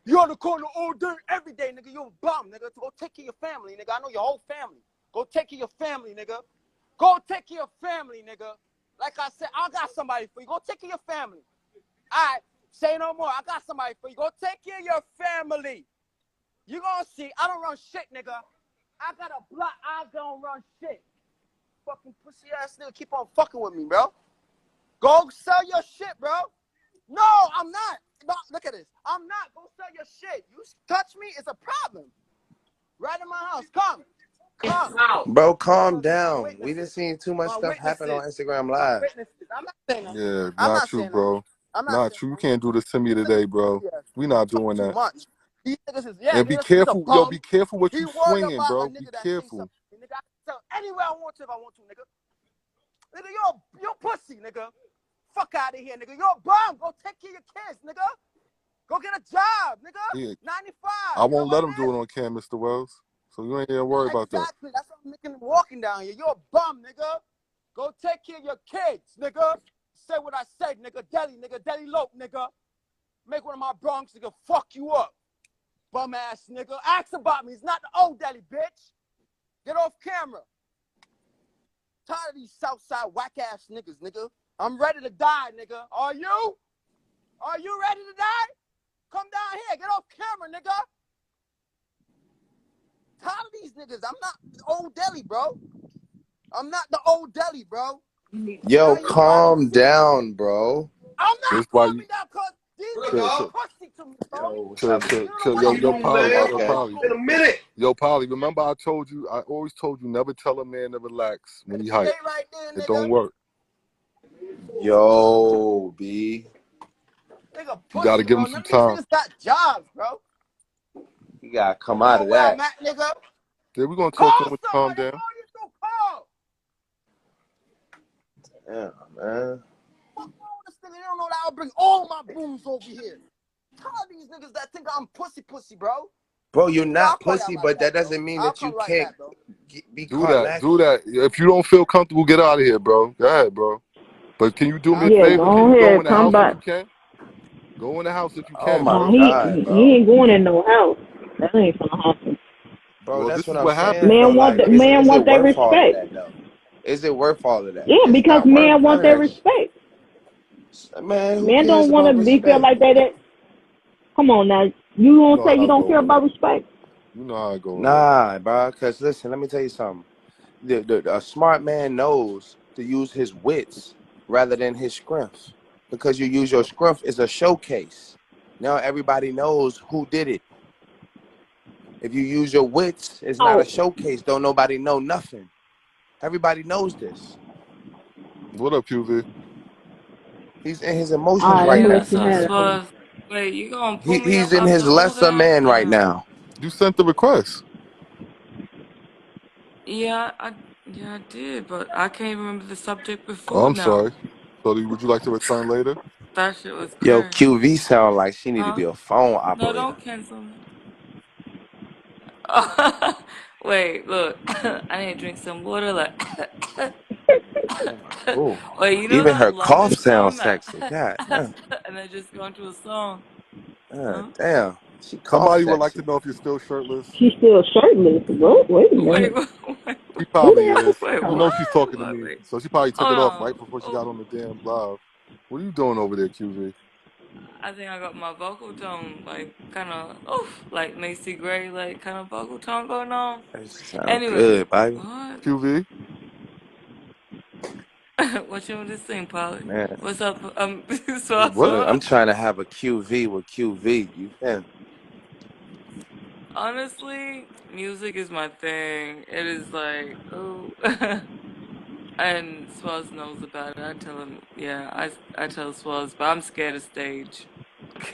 Speaker 8: You're on the corner all day, every day, nigga. You're a bum, nigga. Go take care of your family, nigga. I know your whole family. Go take care of your family, nigga. Go take care of your family, nigga. Like I said, I got somebody for you. Go take care of your family. All right, say no more. I got somebody for you. Go take care of your family. You gonna see. I don't run shit, nigga. I got a block. I don't run shit. Fucking pussy ass nigga, keep on fucking with me, bro. Go sell your shit, bro. No, I'm not. No, look at this. I'm not. Go sell your shit. You touch me, it's a problem. Right in my house. Come.
Speaker 9: Bro, calm
Speaker 8: My
Speaker 9: down. We done
Speaker 8: witnesses.
Speaker 9: seen too much
Speaker 8: My
Speaker 9: stuff happen on
Speaker 8: witnesses.
Speaker 9: Instagram
Speaker 8: My
Speaker 9: Live.
Speaker 8: witnesses. I'm not saying nothing.
Speaker 1: Yeah,
Speaker 8: I'm
Speaker 1: not
Speaker 8: not
Speaker 1: true,
Speaker 8: saying nothing.
Speaker 1: bro.
Speaker 8: I'm not
Speaker 1: Not
Speaker 8: saying
Speaker 1: true. You
Speaker 8: nothing.
Speaker 1: can't do this to me
Speaker 8: These niggas
Speaker 1: today, bro.
Speaker 8: pussy ass.
Speaker 1: We not
Speaker 8: Talk
Speaker 1: doing
Speaker 8: too
Speaker 1: that.
Speaker 8: much. These niggas is, yeah,
Speaker 1: And be
Speaker 8: nigga, he's a
Speaker 1: careful, yo. Be
Speaker 8: bum.
Speaker 1: careful what
Speaker 8: He
Speaker 1: you
Speaker 8: worried
Speaker 1: swinging,
Speaker 8: about a
Speaker 1: bro. Be
Speaker 8: nigga that say
Speaker 1: careful.
Speaker 8: something. Nigga, I can tell anywhere I want to if I want to, nigga. Nigga, you're pussy, nigga. Fuck out of here, nigga. You're a bum. Go take care of your kids, nigga. Go get a job, nigga.
Speaker 1: Yeah,
Speaker 8: 95.
Speaker 1: I
Speaker 8: You know
Speaker 1: won't
Speaker 8: what
Speaker 1: let
Speaker 8: it
Speaker 1: him do
Speaker 8: is?
Speaker 1: it on cam, Mr. Wells. So you ain't even worry about that.
Speaker 8: Exactly. That's what I'm making walking down here. You're a bum, nigga. Go take care of your kids, nigga. Say what I said, nigga. Deli lope, nigga. Make one of my Bronx, nigga, fuck you up. Bum ass nigga. Ask about me. It's not the old deli, bitch. Get off camera. Tired of these Southside whack ass niggas, nigga. I'm ready to die, nigga. Are you? Are you ready to die? Come down here. Get off camera, nigga. Tired of these niggas. I'm not the old deli, bro. I'm not the old deli, bro.
Speaker 9: Yo,
Speaker 8: Now you finally
Speaker 9: calm
Speaker 8: see it.
Speaker 9: down, bro.
Speaker 8: I'm
Speaker 1: This
Speaker 8: not
Speaker 1: why you
Speaker 8: calming down because these niggas are pussy to me, bro.
Speaker 9: Yo, what's up, man?
Speaker 8: You don't know what the
Speaker 1: yo,
Speaker 8: fuck
Speaker 1: Polly,
Speaker 8: going
Speaker 1: yo,
Speaker 9: Okay.
Speaker 8: on.
Speaker 1: Polly. Yo, Polly, remember I told you, I always told you never tell a man to relax when he hype.
Speaker 8: Stay right there,
Speaker 1: It
Speaker 8: nigga.
Speaker 1: don't work.
Speaker 9: Yo, B.
Speaker 8: Nigga
Speaker 1: You got to
Speaker 8: pussy,
Speaker 1: give him
Speaker 8: bro.
Speaker 1: some
Speaker 8: None of these
Speaker 1: time.
Speaker 8: niggas got jobs, bro.
Speaker 9: You gotta come
Speaker 8: You
Speaker 9: out
Speaker 8: know
Speaker 9: of
Speaker 8: where I'm
Speaker 9: that.
Speaker 8: at, nigga.
Speaker 1: Yeah, we're going to talk to him
Speaker 8: Call
Speaker 1: when you calm
Speaker 8: someone. That's
Speaker 1: down.
Speaker 8: all you do. Call.
Speaker 9: Yeah, man.
Speaker 8: Fuck wrong with this nigga? You don't know that I'll bring all my booms over here. Tired of these niggas that think I'm pussy, bro.
Speaker 9: Bro, you're
Speaker 8: Yeah, I'll
Speaker 9: not
Speaker 8: call you out
Speaker 9: pussy,
Speaker 8: like
Speaker 9: but that
Speaker 8: that, bro.
Speaker 9: doesn't mean
Speaker 8: I'll
Speaker 9: that you
Speaker 8: come like
Speaker 9: can't
Speaker 8: that, bro.
Speaker 9: be
Speaker 1: Do
Speaker 9: caught
Speaker 1: that. Do
Speaker 9: lacking.
Speaker 1: that. If you don't feel comfortable, get out of here, bro. Go ahead, bro. But can you do me
Speaker 8: Huh?
Speaker 1: a
Speaker 6: Yeah,
Speaker 1: favor? Can
Speaker 6: go
Speaker 1: you go in
Speaker 6: ahead,
Speaker 1: the
Speaker 6: come
Speaker 1: house if
Speaker 6: back.
Speaker 1: you can? Go in the house if you
Speaker 9: Oh
Speaker 1: can,
Speaker 9: my
Speaker 6: Nah,
Speaker 1: bro.
Speaker 9: God,
Speaker 6: he
Speaker 9: bro.
Speaker 6: ain't going in no house. That ain't gonna happen.
Speaker 9: Bro,
Speaker 1: Well,
Speaker 9: that's
Speaker 1: this
Speaker 9: what
Speaker 1: is
Speaker 9: I'm
Speaker 1: what
Speaker 9: saying,
Speaker 1: happens,
Speaker 9: bro.
Speaker 6: Man
Speaker 1: though.
Speaker 6: want
Speaker 9: Like,
Speaker 6: man
Speaker 9: is it
Speaker 6: want their
Speaker 9: worth all of
Speaker 6: respect.
Speaker 9: that though? Is it worth all of that?
Speaker 6: Yeah,
Speaker 9: Is it
Speaker 6: because
Speaker 9: not worth
Speaker 6: man
Speaker 9: none
Speaker 6: want
Speaker 9: of
Speaker 6: their
Speaker 9: that shit?
Speaker 6: respect.
Speaker 9: Man, who
Speaker 6: Man
Speaker 9: cares
Speaker 6: don't want
Speaker 9: about
Speaker 6: to be feel
Speaker 9: respect?
Speaker 6: like that. Come on now, you
Speaker 1: You
Speaker 6: gonna
Speaker 1: know
Speaker 6: say you
Speaker 1: how it
Speaker 6: don't
Speaker 1: go,
Speaker 6: care
Speaker 1: bro.
Speaker 6: about respect?
Speaker 1: You know how it go, bro.
Speaker 9: Nah, bro. Cause listen, let me tell you something. A smart man knows to use his wits rather than his strength, because you use your strength as a showcase. Now everybody knows who did it. If you use your wits, it's not a
Speaker 6: Oh,
Speaker 9: showcase. Don't nobody know nothing. Everybody knows this.
Speaker 1: What up, QV?
Speaker 9: He's in his
Speaker 6: all
Speaker 9: emotions
Speaker 6: right, I'm
Speaker 9: right
Speaker 6: gonna
Speaker 10: Hey,
Speaker 9: now.
Speaker 6: let
Speaker 10: what's
Speaker 6: you
Speaker 10: up,
Speaker 6: have that one.
Speaker 10: Swaz? Wait, you gonna pull me
Speaker 9: He's
Speaker 10: up
Speaker 9: in
Speaker 10: after
Speaker 9: his
Speaker 10: all
Speaker 9: lesser
Speaker 10: that?
Speaker 9: man right
Speaker 10: Damn.
Speaker 9: now.
Speaker 1: You sent the request.
Speaker 10: Yeah, I did, but I can't remember the subject
Speaker 1: Oh,
Speaker 10: before
Speaker 1: I'm
Speaker 10: now.
Speaker 1: sorry. So would you like to return later?
Speaker 10: That shit was
Speaker 9: Yo,
Speaker 10: crazy.
Speaker 9: QV sound like she need to
Speaker 10: Huh?
Speaker 9: be a phone
Speaker 10: No,
Speaker 9: operator.
Speaker 10: don't cancel me. Wait, look. I need to drink some water. Like,
Speaker 9: Oh,
Speaker 10: wait, you know
Speaker 9: even
Speaker 10: that
Speaker 9: her cough
Speaker 10: London
Speaker 9: sounds
Speaker 10: song that,
Speaker 9: sexy. God damn.
Speaker 10: and then just go into a song.
Speaker 9: God
Speaker 10: Huh?
Speaker 9: damn. She cough
Speaker 1: Somebody would like to
Speaker 9: sexy.
Speaker 1: know if you're still shirtless.
Speaker 6: She's still shirtless. What? Wait a
Speaker 10: Wait,
Speaker 6: minute.
Speaker 10: wait, wait,
Speaker 1: She
Speaker 6: Who
Speaker 1: probably
Speaker 6: the hell is
Speaker 1: is.
Speaker 10: wait,
Speaker 1: You
Speaker 6: that?
Speaker 1: know she's
Speaker 10: what?
Speaker 1: talking to
Speaker 10: What?
Speaker 1: me,
Speaker 10: Wait,
Speaker 1: so she probably took
Speaker 10: hold
Speaker 1: it off right
Speaker 10: on.
Speaker 1: before she got
Speaker 10: Oh,
Speaker 1: on the damn live. What are you doing over there, QV?
Speaker 10: I think I got my vocal tone like kind of, like Macy Gray, like kind of vocal tone going on.
Speaker 9: That sound
Speaker 10: Anyway,
Speaker 9: good, baby.
Speaker 10: what?
Speaker 1: QV?
Speaker 10: What you want to sing, Polly?
Speaker 9: Man,
Speaker 10: What's up?
Speaker 1: What?
Speaker 9: look, I'm
Speaker 10: Swazland.
Speaker 9: trying to have a QV with QV. You feel?
Speaker 10: Honestly, music is my thing. It is like, oh, and Swaz knows about it. I tell him, yeah, I tell Swaz, but I'm scared of stage.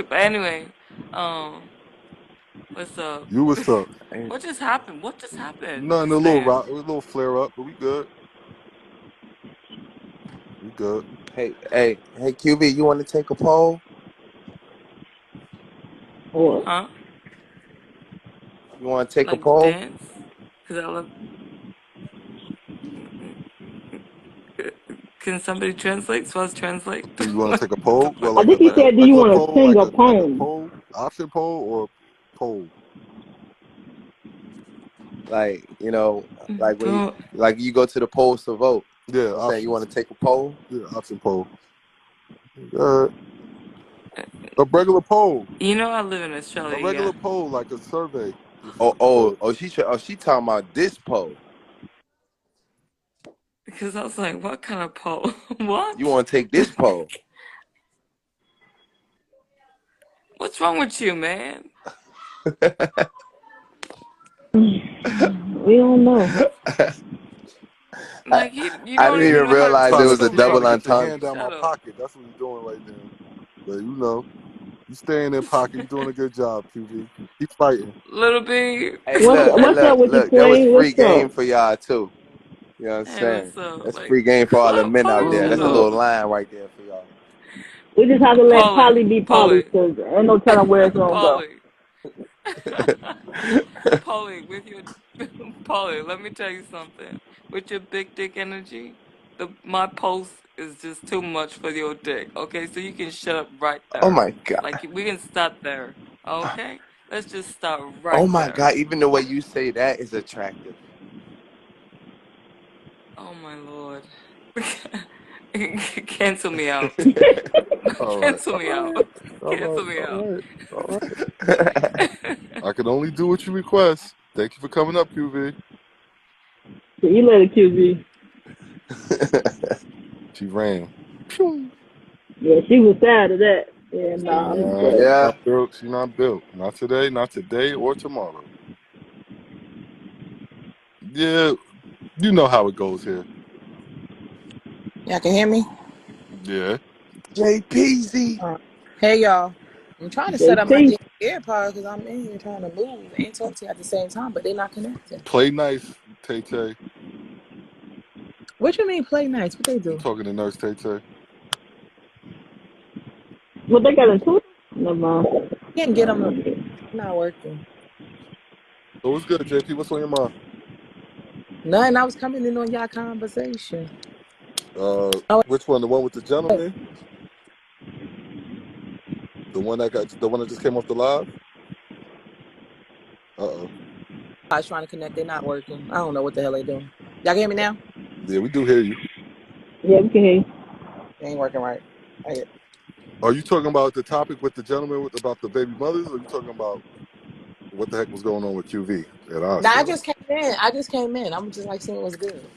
Speaker 10: But anyway, um, what's up?
Speaker 1: You what's up?
Speaker 9: Hey,
Speaker 10: What just happened? What just happened?
Speaker 1: Nothing, a
Speaker 10: This
Speaker 1: little
Speaker 10: man.
Speaker 1: rock, a little flare up, but we good. We good.
Speaker 9: hey, QV, you want to take a poll?
Speaker 6: Or
Speaker 10: Huh?
Speaker 9: You want to take a
Speaker 10: Like
Speaker 9: poll?
Speaker 10: dance? Cause I love. Can somebody translate? Swaz translate.
Speaker 1: Do you want to take a
Speaker 10: What the
Speaker 1: poll? Well,
Speaker 10: fuck?
Speaker 6: I
Speaker 1: like a
Speaker 6: think he
Speaker 1: like a
Speaker 6: said, "Do you
Speaker 1: regular
Speaker 6: want to
Speaker 1: poll,
Speaker 6: sing a poem?"
Speaker 1: poll, option poll, or poll?
Speaker 9: Like, like when
Speaker 10: Bro,
Speaker 9: you go to the polls to vote.
Speaker 1: Yeah,
Speaker 9: I'm saying you want
Speaker 1: options.
Speaker 9: to take a poll.
Speaker 1: Yeah, option poll. A regular poll.
Speaker 10: you know I live in
Speaker 1: A
Speaker 10: Australia,
Speaker 1: regular
Speaker 10: yeah?
Speaker 1: poll, like a survey.
Speaker 9: Oh, she talking about this poll.
Speaker 10: Because I was like, what kind of pole?
Speaker 9: You
Speaker 10: What?
Speaker 9: want to take this poll?
Speaker 10: What's wrong with you, man?
Speaker 6: We don't know.
Speaker 9: I,
Speaker 10: Like you
Speaker 9: I
Speaker 10: don't
Speaker 9: didn't
Speaker 10: even
Speaker 9: even
Speaker 10: know how to
Speaker 9: realize
Speaker 10: tell
Speaker 9: there
Speaker 1: Trying
Speaker 9: was
Speaker 1: to,
Speaker 9: a
Speaker 1: she trying
Speaker 9: double
Speaker 1: to
Speaker 10: story.
Speaker 1: get your hand
Speaker 9: entendre.
Speaker 1: down my
Speaker 10: Shut up.
Speaker 1: pocket. That's what you're doing right now. But you stay in their pocket. You're doing a good job, QV. Keep fighting.
Speaker 10: Little B.
Speaker 9: Hey,
Speaker 6: What's up with you,
Speaker 9: look. There was
Speaker 6: Plain?
Speaker 9: free
Speaker 6: What's
Speaker 9: game
Speaker 6: up?
Speaker 9: for y'all too. You know what I'm
Speaker 10: Hey,
Speaker 9: saying?
Speaker 10: what's up?
Speaker 9: That's
Speaker 10: Like,
Speaker 9: free game for all the men out
Speaker 10: Polly,
Speaker 9: there.
Speaker 10: shut
Speaker 9: That's a
Speaker 10: up.
Speaker 9: little
Speaker 1: Oh,
Speaker 9: line right there for y'all.
Speaker 6: We just have to let
Speaker 10: Polly,
Speaker 6: Polly be Polly,
Speaker 10: Polly,
Speaker 6: cause ain't no telling where it's gonna go.
Speaker 10: Polly. Polly, with your Polly, let me tell you something. With your big dick energy, my post is just too much for your dick. Okay, so you can shut up right
Speaker 9: Oh
Speaker 10: there.
Speaker 9: my god.
Speaker 10: Like we can start there. Okay, let's just start
Speaker 9: Oh
Speaker 10: right
Speaker 9: my
Speaker 10: there.
Speaker 9: god. Even the way you say that is attractive.
Speaker 10: Oh my lord. Cancel me out.
Speaker 1: all right,
Speaker 10: Cancel
Speaker 1: all
Speaker 10: me out.
Speaker 1: right, all right,
Speaker 10: Cancel me
Speaker 1: all
Speaker 10: out.
Speaker 1: right, all right. I can only do what you request. Thank you for coming up, QV.
Speaker 6: So you let it QB.
Speaker 1: She ran. Pew.
Speaker 6: Yeah, she was sad of that. Yeah, nah, I'm
Speaker 1: Nah,
Speaker 6: good.
Speaker 1: she's
Speaker 9: Yeah.
Speaker 1: not built. She's not built. Not today. Not today or tomorrow. Yeah, you know how it goes here.
Speaker 11: Y'all can hear me?
Speaker 1: Yeah.
Speaker 9: JPZ.
Speaker 11: Hey, y'all. I'm trying to set up my
Speaker 6: JT.
Speaker 11: damn AirPods because I'm in here trying to move and talk to you at the same time, but they're not connecting.
Speaker 1: Play nice, Tay Tay.
Speaker 11: What you mean play nice? What they
Speaker 1: I'm
Speaker 11: do?
Speaker 1: talking to Nurse Tay Tay.
Speaker 6: What they got into it? Never mind.
Speaker 11: Can't get them. Not working.
Speaker 1: So what's good, JP? What's on your mind?
Speaker 11: Nothing. I was coming in on y'all conversation. Oh,
Speaker 1: Which one? The one with the gentleman? The one that just came off the live? Uh-oh.
Speaker 11: I was trying to connect. They're not working. I don't know what the hell they doing. Y'all can hear me now?
Speaker 1: Yeah, we do hear you.
Speaker 6: Yeah, we can hear you.
Speaker 11: They ain't working right.
Speaker 1: Are you talking about the topic with the gentleman about the baby mothers, or are you talking about what the heck was going on with QV at our
Speaker 11: Nah, I
Speaker 1: show?
Speaker 11: just came in. I'm just like seeing what's good.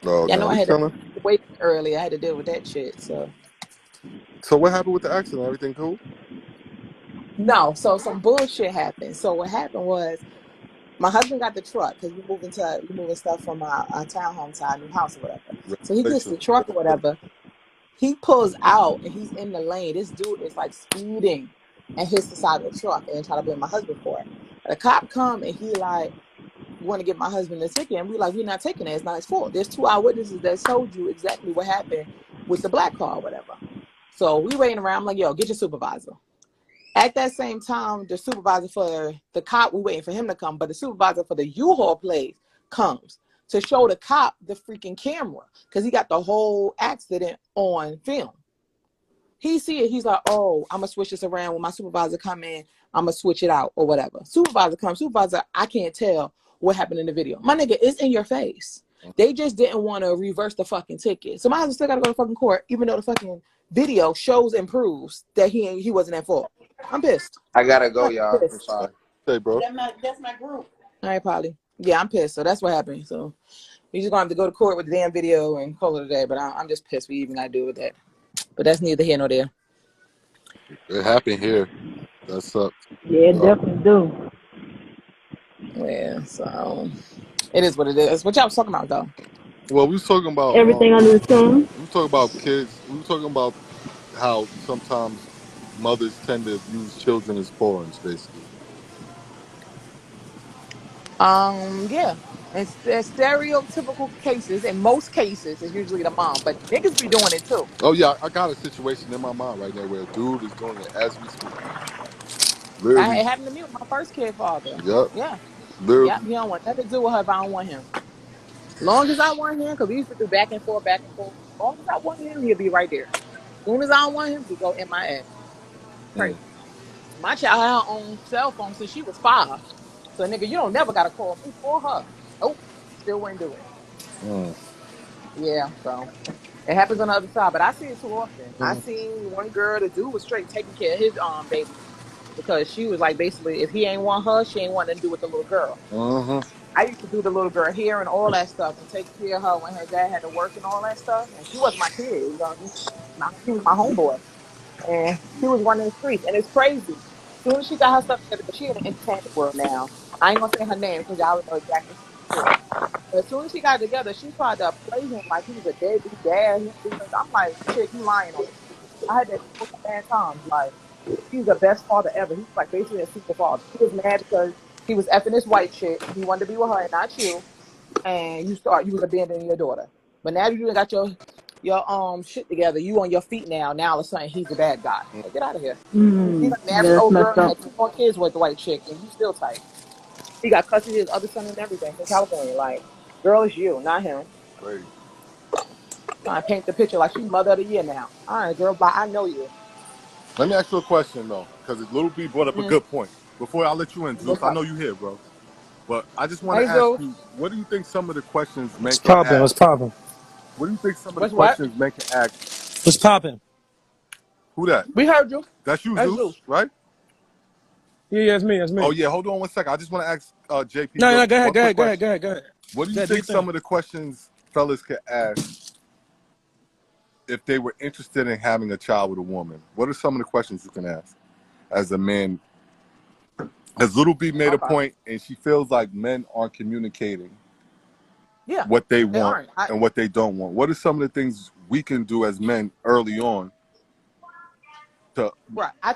Speaker 1: Oh,
Speaker 11: Y'all know
Speaker 1: no,
Speaker 11: I
Speaker 1: we
Speaker 11: had to
Speaker 1: chilling.
Speaker 11: wait early. I had to deal with that shit. So
Speaker 1: So what happened with the accident? Everything cool?
Speaker 11: no. So some bullshit happened. So what happened was my husband got the truck because we moving stuff from our townhome to our new house or whatever. So he gets the
Speaker 1: Congratulations.
Speaker 11: truck or whatever. He pulls out and he's in the lane. This dude is like speeding and hits the side of the truck and try to blame my husband for it. The cop come and he like want to give my husband the ticket and we like we're not taking it. It's not his fault. There's 2 eyewitnesses that showed you exactly what happened with the black car or whatever. So we waiting around. I'm like, yo, get your supervisor. At that same time, the supervisor for the cop, we waiting for him to come, but the supervisor for the U-Haul place comes to show the cop the freaking camera because he got the whole accident on film. He see it. He's like, oh, I'm going to switch this around. When my supervisor come in, I'm going to switch it out or whatever. Supervisor comes. Supervisor, I can't tell what happened in the video. My nigga, it's in your face. They just didn't want to reverse the fucking ticket. So my husband still got to go to fucking court, even though the fucking video shows and proves that he wasn't at fault. I'm pissed.
Speaker 9: I gotta go,
Speaker 11: I'm
Speaker 9: y'all. I'm
Speaker 11: pissed.
Speaker 9: sorry.
Speaker 1: Hey, bro.
Speaker 2: That's my group.
Speaker 11: All right, Polly. Yeah, I'm pissed. So that's what happened. So we just gonna have to go to court with the damn video and call it a day. But I'm just pissed we even gotta do with that. But that's neither here nor there.
Speaker 1: It happened here. That sucked.
Speaker 6: Yeah, definitely do.
Speaker 11: Yeah, so it is what it is. What y'all was talking about though?
Speaker 1: Well, we was talking about
Speaker 6: Everything under the sun.
Speaker 1: we were talking about kids. We were talking about how sometimes mothers tend to use children as pawns, basically.
Speaker 11: Yeah. It's stereotypical cases. In most cases, it's usually the mom, but niggas be doing it too.
Speaker 1: Oh yeah, I got a situation in my mind right now where a dude is doing it as we speak. Literally.
Speaker 11: It happened to me with my first kid father.
Speaker 1: Yep.
Speaker 11: Yeah. Yep.
Speaker 1: Literally.
Speaker 11: He don't want nothing to do with her if I don't want him. Long as I want him, because we used to do back and forth, back and forth. Long as I want him, he'll be right there. Soon as I don't want him, he go MIA.
Speaker 1: Mm.
Speaker 11: Crazy. My child had her own cell phone since she was 5. So nigga, you don't never gotta call me for her. Nope. Still wouldn't do it.
Speaker 1: Mm.
Speaker 11: Yeah, so it happens on the other side, but I see it too often. I
Speaker 1: Mm.
Speaker 11: seen one girl, the dude was straight taking care of his baby because she was like basically if he ain't want her, she ain't want nothing to do with the little girl.
Speaker 1: Uh-huh.
Speaker 11: I used to do the little girl hair and all that stuff and take care of her when her dad had to work and all that stuff. And she wasn't my kid, you know. She was my homeboy. And she was running the streets. And it's crazy. As soon as she got her stuff together, but she in the entertainment world now. I ain't gonna say her name because y'all know exactly who she is. But as soon as she got it together, she tried to play him like he was a deadbeat dad. I'm like, chick, you lying on me. I had that so many times. Like, he was the best father ever. He was like basically a super father. He was mad because he was effing this white chick. He wanted to be with her and not you. And you was abandoning your daughter. But now you got your shit together. You on your feet now. Now all of a sudden he's a bad guy. Like, get out of here. He got
Speaker 6: Yeah,
Speaker 11: married
Speaker 6: that's
Speaker 11: old girl
Speaker 6: messed
Speaker 11: and
Speaker 6: up.
Speaker 11: had 2 more kids with the white chick, and you still tight. He got custody of his other son and everything in California. Like, girl, it's you, not him.
Speaker 1: Crazy.
Speaker 11: Trying to paint the picture like she's mother of the year now. All right, girl, bye. I know you.
Speaker 1: Let me ask you a question though, because Little B brought up a good point. Before I let you in, Zeus,
Speaker 11: What's
Speaker 1: I
Speaker 11: up?
Speaker 1: know you here, bro. But I just want
Speaker 11: Hey,
Speaker 1: to ask
Speaker 11: Zeus.
Speaker 1: you, what do you think some of the questions
Speaker 12: What's
Speaker 1: men can
Speaker 12: poppin'? What's
Speaker 1: ask?
Speaker 12: poppin'?
Speaker 1: What do you think some of the
Speaker 11: What's what?
Speaker 1: questions men can ask?
Speaker 12: What's poppin'?
Speaker 1: Who that?
Speaker 11: We heard you.
Speaker 1: That's you,
Speaker 11: That's
Speaker 1: Zeus,
Speaker 11: Zeus.
Speaker 1: right?
Speaker 12: Yeah, yeah, it's me. It's
Speaker 1: Oh
Speaker 12: me.
Speaker 1: yeah, hold on 1 second. I just want to ask JP
Speaker 12: No, no, go ahead,
Speaker 1: one
Speaker 12: go
Speaker 1: quick
Speaker 12: ahead, go ahead,
Speaker 1: question.
Speaker 12: go ahead, go ahead.
Speaker 1: What do
Speaker 12: Go
Speaker 1: you
Speaker 12: ahead, do your
Speaker 1: think some
Speaker 12: thing.
Speaker 1: of the questions fellas could ask if they were interested in having a child with a woman? What are some of the questions you can ask as a man? As Little B made a
Speaker 11: Okay.
Speaker 1: point, and she feels like men aren't communicating
Speaker 11: Yeah,
Speaker 1: what they
Speaker 11: they
Speaker 1: want
Speaker 11: aren't.
Speaker 1: and what they don't want. What are some of the things we can do as men early on to?
Speaker 11: Right. I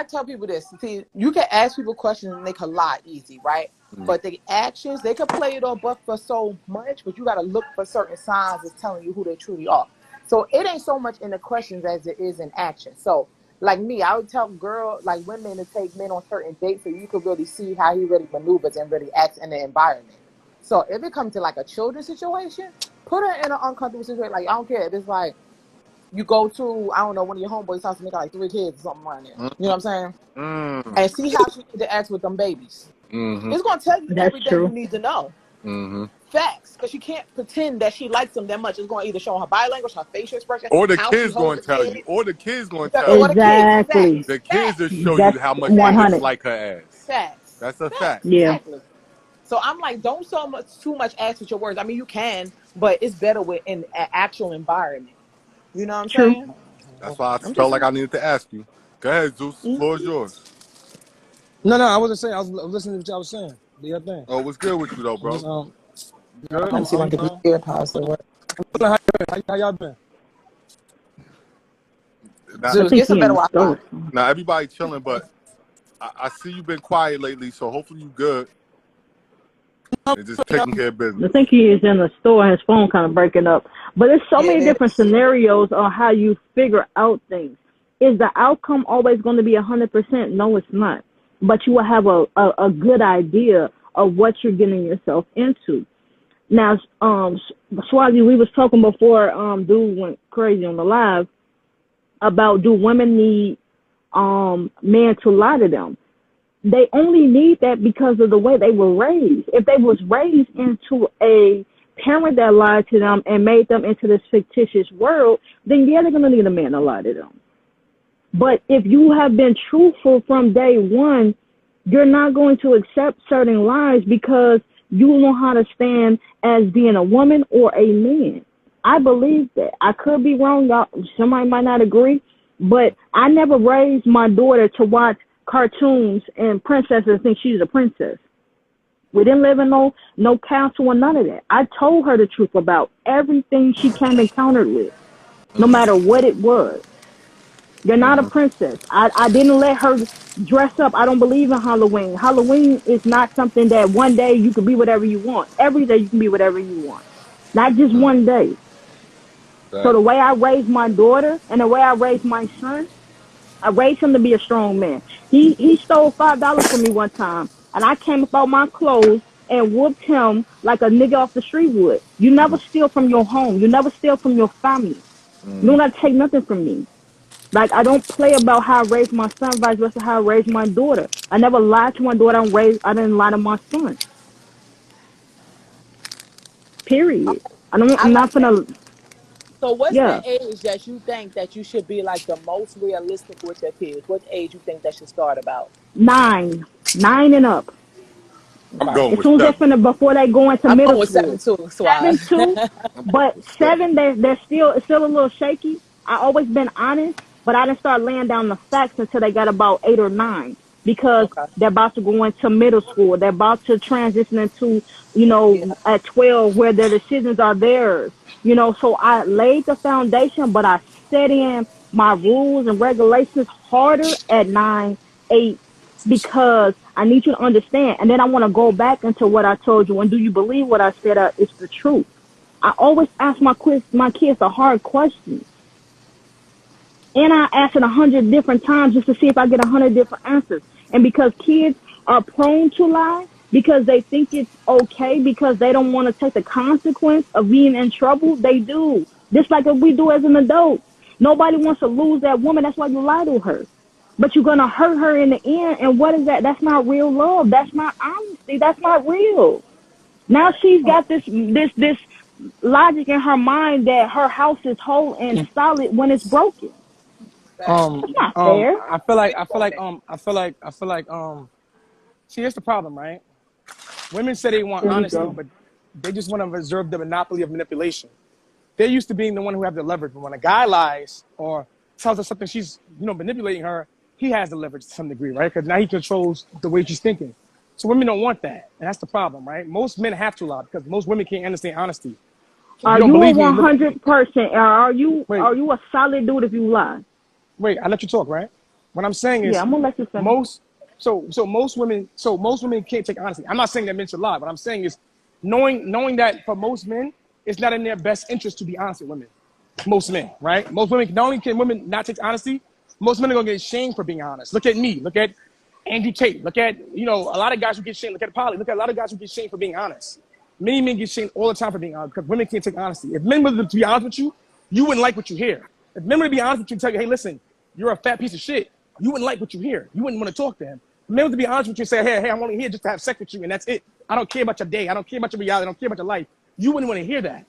Speaker 11: tell people this. See, you can ask people questions and they can lie easy, right?
Speaker 1: Mm,
Speaker 11: But the actions, they could play it off but for so much, but you got to look for certain signs that's telling you who they truly are. So it ain't so much in the questions as it is in action. So, like me, I would tell women to take men on certain dates so you could really see how he really maneuvers and really acts in the environment. So if it comes to like a children's situation, put her in an uncomfortable situation. Like, I don't care if it's like, you go to, I don't know, one of your homeboys' house and they got like 3 kids or something around there.
Speaker 1: mm,
Speaker 11: You know what I'm saying?
Speaker 1: mm,
Speaker 11: And see how she interacts with them babies.
Speaker 1: mm-hmm,
Speaker 11: It's gonna tell you
Speaker 6: That's
Speaker 11: everything you
Speaker 6: true.
Speaker 11: need to know.
Speaker 1: mm-hmm.
Speaker 11: Facts, because she can't pretend that she likes them that much. It's gonna either show her body language, her facial expression,
Speaker 1: Or the
Speaker 11: how she
Speaker 1: kids
Speaker 11: holds
Speaker 1: going
Speaker 11: the
Speaker 1: to tell you.
Speaker 11: kid.
Speaker 1: Or the kids going to
Speaker 11: Yeah,
Speaker 1: tell
Speaker 11: or
Speaker 1: you.
Speaker 11: the kids.
Speaker 6: Exactly.
Speaker 11: Facts,
Speaker 1: The kids just
Speaker 11: facts,
Speaker 1: show you
Speaker 6: That's
Speaker 1: how much they
Speaker 6: 100.
Speaker 11: facts,
Speaker 1: dislike her ass.
Speaker 11: facts,
Speaker 1: That's a fact.
Speaker 11: facts.
Speaker 6: Yeah.
Speaker 11: Exactly. So I'm like, don't too much ask with your words. I mean, you can, but it's better with an actual environment. You know what I'm
Speaker 6: True.
Speaker 11: saying?
Speaker 1: That's why I
Speaker 11: I'm
Speaker 1: felt
Speaker 11: just
Speaker 1: like
Speaker 11: saying.
Speaker 1: I needed to ask you. Go ahead, Zeus.
Speaker 11: Mm-hmm.
Speaker 1: Floor is yours.
Speaker 12: No, no, I wasn't saying. I was listening to what y'all was saying. Do your thing.
Speaker 1: Oh, what's good with you though,
Speaker 12: I'm just
Speaker 1: bro? You good?
Speaker 11: Let me see if I can get this AirPods to work.
Speaker 12: how y'all been?
Speaker 1: Now,
Speaker 6: I
Speaker 11: Zeus,
Speaker 6: think
Speaker 11: get
Speaker 6: he
Speaker 11: some
Speaker 6: in
Speaker 11: better
Speaker 6: the
Speaker 11: Wi-Fi.
Speaker 6: store.
Speaker 1: now everybody chilling, but I see you've been quiet lately, so hopefully you good. And just taking care of
Speaker 6: I
Speaker 1: business.
Speaker 6: think he is in the store. His phone kind of breaking up. But there's so
Speaker 11: Yeah,
Speaker 6: many
Speaker 11: it
Speaker 6: different
Speaker 11: is.
Speaker 6: scenarios on how you figure out things. Is the outcome always going to be 100%? No, it's not. But you will have a good idea of what you're getting yourself into. Now, Swazi, we was talking before dude went crazy on the live about, do women need men to lie to them? They only need that because of the way they were raised. If they was raised into a parent that lied to them and made them into this fictitious world, then yeah, they're going to need a man to lie to them. But if you have been truthful from day one, you're not going to accept certain lies because you know how to stand as being a woman or a man. I believe that. I could be wrong. Somebody might not agree, but I never raised my daughter to watch cartoons and princesses think she's a princess. We didn't live in no castle or none of that. I told her the truth about everything she came encountered with, no matter what it was. You're not a princess. I didn't let her dress up. I don't believe in Halloween. Halloween is not something that one day you can be whatever you want. Every day you can be whatever you want, not just one day. So the way I raised my daughter and the way I raised my son, I raised him to be a strong man. He stole $5 from me one time, and I came up out my clothes and whooped him like a nigga off the street would. You never steal from your home. You never steal from your family. You do not take nothing from me. Like, I don't play about how I raised my son, vice versa how I raised my daughter. I never lied to my daughter. I didn't lie to my son. Period.
Speaker 11: I
Speaker 6: I'm not
Speaker 11: like that.
Speaker 6: gonna.
Speaker 11: So what's the
Speaker 6: Yeah,
Speaker 11: age that you think that you should be like the most realistic with your kids? What age you think that should start about?
Speaker 6: 9 and up.
Speaker 1: I'm
Speaker 11: Okay.
Speaker 1: going
Speaker 6: As
Speaker 1: with
Speaker 6: soon as they
Speaker 1: 7.
Speaker 6: finna, before they go into
Speaker 11: I'm
Speaker 6: middle
Speaker 11: going with seven
Speaker 6: school.
Speaker 11: too,
Speaker 6: Seven
Speaker 11: Swaz.
Speaker 6: too,
Speaker 1: I'm going
Speaker 6: but
Speaker 1: with 7.
Speaker 6: seven they're still, it's still a little shaky. I always been honest, but I didn't start laying down the facts until they got about 8 or 9, because
Speaker 11: Okay.
Speaker 6: they're about to go into middle school. They're about to transition into,
Speaker 11: Yeah.
Speaker 6: at 12 where their decisions are theirs. So I laid the foundation, but I set in my rules and regulations harder at 9, 8, because I need you to understand. And then I want to go back into what I told you. And do you believe what I said? It's the truth. I always ask my kids a hard question. And I ask it 100 different times just to see if I get 100 different answers. And because kids are prone to lie, because they think it's okay, because they don't want to take the consequence of being in trouble, they do. Just like we do as an adult. Nobody wants to lose that woman. That's why you lie to her. But you're gonna hurt her in the end. And what is that? That's not real love. That's not honesty. That's not real. Now she's got this logic in her mind that her house is whole and solid when it's broken.
Speaker 11: Facts.
Speaker 6: That's not fair.
Speaker 12: I feel like,
Speaker 11: Speak on it.
Speaker 12: see, here's the problem, right? Women say they want
Speaker 6: There we
Speaker 12: honesty,
Speaker 6: go.
Speaker 12: but they just want to reserve the monopoly of manipulation. They're used to being the one who have the leverage. But when a guy lies or tells her something, she's manipulating her. He has the leverage to some degree, right? Because now he controls the way she's thinking. So women don't want that, and that's the problem, right? Most men have to lie because most women can't understand honesty. If you
Speaker 6: Are
Speaker 12: don't
Speaker 6: you a
Speaker 12: believe me, look.
Speaker 6: 100%? Are you
Speaker 12: Wait,
Speaker 6: a solid dude if you lie?
Speaker 12: wait. I let you talk, right? What I'm saying
Speaker 6: Yeah,
Speaker 12: is
Speaker 6: I'm gonna let you finish.
Speaker 12: most. So most women can't take honesty. I'm not saying that men should lie. What I'm saying is knowing that for most men, it's not in their best interest to be honest with women. Most men, right? Most women, not only can women not take honesty, most men are gonna get shamed for being honest. Look at me. Look at Andrew Tate. Look at a lot of guys who get shamed. Look at Polly. Look at a lot of guys who get shamed for being honest. Many men get shamed all the time for being honest because women can't take honesty. If men were to be honest with you, you wouldn't like what you hear. If men were to be honest with you and tell you, hey, listen, you're a fat piece of shit, you wouldn't like what you hear. You wouldn't want to talk to him. If men were to be honest with you and say, hey, I'm only here just to have sex with you, and that's it. I don't care about your day. I don't care about your reality. I don't care about your life. You wouldn't want to hear that.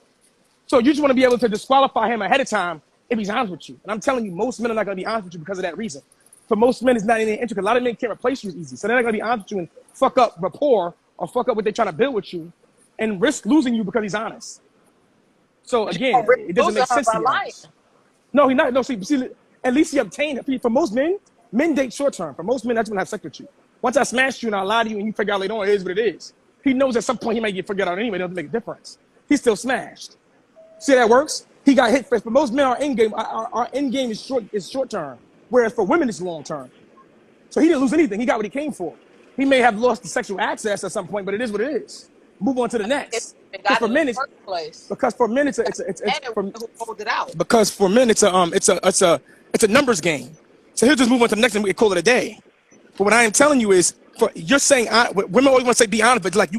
Speaker 12: So you just want to be able to disqualify him ahead of time if he's honest with you. And I'm telling you, most men are not going to be honest with you because of that reason. For most men, it's not in their interest. A lot of men can't replace you as easy. So they're not going to be honest with you and fuck up rapport or fuck up what they're trying to build with you and risk losing you because he's honest. So
Speaker 11: But you
Speaker 12: again,
Speaker 11: gonna risk
Speaker 12: it doesn't
Speaker 11: losing
Speaker 12: make
Speaker 11: her
Speaker 12: sense to
Speaker 11: by
Speaker 12: be
Speaker 11: lying.
Speaker 12: honest. No, he's not. No, see, at least he obtained it. For most men, men date short term. For most men, that's when I have sex with you. Once I smash you and I lie to you and you figure out later on, it is what it is. He knows at some point he might get figured out anyway. It doesn't make a difference. He's still smashed. See how that works? He got hit first. But most men, our end game is short term, whereas for women it's long term. So he didn't lose anything. He got what he came for. He may have lost the sexual access at some point, but it is what it is. Move on to the
Speaker 11: If
Speaker 12: next.
Speaker 11: you even
Speaker 12: Because
Speaker 11: got
Speaker 12: for
Speaker 11: it in the
Speaker 12: men, it's
Speaker 11: first place.
Speaker 12: because for men
Speaker 11: And
Speaker 12: for
Speaker 11: who holds it out?
Speaker 12: because for men it's a numbers game. So he'll just move on to the next and we can call it a day. But what I am telling you is, you're saying women always want to say be honest, but like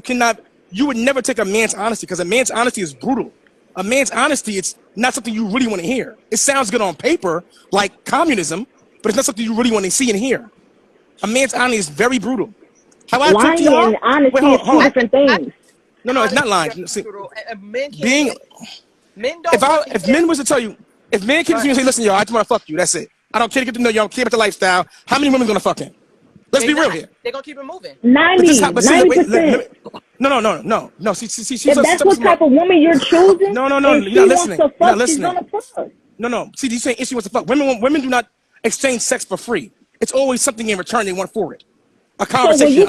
Speaker 12: you would never take a man's honesty because a man's honesty is brutal. A man's honesty, it's not something you really want to hear. It sounds good on paper, like communism, but it's not something you really want to see and hear. A man's honesty is very brutal. How I talk to y'all?
Speaker 6: Lying and honesty
Speaker 12: Wait,
Speaker 6: is two different things.
Speaker 12: No, it's not lying. See,
Speaker 11: Men can't
Speaker 12: being
Speaker 11: men don't
Speaker 12: if men was to tell you, if men came to you and say, listen, y'all, I just want to fuck you, that's it. I don't care to get to know you, I don't care about the lifestyle. How many women gonna fuck him? Let's be real here.
Speaker 11: They're gonna keep it moving.
Speaker 6: 90%.
Speaker 12: No. See,
Speaker 6: If that's what type of woman you're choosing,
Speaker 12: no.
Speaker 6: and
Speaker 12: You're
Speaker 6: she
Speaker 12: not listening.
Speaker 6: wants to fuck,
Speaker 12: You're not
Speaker 6: she's
Speaker 12: listening.
Speaker 6: gonna fuck.
Speaker 12: No. See, you saying she wants to fuck. Women do not exchange sex for free. It's always something in return they want for it. A conversation.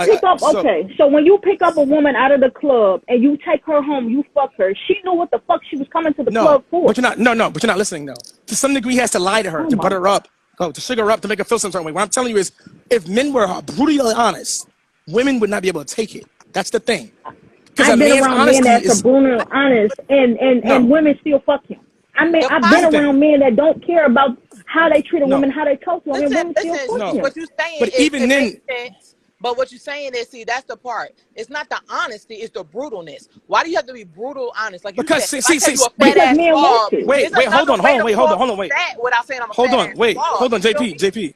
Speaker 6: So when you pick up a woman out of the club and you take her home, you fuck her. She knew what the fuck she was coming to the club for.
Speaker 12: But you're not listening though. To some degree, he has to lie to her, to butter her up, to sugar her up, to make her feel some certain way. What I'm telling you is, if men were brutally honest, women would not be able to take it. That's the thing. Because
Speaker 6: I've been around men that's brutally honest, and women still fuck him. I mean, I've been around men that don't care about how they treat a woman, how they talk to women. Women still fuck him.
Speaker 11: What you're saying
Speaker 12: but even then.
Speaker 11: But what you're saying is, see, that's the part. It's not the honesty; it's the brutalness. Why do you have to be brutal honest? Like you
Speaker 12: because
Speaker 11: said,
Speaker 12: wait, hold on,
Speaker 11: without saying I'm a
Speaker 12: hold on, JP.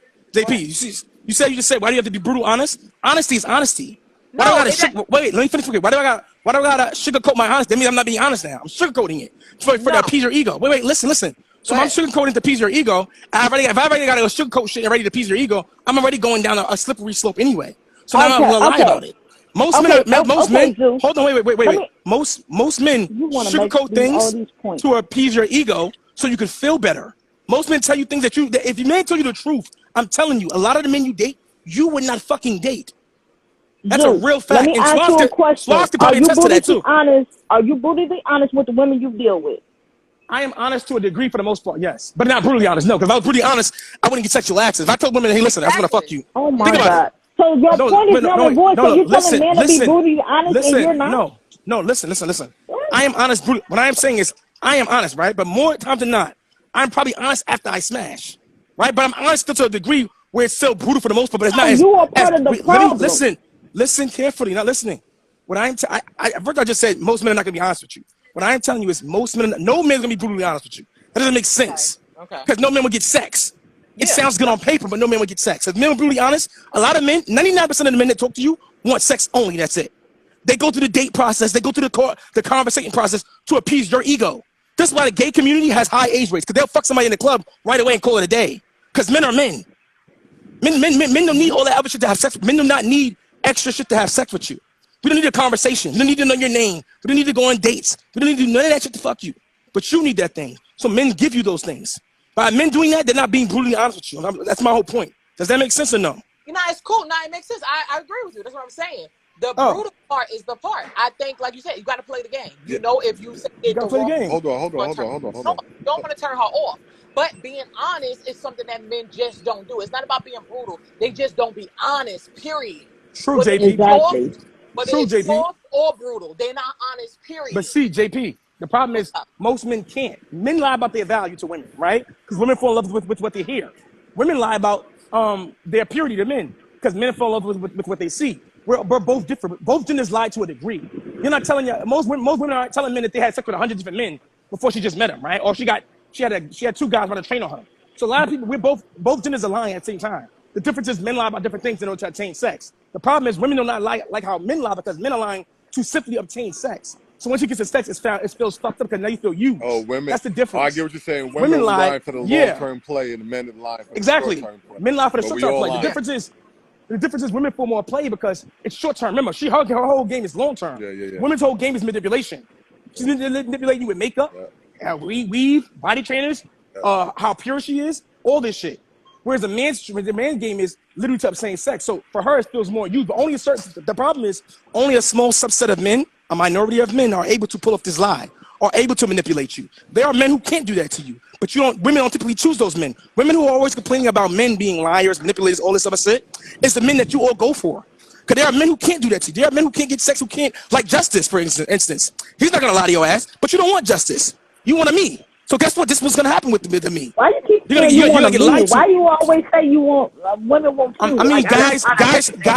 Speaker 12: You just said, why do you have to be brutal honest? Honesty is honesty. Why do I gotta let me finish. Why do I gotta sugarcoat my honesty? That means I'm not being honest now. I'm sugarcoating it for to appease your ego. Wait, listen. So I'm sugarcoating to appease your ego. If I already got to sugarcoat shit and ready to appease your ego, I'm already going down a slippery slope anyway. So now I'm gonna lie about it. Most men. Hold on, wait. Most men sugarcoat things to appease your ego so you can feel better. Most men tell you things that if your man tell you the truth, I'm telling you, a lot of the men you date, you would not fucking date. That's a real fact.
Speaker 6: Let me ask you a question. Are you brutally honest with the women you deal with?
Speaker 12: I am honest to a degree for the most part, yes. But not brutally honest, no. Because if I was brutally honest, I wouldn't get sexual access. If I told women, hey, listen, I just want to fuck you.
Speaker 6: Oh, my God. So your point is never void. So you're telling men to be brutally honest and you're not?
Speaker 12: No, listen. I am honest. What I am saying is I am honest, right? But more times than not, I'm probably honest after I smash, right? But I'm honest to a degree where it's still brutal for the most part, but it's not
Speaker 6: you are part of the problem.
Speaker 12: Listen carefully, not listening. What first I just said most men are not going to be honest with you. What I am telling you is no man's going to be brutally honest with you. That doesn't make sense. Because no man will get sex. It sounds good on paper, but no man will get sex. If men are brutally honest, a lot of men, 99% of the men that talk to you want sex only. That's it. They go through the date process. They go through the conversation process to appease your ego. That's why the gay community has high age rates. Because they'll fuck somebody in the club right away and call it a day. Because men are men. Men don't need all that other shit to have sex. Men do not need extra shit to have sex with you. We don't need a conversation. We don't need to know your name. We don't need to go on dates. We don't need to do none of that shit to fuck you. But you need that thing. So men give you those things. By men doing that, they're not being brutally honest with you. That's my whole point. Does that make sense or no?
Speaker 11: It's cool. No, it makes sense. I agree with you. That's what I'm saying. The brutal part is the part. I think, like you said, you got to play the game. You know, if you say it the wrong game.
Speaker 1: Hold on.
Speaker 11: You don't want to turn her off. But being honest is something that men just don't do. It's not about being brutal. They just don't be honest, period.
Speaker 12: True, JP.
Speaker 6: Exactly.
Speaker 11: But it's soft or brutal. They're not honest, period.
Speaker 12: But see, JP, the problem is most men can't. Men lie about their value to women, right? Because women fall in love with what they hear. Women lie about their purity to men because men fall in love with what they see. We're both different. Both genders lie to a degree. You're not telling most women aren't telling men that they had sex with 100 different men before she just met them, right? Or she had two guys run a train on her. So a lot of people, we're both genders are lying at the same time. The difference is men lie about different things in order to attain sex. The problem is women do not lie like how men lie because men are lying to simply obtain sex. So once you get to sex, it feels fucked up because now you feel used.
Speaker 1: Oh, women.
Speaker 12: That's the difference.
Speaker 1: I get what you're saying. Women lie for the long-term play and the men lie for the short-term play.
Speaker 12: Men lie for the short-term play. The difference is women for more play because it's short-term. Remember, her whole game is long-term.
Speaker 1: Yeah.
Speaker 12: Women's whole game is manipulation. She's manipulating you with makeup, weave, body trainers, how pure she is, all this shit. Whereas the man's game is literally to obtain sex. So for her, it feels more used. But the problem is only a small subset of men, a minority of men, are able to pull off this lie, are able to manipulate you. There are men who can't do that to you. But women don't typically choose those men. Women who are always complaining about men being liars, manipulators, all this other shit, it's the men that you all go for. Because there are men who can't do that to you. There are men who can't get sex, who can't, like Justice, for instance. He's not going to lie to your ass, but you don't want Justice. You want a me. So guess what? This was gonna happen with me.
Speaker 6: Why you keep
Speaker 12: You're
Speaker 6: saying you want
Speaker 12: gonna
Speaker 6: a
Speaker 12: get
Speaker 6: man?
Speaker 12: lied to.
Speaker 6: Why you always say you want women want you?
Speaker 12: I mean,
Speaker 6: Like
Speaker 12: guys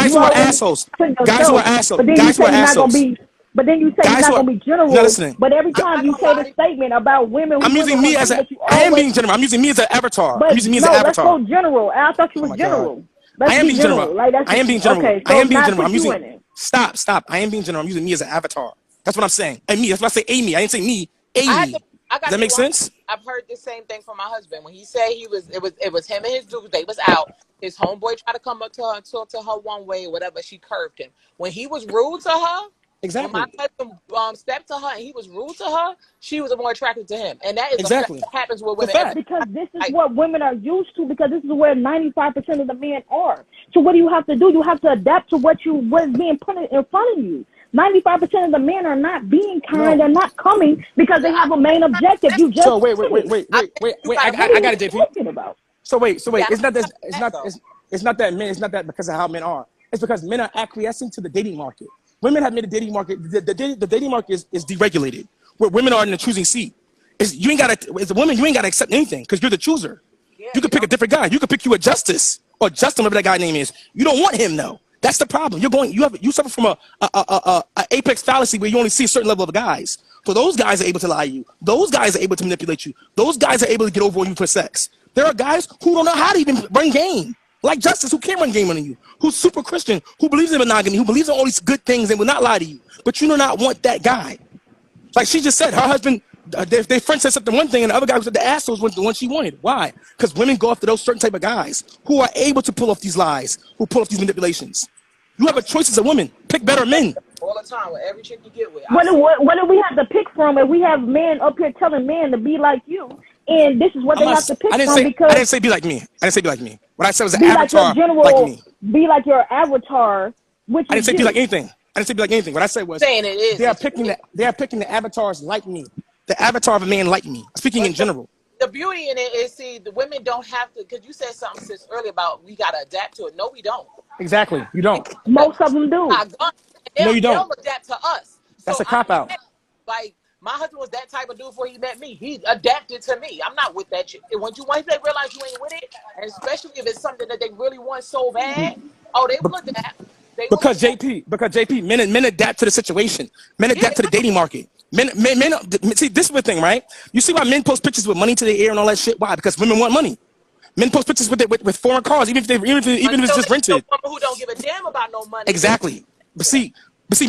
Speaker 6: you
Speaker 12: who are
Speaker 6: always
Speaker 12: assholes,
Speaker 6: put
Speaker 12: guys who are
Speaker 6: yourself.
Speaker 12: assholes,
Speaker 6: But then you
Speaker 12: guys who
Speaker 6: say
Speaker 12: are
Speaker 6: you're not gonna
Speaker 12: assholes,
Speaker 6: be. But then you say you're
Speaker 12: guys
Speaker 6: not
Speaker 12: who are
Speaker 6: gonna be
Speaker 12: not
Speaker 6: general.
Speaker 12: listening.
Speaker 6: But every
Speaker 10: I'm
Speaker 6: time
Speaker 10: not
Speaker 6: you
Speaker 10: gonna
Speaker 6: say
Speaker 10: lie
Speaker 6: the
Speaker 10: to you.
Speaker 6: statement about women
Speaker 12: I'm
Speaker 6: who women
Speaker 12: using me
Speaker 6: want
Speaker 12: as
Speaker 6: you,
Speaker 12: a.
Speaker 6: but you
Speaker 12: I am
Speaker 6: always.
Speaker 12: being general. I'm using me as an avatar. I'm
Speaker 6: But
Speaker 12: using me as an
Speaker 6: no, let's
Speaker 12: avatar.
Speaker 6: go general. I thought you
Speaker 12: Oh
Speaker 6: was
Speaker 12: my god.
Speaker 6: general. Let's
Speaker 12: I am
Speaker 6: be
Speaker 12: being general.
Speaker 6: general. Like that's
Speaker 12: I am being general.
Speaker 6: okay.
Speaker 12: I
Speaker 6: So
Speaker 12: am being
Speaker 6: not
Speaker 12: general.
Speaker 6: put
Speaker 12: I'm
Speaker 6: you
Speaker 12: using.
Speaker 6: in it.
Speaker 12: Stop. I am being general. I'm using me as an avatar. That's what I'm saying. And me. That's why I say a me. I didn't say me. A
Speaker 11: I had to.
Speaker 12: me.
Speaker 11: I
Speaker 12: Does
Speaker 11: got
Speaker 12: that
Speaker 11: to be
Speaker 12: make
Speaker 11: 100.
Speaker 12: sense?
Speaker 11: I've heard the same thing from my husband when he said he was. It was him and his dude. They was out. His homeboy tried to come up to her and talk to her one way, or whatever. She curved him. When he was rude to her, when my
Speaker 12: Exactly.
Speaker 11: husband stepped to her and he was rude to her, she was more attracted to him, and that is a fact.
Speaker 12: Exactly.
Speaker 11: That happens with
Speaker 12: The
Speaker 11: women every
Speaker 12: fact.
Speaker 6: Because this is
Speaker 11: like.
Speaker 6: what women are used to. Because this is where 95% of the men are. So what do you have to do? You have to adapt to what's being put in front of you. 95% of the men are not being kind.
Speaker 12: No.
Speaker 6: They're not coming because they
Speaker 11: I,
Speaker 6: have a main objective. You just
Speaker 12: So wait,
Speaker 6: said it.
Speaker 11: you
Speaker 12: I,
Speaker 11: gotta
Speaker 6: What
Speaker 12: I,
Speaker 6: are
Speaker 12: I
Speaker 6: you
Speaker 12: got it,
Speaker 11: remember.
Speaker 12: JP.
Speaker 6: talking about?
Speaker 11: Yeah,
Speaker 12: So wait.
Speaker 11: I
Speaker 12: It's not
Speaker 11: don't
Speaker 12: that.
Speaker 11: know that though.
Speaker 12: It's not that men. It's not that because of how men are. It's because men are acquiescing to the dating market. Women have made the dating market. The dating market is deregulated, where women are in the choosing seat. You ain't gotta. As a woman, you ain't gotta accept anything because you're the chooser.
Speaker 11: Yeah,
Speaker 12: You
Speaker 11: you
Speaker 12: could pick a
Speaker 11: don't.
Speaker 12: different guy. You could pick you a Justice or Justin, whatever that guy's name is. You don't want him though. That's the problem. You suffer from a apex fallacy where you only see a certain level of guys. So those guys are able to lie to you. Those guys are able to manipulate you. Those guys are able to get over on you for sex. There are guys who don't know how to even run game. Like Justice, who can't run game on you, who's super Christian, who believes in monogamy, who believes in all these good things and will not lie to you. But you do not want that guy. Like she just said, her husband, their friend said something one thing, and the other guy was the assholes was the one she wanted. Why? Because women go after those certain type of guys who are able to pull off these lies, who pull off these manipulations. You have
Speaker 11: I'm
Speaker 12: a choice as a woman. Pick better men.
Speaker 11: all the time with every chick you get with. I
Speaker 6: What do,
Speaker 11: see.
Speaker 6: what, what do we have to pick from if we have men up here telling men to be like you? And this is what
Speaker 12: I'm
Speaker 6: they
Speaker 12: not.
Speaker 6: have to pick
Speaker 12: I didn't
Speaker 6: from
Speaker 12: say. I
Speaker 6: because
Speaker 12: didn't say be like me. I didn't say be like me. What I said was an
Speaker 6: be like your
Speaker 12: avatar like
Speaker 6: general,
Speaker 12: me.
Speaker 6: be like your avatar, which
Speaker 12: I
Speaker 6: is
Speaker 12: didn't say be like
Speaker 6: you.
Speaker 12: anything. I didn't say be like anything. What I said was
Speaker 11: Saying it is. It's
Speaker 12: they are picking the avatars like me. The avatar of a man like me. Speaking in
Speaker 11: but
Speaker 12: general.
Speaker 11: the beauty in it is, see, the women don't have to, because you said something sis earlier about we gotta adapt to it. No, we don't.
Speaker 12: Exactly. You don't.
Speaker 6: Most of them do.
Speaker 11: Our guns, and
Speaker 12: No, you don't.
Speaker 11: they'll adapt to us.
Speaker 12: That's
Speaker 11: So
Speaker 12: a
Speaker 11: I
Speaker 12: cop out.
Speaker 11: get it. Like my husband was that type of dude before he met me. He adapted to me. I'm not with that shit. And once they realize you ain't with it, and especially if it's something that they really want so bad, oh, they will adapt. They will adapt.
Speaker 12: Because JP, men adapt to the situation. Men
Speaker 11: Yeah,
Speaker 12: adapt to the dating market. Men. See, this is the thing, right? You see why men post pictures with money to their ear and all that shit? Why? Because women want money. Men post pictures with foreign cars, even if it's
Speaker 11: until
Speaker 12: just
Speaker 11: they get a
Speaker 12: rented.
Speaker 11: woman who don't give a damn about no money, then
Speaker 12: Exactly. But see,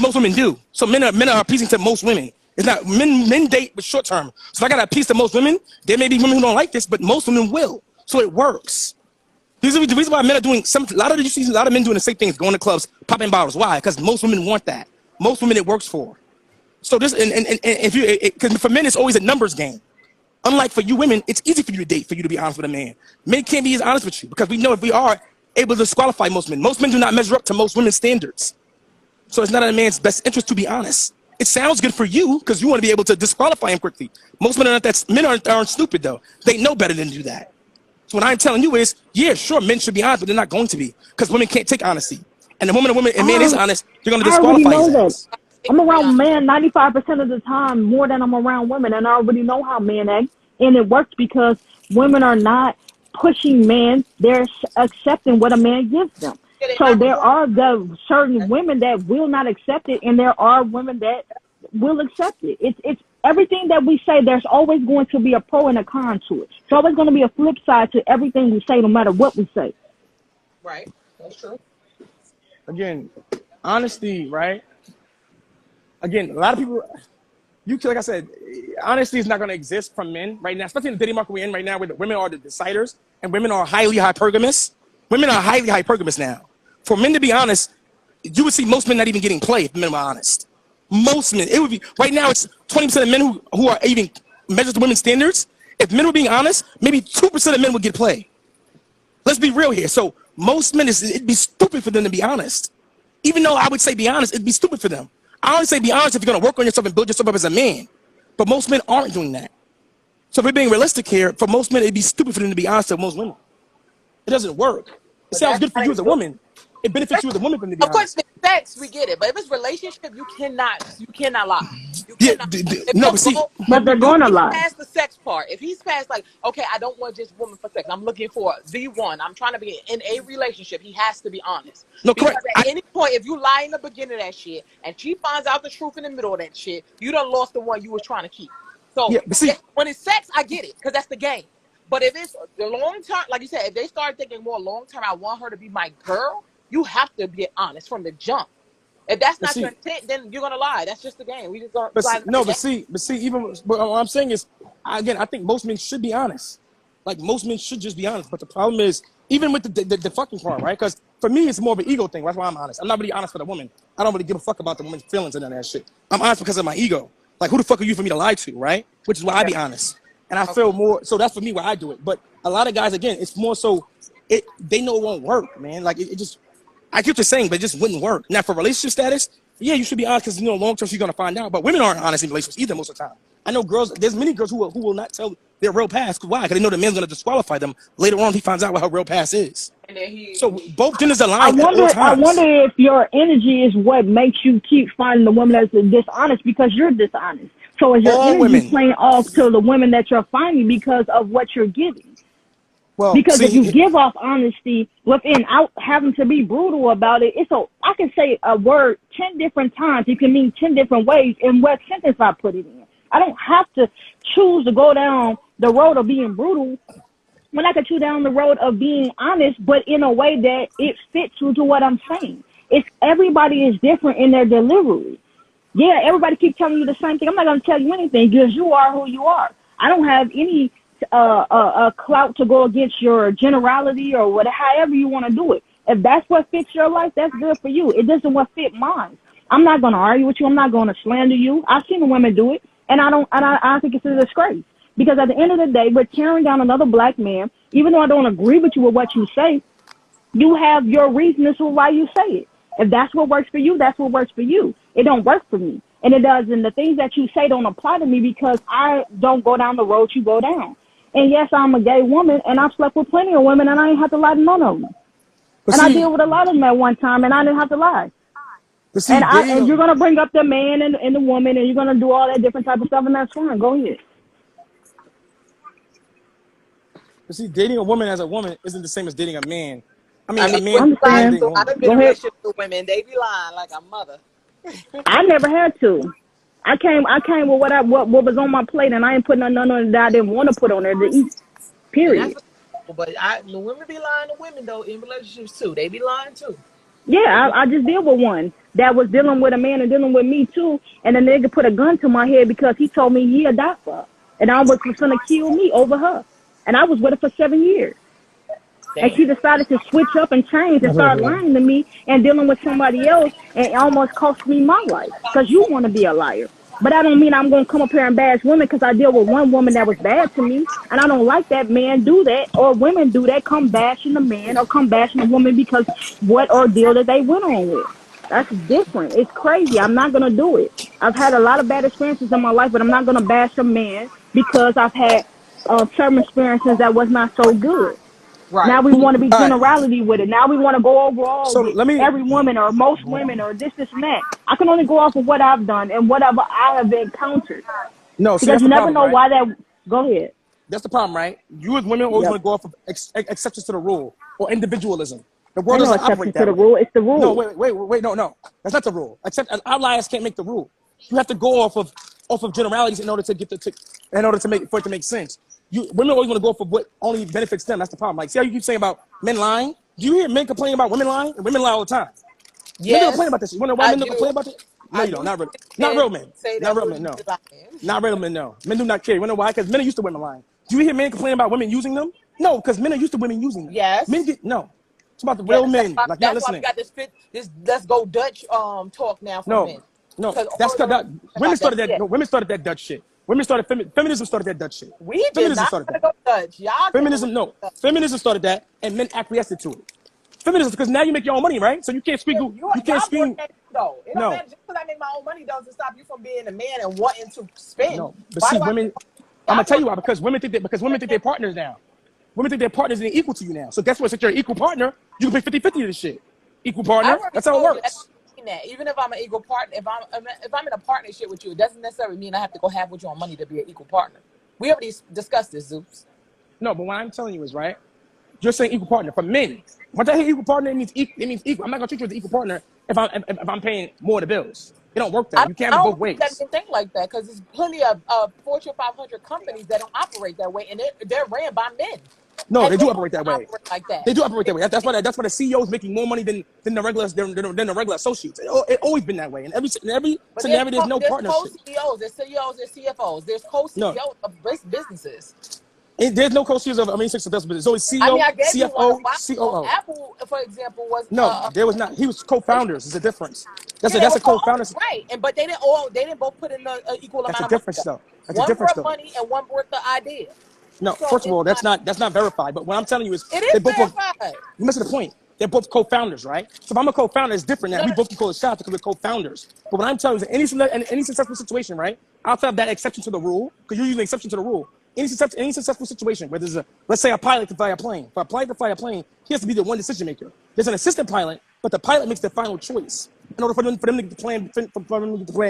Speaker 12: most women do. So men are appeasing to most women. It's not men date with short term. So if I got to appease to most women, there may be women who don't like this, but most women will. So it works. These are the reason why men are doing some. You see a lot of men doing the same things, going to clubs, popping bottles. Why? Because most women want that. Most women it works for. So this and if you because for men it's always a numbers game. Unlike for you women, it's easy for you to date, for you to be honest with a man. Men can't be as honest with you because we know if we are able to disqualify most men. Most men do not measure up to most women's standards. So it's not in a man's best interest to be honest. It sounds good for you because you want to be able to disqualify him quickly. Most men are not that. Men aren't stupid though. They know better than to do that. So what I'm telling you is, yeah, sure, men should be honest, but they're not going to be because women can't take honesty. And the woman and man is
Speaker 6: I,
Speaker 12: honest, you're going to
Speaker 6: I already
Speaker 12: disqualify his
Speaker 6: know that.
Speaker 12: ass.
Speaker 11: they
Speaker 6: I'm
Speaker 11: can be
Speaker 6: around
Speaker 11: honest.
Speaker 6: men 95% of the time more than I'm around women, and I already know how men act. And it works because women are not pushing men; they're accepting what a man gives them.
Speaker 11: Yeah, they're
Speaker 6: So
Speaker 11: not
Speaker 6: there
Speaker 11: performing.
Speaker 6: are the certain women that will not accept it, and there are women that will accept it. It's everything that we say. There's always going to be a pro and a con to it. There's always going to be a flip side to everything we say, no matter what we say.
Speaker 11: Right. That's true.
Speaker 12: Again, honesty, right? Again, a lot of people, like I said, honesty is not going to exist from men right now, especially in the dating market we're in right now, where the women are the deciders and women are highly hypergamous. Women are highly hypergamous now. For men to be honest, you would see most men not even getting play if men were honest. Most men, it would be right now. It's 20% of men who are even measured to women's standards. If men were being honest, maybe 2% of men would get play. Let's be real here. So most men, it'd be stupid for them to be honest. Even though I would say be honest, it'd be stupid for them. I always say be honest if you're going to work on yourself and build yourself up as a man. But most men aren't doing that. So if we're being realistic here, for most men, it'd be stupid for them to be honest to most women. It doesn't work. It
Speaker 11: But
Speaker 12: sounds
Speaker 11: that's
Speaker 12: good for
Speaker 11: how
Speaker 12: you
Speaker 11: they
Speaker 12: as a
Speaker 11: do it.
Speaker 12: woman. It benefits you as a woman for them to be
Speaker 11: Of course,
Speaker 12: honest.
Speaker 11: sex, we get it. But if it's relationship, you cannot lie. You
Speaker 12: Yeah,
Speaker 11: cannot. If
Speaker 12: no,
Speaker 11: your
Speaker 12: but see,
Speaker 11: goal,
Speaker 6: But they're
Speaker 11: if
Speaker 6: going to
Speaker 11: he's
Speaker 6: lie.
Speaker 11: past the sex part, if he's past like, okay, I don't want just woman for sex. I'm looking for the one. I'm trying to be in a relationship. He has to be honest.
Speaker 12: no,
Speaker 11: Because
Speaker 12: correct.
Speaker 11: at any point, if you lie in the beginning of that shit and she finds out the truth in the middle of that shit, you done lost the one you was trying to keep. So
Speaker 12: Yeah, but see,
Speaker 11: when it's sex, I get it because that's the game. But if it's the long term, like you said, if they start thinking more long term, I want her to be my girl. You have to be honest from the jump. If that's
Speaker 12: but
Speaker 11: not your
Speaker 12: see,
Speaker 11: intent, then you're gonna lie. That's just the game. We just gonna
Speaker 12: But see,
Speaker 11: play another
Speaker 12: no,
Speaker 11: game.
Speaker 12: but see, even but what I'm saying is, again, I think most men should be honest. Like most men should just be honest. But the problem is, even with the fucking part, right? Because for me, it's more of an ego thing. That's why I'm honest. I'm not really honest for the woman. I don't really give a fuck about the woman's feelings and none of that shit. I'm honest because of my ego. Like, who the fuck are you for me to lie to, right? Which is why I
Speaker 11: Okay.
Speaker 12: be honest. And I
Speaker 11: Okay.
Speaker 12: feel more. So that's for me why I do it. But a lot of guys, again, it's more so they know it won't work, man. Like it just I get what you're saying, but it just wouldn't work. Now, for relationship status, yeah, you should be honest because long term she's gonna find out. But women aren't honest in relationships either most of the time. I know girls. There's many girls who will not tell their real past. Why? Because they know the man's gonna disqualify them later on. If he finds out what her real past is.
Speaker 11: And then he,
Speaker 12: So both genders
Speaker 6: I
Speaker 12: align at all
Speaker 6: wonder. I
Speaker 12: times.
Speaker 6: wonder if your energy is what makes you keep finding the woman that's dishonest because you're dishonest. So is your
Speaker 12: All
Speaker 6: energy
Speaker 12: women.
Speaker 6: playing off to the women that you're finding because of what you're giving?
Speaker 12: Well,
Speaker 6: Because if you
Speaker 12: see,
Speaker 6: give off honesty without having to be brutal about it, I can say a word 10 different times. It can mean 10 different ways in what sentence I put it in. I don't have to choose to go down the road of being brutal when I could choose down the road of being honest, but in a way that it fits to what I'm saying. It's everybody is different in their delivery. Yeah, everybody keep telling you the same thing. I'm not going to tell you anything because you are who you are. I don't have any clout to go against your generality or whatever, however you want to do it. If that's what fits your life, that's good for you. It doesn't what fit mine. I'm not going to argue with you. I'm not going to slander you. I've seen the women do it, and I think it's a disgrace because at the end of the day, we're tearing down another black man. Even though I don't agree with you with what you say, you have your reasons for why you say it. If that's what works for you, that's what works for you. It don't work for me. And it does. And the things that you say don't apply to me because I don't go down the road you go down. And yes, I'm a gay woman, and I've slept with plenty of women, and I ain't have to lie to none of them.
Speaker 12: but
Speaker 6: And I
Speaker 12: see,
Speaker 6: deal with a lot of them at one time, and I didn't have to lie.
Speaker 12: but see,
Speaker 6: And you're
Speaker 12: dating,
Speaker 6: gonna bring up the man and the woman, and you're gonna do all that different type of stuff, and that's fine. Go ahead.
Speaker 12: but see, dating a woman as a woman isn't the same as dating a man. I
Speaker 11: I
Speaker 12: mean, a
Speaker 11: mean,
Speaker 6: I
Speaker 12: man
Speaker 11: women lie
Speaker 12: as
Speaker 6: understand.
Speaker 12: dating a
Speaker 11: too. I
Speaker 12: woman.
Speaker 11: done been
Speaker 6: Go
Speaker 11: in
Speaker 6: ahead.
Speaker 11: relationships with women. They be lying like a mother.
Speaker 6: I never had to. I came with what was on my plate, and I ain't putting none on that I didn't want to put on there to eat.
Speaker 11: And that's
Speaker 6: Period.
Speaker 11: but the women be lying to women though in relationships too. They be lying too.
Speaker 6: Yeah, I just deal with one that was dealing with a man and dealing with me too, and the nigga put a gun to my head because he told me he'd die for her, and I was gonna kill me over her, and I was with her for 7 years. And
Speaker 11: Damn.
Speaker 6: she decided to switch up and change and start lying to me and dealing with somebody else, and it almost cost me my life because you want to be a liar. But I don't mean I'm going to come up here and bash women because I deal with one woman that was bad to me, and I don't like that men do that or women do that, come bashing the man or come bashing the woman because what ordeal that they went on with. That's different. It's crazy. I'm not going to do it. I've had a lot of bad experiences in my life, but I'm not going to bash a man because I've had certain experiences that was not so good. Now
Speaker 11: Right.
Speaker 6: we want to be
Speaker 12: All right.
Speaker 6: generality with it. Now we want to go overall
Speaker 12: So
Speaker 6: with
Speaker 12: let me.
Speaker 6: every woman or most women or this, and that. I can only go off of what I've done and whatever I have encountered
Speaker 12: No, see,
Speaker 6: because
Speaker 12: that's
Speaker 6: you
Speaker 12: the
Speaker 6: never
Speaker 12: problem,
Speaker 6: know
Speaker 12: right?
Speaker 6: why that. Go ahead.
Speaker 12: That's the problem, right? You as women always
Speaker 6: Yep.
Speaker 12: want to go off of exceptions to the rule or individualism. The world
Speaker 6: Ain't no
Speaker 12: doesn't operate
Speaker 6: exception to
Speaker 12: that
Speaker 6: the
Speaker 12: way.
Speaker 6: rule. It's the
Speaker 12: No,
Speaker 6: rule.
Speaker 12: wait, no. That's not the rule. Except outliers can't make the rule. You have to go off of generalities in order to in order to make for it to make sense. Women always want to go off of what only benefits them. That's the problem. Like, see how you keep saying about men lying? Do you hear men complaining about women lying? And women lie all the time. Men don't complain
Speaker 11: Yes,
Speaker 12: about this. You want to know why
Speaker 11: I
Speaker 12: men don't
Speaker 11: do.
Speaker 12: complain about it? No,
Speaker 11: I
Speaker 12: you don't.
Speaker 11: do
Speaker 12: Not real.
Speaker 11: hear
Speaker 12: Not
Speaker 11: men
Speaker 12: real men.
Speaker 11: say
Speaker 12: Not
Speaker 11: that
Speaker 12: real men.
Speaker 11: women
Speaker 12: No.
Speaker 11: be lying.
Speaker 12: Not real men. No. Men do not care. You want to know why? Because men are used to women lying. Do you hear men complain about women using them? No, because men are used to women using them. Men
Speaker 11: Yes.
Speaker 12: get no. It's about the real
Speaker 11: Yes.
Speaker 12: men. Like you're not
Speaker 11: That's why we
Speaker 12: listening.
Speaker 11: got this let's go Dutch talk now for
Speaker 12: No,
Speaker 11: men.
Speaker 12: no.
Speaker 11: Because
Speaker 12: That's
Speaker 11: all of them
Speaker 12: that. Women
Speaker 11: about that
Speaker 12: started that.
Speaker 11: shit.
Speaker 12: No, women started that Dutch shit. Women started feminism started that Dutch shit.
Speaker 11: We did
Speaker 12: Feminism
Speaker 11: not
Speaker 12: started
Speaker 11: want to
Speaker 12: that.
Speaker 11: go Dutch. Y'all came around
Speaker 12: Feminism, no.
Speaker 11: with us.
Speaker 12: Feminism started that, and men acquiesced to it. Feminism, because now you make your own money, right? So you can't
Speaker 11: Yeah,
Speaker 12: scream. You can't
Speaker 11: y'all brought
Speaker 12: scream.
Speaker 11: that in, though. It don't
Speaker 12: No,
Speaker 11: matter just because I make my own money doesn't stop you from being a man and wanting to spend.
Speaker 12: no. But
Speaker 11: Why
Speaker 12: see,
Speaker 11: do I get
Speaker 12: women. I'm
Speaker 11: y'all
Speaker 12: gonna tell you
Speaker 11: brought
Speaker 12: why. Because women think they're partners now. Women think their partners ain't equal to you now. So guess what? Since you're an equal partner, you can pay 50-50 of this shit. Equal
Speaker 11: I
Speaker 12: partner.
Speaker 11: already
Speaker 12: That's how it
Speaker 11: told you at
Speaker 12: works.
Speaker 11: mean that. Even if I'm an equal partner, if I'm in a partnership with you, it doesn't necessarily mean I have to go half with you on money to be an equal partner. We already discussed this, Zeus.
Speaker 12: No, but what I'm telling you is right. You're saying equal partner for men. Once I hear equal partner, it means equal. It means equal. I'm not gonna treat you as an equal partner if I'm paying more of the bills. It don't work that way. You can't
Speaker 11: I
Speaker 12: have it
Speaker 11: don't
Speaker 12: both
Speaker 11: think that
Speaker 12: ways.
Speaker 11: men think like that because there's plenty of Fortune 500 companies that don't operate that way, and they're ran by men,
Speaker 12: No,
Speaker 11: and
Speaker 12: they
Speaker 11: they
Speaker 12: do
Speaker 11: want
Speaker 12: operate
Speaker 11: to
Speaker 12: that way.
Speaker 11: operate like that.
Speaker 12: They do operate that way. That's why the CEO is making more money than the regular associates. It always been that way. In every
Speaker 11: But
Speaker 12: scenario, there's no
Speaker 11: there's
Speaker 12: partnership.
Speaker 11: co-CEOs, there's CEOs, there's CFOs, there's
Speaker 12: No,
Speaker 11: co-CEOs of businesses.
Speaker 12: there's no co-CEOs of successful business. It's always
Speaker 11: I mean,
Speaker 12: CEO,
Speaker 11: I gave you one a
Speaker 12: CFO,
Speaker 11: while ago.
Speaker 12: COO.
Speaker 11: Apple, for example, was
Speaker 12: No, there was not. He was co-founders. It's a difference.
Speaker 11: yeah, they
Speaker 12: That's
Speaker 11: were
Speaker 12: a
Speaker 11: co-owners,
Speaker 12: co-founders.
Speaker 11: right? But they didn't both put in an equal
Speaker 12: That's a
Speaker 11: amount of money
Speaker 12: difference,
Speaker 11: though.
Speaker 12: though. That's a
Speaker 11: One
Speaker 12: difference,
Speaker 11: brought
Speaker 12: though.
Speaker 11: money and one brought the idea.
Speaker 12: No,
Speaker 11: So
Speaker 12: first of
Speaker 11: it's
Speaker 12: all,
Speaker 11: like
Speaker 12: that's not verified. But what I'm telling you is
Speaker 11: it
Speaker 12: they
Speaker 11: is
Speaker 12: both were.
Speaker 11: verified.
Speaker 12: You missing the point. They're both co-founders, right? So if I'm a co-founder, it's different now.
Speaker 11: No,
Speaker 12: We
Speaker 11: no,
Speaker 12: both can call it shots because we're co-founders. But what I'm telling you is in any successful situation, right? Outside of that exception to the rule, because you're using an exception to the rule. Any successful situation where there's let's say a pilot can fly a plane. For a pilot to fly a plane, he has to be the one decision maker. There's an assistant pilot, but the pilot makes the final choice in order for them to get the plan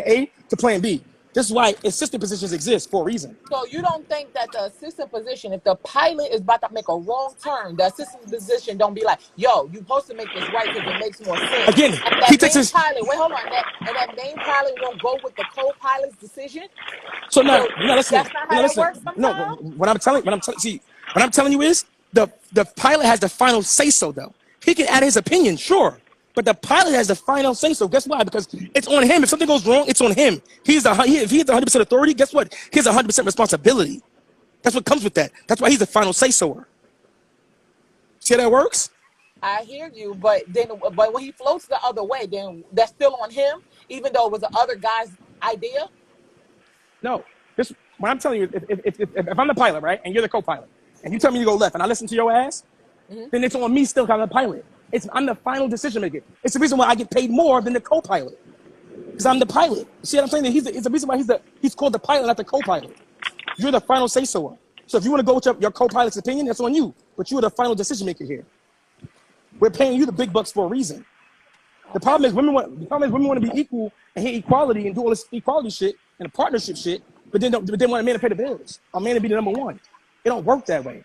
Speaker 12: A to plan B. This is why assistant positions exist for a reason.
Speaker 11: so you don't think that the assistant position, if the pilot is about to make a wrong turn, the assistant position don't be like, "Yo, you supposed to make this right because it makes more sense."
Speaker 12: Again,
Speaker 11: And
Speaker 12: he
Speaker 11: that
Speaker 12: takes
Speaker 11: main
Speaker 12: his.
Speaker 11: pilot, wait, hold on, that main pilot won't go with the co-pilot's decision.
Speaker 12: So now
Speaker 11: So
Speaker 12: you're not listening.
Speaker 11: that's not
Speaker 12: You're
Speaker 11: how
Speaker 12: not
Speaker 11: that
Speaker 12: listening.
Speaker 11: works
Speaker 12: No,
Speaker 11: sometimes.
Speaker 12: what I'm telling you is the pilot has the final say so though. He can add his opinion, sure. But the pilot has the final say so. Guess why? Because it's on him. If something goes wrong, it's on him. If he's 100% authority, guess what? He has 100% responsibility. That's what comes with that. That's why he's the final say soer. See how that works?
Speaker 11: I hear you, but when he floats the other way, then that's still on him, even though it was the other guy's idea.
Speaker 12: No. This what I'm telling you. If I'm the pilot, right, and you're the co-pilot, and you tell me to go left, and I listen to your ass, then it's on me still because I'm the pilot. I'm the final decision maker. It's the reason why I get paid more than the co-pilot because I'm the pilot. See what I'm saying? It's the reason why he's called the pilot, not the co-pilot. You're the final say-so. So if you want to go with your co-pilot's opinion, that's on you. But you're the final decision maker here. We're paying you the big bucks for a reason. The problem is women want to be equal and hate equality and do all this equality shit and partnership shit, but then want a man to pay the bills, a man to be the number one. It don't work that way.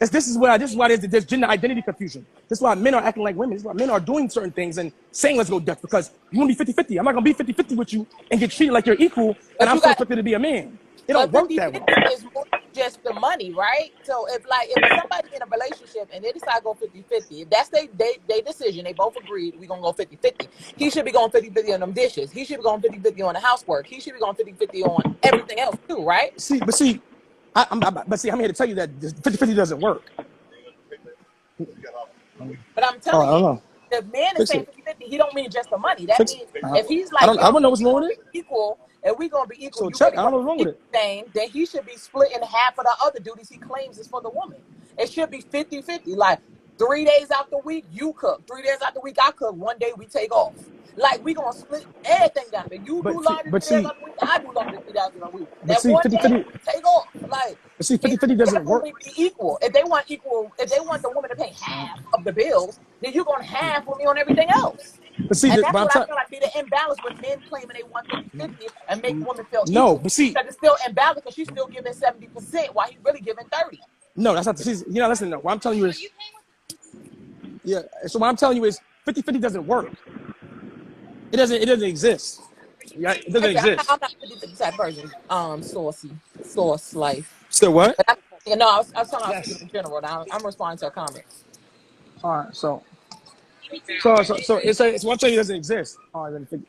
Speaker 12: This is why there's gender identity confusion. This is why men are acting like women. This is why men are doing certain things and saying let's go Dutch because you want to be 50-50. I'm not going to be 50-50 with you and get treated like you're equal and
Speaker 11: But
Speaker 12: I'm
Speaker 11: you
Speaker 12: still
Speaker 11: got
Speaker 12: expected to be a man. It don't
Speaker 11: But
Speaker 12: work
Speaker 11: 50
Speaker 12: that
Speaker 11: 50
Speaker 12: way.
Speaker 11: is more than just the money, right? So if somebody in a relationship and they decide to go 50-50, if that's they decision, they both agreed we're gonna go 50-50. He should be going 50-50 on them dishes. He should be going 50-50 on the housework. He should be going 50-50 on everything else too, right?
Speaker 12: I'm here to tell you that 50-50 doesn't work.
Speaker 11: But I'm
Speaker 12: Oh, I
Speaker 11: telling you,
Speaker 12: don't know.
Speaker 11: the man is
Speaker 12: Fix
Speaker 11: saying
Speaker 12: it.
Speaker 11: 50-50, he don't mean just the money. That
Speaker 12: Fix it.
Speaker 11: means if he's
Speaker 12: I
Speaker 11: like,
Speaker 12: don't. I
Speaker 11: yo,
Speaker 12: don't know what's
Speaker 11: we
Speaker 12: wrong
Speaker 11: gonna
Speaker 12: with it.
Speaker 11: be equal, and we gonna be equal,
Speaker 12: So
Speaker 11: you
Speaker 12: check.
Speaker 11: really
Speaker 12: I don't
Speaker 11: want
Speaker 12: know what's wrong
Speaker 11: the
Speaker 12: with
Speaker 11: equal
Speaker 12: it.
Speaker 11: thing, then he should be splitting half of the other duties he claims is for the woman. It should be 50-50. Like 3 days out the week, you cook. 3 days out the week, I cook. 1 day we take off. Like we gonna split everything down. If you do
Speaker 12: But see,
Speaker 11: laundry
Speaker 12: but
Speaker 11: 3 days
Speaker 12: see,
Speaker 11: out the week, I do laundry 3 days out the week.
Speaker 12: but
Speaker 11: That
Speaker 12: see,
Speaker 11: one
Speaker 12: 50
Speaker 11: day
Speaker 12: 50.
Speaker 11: we take off. Like
Speaker 12: But see,
Speaker 11: it
Speaker 12: 50 50
Speaker 11: should
Speaker 12: doesn't work.
Speaker 11: definitely be equal. If they want equal, if they want the woman to pay half of the bills, then you're gonna half with me on everything else.
Speaker 12: But see,
Speaker 11: And
Speaker 12: but
Speaker 11: that's
Speaker 12: I'm
Speaker 11: what I
Speaker 12: telling.
Speaker 11: feel like be the imbalance with men claiming they want 50-50 and make women feel
Speaker 12: No,
Speaker 11: equal.
Speaker 12: but see,
Speaker 11: Because it's still imbalanced because she's still giving 70% while he's really giving 30.
Speaker 12: no, that's not. See, you know, listen. No, what I'm telling you is, yeah. So what I'm telling you is, 50-50 doesn't work. It doesn't. It doesn't exist. Yeah, it doesn't
Speaker 11: Listen,
Speaker 12: exist.
Speaker 11: I'm not a 50-50 type person. Sauce life.
Speaker 12: Still what?
Speaker 11: But no, I was talking about speaking
Speaker 12: Yes.
Speaker 11: in general. Now I'm responding to a comment.
Speaker 12: All right. So it's what I'm telling you doesn't exist. All right. Then 50.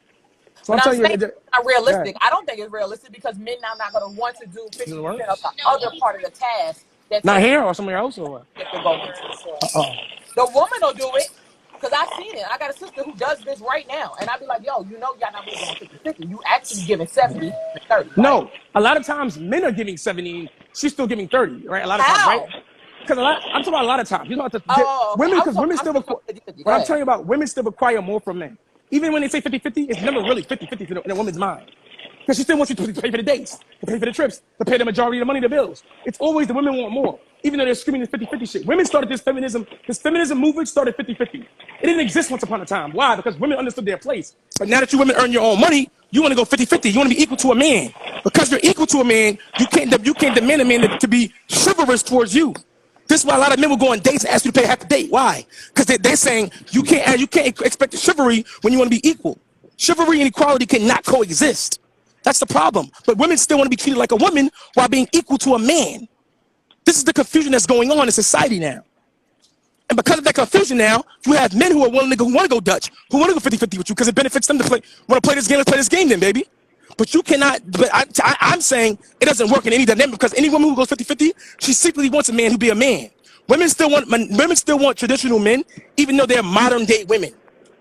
Speaker 12: So
Speaker 11: But
Speaker 12: I'm
Speaker 11: I'm
Speaker 12: telling you,
Speaker 11: saying it's not
Speaker 12: yeah.
Speaker 11: realistic. I don't think it's realistic because men now not going to want to do
Speaker 12: Does it
Speaker 11: 50%
Speaker 12: work?
Speaker 11: of the other part of the task that
Speaker 12: Not
Speaker 11: your
Speaker 12: here or somewhere else or what?
Speaker 11: relationship to go into.
Speaker 12: Oh.
Speaker 11: The woman will do it because I've seen it. I got a sister who does this right now. And I'll be like, yo, you know, y'all not really going 50-50. You actually giving 70 and 30, right?
Speaker 12: No, a lot of times men are giving 70, she's still giving 30, right? A lot of times, right?
Speaker 11: How?
Speaker 12: Because I'm talking about a lot of times. You know,
Speaker 11: Oh, okay.
Speaker 12: women, because women
Speaker 11: I'm
Speaker 12: still
Speaker 11: still
Speaker 12: require,
Speaker 11: talking 50-50. Go
Speaker 12: what I'm
Speaker 11: ahead.
Speaker 12: telling you about, women still require more from men. Even when they say 50-50, it's never really 50-50 in a woman's mind. Because she still wants you to pay for the dates, to pay for the trips, to pay the majority of the money, the bills. It's always the women want more. even though they're screaming this 50-50 shit. Women started this feminism movement started 50-50. It didn't exist once upon a time. Why? Because women understood their place. But now that you women earn your own money, you want to go 50-50. You want to be equal to a man. Because you're equal to a man, you can't demand a man to be chivalrous towards you. This is why a lot of men will go on dates and ask you to pay half the date. Why? Because they're saying you can't expect the chivalry when you want to be equal. Chivalry and equality cannot coexist. That's the problem. But women still want to be treated like a woman while being equal to a man. This is the confusion that's going on in society now. And because of that confusion now, you have men who are willing to go, who want to go Dutch, who want to go 50-50 with you because it benefits them to play. Want to play this game? Let's play this game then, baby. But you cannot, but I'm saying it doesn't work in any dynamic because any woman who goes 50-50, she secretly wants a man who be a man. Women still want traditional men, even though they're modern day women,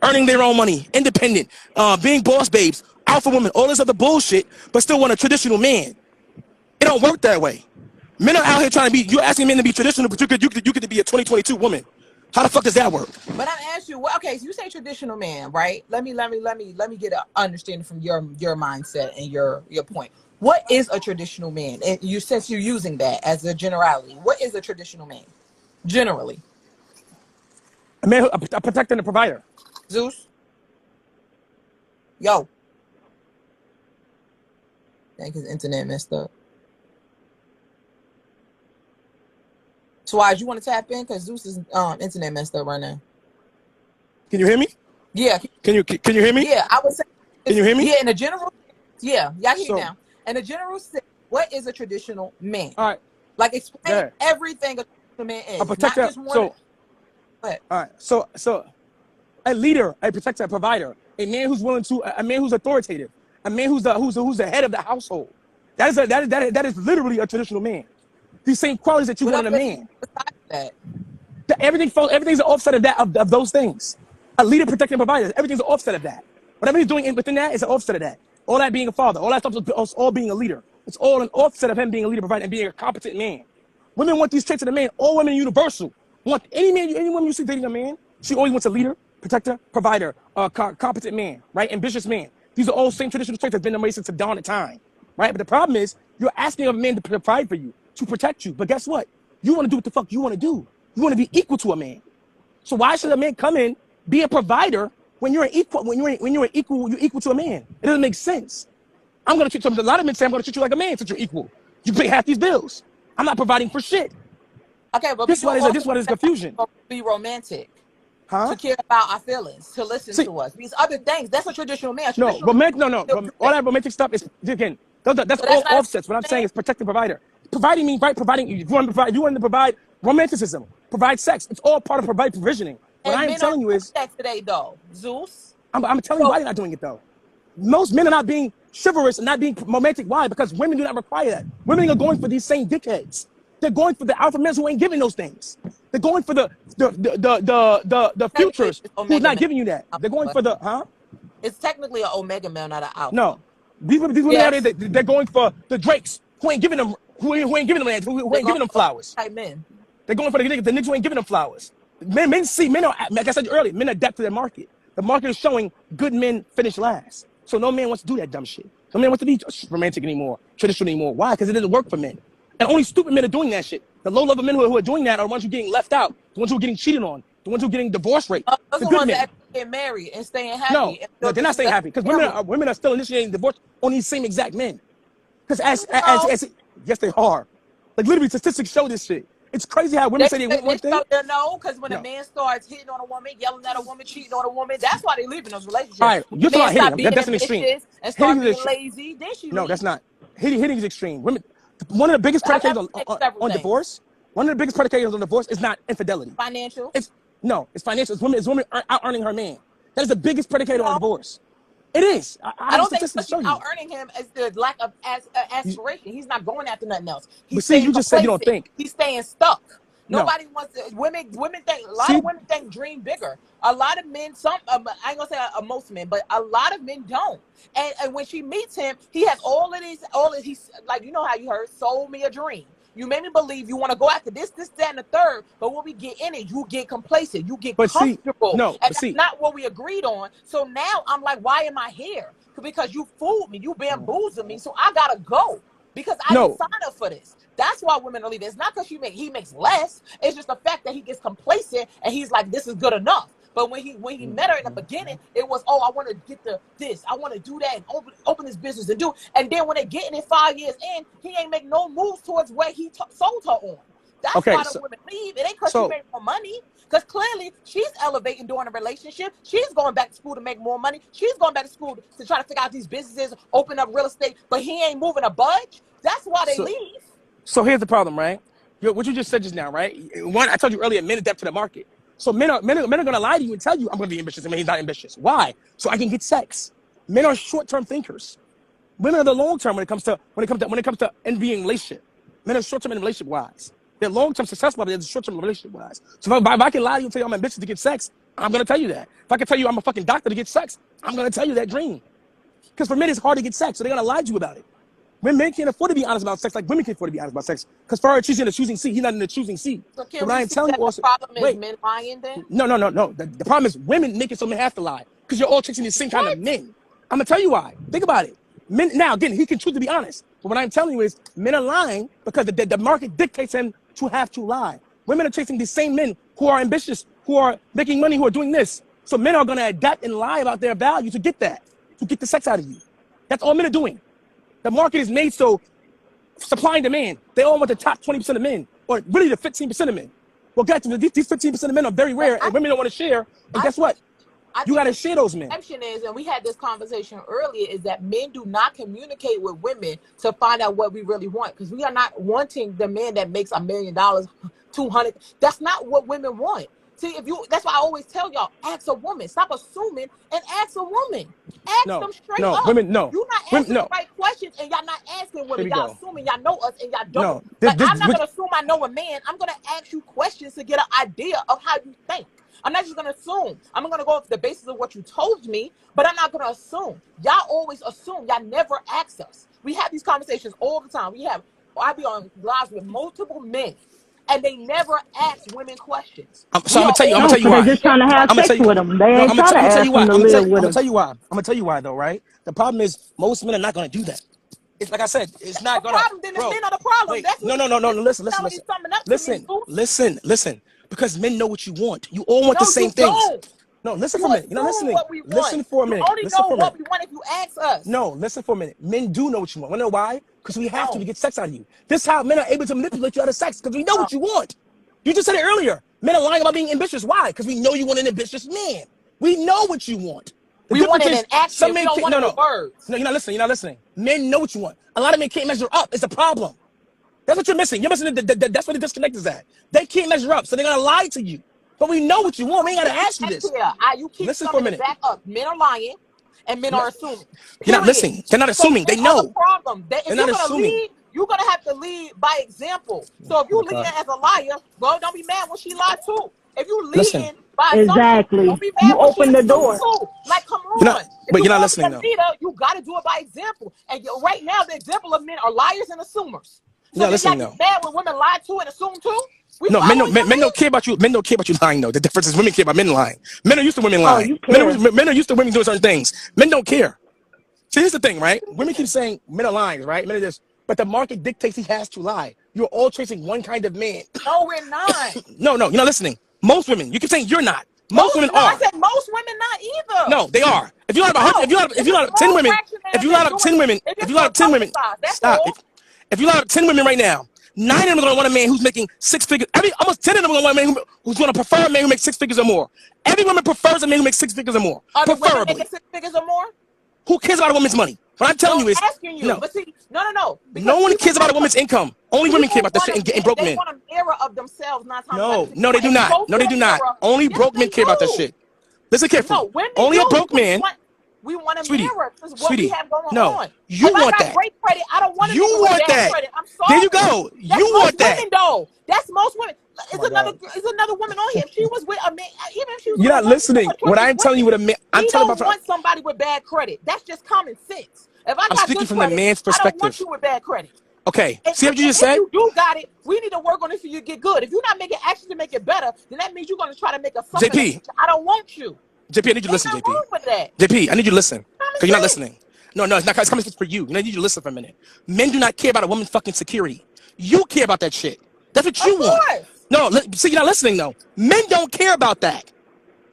Speaker 12: earning their own money, independent, being boss babes, alpha women, all this other bullshit, but still want a traditional man. It don't work that way. Men are out here trying to be, you're asking men to be traditional, but you could be a 2022 woman. How the fuck does that work?
Speaker 11: But I asked you, well, okay, so you say traditional man, right? Let me get an understanding from your mindset and your point. What is a traditional man? And you, since you're using that as a generality, what is a traditional man? Generally.
Speaker 12: A man, a protector and a provider.
Speaker 11: Zeus? Yo. I think his internet messed up. Swaz, you want to tap in? Because Zeus's internet messed up right now.
Speaker 12: Can you hear me?
Speaker 11: Yeah.
Speaker 12: Can you hear me?
Speaker 11: Yeah, I would say.
Speaker 12: Can you hear me?
Speaker 11: Yeah, in a general. Yeah, I hear you now. In a general sense, what is a traditional man?
Speaker 12: All right.
Speaker 11: Like explain everything a traditional man is.
Speaker 12: A protector.
Speaker 11: Not just one.
Speaker 12: All right. So a leader, a protector, a provider, a man who's willing to, a man who's authoritative, a man who's the head of the household. That is literally a traditional man. These same qualities that you want in a man.
Speaker 11: Besides that,
Speaker 12: everything's an offset of that of those things. A leader, protector, and provider. Everything's an offset of that. Whatever he's doing within that is an offset of that. All that being a father, all that stuff is all being a leader. It's all an offset of him being a leader, provider, and being a competent man. Women want these traits in a man. All women are universal. Want any woman you see dating a man, she always wants a leader, protector, provider, competent man, right? Ambitious man. These are all same traditional traits that's been amazing since the dawn of time, right? But the problem is you're asking a man to provide for you, to protect you. But guess what? You want to do what the fuck you want to do. You want to be equal to a man. So why should a man come in, be a provider when you're equal? When you're equal to a man. It doesn't make sense. I'm gonna treat a lot of men say I'm gonna treat you like a man since you're equal. You pay half these bills. I'm not providing for shit.
Speaker 11: Okay, but
Speaker 12: this what is confusion.
Speaker 11: Be romantic.
Speaker 12: Huh?
Speaker 11: To care about our feelings, to listen to us. These other things, that's a traditional man.
Speaker 12: No. All that romantic stuff is, again, that's all offsets. What I'm saying is protect and provider. Providing means, right, providing, you want to provide romanticism, provide sex. It's all part of provisioning. What I am telling you is,
Speaker 11: sex today, though, Zeus.
Speaker 12: I'm telling you why they're not doing it, though. Most men are not being chivalrous and not being romantic. Why? Because women do not require that. Women are going for these same dickheads. They're going for the alpha men who ain't giving those things. They're going for the futures who's not giving you that. They're going for the
Speaker 11: It's technically an omega male, not an alpha.
Speaker 12: No, these women out there, they're going for the Drakes who ain't giving them who ain't giving them flowers.
Speaker 11: Type men.
Speaker 12: They're going for the niggas who ain't giving them flowers. Men are, like I said earlier, men adapt to their market. The market is showing good men finish last. So no man wants to do that dumb shit. No man wants to be romantic anymore, traditional anymore. Why? Because it doesn't work for men. And only stupid men are doing that shit. The low-level men who are doing that are the ones who are getting left out, the ones who are getting cheated on, the ones who are getting divorce rate.
Speaker 11: Those are the ones that get married and staying happy.
Speaker 12: No, they're not staying happy because women are still initiating divorce on these same exact men. Because yes, they are. Like literally, statistics show this shit. It's crazy how women say they want one thing.
Speaker 11: No, because when a man starts hitting on a woman, yelling at a woman, cheating on a woman, that's why they leave in those relationships.
Speaker 12: All right, you're talking about hitting. That's an extreme.
Speaker 11: And start being lazy. Then she
Speaker 12: no, that's not. Hitting is extreme. Women. One of the biggest predicators on divorce. One of the biggest predicators on divorce is not infidelity.
Speaker 11: Financial.
Speaker 12: It's financial. It's women out earning her man. That is the biggest predicator on divorce. It is.
Speaker 11: I don't think she's out earning him as the lack of aspiration. He's not going after nothing else.
Speaker 12: But see, you just said you don't think.
Speaker 11: He's staying stuck. Nobody wants to. Women think. A lot of women think dream bigger. A lot of men. I ain't gonna say most men, but a lot of men don't. And when she meets him, he has all of he's like, you know how you heard, sold me a dream. You made me believe you want to go after this, that, and the third. But when we get in it, you get complacent. You get comfortable. And that's not what we agreed on. So now I'm like, why am I here? Because you fooled me. You bamboozled me. So I gotta go because I didn't sign up for this. That's why women are leaving. It's not because he makes less. It's just the fact that he gets complacent and he's like, this is good enough. But when he met her in the beginning, it was, oh, I want to get this, I want to do that, and open this business and do. And then when they getting it 5 years in, he ain't make no moves towards where he sold her on. That's why the women leave. It ain't because she made more money. Because clearly she's elevating during a relationship. She's going back to school to make more money. She's going back to school to try to figure out these businesses, open up real estate. But he ain't moving a budge. That's why they leave.
Speaker 12: So here's the problem, right? What you just said just now, right? One, I told you earlier, men adapt to the market. So men are gonna lie to you and tell you I'm gonna be ambitious, and he's not ambitious. Why? So I can get sex. Men are short-term thinkers. Women are the long-term when it comes to being relationship. Men are short-term in relationship wise. They're long-term successful, but they're short-term relationship wise. So if I can lie to you and tell you I'm ambitious to get sex, I'm gonna tell you that. If I can tell you I'm a fucking doctor to get sex, I'm gonna tell you that dream. Because for men it's hard to get sex, so they're gonna lie to you about it. When men can't afford to be honest about sex, like women can't afford to be honest about sex. Because for her, she's in the choosing seat. He's not in the choosing seat.
Speaker 11: So
Speaker 12: So
Speaker 11: can
Speaker 12: what I
Speaker 11: we
Speaker 12: am
Speaker 11: see
Speaker 12: telling
Speaker 11: that
Speaker 12: you
Speaker 11: the
Speaker 12: also,
Speaker 11: problem is
Speaker 12: wait,
Speaker 11: men lying then?
Speaker 12: no. The problem is women make it so men have to lie. Because you're all chasing the same kind of men. I'm gonna tell you why. Think about it. Men now again, he can choose to be honest. But what I'm telling you is men are lying because the market dictates him to have to lie. Women are chasing the same men who are ambitious, who are making money, who are doing this. So men are gonna adapt and lie about their value to get that, to get the sex out of you. That's all men are doing. The market is made so supply and demand. They all want the top 20% of men, or really the 15% of men. Well, guys, these 15% of men are very rare, and women don't want to share. And guess what? You got to share those men.
Speaker 11: The exception is, and we had this conversation earlier, is that men do not communicate with women to find out what we really want, because we are not wanting the man that makes $1 million, 200. That's not what women want. See, that's why I always tell y'all, ask a woman. Stop assuming and ask a woman. Ask them straight up.
Speaker 12: Women,
Speaker 11: You're not asking the right questions, and y'all not asking women. Y'all assuming y'all know us, and y'all don't. I'm not gonna assume I know a man. I'm gonna ask you questions to get an idea of how you think. I'm not just gonna assume. I'm gonna go off the basis of what you told me, but I'm not gonna assume. Y'all always assume. Y'all never ask us. We have these conversations all the time. I be on lives with multiple men, and they never ask women questions.
Speaker 12: So I'm gonna tell you.
Speaker 6: They're
Speaker 12: Why.
Speaker 6: just trying to have sex with them. They ain't trying to ask them to live with them.
Speaker 12: I'm gonna tell you why though, right? The problem is most men are not gonna do that. It's like I said, it's not gonna.
Speaker 11: Problem. Then it's men are the problem.
Speaker 12: Wait,
Speaker 11: That's
Speaker 12: no. Listen. Because men know what you want. You all want the same things.
Speaker 11: Don't.
Speaker 12: No, listen for a minute. You're not listening. Listen for a minute.
Speaker 11: You only know what we want if you ask us.
Speaker 12: No, listen for a minute. Men do know what you want. Want to know why? Because we have to get sex out of you. This is how men are able to manipulate you out of sex, because we know what you want. You just said it earlier. Men are lying about being ambitious. Why? Because we know you want an ambitious man. We know what you want.
Speaker 11: We want it in action. We don't want it in words.
Speaker 12: No, you're not listening. Men know what you want. A lot of men can't measure up. It's a problem. That's what you're missing. You're missing that's where the disconnect is at. They can't measure up, so they're gonna lie to you. But we know what you want. We ain't gotta ask you this.
Speaker 11: You keep
Speaker 12: listen for a minute.
Speaker 11: Back up. Men are lying, and men are assuming.
Speaker 12: You're not listening. They're not assuming. They know.
Speaker 11: The problem. If
Speaker 12: they're not assuming.
Speaker 11: Lead, you're gonna have to lead by example. So if you leading as a liar, well, don't be mad when she lied too. If you leading by
Speaker 6: exactly,
Speaker 11: don't be mad
Speaker 6: you open the door.
Speaker 11: Too. Like, come on.
Speaker 12: But you're not listening though.
Speaker 11: Leader, you gotta do it by example. And right now, the example of men are liars and assumers. So
Speaker 12: you're listening though.
Speaker 11: Bad when women lie too and assume too.
Speaker 12: Men don't care about you. Men don't care about you lying though. The difference is women care about men lying. Men are used to women lying. Men are used to women doing certain things. Men don't care. See, here's the thing, right? Women keep saying men are lying, right? Men are this, but the market dictates he has to lie. You're all chasing one kind of man.
Speaker 11: No, we're not.
Speaker 12: No, you're not listening. Most women, you keep saying you're not. Most women are.
Speaker 11: I said most women not either.
Speaker 12: No, they are. If you lie about 10 women, if you lie about 10 women, stop. If you lie about 10 women right now, 9 of them are gonna want a man who's making 6 figures. Almost 10 of them are gonna want a man who's gonna prefer a man who makes 6 figures or more. Every woman prefers a man who makes 6 figures or more. Preferably.
Speaker 11: Making 6 figures or more?
Speaker 12: Who cares about a woman's money? What I'm telling you is,
Speaker 11: no. But see, no.
Speaker 12: No one cares about a woman's income. Only women care about that shit and getting broke men.
Speaker 11: They want a mirror of themselves, not
Speaker 12: No, they do not. No, they do not. Only broke men care about that shit. Listen carefully. Only a broke man.
Speaker 11: We want a mirror. What we have going on.
Speaker 12: You want that.
Speaker 11: Great credit. I don't want
Speaker 12: you want that.
Speaker 11: Credit. I'm sorry.
Speaker 12: There you go.
Speaker 11: That's
Speaker 12: you want that.
Speaker 11: Women, though. That's most women. It's another woman on here. If she was with a man, even if she was.
Speaker 12: You're not listening. What I'm telling you with a man, I'm telling about.
Speaker 11: You don't want somebody with bad credit. That's just common sense. If I'm
Speaker 12: speaking from the man's perspective.
Speaker 11: I don't want you with bad credit.
Speaker 12: Okay. See what you just said?
Speaker 11: If you do got it, we need to work on it so you get good. If you're not making action to make it better, then that means you're going to try to make a something.
Speaker 12: JP.
Speaker 11: I don't want you.
Speaker 12: JP, I need you to listen, JP. JP, I need you to listen. Because you're not listening. No, it's not. It's coming for you. I need you to listen for a minute. Men do not care about a woman's fucking security. You care about that shit. That's what
Speaker 11: Of
Speaker 12: you want.
Speaker 11: course.
Speaker 12: No, see, you're not listening though. Men don't care about that.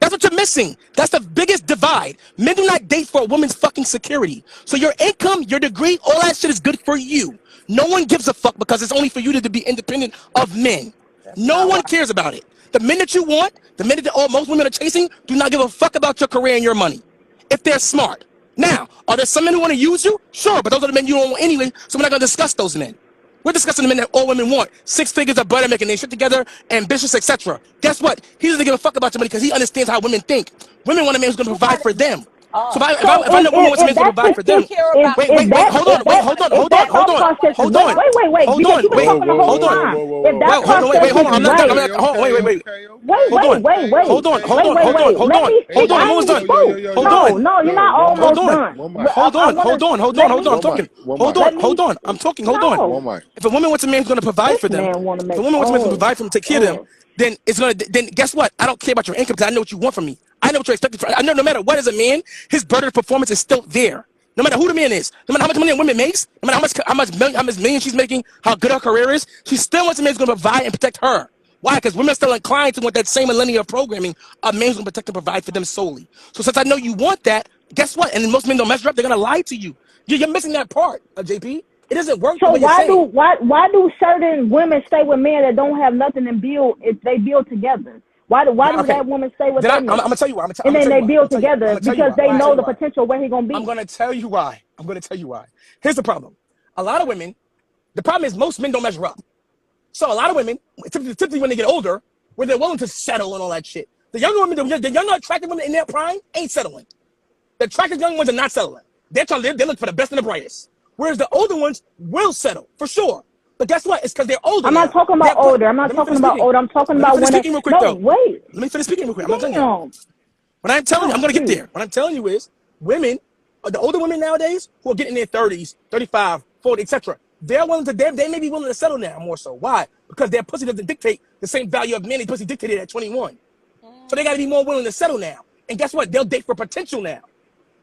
Speaker 12: That's what you're missing. That's the biggest divide. Men do not date for a woman's fucking security. So your income, your degree, all that shit is good for you. No one gives a fuck because it's only for you to be independent of men.
Speaker 11: That's
Speaker 12: No
Speaker 11: not
Speaker 12: one
Speaker 11: why.
Speaker 12: cares about it. The men that you want, the men that most women are chasing, do not give a fuck about your career and your money. If they're smart. Now, are there some men who want to use you? Sure, but those are the men you don't want anyway, so we're not going to discuss those men. We're discussing the men that all women want. 6 figures of butter, making their shit together, ambitious, etc. Guess what? He doesn't give a fuck about your money because he understands how women think. Women want a man who's going to
Speaker 11: You
Speaker 12: provide
Speaker 11: gotta
Speaker 12: for
Speaker 11: get
Speaker 12: them. So
Speaker 11: up.
Speaker 12: if I know women wants a man
Speaker 6: If
Speaker 12: who's going to
Speaker 6: that's
Speaker 12: provide
Speaker 6: his
Speaker 12: for
Speaker 11: You
Speaker 12: them,
Speaker 6: thinking,
Speaker 11: care about
Speaker 12: wait, hold on,
Speaker 11: money.
Speaker 6: if
Speaker 12: hold
Speaker 6: that
Speaker 11: That's
Speaker 12: on,
Speaker 6: thought
Speaker 11: what
Speaker 6: process is
Speaker 12: hold
Speaker 11: money
Speaker 6: right,
Speaker 12: on,
Speaker 11: is.
Speaker 6: wait,
Speaker 12: hold
Speaker 6: because
Speaker 12: on,
Speaker 6: you've been
Speaker 12: wait,
Speaker 6: talking the whole
Speaker 12: hold on.
Speaker 6: time. If that
Speaker 12: Well, hold on,
Speaker 6: process
Speaker 12: hold
Speaker 6: is
Speaker 12: on. I'm not done.
Speaker 6: right,
Speaker 12: Hold on, hold on, hold on, hold on, hold
Speaker 6: Let
Speaker 12: on,
Speaker 6: me speak.
Speaker 12: hold on. I'm
Speaker 6: I ain't
Speaker 12: almost
Speaker 6: even
Speaker 12: done.
Speaker 6: spoke.
Speaker 12: Hold on,
Speaker 6: No, you're not
Speaker 12: hold
Speaker 6: almost
Speaker 12: on,
Speaker 6: done.
Speaker 12: hold
Speaker 6: I
Speaker 12: on,
Speaker 6: want
Speaker 12: hold
Speaker 6: to
Speaker 12: on, hold on,
Speaker 6: let
Speaker 12: hold on.
Speaker 6: me.
Speaker 12: I'm talking.
Speaker 6: Let me.
Speaker 12: Hold on. I'm talking. Hold on.
Speaker 6: No,
Speaker 12: If a woman wants a man who's going to provide
Speaker 6: this
Speaker 12: for them,
Speaker 6: man want to
Speaker 12: if a
Speaker 6: make.
Speaker 12: woman wants a man to
Speaker 6: Oh,
Speaker 12: provide for them, take care of them,
Speaker 6: oh.
Speaker 12: then it's gonna. Then guess what? I don't care about your income because I know what you want from me. I know what you're expecting. I know no matter what as a man, his burden of performance is still there. No matter who the man is, no matter how much money a woman makes, no matter how much million she's making, how good her career is, she still wants a man who's going to provide and protect her. Why? Because women are still inclined to want that same millennial programming. A man's going to protect and provide for them solely. So since I know you want that, guess what? And most men don't measure up. They're going to lie to you. You're missing that part, JP. It doesn't work the
Speaker 6: So
Speaker 12: way you're saying.
Speaker 6: why do certain women stay with men that don't have nothing and build if they build together? Why do
Speaker 12: Okay.
Speaker 6: that woman stay with
Speaker 12: Then
Speaker 6: that
Speaker 12: I'm
Speaker 6: man?
Speaker 12: gonna tell you why. I'm
Speaker 6: And
Speaker 12: gonna
Speaker 6: then
Speaker 12: tell you
Speaker 6: they
Speaker 12: why. I'm
Speaker 6: build
Speaker 12: gonna
Speaker 6: together
Speaker 12: tell you
Speaker 6: because
Speaker 12: why.
Speaker 6: they
Speaker 12: I'm gonna tell
Speaker 6: know
Speaker 12: you
Speaker 6: the
Speaker 12: why.
Speaker 6: potential where he gonna
Speaker 12: I'm
Speaker 6: be.
Speaker 12: gonna tell you why. I'm gonna tell you why. Here's the problem. A lot of women. The problem is most men don't measure up. So a lot of women, typically when they get older, when they're willing to settle and all that shit, the younger women, the younger attractive women in their prime ain't settling. The attractive young ones are not settling. They look for the best and the brightest. Whereas the older ones will settle for sure. But guess what? It's because they're older
Speaker 6: I'm not
Speaker 12: now.
Speaker 6: talking
Speaker 12: They're
Speaker 6: about
Speaker 12: put.
Speaker 6: older. I'm not
Speaker 12: Let me
Speaker 6: talking
Speaker 12: finish
Speaker 6: about
Speaker 12: speaking.
Speaker 6: older. I'm talking
Speaker 12: Let me
Speaker 6: about
Speaker 12: finish
Speaker 6: when they.
Speaker 12: speaking real quick
Speaker 6: No,
Speaker 12: though.
Speaker 6: wait.
Speaker 12: Let me finish speaking real quick. I'm not done yet.
Speaker 6: Damn.
Speaker 12: What I'm telling you, I'm
Speaker 6: Oh,
Speaker 12: gonna get
Speaker 6: jeez.
Speaker 12: there. What I'm telling you is women, the older women nowadays who are getting in their 30s, 35, 40, etc. They're willing to, they may be willing to settle now more so. Why? Because their pussy doesn't dictate the same value of men as pussy dictated at 21. So they gotta be more willing to settle now. And guess what? They'll date for potential now.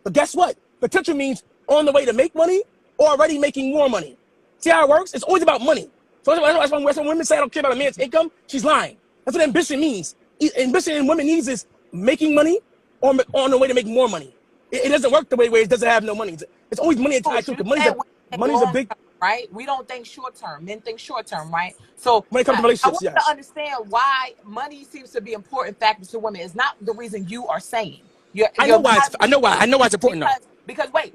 Speaker 12: But guess what? Potential means on the way to make money or already making more money. See how it works? It's always about money. So that's when women say I don't care about a man's income, she's lying. That's what ambition means. Ambition in women needs is making money or on the way to make more money. It doesn't work the way where it doesn't have no money. It's always money attached to it
Speaker 11: You
Speaker 12: because
Speaker 11: said we think
Speaker 12: money's a
Speaker 11: long
Speaker 12: big
Speaker 11: term, right? We don't think short term. Men think short term, right? So
Speaker 12: when it comes to
Speaker 11: I
Speaker 12: relationships,
Speaker 11: want to
Speaker 12: yes.
Speaker 11: understand why money seems to be an important factor to women. It's not the reason you are saying.
Speaker 12: I know
Speaker 11: You're
Speaker 12: why
Speaker 11: not
Speaker 12: I know why it's important though.
Speaker 11: because wait,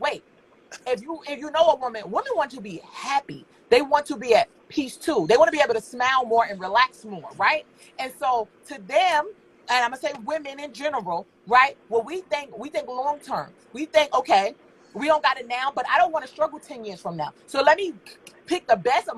Speaker 11: if you know a women want to be happy. They want to be at peace too. They want to be able to smile more and relax more, right? And so to them, and I'm gonna say women in general, right? Well, we think long term. We think, okay, we don't got it now, but I don't want to struggle 10 years from now. So let me pick the best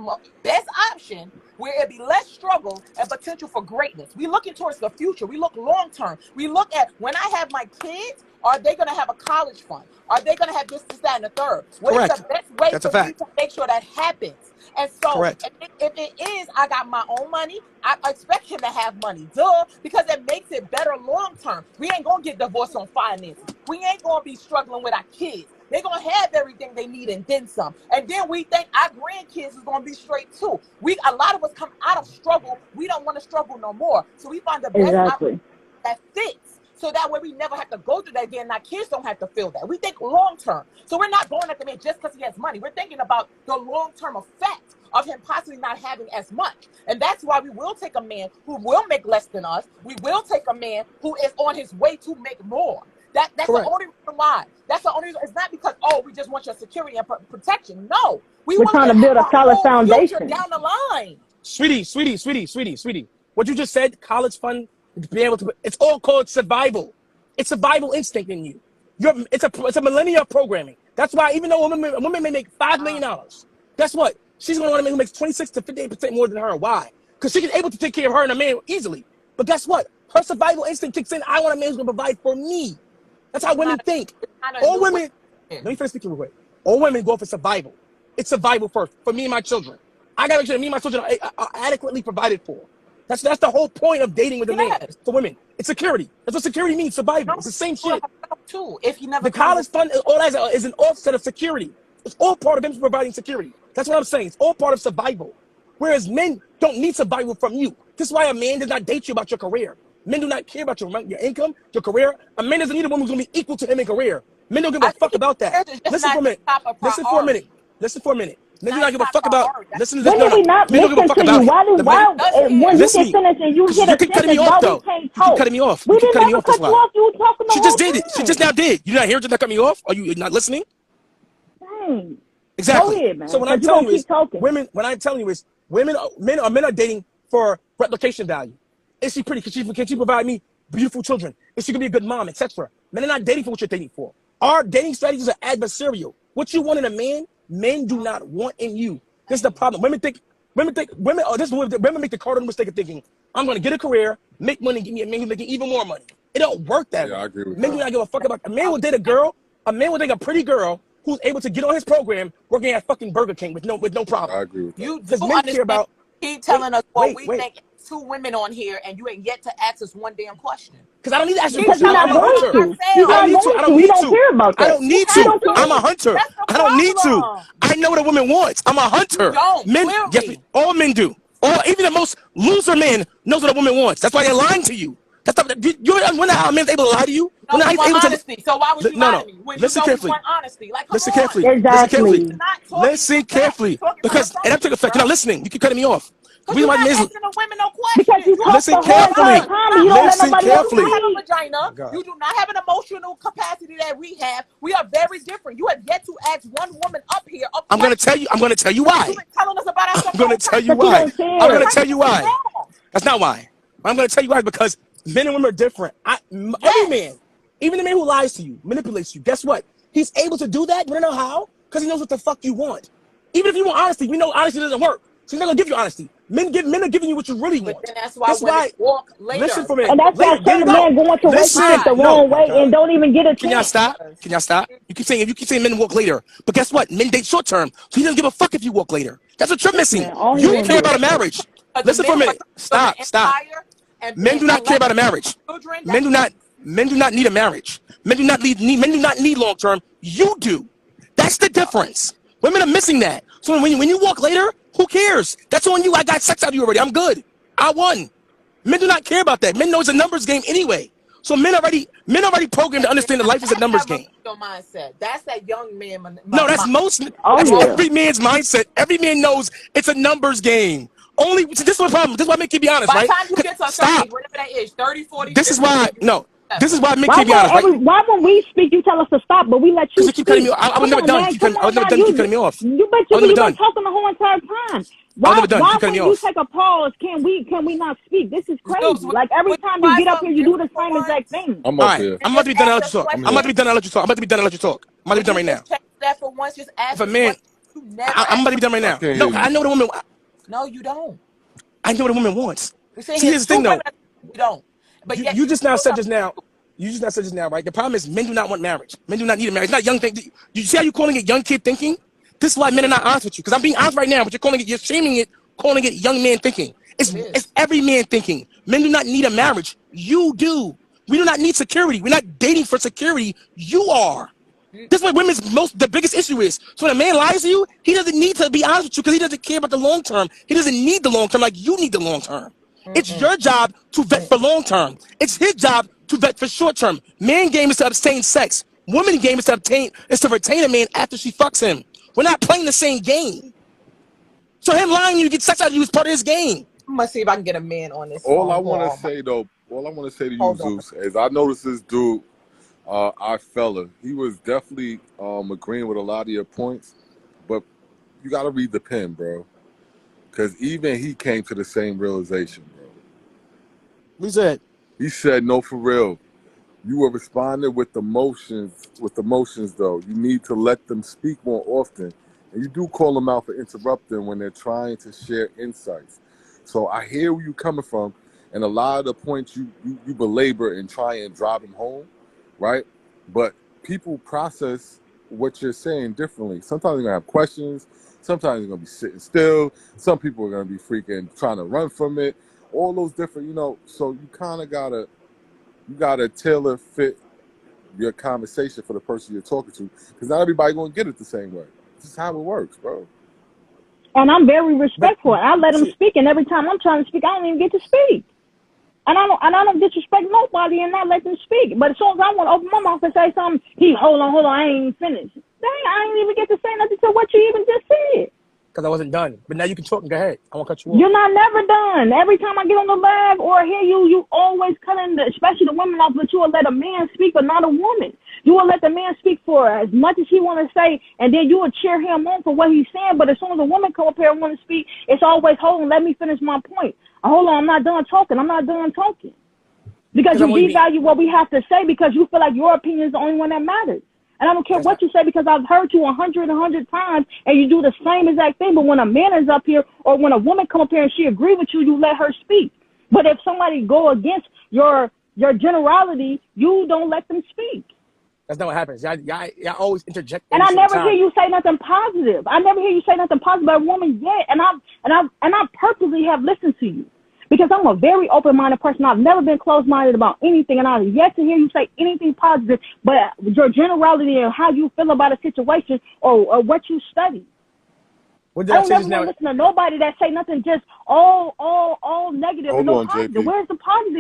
Speaker 11: option where it be less struggle and potential for greatness. We looking towards the future. We look long term. We look at when I have my kids, are they going to have a college fund? Are they going to have this, that, and the third? What is the
Speaker 12: Correct.
Speaker 11: best way
Speaker 12: That's a
Speaker 11: for me
Speaker 12: fact.
Speaker 11: to make sure that happens? And so,
Speaker 12: Correct.
Speaker 11: if it is, I got my own money. I expect him to have money, duh, because it makes it better long term. We ain't gonna get divorced on finances. We ain't gonna be struggling with our kids. They're gonna have everything they need and then some. And then we think our grandkids is gonna be straight too. A lot of us come out of struggle. We don't want to struggle no more. So we find the best option
Speaker 6: Exactly.
Speaker 11: that fits. So that way we never have to go through that again. Our kids don't have to feel that. We think long term. So we're not going at the man just because he has money. We're thinking about the long term effect of him possibly not having as much. And that's why we will take a man who will make less than us. We will take a man who is on his way to make more. That's the
Speaker 12: Correct.
Speaker 11: only reason why. That's the only reason. It's not because, oh, we just want your security and protection. No, we
Speaker 6: We're
Speaker 11: want
Speaker 6: trying
Speaker 11: to
Speaker 6: to
Speaker 11: have
Speaker 6: build a
Speaker 11: our
Speaker 6: solid
Speaker 11: whole future
Speaker 6: foundation.
Speaker 11: down the line.
Speaker 12: Sweetie. What you just said, college fund, being able to, it's all called survival. It's survival instinct in you. It's a millennia programming. That's why even though a woman may make $5 million, guess what? She's gonna want a man who makes 26 to 58% more than her. Why? Because she's able to take care of her and a man easily. But guess what? Her survival instinct kicks in. I want a man who's gonna provide for me. That's how
Speaker 11: It's
Speaker 12: women
Speaker 11: not.
Speaker 12: think.
Speaker 11: It's not a
Speaker 12: All
Speaker 11: new way.
Speaker 12: women, let me finish speaking real quick. All women go for survival. It's survival first for me and my children. I gotta make sure that me and my children are adequately provided for. That's the whole point of dating with a man.
Speaker 11: Yes.
Speaker 12: For women, it's security. That's what security means.
Speaker 11: No,
Speaker 12: Survival. It's the same
Speaker 11: for
Speaker 12: shit.
Speaker 11: herself too. If he never
Speaker 12: The
Speaker 11: comes,
Speaker 12: college fund all that is an offset of security. It's all part of them providing security. That's what I'm saying. It's all part of survival. Whereas men don't need survival from you. This is why a man does not date you about your career. Men do not care about your income, your career. A man doesn't need a woman who's going to be equal to him in career. Men don't give a
Speaker 11: I
Speaker 12: fuck
Speaker 11: think
Speaker 12: about that.
Speaker 11: it's just
Speaker 12: Listen for
Speaker 11: not
Speaker 12: a
Speaker 11: his
Speaker 12: minute.
Speaker 11: top of
Speaker 12: Listen for a minute.
Speaker 11: priority.
Speaker 12: Listen for a minute. Men do
Speaker 11: Not
Speaker 12: not
Speaker 11: his
Speaker 12: give a
Speaker 11: top
Speaker 12: fuck about.
Speaker 11: priority.
Speaker 12: Listen to this.
Speaker 6: When
Speaker 12: No,
Speaker 6: did
Speaker 12: no.
Speaker 6: we not
Speaker 12: Men don't give a
Speaker 6: listen
Speaker 12: fuck
Speaker 6: to you?
Speaker 12: about it.
Speaker 6: Why
Speaker 12: The men.
Speaker 11: Does care.
Speaker 6: when you
Speaker 12: Listen
Speaker 6: get
Speaker 12: to me.
Speaker 6: finished and you
Speaker 12: Because
Speaker 6: hit
Speaker 12: you
Speaker 6: a
Speaker 12: keep cutting me
Speaker 6: sentence,
Speaker 12: off,
Speaker 6: why we
Speaker 12: though.
Speaker 6: can't
Speaker 12: You keep
Speaker 6: talk?
Speaker 12: cutting me off. You
Speaker 6: We
Speaker 12: keep
Speaker 6: didn't
Speaker 12: cutting me
Speaker 6: never
Speaker 12: off. That's
Speaker 6: cut you
Speaker 12: why.
Speaker 6: off. You were talking the
Speaker 12: She just
Speaker 6: whole
Speaker 12: did it. She just
Speaker 6: time.
Speaker 12: now did. You not here to not cut me off? Are you not listening?
Speaker 6: Dang. Go
Speaker 12: Exactly.
Speaker 6: ahead,
Speaker 12: So
Speaker 6: man,
Speaker 12: what
Speaker 6: because
Speaker 12: I'm
Speaker 6: you're
Speaker 12: telling
Speaker 6: going
Speaker 12: you
Speaker 6: to keep
Speaker 12: is,
Speaker 6: talking.
Speaker 12: women. What I'm telling you is, men are dating for replication value. Is she pretty? Can she provide me beautiful children? Is she gonna be a good mom, etc.? Men are not dating for what you're dating for. Our dating strategies are adversarial. What you want in a man, men do not want in you. This is the problem. Women. Oh, this is women make the cardinal mistake of thinking, I'm gonna get a career, make money, give me a man who's making even more money. It don't work that
Speaker 1: Yeah, I
Speaker 12: way.
Speaker 1: agree with
Speaker 12: Men do
Speaker 1: that.
Speaker 12: not give a fuck about. A man will date a girl. A man will date a pretty girl who's able to get on his program working at fucking Burger King with no problem.
Speaker 1: I agree with that.
Speaker 11: You do
Speaker 12: Because men care
Speaker 11: understand.
Speaker 12: about.
Speaker 11: Keep
Speaker 12: Wait,
Speaker 11: telling us what
Speaker 12: wait,
Speaker 11: we
Speaker 12: wait.
Speaker 11: think. Two women on here, and you ain't yet to ask us one damn question.
Speaker 12: Because I don't need to ask you a
Speaker 11: Keep
Speaker 6: Because
Speaker 12: question.
Speaker 6: you're
Speaker 11: telling
Speaker 6: not
Speaker 12: I'm a
Speaker 11: us
Speaker 6: going
Speaker 11: about
Speaker 12: hunter.
Speaker 6: to. You're
Speaker 12: I don't
Speaker 6: not
Speaker 11: ourselves.
Speaker 12: need to.
Speaker 6: going
Speaker 12: I don't
Speaker 6: to. You
Speaker 12: need
Speaker 6: don't
Speaker 12: to.
Speaker 6: care about
Speaker 12: I
Speaker 6: that.
Speaker 12: don't
Speaker 11: You
Speaker 12: need
Speaker 6: You
Speaker 11: have
Speaker 12: to.
Speaker 6: don't
Speaker 12: I'm a
Speaker 6: care.
Speaker 11: to.
Speaker 12: hunter.
Speaker 11: That's the
Speaker 12: I don't need to.
Speaker 11: problem.
Speaker 12: I know what a woman wants. I'm a
Speaker 11: You
Speaker 12: hunter.
Speaker 11: don't.
Speaker 12: Men, yes,
Speaker 11: Clearly.
Speaker 12: all men do. All even the most loser men knows what a woman wants. That's why they're lying to you. That's not, you wonder how a man's able to lie to you.
Speaker 11: No,
Speaker 12: Wonder how
Speaker 11: you
Speaker 12: he's
Speaker 11: want
Speaker 12: able to.
Speaker 11: honesty. So why would you
Speaker 12: No,
Speaker 11: lie to
Speaker 12: no.
Speaker 11: me when you
Speaker 12: Listen
Speaker 11: know you
Speaker 12: carefully.
Speaker 11: want honesty? Like, come
Speaker 12: Listen
Speaker 11: on.
Speaker 12: carefully. Listen carefully.
Speaker 6: Exactly.
Speaker 11: You're not talking
Speaker 12: Listen
Speaker 11: for facts. You're
Speaker 12: carefully.
Speaker 11: talking from
Speaker 12: Because and I'm taking
Speaker 11: assumptions,
Speaker 12: effect.
Speaker 11: bro.
Speaker 12: You're not listening. You keep cutting me off. The
Speaker 11: Because
Speaker 12: reason
Speaker 11: you're
Speaker 12: why
Speaker 11: not
Speaker 12: men is
Speaker 11: asking the women no
Speaker 6: Because
Speaker 11: questions.
Speaker 6: you
Speaker 11: You
Speaker 6: talk
Speaker 11: have
Speaker 12: listen
Speaker 6: the
Speaker 11: a
Speaker 6: whole
Speaker 12: carefully.
Speaker 6: entire
Speaker 11: vagina.
Speaker 6: time and you
Speaker 11: Not
Speaker 6: don't
Speaker 11: one.
Speaker 6: let
Speaker 12: Listen
Speaker 6: nobody
Speaker 11: You
Speaker 6: else
Speaker 11: do not
Speaker 12: carefully.
Speaker 11: have a
Speaker 6: speak.
Speaker 11: vagina.
Speaker 12: My God.
Speaker 11: You do not have an emotional capacity that we have. We are very different. You have yet to ask one woman up here a
Speaker 12: I'm gonna tell
Speaker 11: question.
Speaker 12: you. I'm gonna tell you
Speaker 11: And you've
Speaker 12: why.
Speaker 11: been telling us about
Speaker 12: I'm
Speaker 11: ourselves the
Speaker 12: gonna
Speaker 11: whole
Speaker 12: tell
Speaker 11: time.
Speaker 12: you
Speaker 6: Because you
Speaker 12: why.
Speaker 6: don't
Speaker 12: I'm
Speaker 11: Quit
Speaker 12: gonna
Speaker 6: care.
Speaker 12: tell
Speaker 11: claiming
Speaker 12: you
Speaker 11: to be
Speaker 12: why.
Speaker 11: wrong.
Speaker 12: That's not why. I'm gonna tell you why because men and women are different. Every
Speaker 11: Yes.
Speaker 12: man, even the man who lies to you, manipulates you. Guess what? He's able to do that. You wanna know how? Because he knows what the fuck you want. Even if you want honesty, we know honesty doesn't work. So he's not gonna give you honesty. Men are giving you what you really
Speaker 11: But
Speaker 12: want.
Speaker 11: then that's why
Speaker 12: That's
Speaker 11: women
Speaker 12: why.
Speaker 11: walk
Speaker 12: Listen
Speaker 11: later.
Speaker 12: for me.
Speaker 6: And that's why
Speaker 12: Later, there you
Speaker 6: certain
Speaker 12: go.
Speaker 6: men go into relationship
Speaker 12: Listen.
Speaker 6: the
Speaker 11: Why?
Speaker 12: No,
Speaker 6: wrong
Speaker 12: my
Speaker 6: way and
Speaker 12: God.
Speaker 6: don't even get a
Speaker 12: Can y'all
Speaker 6: chance.
Speaker 12: stop? Can y'all stop? You keep saying men walk later, but guess what? Men date short term, so he doesn't give a fuck if you walk later. That's what you're
Speaker 6: This
Speaker 12: missing.
Speaker 6: man, all he
Speaker 12: You
Speaker 6: want to
Speaker 12: care
Speaker 6: do is
Speaker 12: about a
Speaker 6: talk.
Speaker 12: marriage.
Speaker 11: Because the
Speaker 12: Listen for
Speaker 11: men
Speaker 12: a
Speaker 11: who are
Speaker 12: minute.
Speaker 11: trying to build
Speaker 12: Stop.
Speaker 11: an
Speaker 12: Stop.
Speaker 11: empire
Speaker 12: Men do
Speaker 11: and
Speaker 12: not care
Speaker 11: let
Speaker 12: about a marriage.
Speaker 11: children,
Speaker 12: Men do not. Men do not need a marriage. Men do not need long term. You do. That's the difference. Women are missing that. So when you walk later, who cares? That's on you. I got sex out of you already. I'm good. I won. Men do not care about that. Men know it's a numbers game anyway. So men already programmed to understand that life is a
Speaker 11: that's
Speaker 12: numbers
Speaker 11: that
Speaker 12: game.
Speaker 11: millennial mindset. That's that young man
Speaker 12: No,
Speaker 11: mindset.
Speaker 6: Oh,
Speaker 12: that's
Speaker 6: yeah.
Speaker 12: every man's mindset. Every man knows it's a numbers game. Only this is the problem. This is why men can be honest,
Speaker 11: By the
Speaker 12: right?
Speaker 11: time you get to a certain age,
Speaker 12: Stop.
Speaker 11: whatever that is, 30, 40,
Speaker 12: This is
Speaker 11: 50,
Speaker 12: why no. This is
Speaker 11: 57.
Speaker 12: why men can't be honest, right?
Speaker 6: Why when we speak you tell us to stop, but we let
Speaker 12: Because
Speaker 6: you
Speaker 12: you keep cutting me
Speaker 6: speak?
Speaker 12: off. I was
Speaker 6: Come
Speaker 12: never
Speaker 6: on,
Speaker 12: done.
Speaker 6: man. Come
Speaker 12: I was
Speaker 6: on
Speaker 12: never
Speaker 6: now.
Speaker 12: done. You keep cutting me off.
Speaker 6: You bet
Speaker 12: I
Speaker 6: you
Speaker 12: was never
Speaker 6: you been
Speaker 12: done.
Speaker 6: talking the whole entire time.
Speaker 12: I was
Speaker 6: Why
Speaker 12: never done. You keep cutting me
Speaker 6: when you
Speaker 12: off.
Speaker 6: take a pause can we not speak? This is
Speaker 11: Zeus,
Speaker 6: crazy.
Speaker 11: would
Speaker 6: Like every
Speaker 11: would you
Speaker 6: time you
Speaker 11: try
Speaker 6: get up here
Speaker 11: something
Speaker 6: you do
Speaker 11: different
Speaker 6: the
Speaker 11: for
Speaker 6: same exact
Speaker 11: once?
Speaker 6: thing.
Speaker 1: I'm
Speaker 12: All
Speaker 1: up
Speaker 12: right.
Speaker 1: here.
Speaker 11: And
Speaker 12: I'm about
Speaker 11: just
Speaker 12: to be done. I'll
Speaker 11: ask
Speaker 12: let
Speaker 11: a
Speaker 12: you talk.
Speaker 1: I'm
Speaker 12: I'm about
Speaker 1: here.
Speaker 12: to be
Speaker 11: question?
Speaker 12: done. I'll let you talk. I'm about to be done. I'll let you talk. I'm about to
Speaker 11: Would
Speaker 12: be done
Speaker 11: you
Speaker 12: right now.
Speaker 11: just change that for once? Just
Speaker 12: If
Speaker 11: ask
Speaker 12: a
Speaker 11: us
Speaker 12: man,
Speaker 11: questions you never
Speaker 12: I'm about to
Speaker 11: asked
Speaker 12: be done right
Speaker 1: I
Speaker 12: now.
Speaker 1: can't
Speaker 12: No,
Speaker 1: hear
Speaker 12: I
Speaker 1: you.
Speaker 12: know what a woman.
Speaker 11: No, you don't.
Speaker 12: I know what a woman wants.
Speaker 11: We sit
Speaker 12: See,
Speaker 11: here
Speaker 12: here's the
Speaker 11: two
Speaker 12: thing,
Speaker 11: women,
Speaker 12: though.
Speaker 11: you don't. But yet
Speaker 12: You
Speaker 11: you
Speaker 12: just now
Speaker 11: still
Speaker 12: said
Speaker 11: talk.
Speaker 12: just now. You just now said just now, right? The problem is men do not want marriage. Men do not need a marriage. It's not young thing. You see how you're calling it young kid thinking? This is why men are not honest with you. Because I'm being honest right now, but you're shaming it, calling it young man thinking.
Speaker 11: It
Speaker 12: It's
Speaker 11: is.
Speaker 12: every man thinking. Men do not need a marriage. You do. We do not need security. We're not dating for security. You are. This is what the biggest issue is. So when a man lies to you, he doesn't need to be honest with you because he doesn't care about the long term. He doesn't need the long term like you need the long term. It's
Speaker 11: Mm-mm.
Speaker 12: your job to vet for long term. It's his job to vet for short term. Man game is to obtain sex. Woman game is to retain a man after she fucks him. We're not playing the same game. So him lying to you to get sex out of you is part of his game.
Speaker 11: I'm gonna see if I can get a man on this
Speaker 1: All I
Speaker 11: phone
Speaker 1: want to
Speaker 11: call.
Speaker 1: say though, all I want to say to you,
Speaker 11: Hold on.
Speaker 1: Zeus, is I noticed this dude, our fella. He was definitely agreeing with a lot of your points, but you got to read the pen, bro, because even he came to the same realization, bro.
Speaker 12: We said,
Speaker 1: He said, "No, for real. You were responding with emotions. With emotions, though, you need to let them speak more often, and you do call them out for interrupting when they're trying to share insights. So I hear where you're coming from, and a lot of the points you belabor and try and drive them home, right? But people process what you're saying differently. Sometimes they're gonna have questions. Sometimes they're gonna be sitting still. Some people are gonna be freaking trying to run from it. All those different, So you kind of gotta tailor fit your conversation for the person you're talking to, because not everybody gonna get it the same way. This is how it works, bro.
Speaker 6: And I'm very
Speaker 12: But
Speaker 6: respectful. I let him
Speaker 12: see,
Speaker 6: speak, and every time I'm trying to speak, I don't even get to speak. And I don't disrespect nobody and not let them speak. But as soon as I want to open my mouth and say something, hold on, I ain't even finished. Dang, I ain't even get to say nothing to what you even just said.
Speaker 12: because I wasn't done. But now you can talk and go ahead. I won't cut you off.
Speaker 6: You're not never done. Every time I get on the live or hear you, you always cutting especially the women off, but you will let a man speak, but not a woman. You will let the man speak for as much as he want to say, and then you will cheer him on for what he's saying. But as soon as a woman come up here and want to speak, it's always, hold on, let me finish my point. Hold on, I'm not done talking. I'm not done talking. Because
Speaker 12: Because
Speaker 6: you
Speaker 12: I'm only being.
Speaker 6: devalue what we have to say because you feel like your opinion is the only one that matters. And I don't care
Speaker 12: That's
Speaker 6: what
Speaker 12: not.
Speaker 6: you say because I've heard you 100 times and you do the same exact thing. But when a man is up here or when a woman come up here and she agree with you, you let her speak. But if somebody go against your generality, you don't let them speak.
Speaker 12: That's not what happens. Y'all always interject
Speaker 6: And
Speaker 12: every
Speaker 6: I
Speaker 12: single
Speaker 6: never hear
Speaker 12: time.
Speaker 6: you say nothing positive. I never hear you say nothing positive about a woman yet. And I purposely have listened to you. Because I'm a very open-minded person. I've never been closed-minded about anything, and I've yet to hear you say anything positive, but your generality and how you feel about a situation or what you study.
Speaker 12: What did
Speaker 6: I
Speaker 12: I
Speaker 6: don't
Speaker 12: say
Speaker 6: never
Speaker 12: just
Speaker 6: want
Speaker 12: now?
Speaker 6: to listen to nobody that say nothing just all negative and
Speaker 1: Hold
Speaker 6: no
Speaker 1: on,
Speaker 6: positive.
Speaker 1: JP.
Speaker 6: Where's the positive?